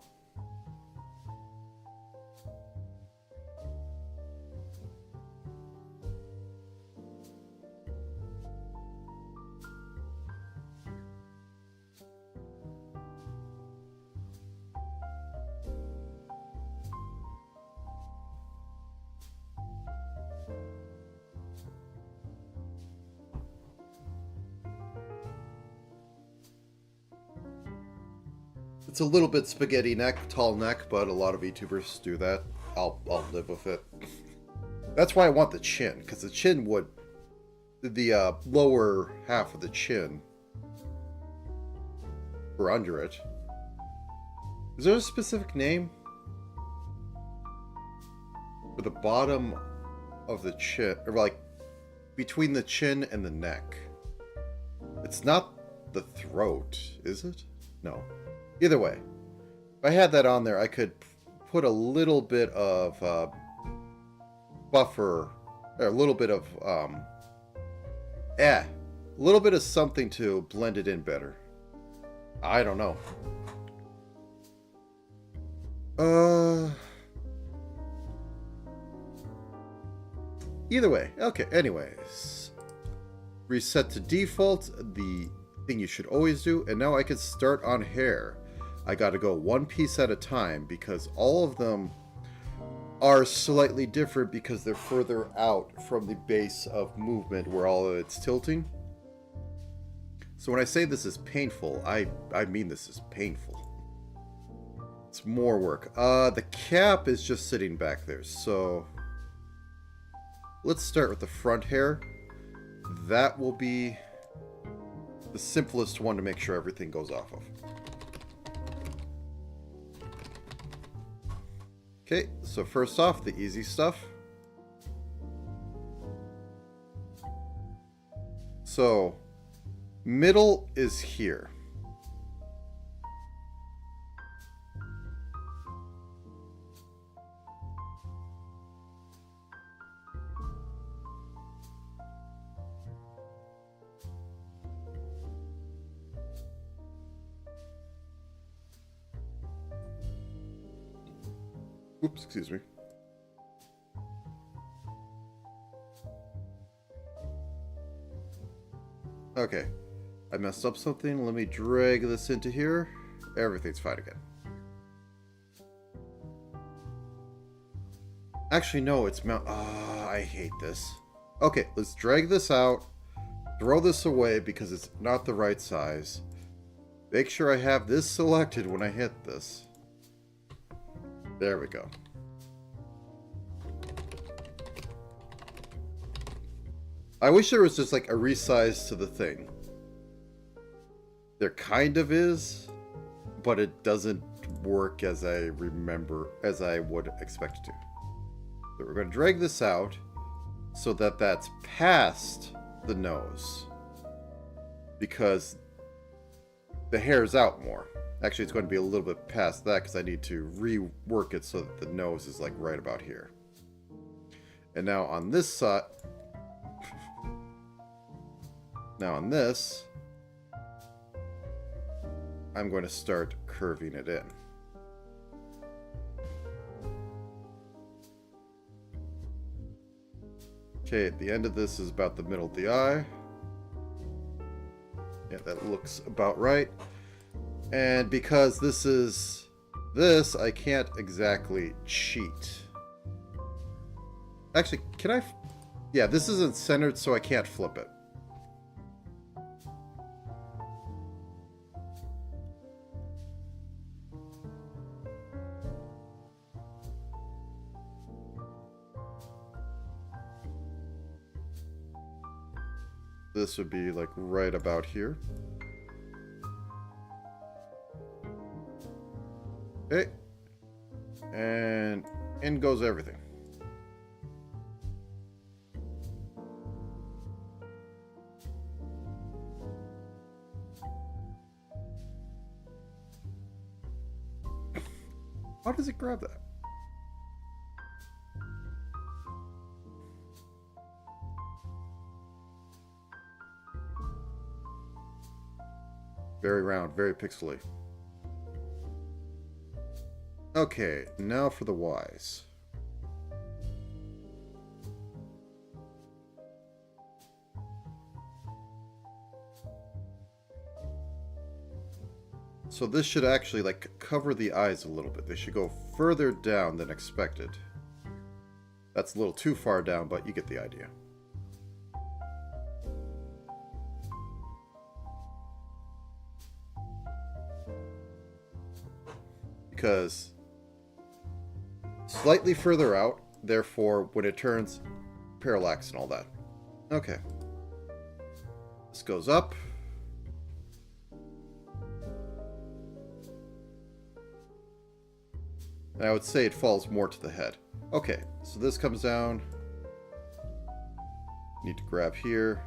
[SPEAKER 1] It's a little bit spaghetti neck, tall neck, but a lot of VTubers do that. I'll live with it. That's why I want the chin, because the chin would... The lower half of the chin, or under it. Is there a specific name? For the bottom of the chin, or like between the chin and the neck. It's not the throat, is it? No. Either way, if I had that on there, I could put a little bit of buffer, or a little bit of, a little bit of something to blend it in better. I don't know. Either way, okay, anyways. Reset to default, the thing you should always do, and now I can start on hair. I gotta go one piece at a time because all of them are slightly different because they're further out from the base of movement where all of it's tilting. So when I say this is painful, I mean this is painful. It's more work. The cap is just sitting back there, so let's start with the front hair. That will be the simplest one to make sure everything goes off of. Okay, so first off, the easy stuff. So, middle is here. Oops, excuse me. Okay. I messed up something. Let me drag this into here. Everything's fine again. Actually, no, it's mount. Ah, I hate this. Okay, let's drag this out. Throw this away because it's not the right size. Make sure I have this selected when I hit this. There we go. I wish there was just like a resize to the thing. There kind of is, but it doesn't work as I remember, as I would expect it to. So we're going to drag this out so that that's past the nose, because the hair's out more. Actually, it's going to be a little bit past that because I need to rework it so that the nose is like right about here. And now on this side, now on this, I'm going to start curving it in. Okay, the end of this is about the middle of the eye. Yeah, that looks about right. And because this is this, I can't exactly cheat. Actually, can I? Yeah, this isn't centered, so I can't flip it. This would be like right about here. Okay. And in goes everything. How does it grab that? Very round, very pixely. Okay, now for the Ys. So this should actually like cover the eyes a little bit. They should go further down than expected. That's a little too far down, but you get the idea. Because slightly further out, therefore when it turns, parallax and all that. Okay. This goes up. And I would say it falls more to the head. Okay, so this comes down. Need to grab here.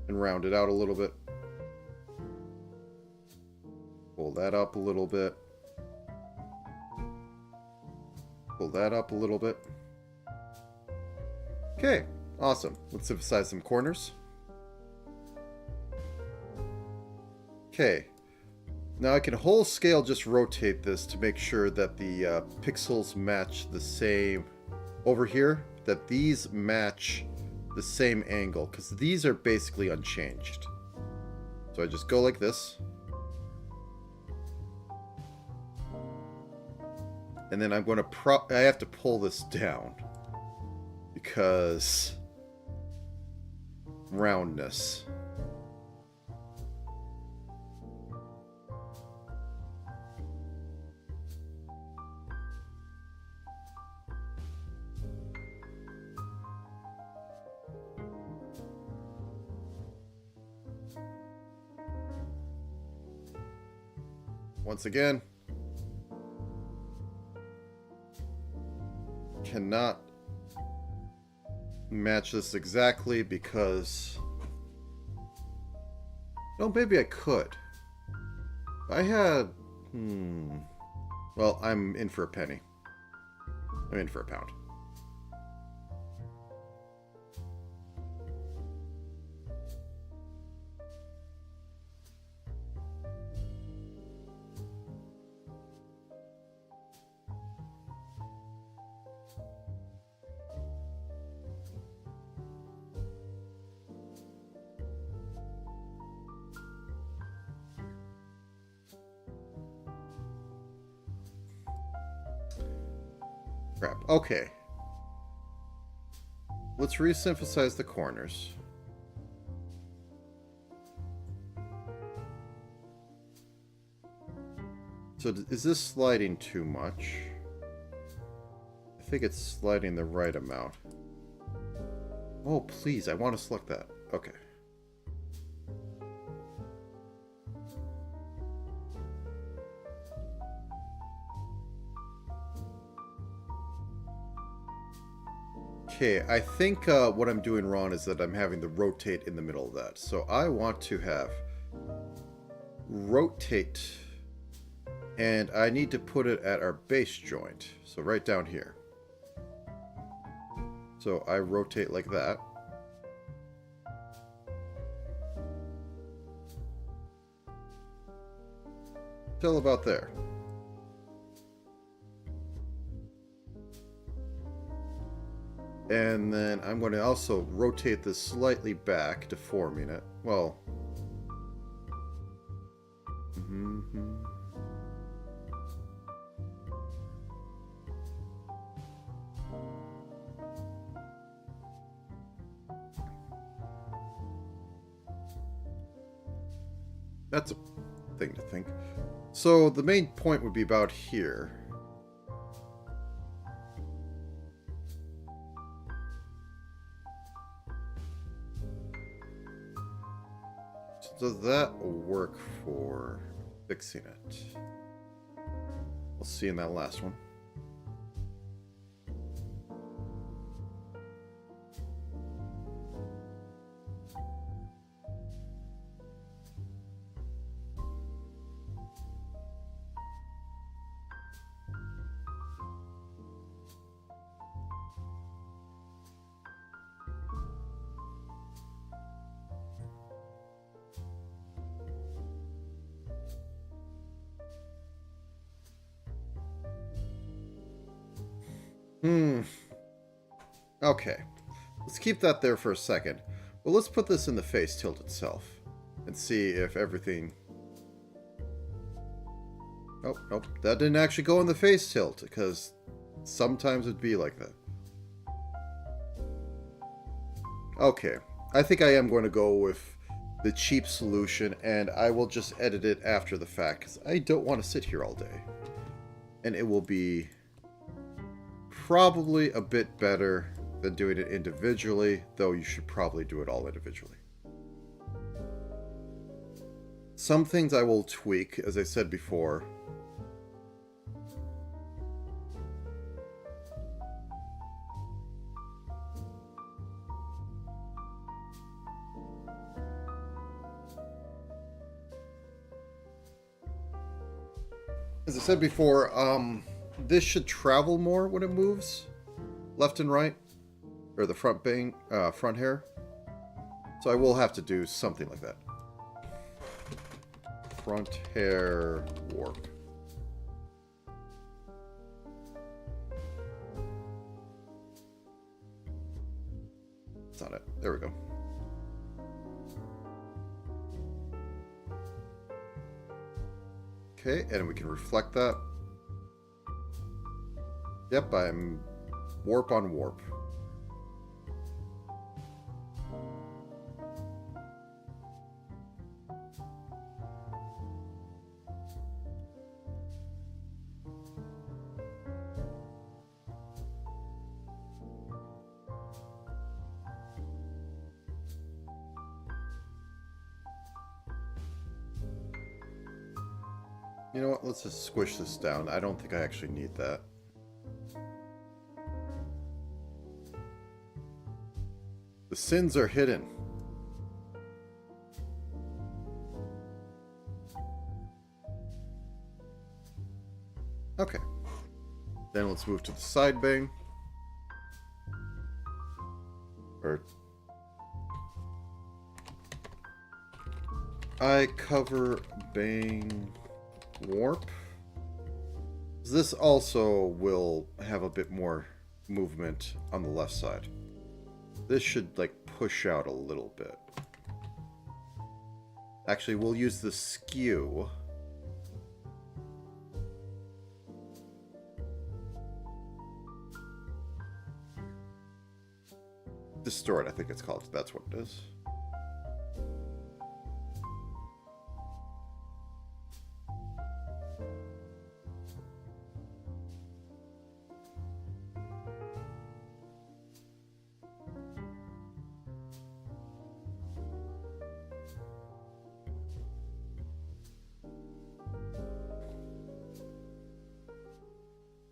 [SPEAKER 1] And round it out a little bit. Pull that up a little bit. Pull that up a little bit. Okay, awesome. Let's emphasize some corners. Okay, now I can whole scale just rotate this to make sure that the pixels match the same over here, that these match the same angle, because these are basically unchanged. So I just go like this. And then I'm going to I have to pull this down because roundness. Once again, cannot match this exactly because, no, maybe I could. I had, well, I'm in for a penny. I'm in for a pound. Crap. Okay. Let's resynthesize the corners. So is this sliding too much? I think it's sliding the right amount. Oh, please, I want to select that. Okay. Okay, I think what I'm doing wrong is that I'm having the rotate in the middle of that. So I want to have rotate, and I need to put it at our base joint. So right down here. So I rotate like that. Till about there. And then I'm going to also rotate this slightly back, deforming it. Well... That's a thing to think. So the main point would be about here. So does that work for fixing it? We'll see in that last one. Okay. Let's keep that there for a second. Well, let's put this in the face tilt itself and see if everything... Oh, nope. That didn't actually go in the face tilt, because sometimes it'd be like that. Okay. I think I am going to go with the cheap solution, and I will just edit it after the fact, because I don't want to sit here all day. And it will be probably a bit better than doing it individually, though you should probably do it all individually. Some things I will tweak, as I said before. As I said before, this should travel more when it moves, left and right, or the front hair. So I will have to do something like that. Front hair warp. That's not it. There we go. Okay, and we can reflect that. Yep, I'm warp on warp. You know what, let's just squish this down. I don't think I actually need that. The sins are hidden. Okay. Then let's move to the side bang. Or... I cover bang warp. This also will have a bit more movement on the left side. This should like push out a little bit. Actually, we'll use the skew. Distort, I think it's called. That's what it is.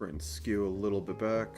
[SPEAKER 1] And skew a little bit back.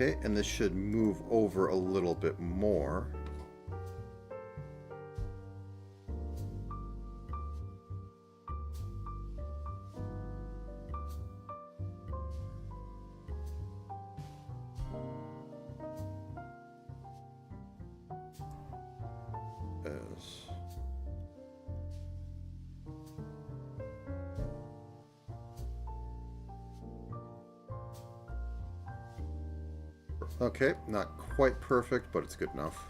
[SPEAKER 1] Okay, and this should move over a little bit more. Okay, not quite perfect, but it's good enough.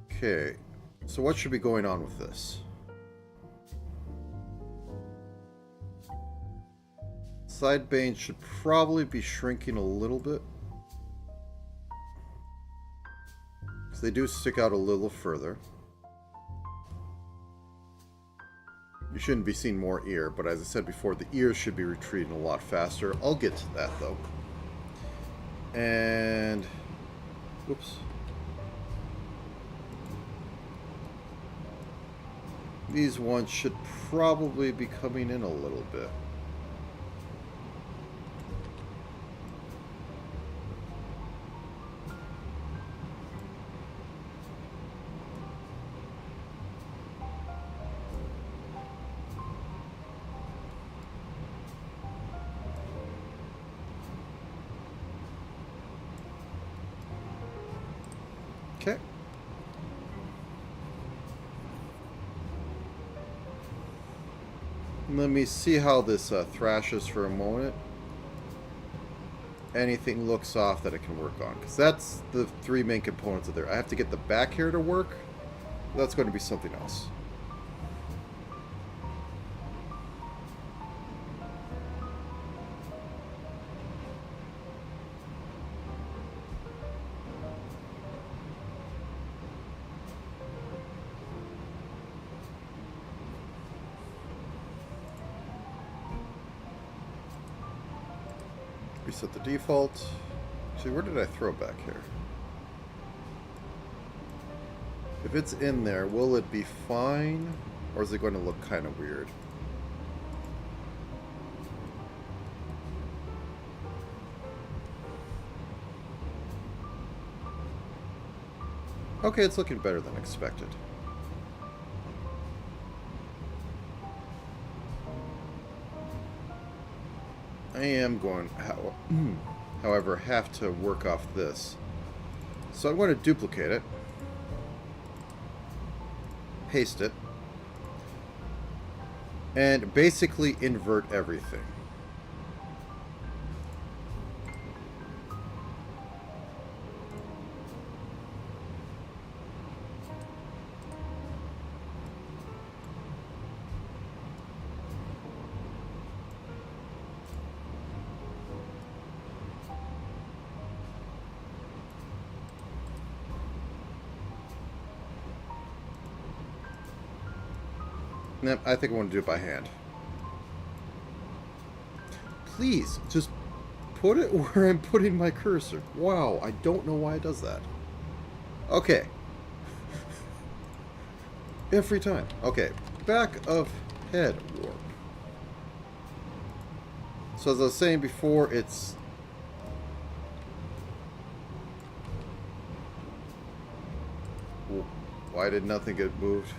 [SPEAKER 1] Okay, so what should be going on with this? Side veins should probably be shrinking a little bit, because they do stick out a little further. You shouldn't be seeing more ear, but as I said before, the ears should be retreating a lot faster. I'll get to that, though. And... whoops. These ones should probably be coming in a little bit. Okay. Let me see how this thrashes for a moment. Anything looks off that it can work on, because that's the three main components of there. I have to get the back hair to work. That's going to be something else. Reset the default. See, where did I throw back here? If it's in there, will it be fine? Or is it going to look kind of weird? Okay, it's looking better than expected. I am going, however, have to work off this. So I'm going to duplicate it, paste it, and basically invert everything. Nope, I think I want to do it by hand. Please, just put it where I'm putting my cursor. Wow, I don't know why it does that. Okay. Every time. Okay, back of head warp. So as I was saying before, it's Why did nothing get moved?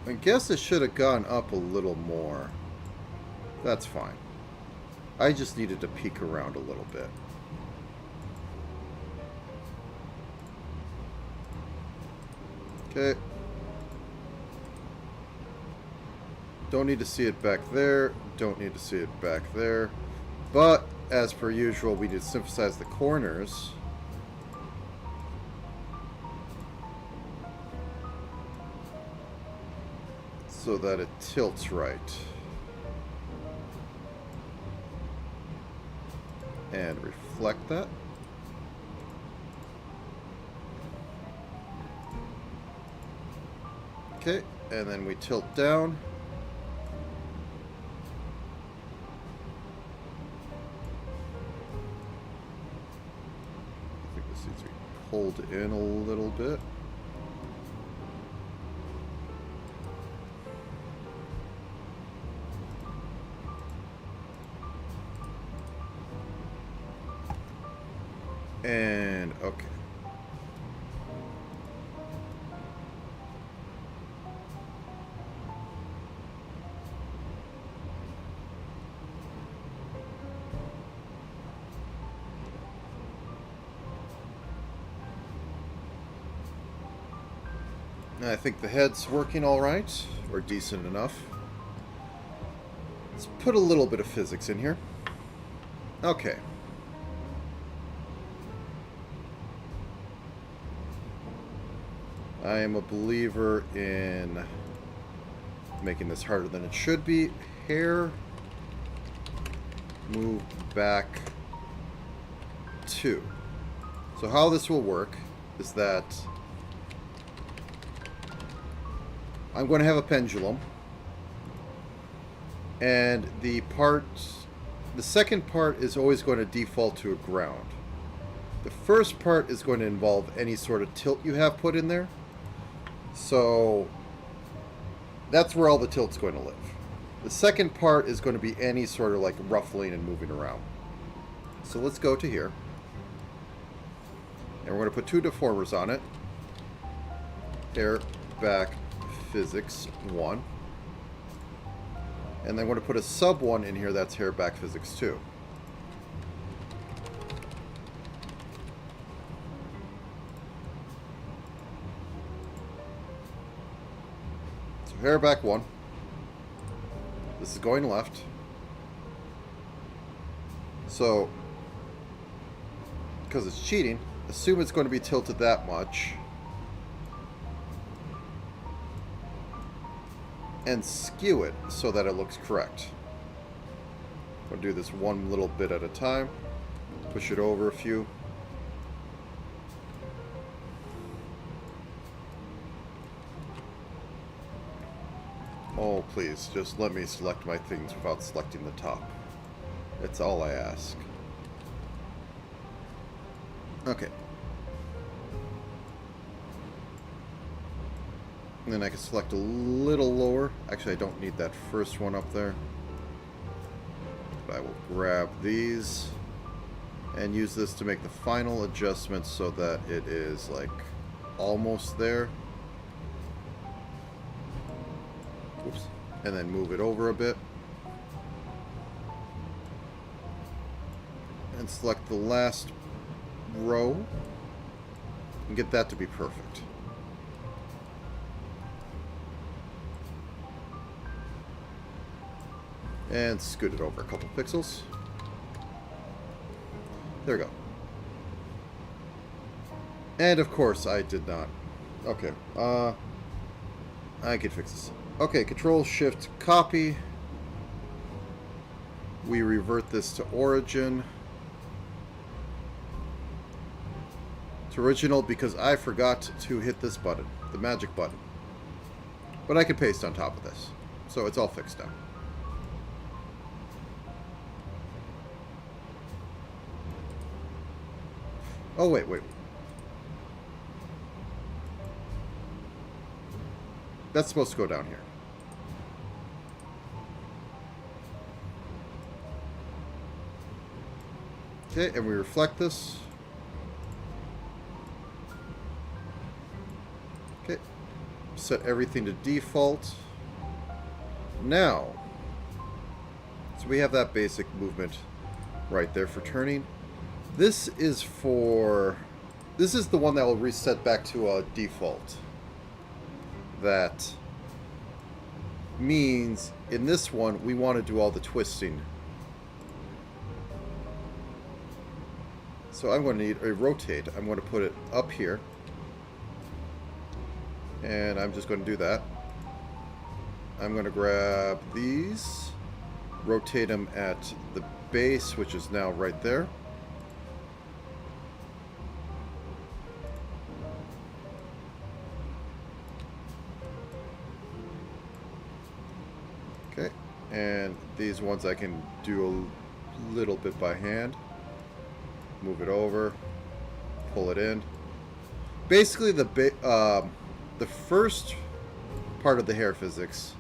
[SPEAKER 1] I guess it should have gone up a little more. That's fine. I just needed to peek around a little bit. Okay. Don't need to see it back there. Don't need to see it back there. But, as per usual, we need to synthesize the corners. So that it tilts right. And reflect that. Okay, and then we tilt down. I think this needs to be pulled in a little bit. And okay. I think the head's working all right, or decent enough. Let's put a little bit of physics in here. Okay. I am a believer in making this harder than it should be. Hair, move back 2. So how this will work is that I'm going to have a pendulum, and the second part is always going to default to a ground. The first part is going to involve any sort of tilt you have put in there. So that's where all the tilt's going to live. The second part is going to be any sort of like ruffling and moving around. So let's go to here. And we're going to put 2 deformers on it. Hair, back, physics 1. And then I'm going to put a sub 1 in here that's hair, back, physics 2. Hair back 1. This is going left. So, because it's cheating, assume it's going to be tilted that much. And skew it so that it looks correct. I'll do this one little bit at a time. Push it over a few. Oh, please, just let me select my things without selecting the top. That's all I ask. Okay. And then I can select a little lower. Actually, I don't need that first one up there. But I will grab these and use this to make the final adjustment so that it is like almost there. Oops. And then move it over a bit. And select the last row and get that to be perfect. And scoot it over a couple pixels. There we go. And of course I did not. Okay. I can fix this. Okay, Control Shift copy. We revert this to origin. To original because I forgot to hit this button, the magic button. But I can paste on top of this. So it's all fixed now. Oh, wait. That's supposed to go down here. Okay, and we reflect this. Okay, set everything to default. Now, so we have that basic movement right there for turning. This is the one that will reset back to a default. That means in this one we want to do all the twisting. So I'm going to need a rotate. I'm going to put it up here. And I'm just going to do that. I'm going to grab these, rotate them at the base, which is now right there. Okay, and these ones I can do a little bit by hand. Move it over, pull it in. Basically, the first part of the hair physics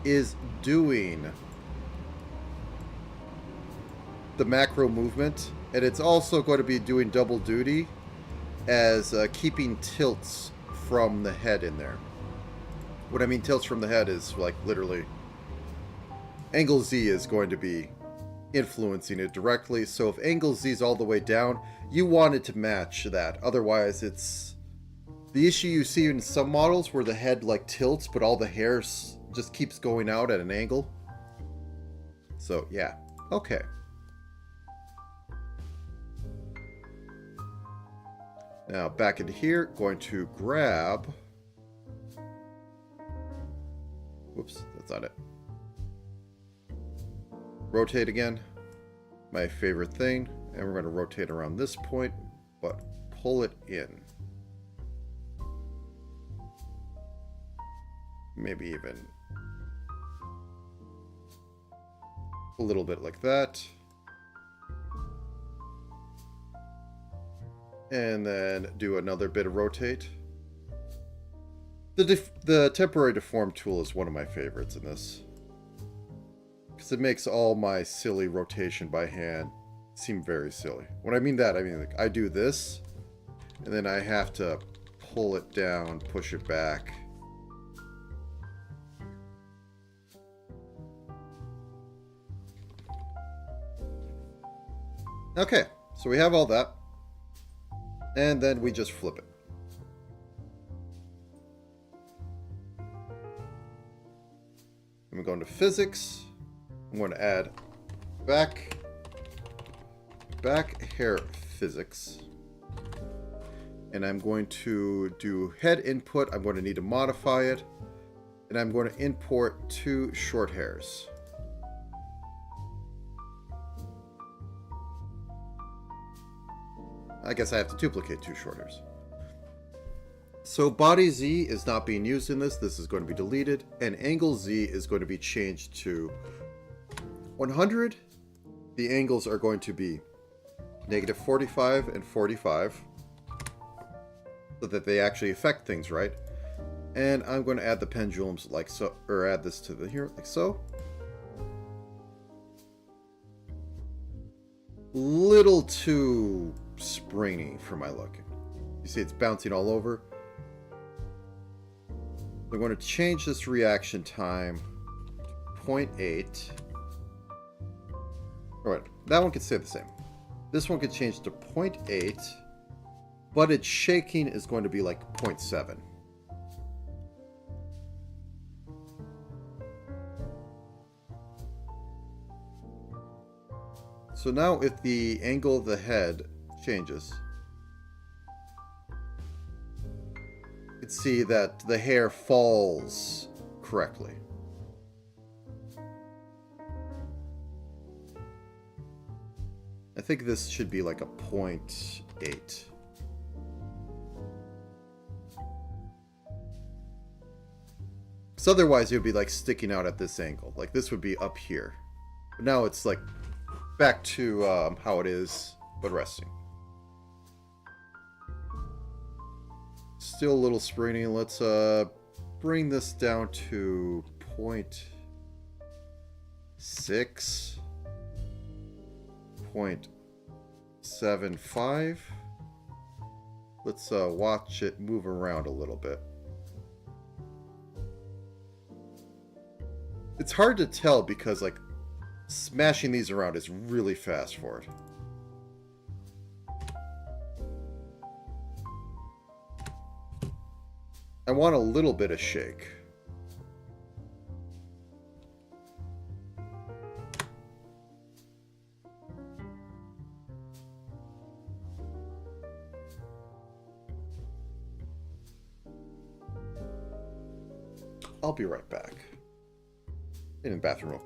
[SPEAKER 1] is doing the macro movement, and it's also going to be doing double duty as keeping tilts from the head in there. What I mean tilts from the head is like literally angle Z is going to be influencing it directly. So if angle Z is all the way down, you want it to match that. Otherwise, it's the issue you see in some models where the head like tilts, but all the hair just keeps going out at an angle. So yeah, okay. Now back into here, going to grab. Whoops, that's not it. Rotate again, my favorite thing, and we're going to rotate around this point, but pull it in. Maybe even a little bit like that. And then do another bit of rotate. The temporary deform tool is one of my favorites in this, because it makes all my silly rotation by hand seem very silly. When I mean that, I mean like I do this, and then I have to pull it down, push it back. Okay, so we have all that, and then we just flip it. And we go into physics. I'm going to add back hair physics. And I'm going to do head input. I'm going to need to modify it. And I'm going to import 2 short hairs. I guess I have to duplicate 2 short hairs. So body Z is not being used in this. This is going to be deleted. And angle Z is going to be changed to 100. The angles are going to be -45 and 45. So that they actually affect things, right? And I'm going to add the pendulums like so, or add this to the here like so. Little too springy for my liking. You see it's bouncing all over. I'm going to change this reaction time to 0.8. Alright, that one can stay the same. This one can change to 0.8, but its shaking is going to be like 0.7. So now if the angle of the head changes, you can see that the hair falls correctly. I think this should be like a 0.8. Because otherwise it would be like sticking out at this angle. Like this would be up here. But now it's like back to how it is, but resting. Still a little springy. Let's bring this down to 0.6, 7.5. Let's watch it move around a little bit. It's hard to tell because, like, smashing these around is really fast for it. I want a little bit of shake. I'll be right back. In the bathroom.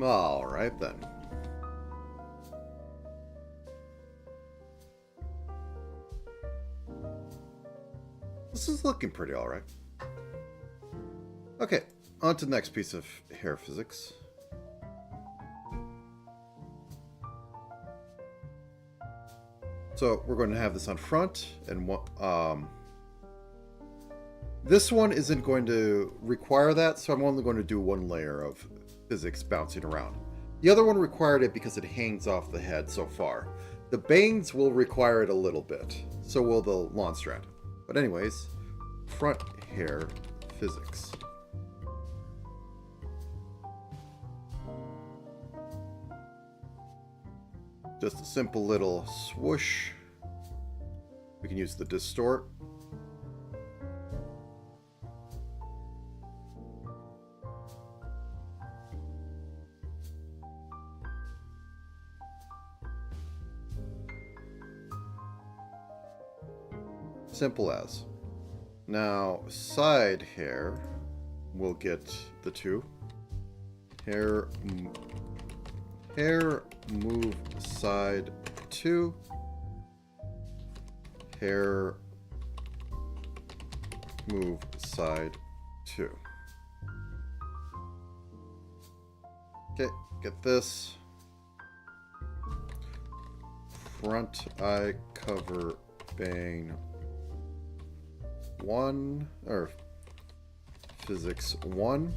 [SPEAKER 1] All right, then. This is looking pretty all right. Okay, on to the next piece of hair physics. So we're going to have this on front, and this one isn't going to require that, so I'm only going to do one layer of physics bouncing around. The other one required it because it hangs off the head so far. The bangs will require it a little bit, so will the lawn strand. But anyways, front hair physics. Just a simple little swoosh. We can use the distort. Simple as. Now, side hair, we'll get the two. Hair move side 2. Hair move side 2. Okay, get this. Front eye cover bang 1, or physics 1.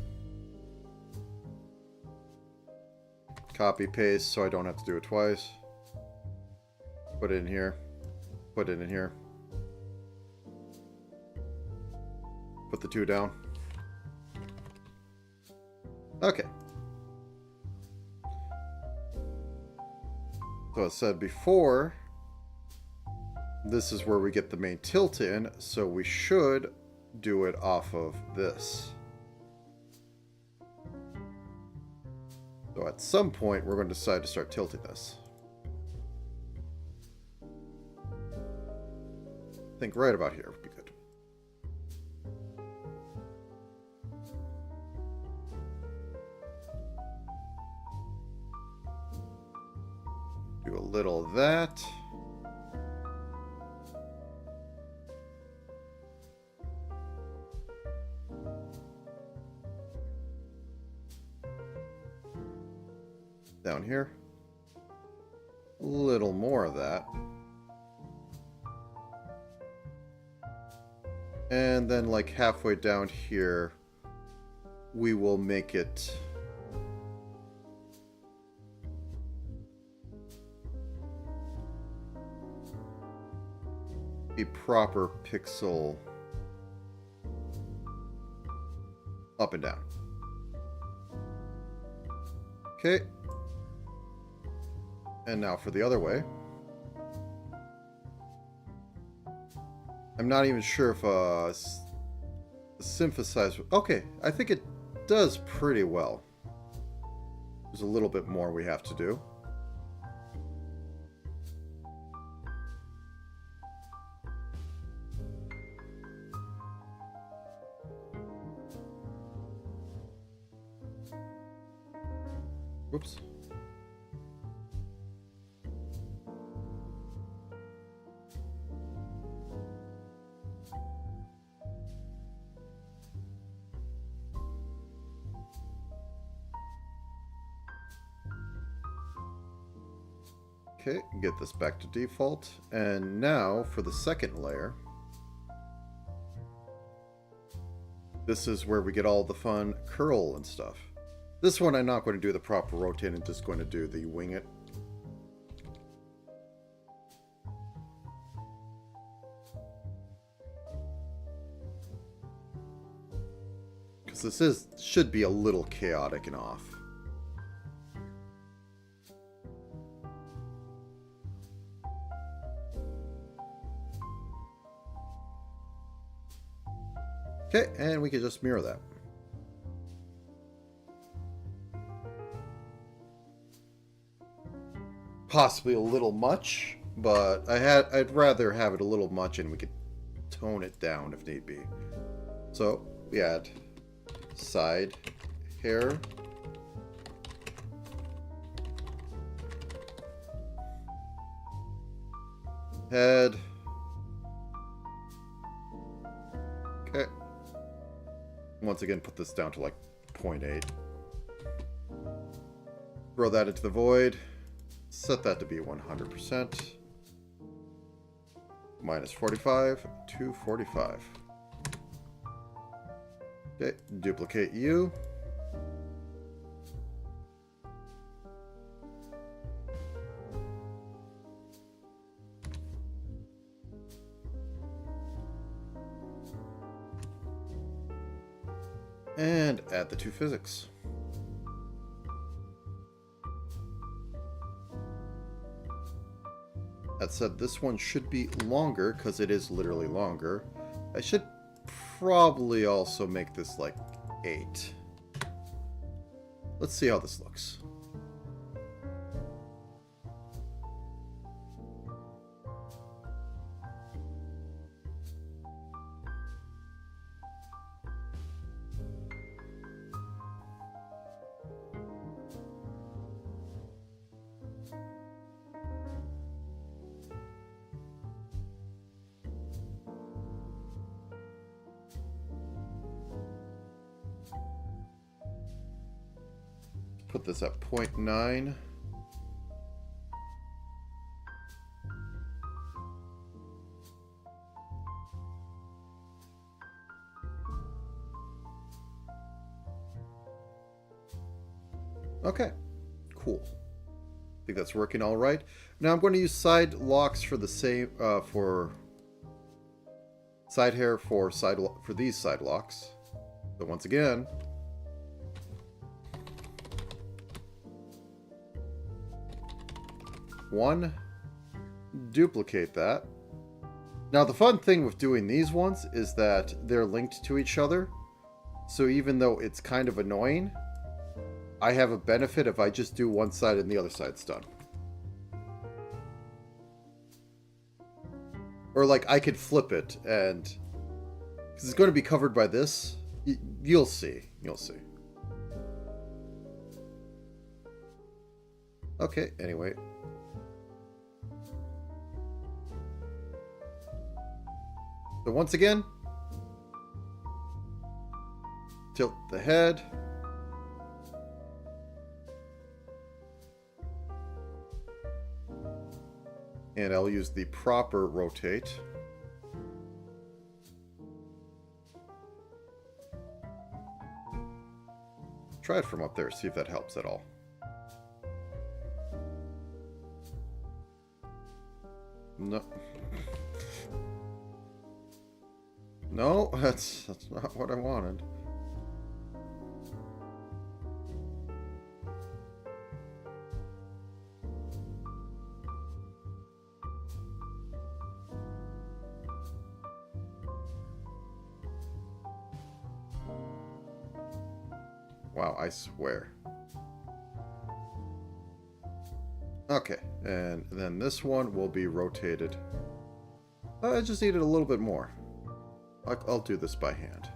[SPEAKER 1] Copy paste so I don't have to do it twice. Put it in here. Put it in here. Put the 2 down. Okay. So as said before, this is where we get the main tilt in, so we should do it off of this. So at some point, we're going to decide to start tilting this. I think right about here would be good. Do a little of that. Down here. A little more of that. And then like halfway down here, we will make it a proper pixel up and down. Okay. And now for the other way. I'm not even sure if a synthesizer... Okay, I think it does pretty well. There's a little bit more we have to do. Whoops. Okay, get this back to default. And now for the second layer. This is where we get all the fun curl and stuff. This one I'm not going to do the proper rotate, I'm just going to do the wing it. Because this should be a little chaotic and off. Okay, and we can just mirror that. Possibly a little much, but I'd rather have it a little much and we could tone it down if need be. So we add side hair. Head. Okay. Once again, put this down to like 0.8. Throw that into the void. Set that to be 100%. Minus 45 to 45. Okay, duplicate you. And add the 2 physics. That said, this one should be longer because it is literally longer. I should probably also make this like 8. Let's see how this looks. Put this at 0.9. Okay, cool. I think that's working all right. Now I'm going to use side locks for the same for side hair for these side locks. So once again, one, duplicate that. Now the fun thing with doing these ones is that they're linked to each other. So even though it's kind of annoying, I have a benefit if I just do one side and the other side's done. Or like I could flip it and because it's going to be covered by this. You'll see. You'll see. Okay, anyway. So once again, tilt the head. And I'll use the proper rotate. Try it from up there, see if that helps at all. No. No, that's not what I wanted. Wow, I swear. Okay, and then this one will be rotated. I just needed a little bit more. I'll do this by hand.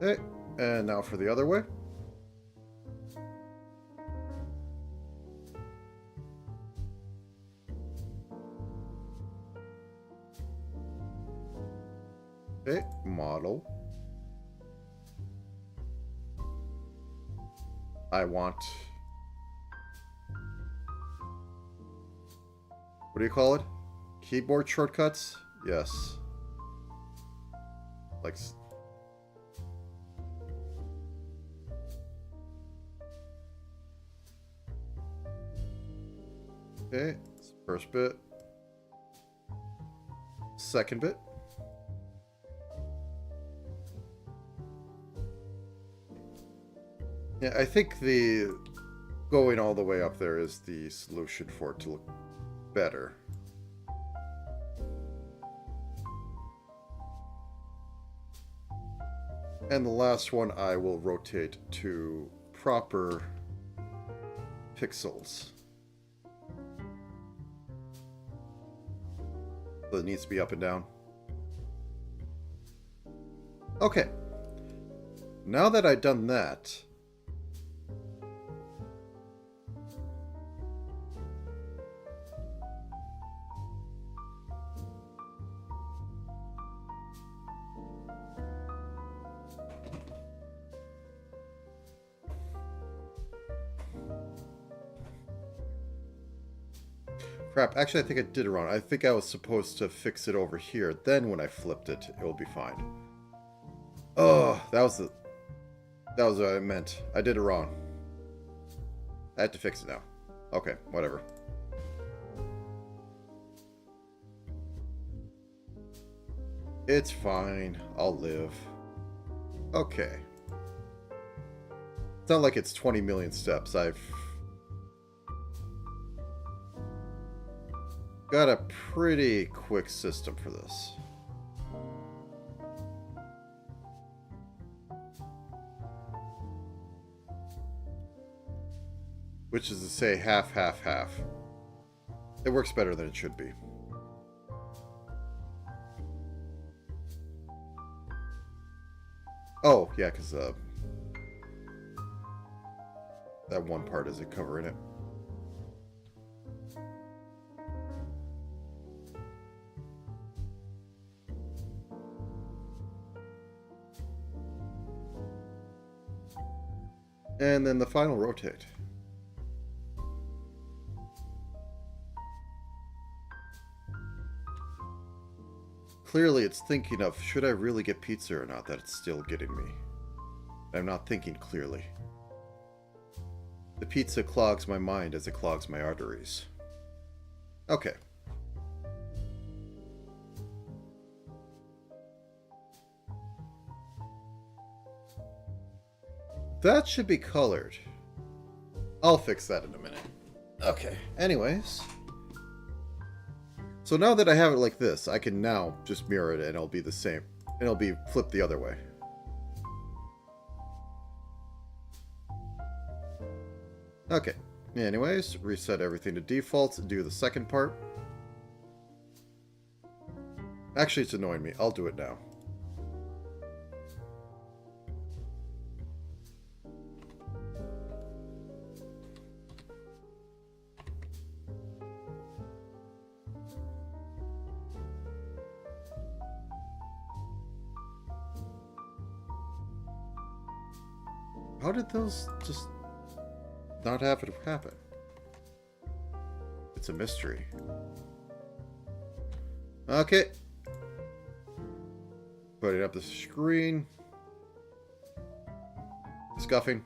[SPEAKER 1] Okay, and now for the other way. Okay, model. I want... What do you call it? Keyboard shortcuts? Yes. Like... Okay, first bit. Second bit. Yeah, I think the going all the way up there is the solution for it to look better. And the last one I will rotate to proper pixels. So it needs to be up and down. Okay. Now that I've done that, crap, actually I think I did it wrong. I think I was supposed to fix it over here. Then when I flipped it, it will be fine. Oh, that was what I meant. I did it wrong. I had to fix it now. Okay, whatever. It's fine. I'll live. Okay. It's not like it's 20 million steps. I've got a pretty quick system for this. Which is to say half, half, half. It works better than it should be. Oh, yeah, because that one part isn't covering it. And then the final rotate. clearly it's thinking of, should I really get pizza or not, that it's still getting me. I'm not thinking clearly. The pizza clogs my mind as it clogs my arteries. Okay. That should be colored. I'll fix that in a minute. Okay, anyways. So now that I have it like this, I can now just mirror it and it'll be the same. And it'll be flipped the other way. Okay, anyways, reset everything to defaults and do the second part. Actually, it's annoying me. I'll do it now. How did those just not have it happen? It's a mystery. Okay. Putting up the screen. Scuffing.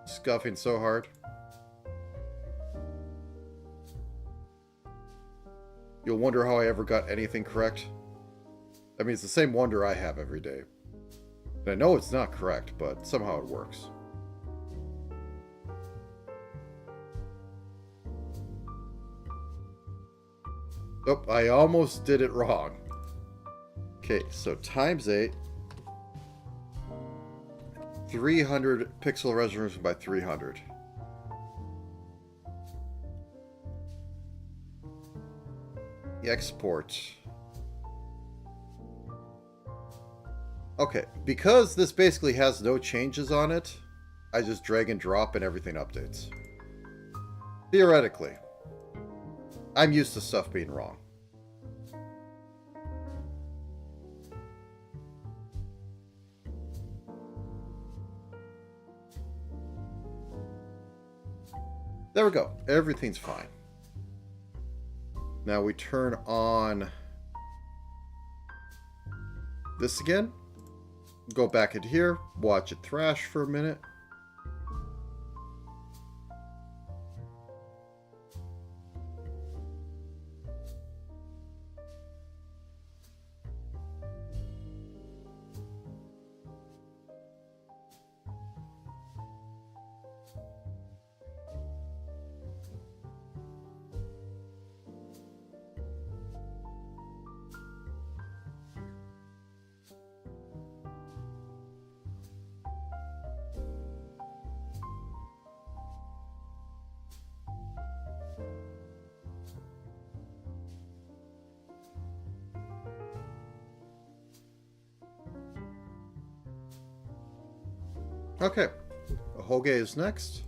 [SPEAKER 1] Scuffing so hard. You'll wonder how I ever got anything correct. I mean, it's the same wonder I have every day. And I know it's not correct, but somehow it works. Oh, I almost did it wrong. Okay, so times 8. 300 pixel resolution by 300. Export. Okay, because this basically has no changes on it, I just drag and drop and everything updates. Theoretically. I'm used to stuff being wrong. There we go. Everything's fine. Now we turn on this again. Go back in here, watch it thrash for a minute. Okay, Hoge is next.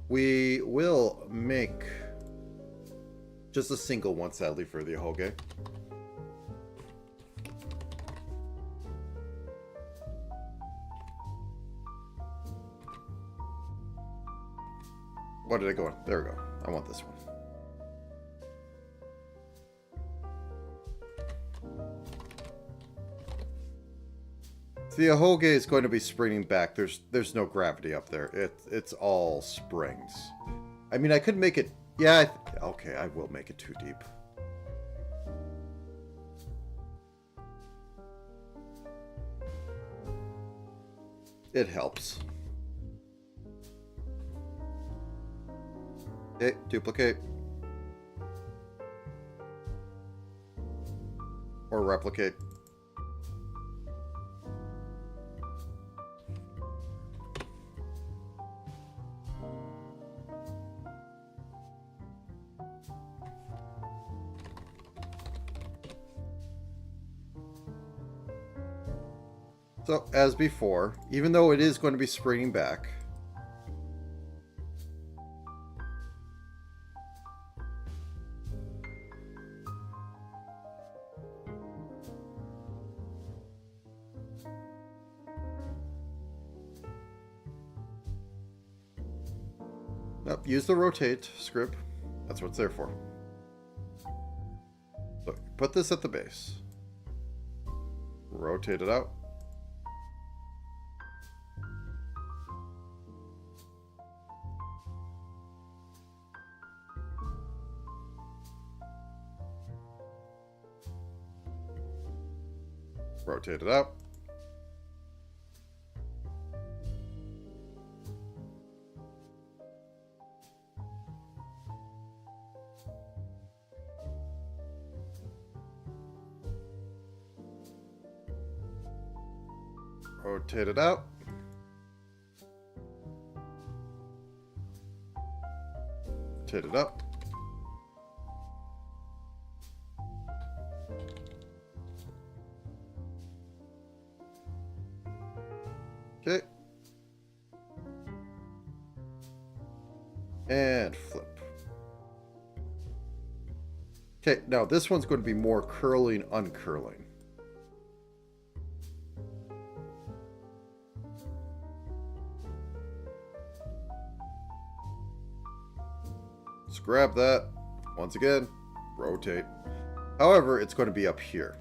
[SPEAKER 1] We will make just a single one, sadly, for the Hoge. Where did I go? There we go. I want this one. The Ahoge is going to be springing back. There's no gravity up there. It's all springs. I mean, I could make it... Yeah, okay, I will make it too deep. It helps. Okay, duplicate. Or replicate. So, as before, even though it is going to be springing back, use the rotate script. That's what it's there for. So, put this at the base. Rotate it out. Rotate it out. Rotate it out. Rotate it up. Okay. And flip. Okay, now this one's going to be more curling, uncurling. Let's grab that. Once again, rotate. However, it's going to be up here.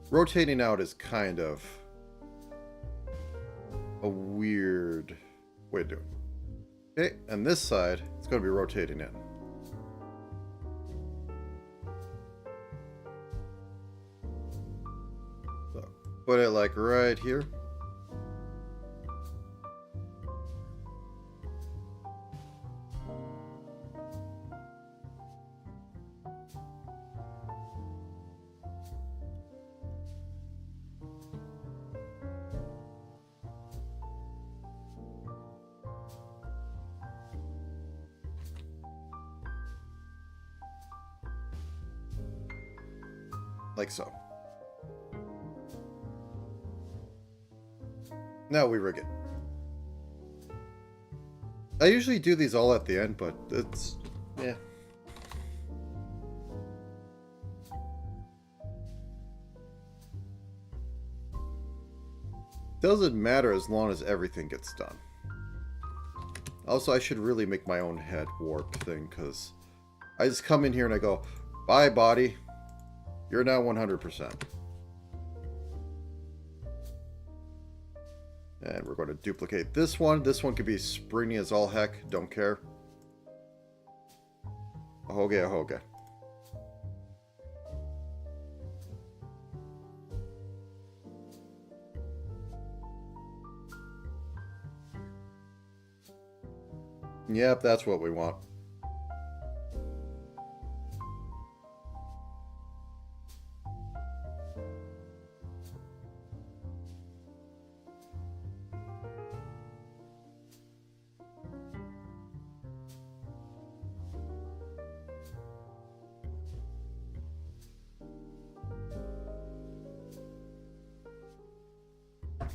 [SPEAKER 1] Rotating out is kind of a weird way to do it. Okay, and this side, it's going to be rotating in. So, put it like right here. Like so. Now we rig it. I usually do these all at the end, but it's, yeah. Doesn't matter as long as everything gets done. Also, I should really make my own head warp thing, because I just come in here and I go, bye body. You're now 100%. And we're going to duplicate this one. This one could be springy as all heck. Don't care. Ahoge, ahoge. Yep, that's what we want.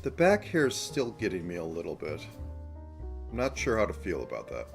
[SPEAKER 1] The back hair is still getting me a little bit. I'm not sure how to feel about that.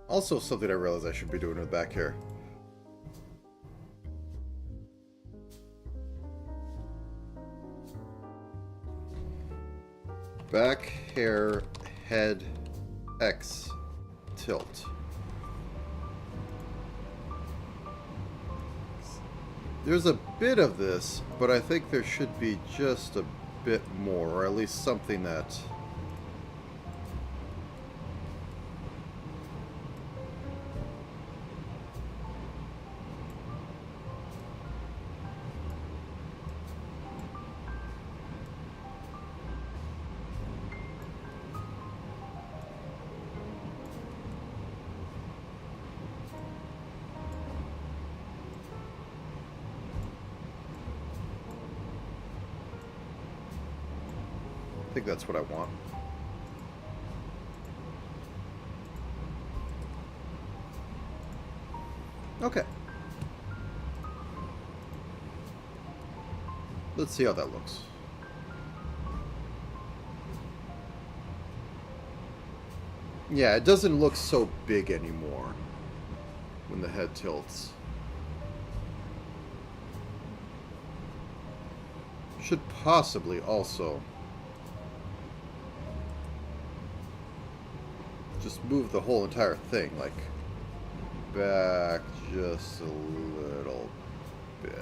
[SPEAKER 1] Also, something I realized I should be doing with back hair. Back hair, head, X, tilt. There's a bit of this, but I think there should be just a bit more, or at least something that... I think that's what I want. Okay. Let's see how that looks. Yeah, it doesn't look so big anymore when the head tilts. Should possibly also just move the whole entire thing, like, back just a little bit.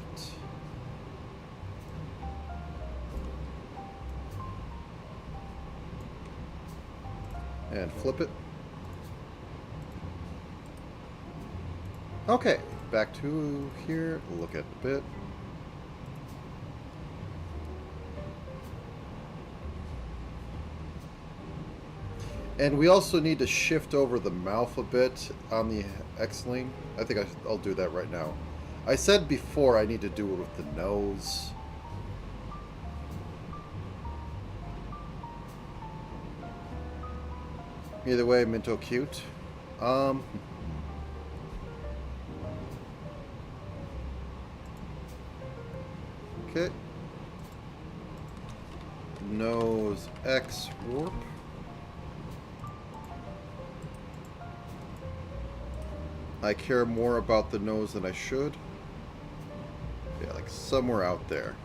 [SPEAKER 1] And flip it. Okay, back to here. Look at the bit. And we also need to shift over the mouth a bit on the X-Lane. I think I'll do that right now. I said before I need to do it with the nose. Either way, Minto cute. Okay. Nose X warp. I care more about the nose than I should. Yeah, like somewhere out there.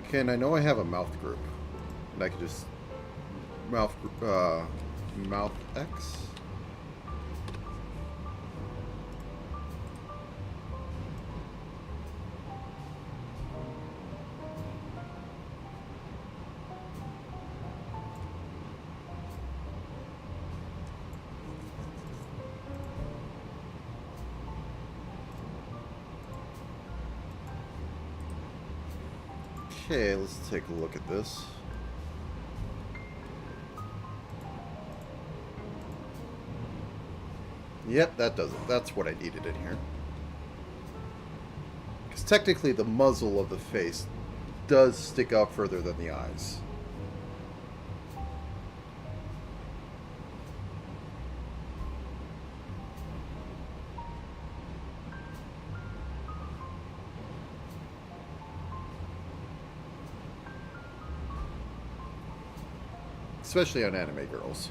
[SPEAKER 1] Okay, and I know I have a mouth group. And I can just mouth X. Okay, let's take a look at this. Yep, that does it. That's what I needed in here. Because technically the muzzle of the face does stick out further than the eyes. Especially on anime girls.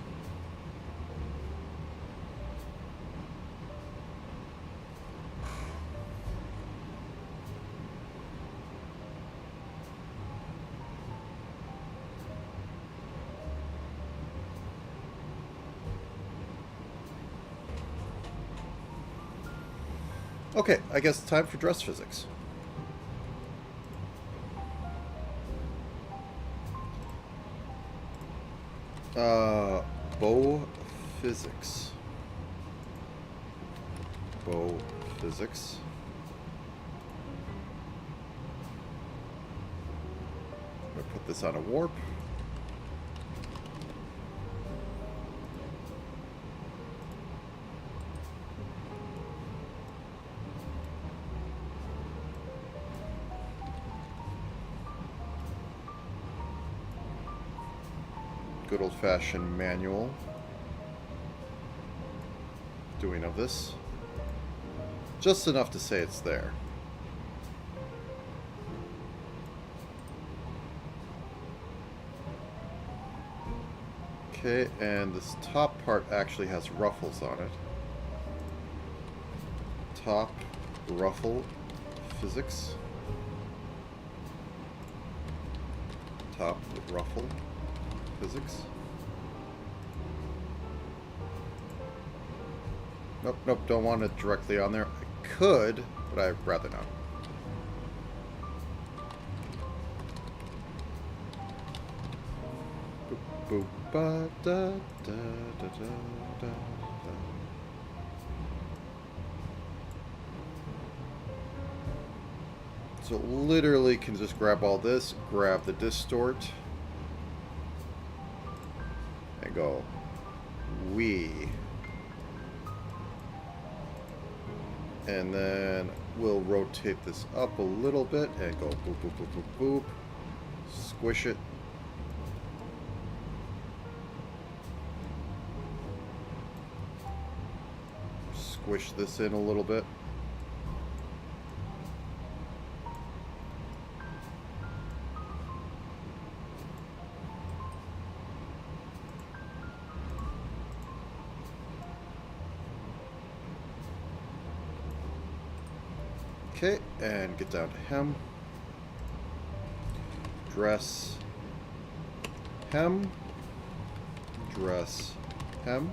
[SPEAKER 1] Okay, I guess time for dress physics. Bow physics. Bow physics. I'm going to put this on a warp. Good old-fashioned manual doing of this. Just enough to say it's there. Okay, and this top part actually has ruffles on it. Top ruffle physics. Top ruffle physics. Nope, nope, don't want it directly on there. I could, but I'd rather not. Boop, boop, ba, da, da, da, da, da, da. So literally can just grab all this, grab the distort, and go wee. And then we'll rotate this up a little bit and go boop, boop, boop, boop, boop. Squish it. Squish this in a little bit. Okay, and get down to hem. Dress. Hem. Dress. Hem.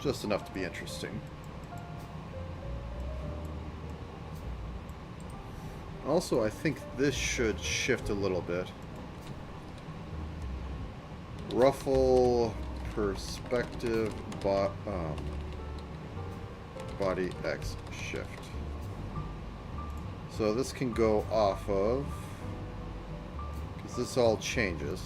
[SPEAKER 1] Just enough to be interesting. Also, I think this should shift a little bit. Ruffle, perspective, body X shift. So this can go off of, because this all changes.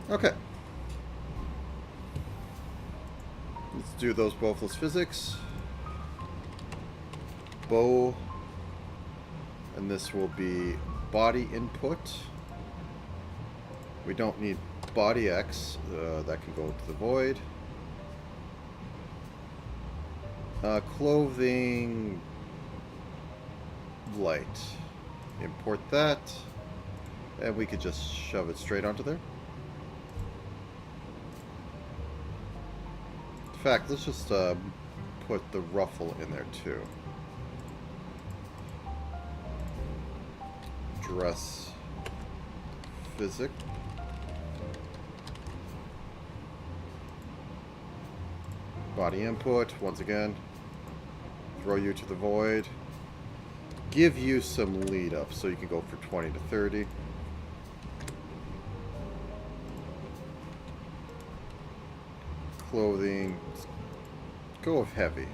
[SPEAKER 1] Okay. Let's do those bowfless physics. Bow. And this will be body input. We don't need body X. That can go to the void. Clothing light. Import that. And we could just shove it straight onto there. In fact, let's just put the ruffle in there too. Dress physic. Body input, once again. Throw you to the void. Give you some lead up so you can go for 20 to 30. Clothing, let's go with heavy.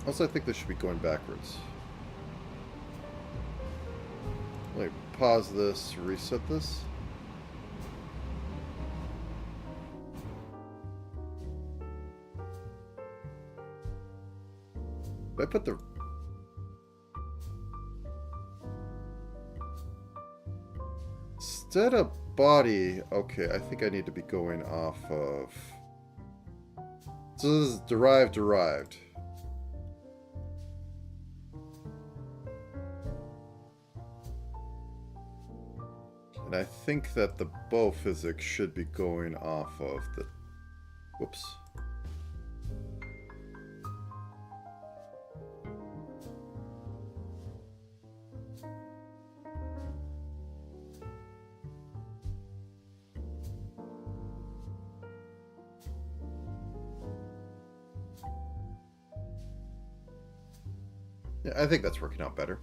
[SPEAKER 1] Also, I think this should be going backwards. Let me pause this, reset this. Did I put the... Instead of body, okay, I think I need to be going off of... So this is derived. And I think that the bow physics should be going off of the... Whoops. Yeah, I think that's working out better.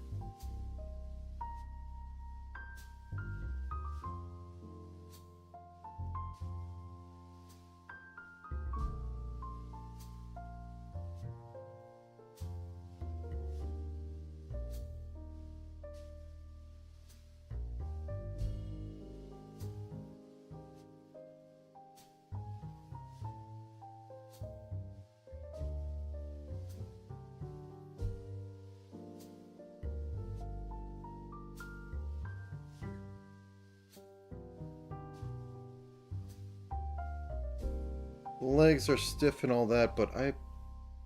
[SPEAKER 1] Legs are stiff and all that, but I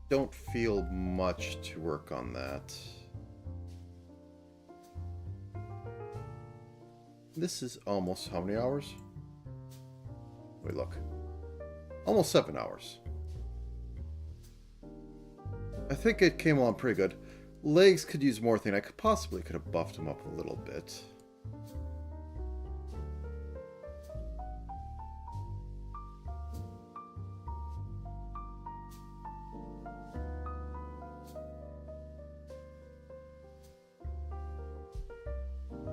[SPEAKER 1] don't feel much to work on that. This is almost how many hours? Wait, look. Almost 7 hours. I think it came along pretty good. Legs could use more thing. I could have buffed them up a little bit.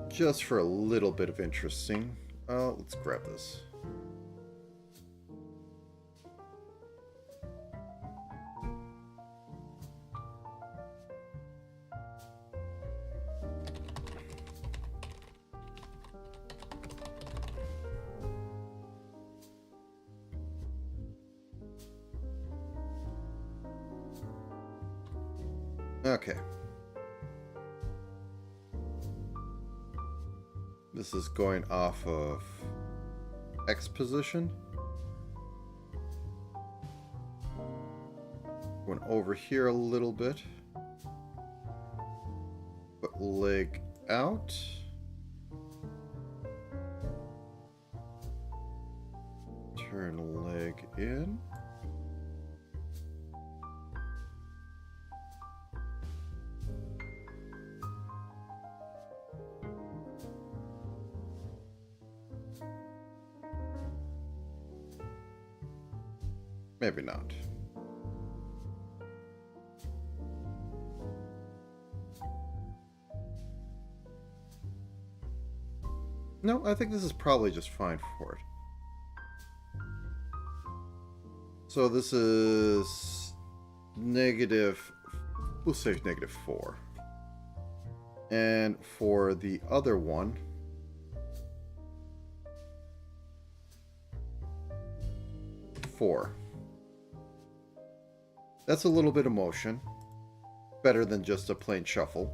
[SPEAKER 1] Just for a little bit of interesting. Let's grab this. Okay. This is going off of X position. Going over here a little bit. Put leg out. Turn leg in. Maybe not. No, I think this is probably just fine for it. So this is negative, we'll say -4. And for the other one, -4. That's a little bit of motion. Better than just a plain shuffle.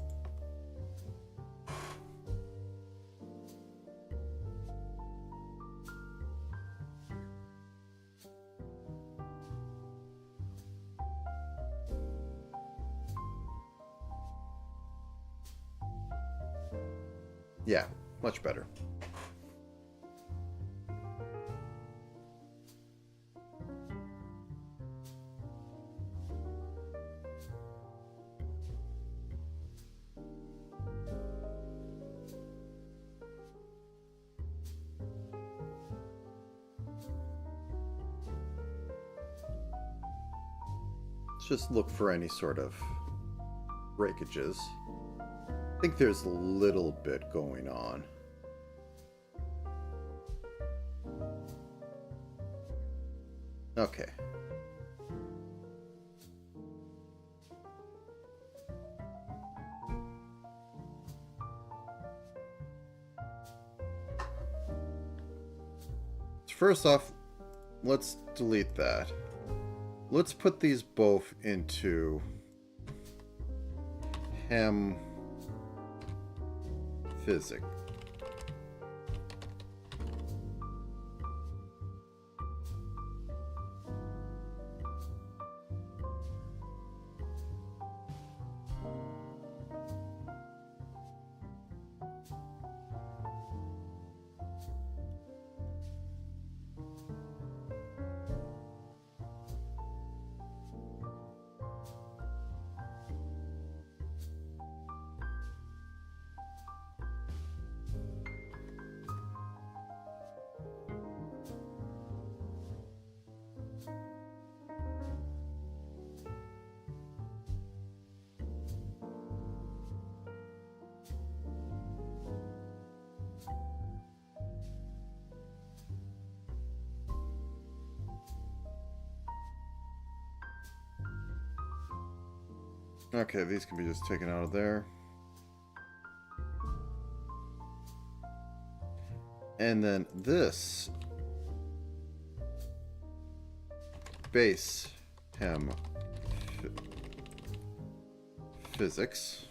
[SPEAKER 1] Yeah, much better. Just look for any sort of breakages. I think there's a little bit going on. Okay. First off, let's delete that. Let's put these both into hem physics. Okay, these can be just taken out of there. And then this base hem physics.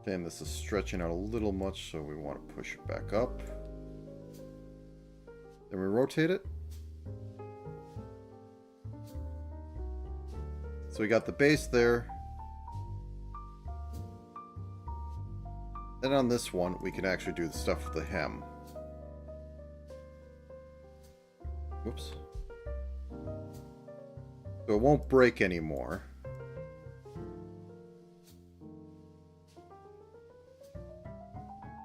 [SPEAKER 1] And this is stretching out a little much, so we want to push it back up. Then we rotate it. So we got the base there. Then on this one, we can actually do the stuff with the hem. Whoops. So it won't break anymore.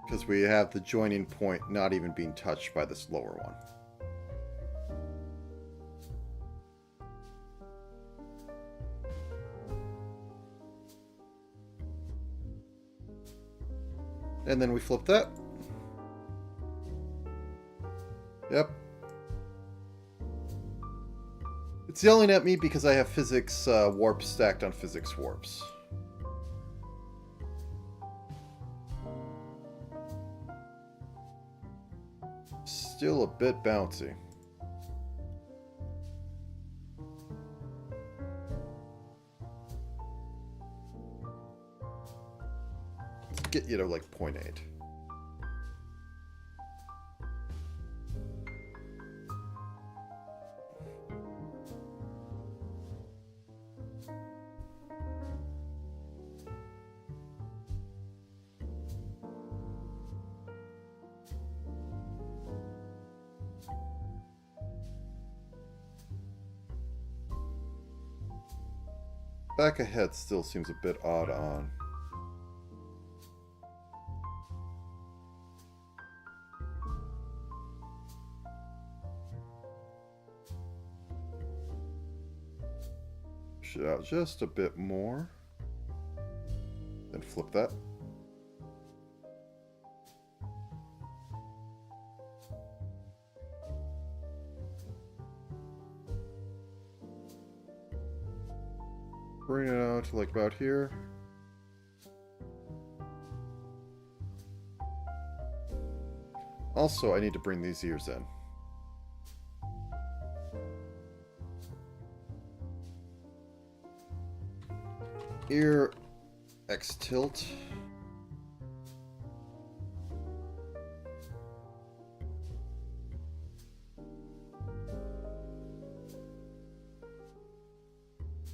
[SPEAKER 1] Because we have the joining point not even being touched by this lower one. And then we flip that. Yep. It's yelling at me because I have physics warps stacked on physics warps. Still a bit bouncy. Let's get you to like 0.8. Back ahead still seems a bit odd on. Push it out just a bit more. Then flip that. Bring it out to like about here. Also, I need to bring these ears in. Ear X tilt.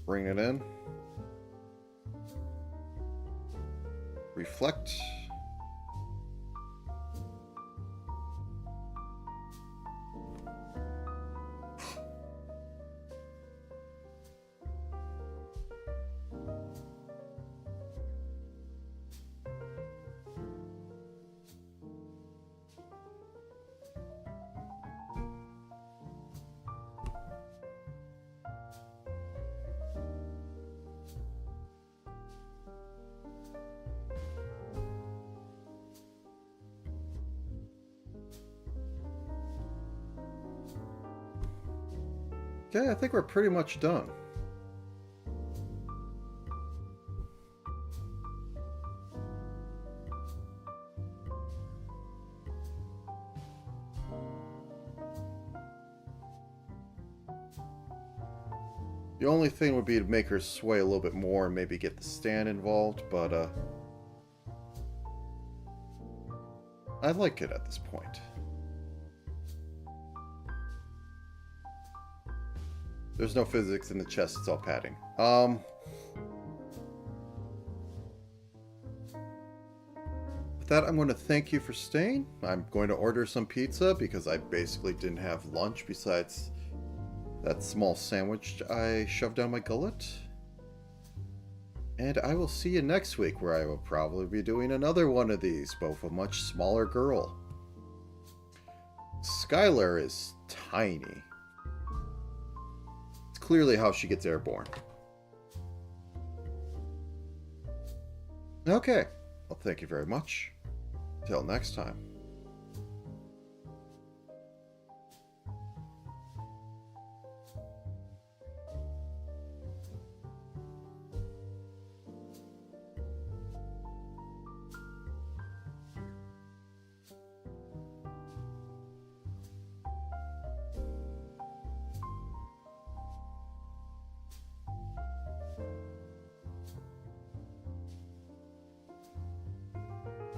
[SPEAKER 1] Bring it in. Reflect. Okay, I think we're pretty much done. The only thing would be to make her sway a little bit more and maybe get the stand involved, but I like it at this point. There's no physics in the chest, it's all padding. With that, I'm going to thank you for staying. I'm going to order some pizza because I basically didn't have lunch besides that small sandwich I shoved down my gullet. And I will see you next week, where I will probably be doing another one of these, but with a much smaller girl. Skylar is tiny. It's clearly how she gets airborne. Okay. Well, thank you very much. Till next time.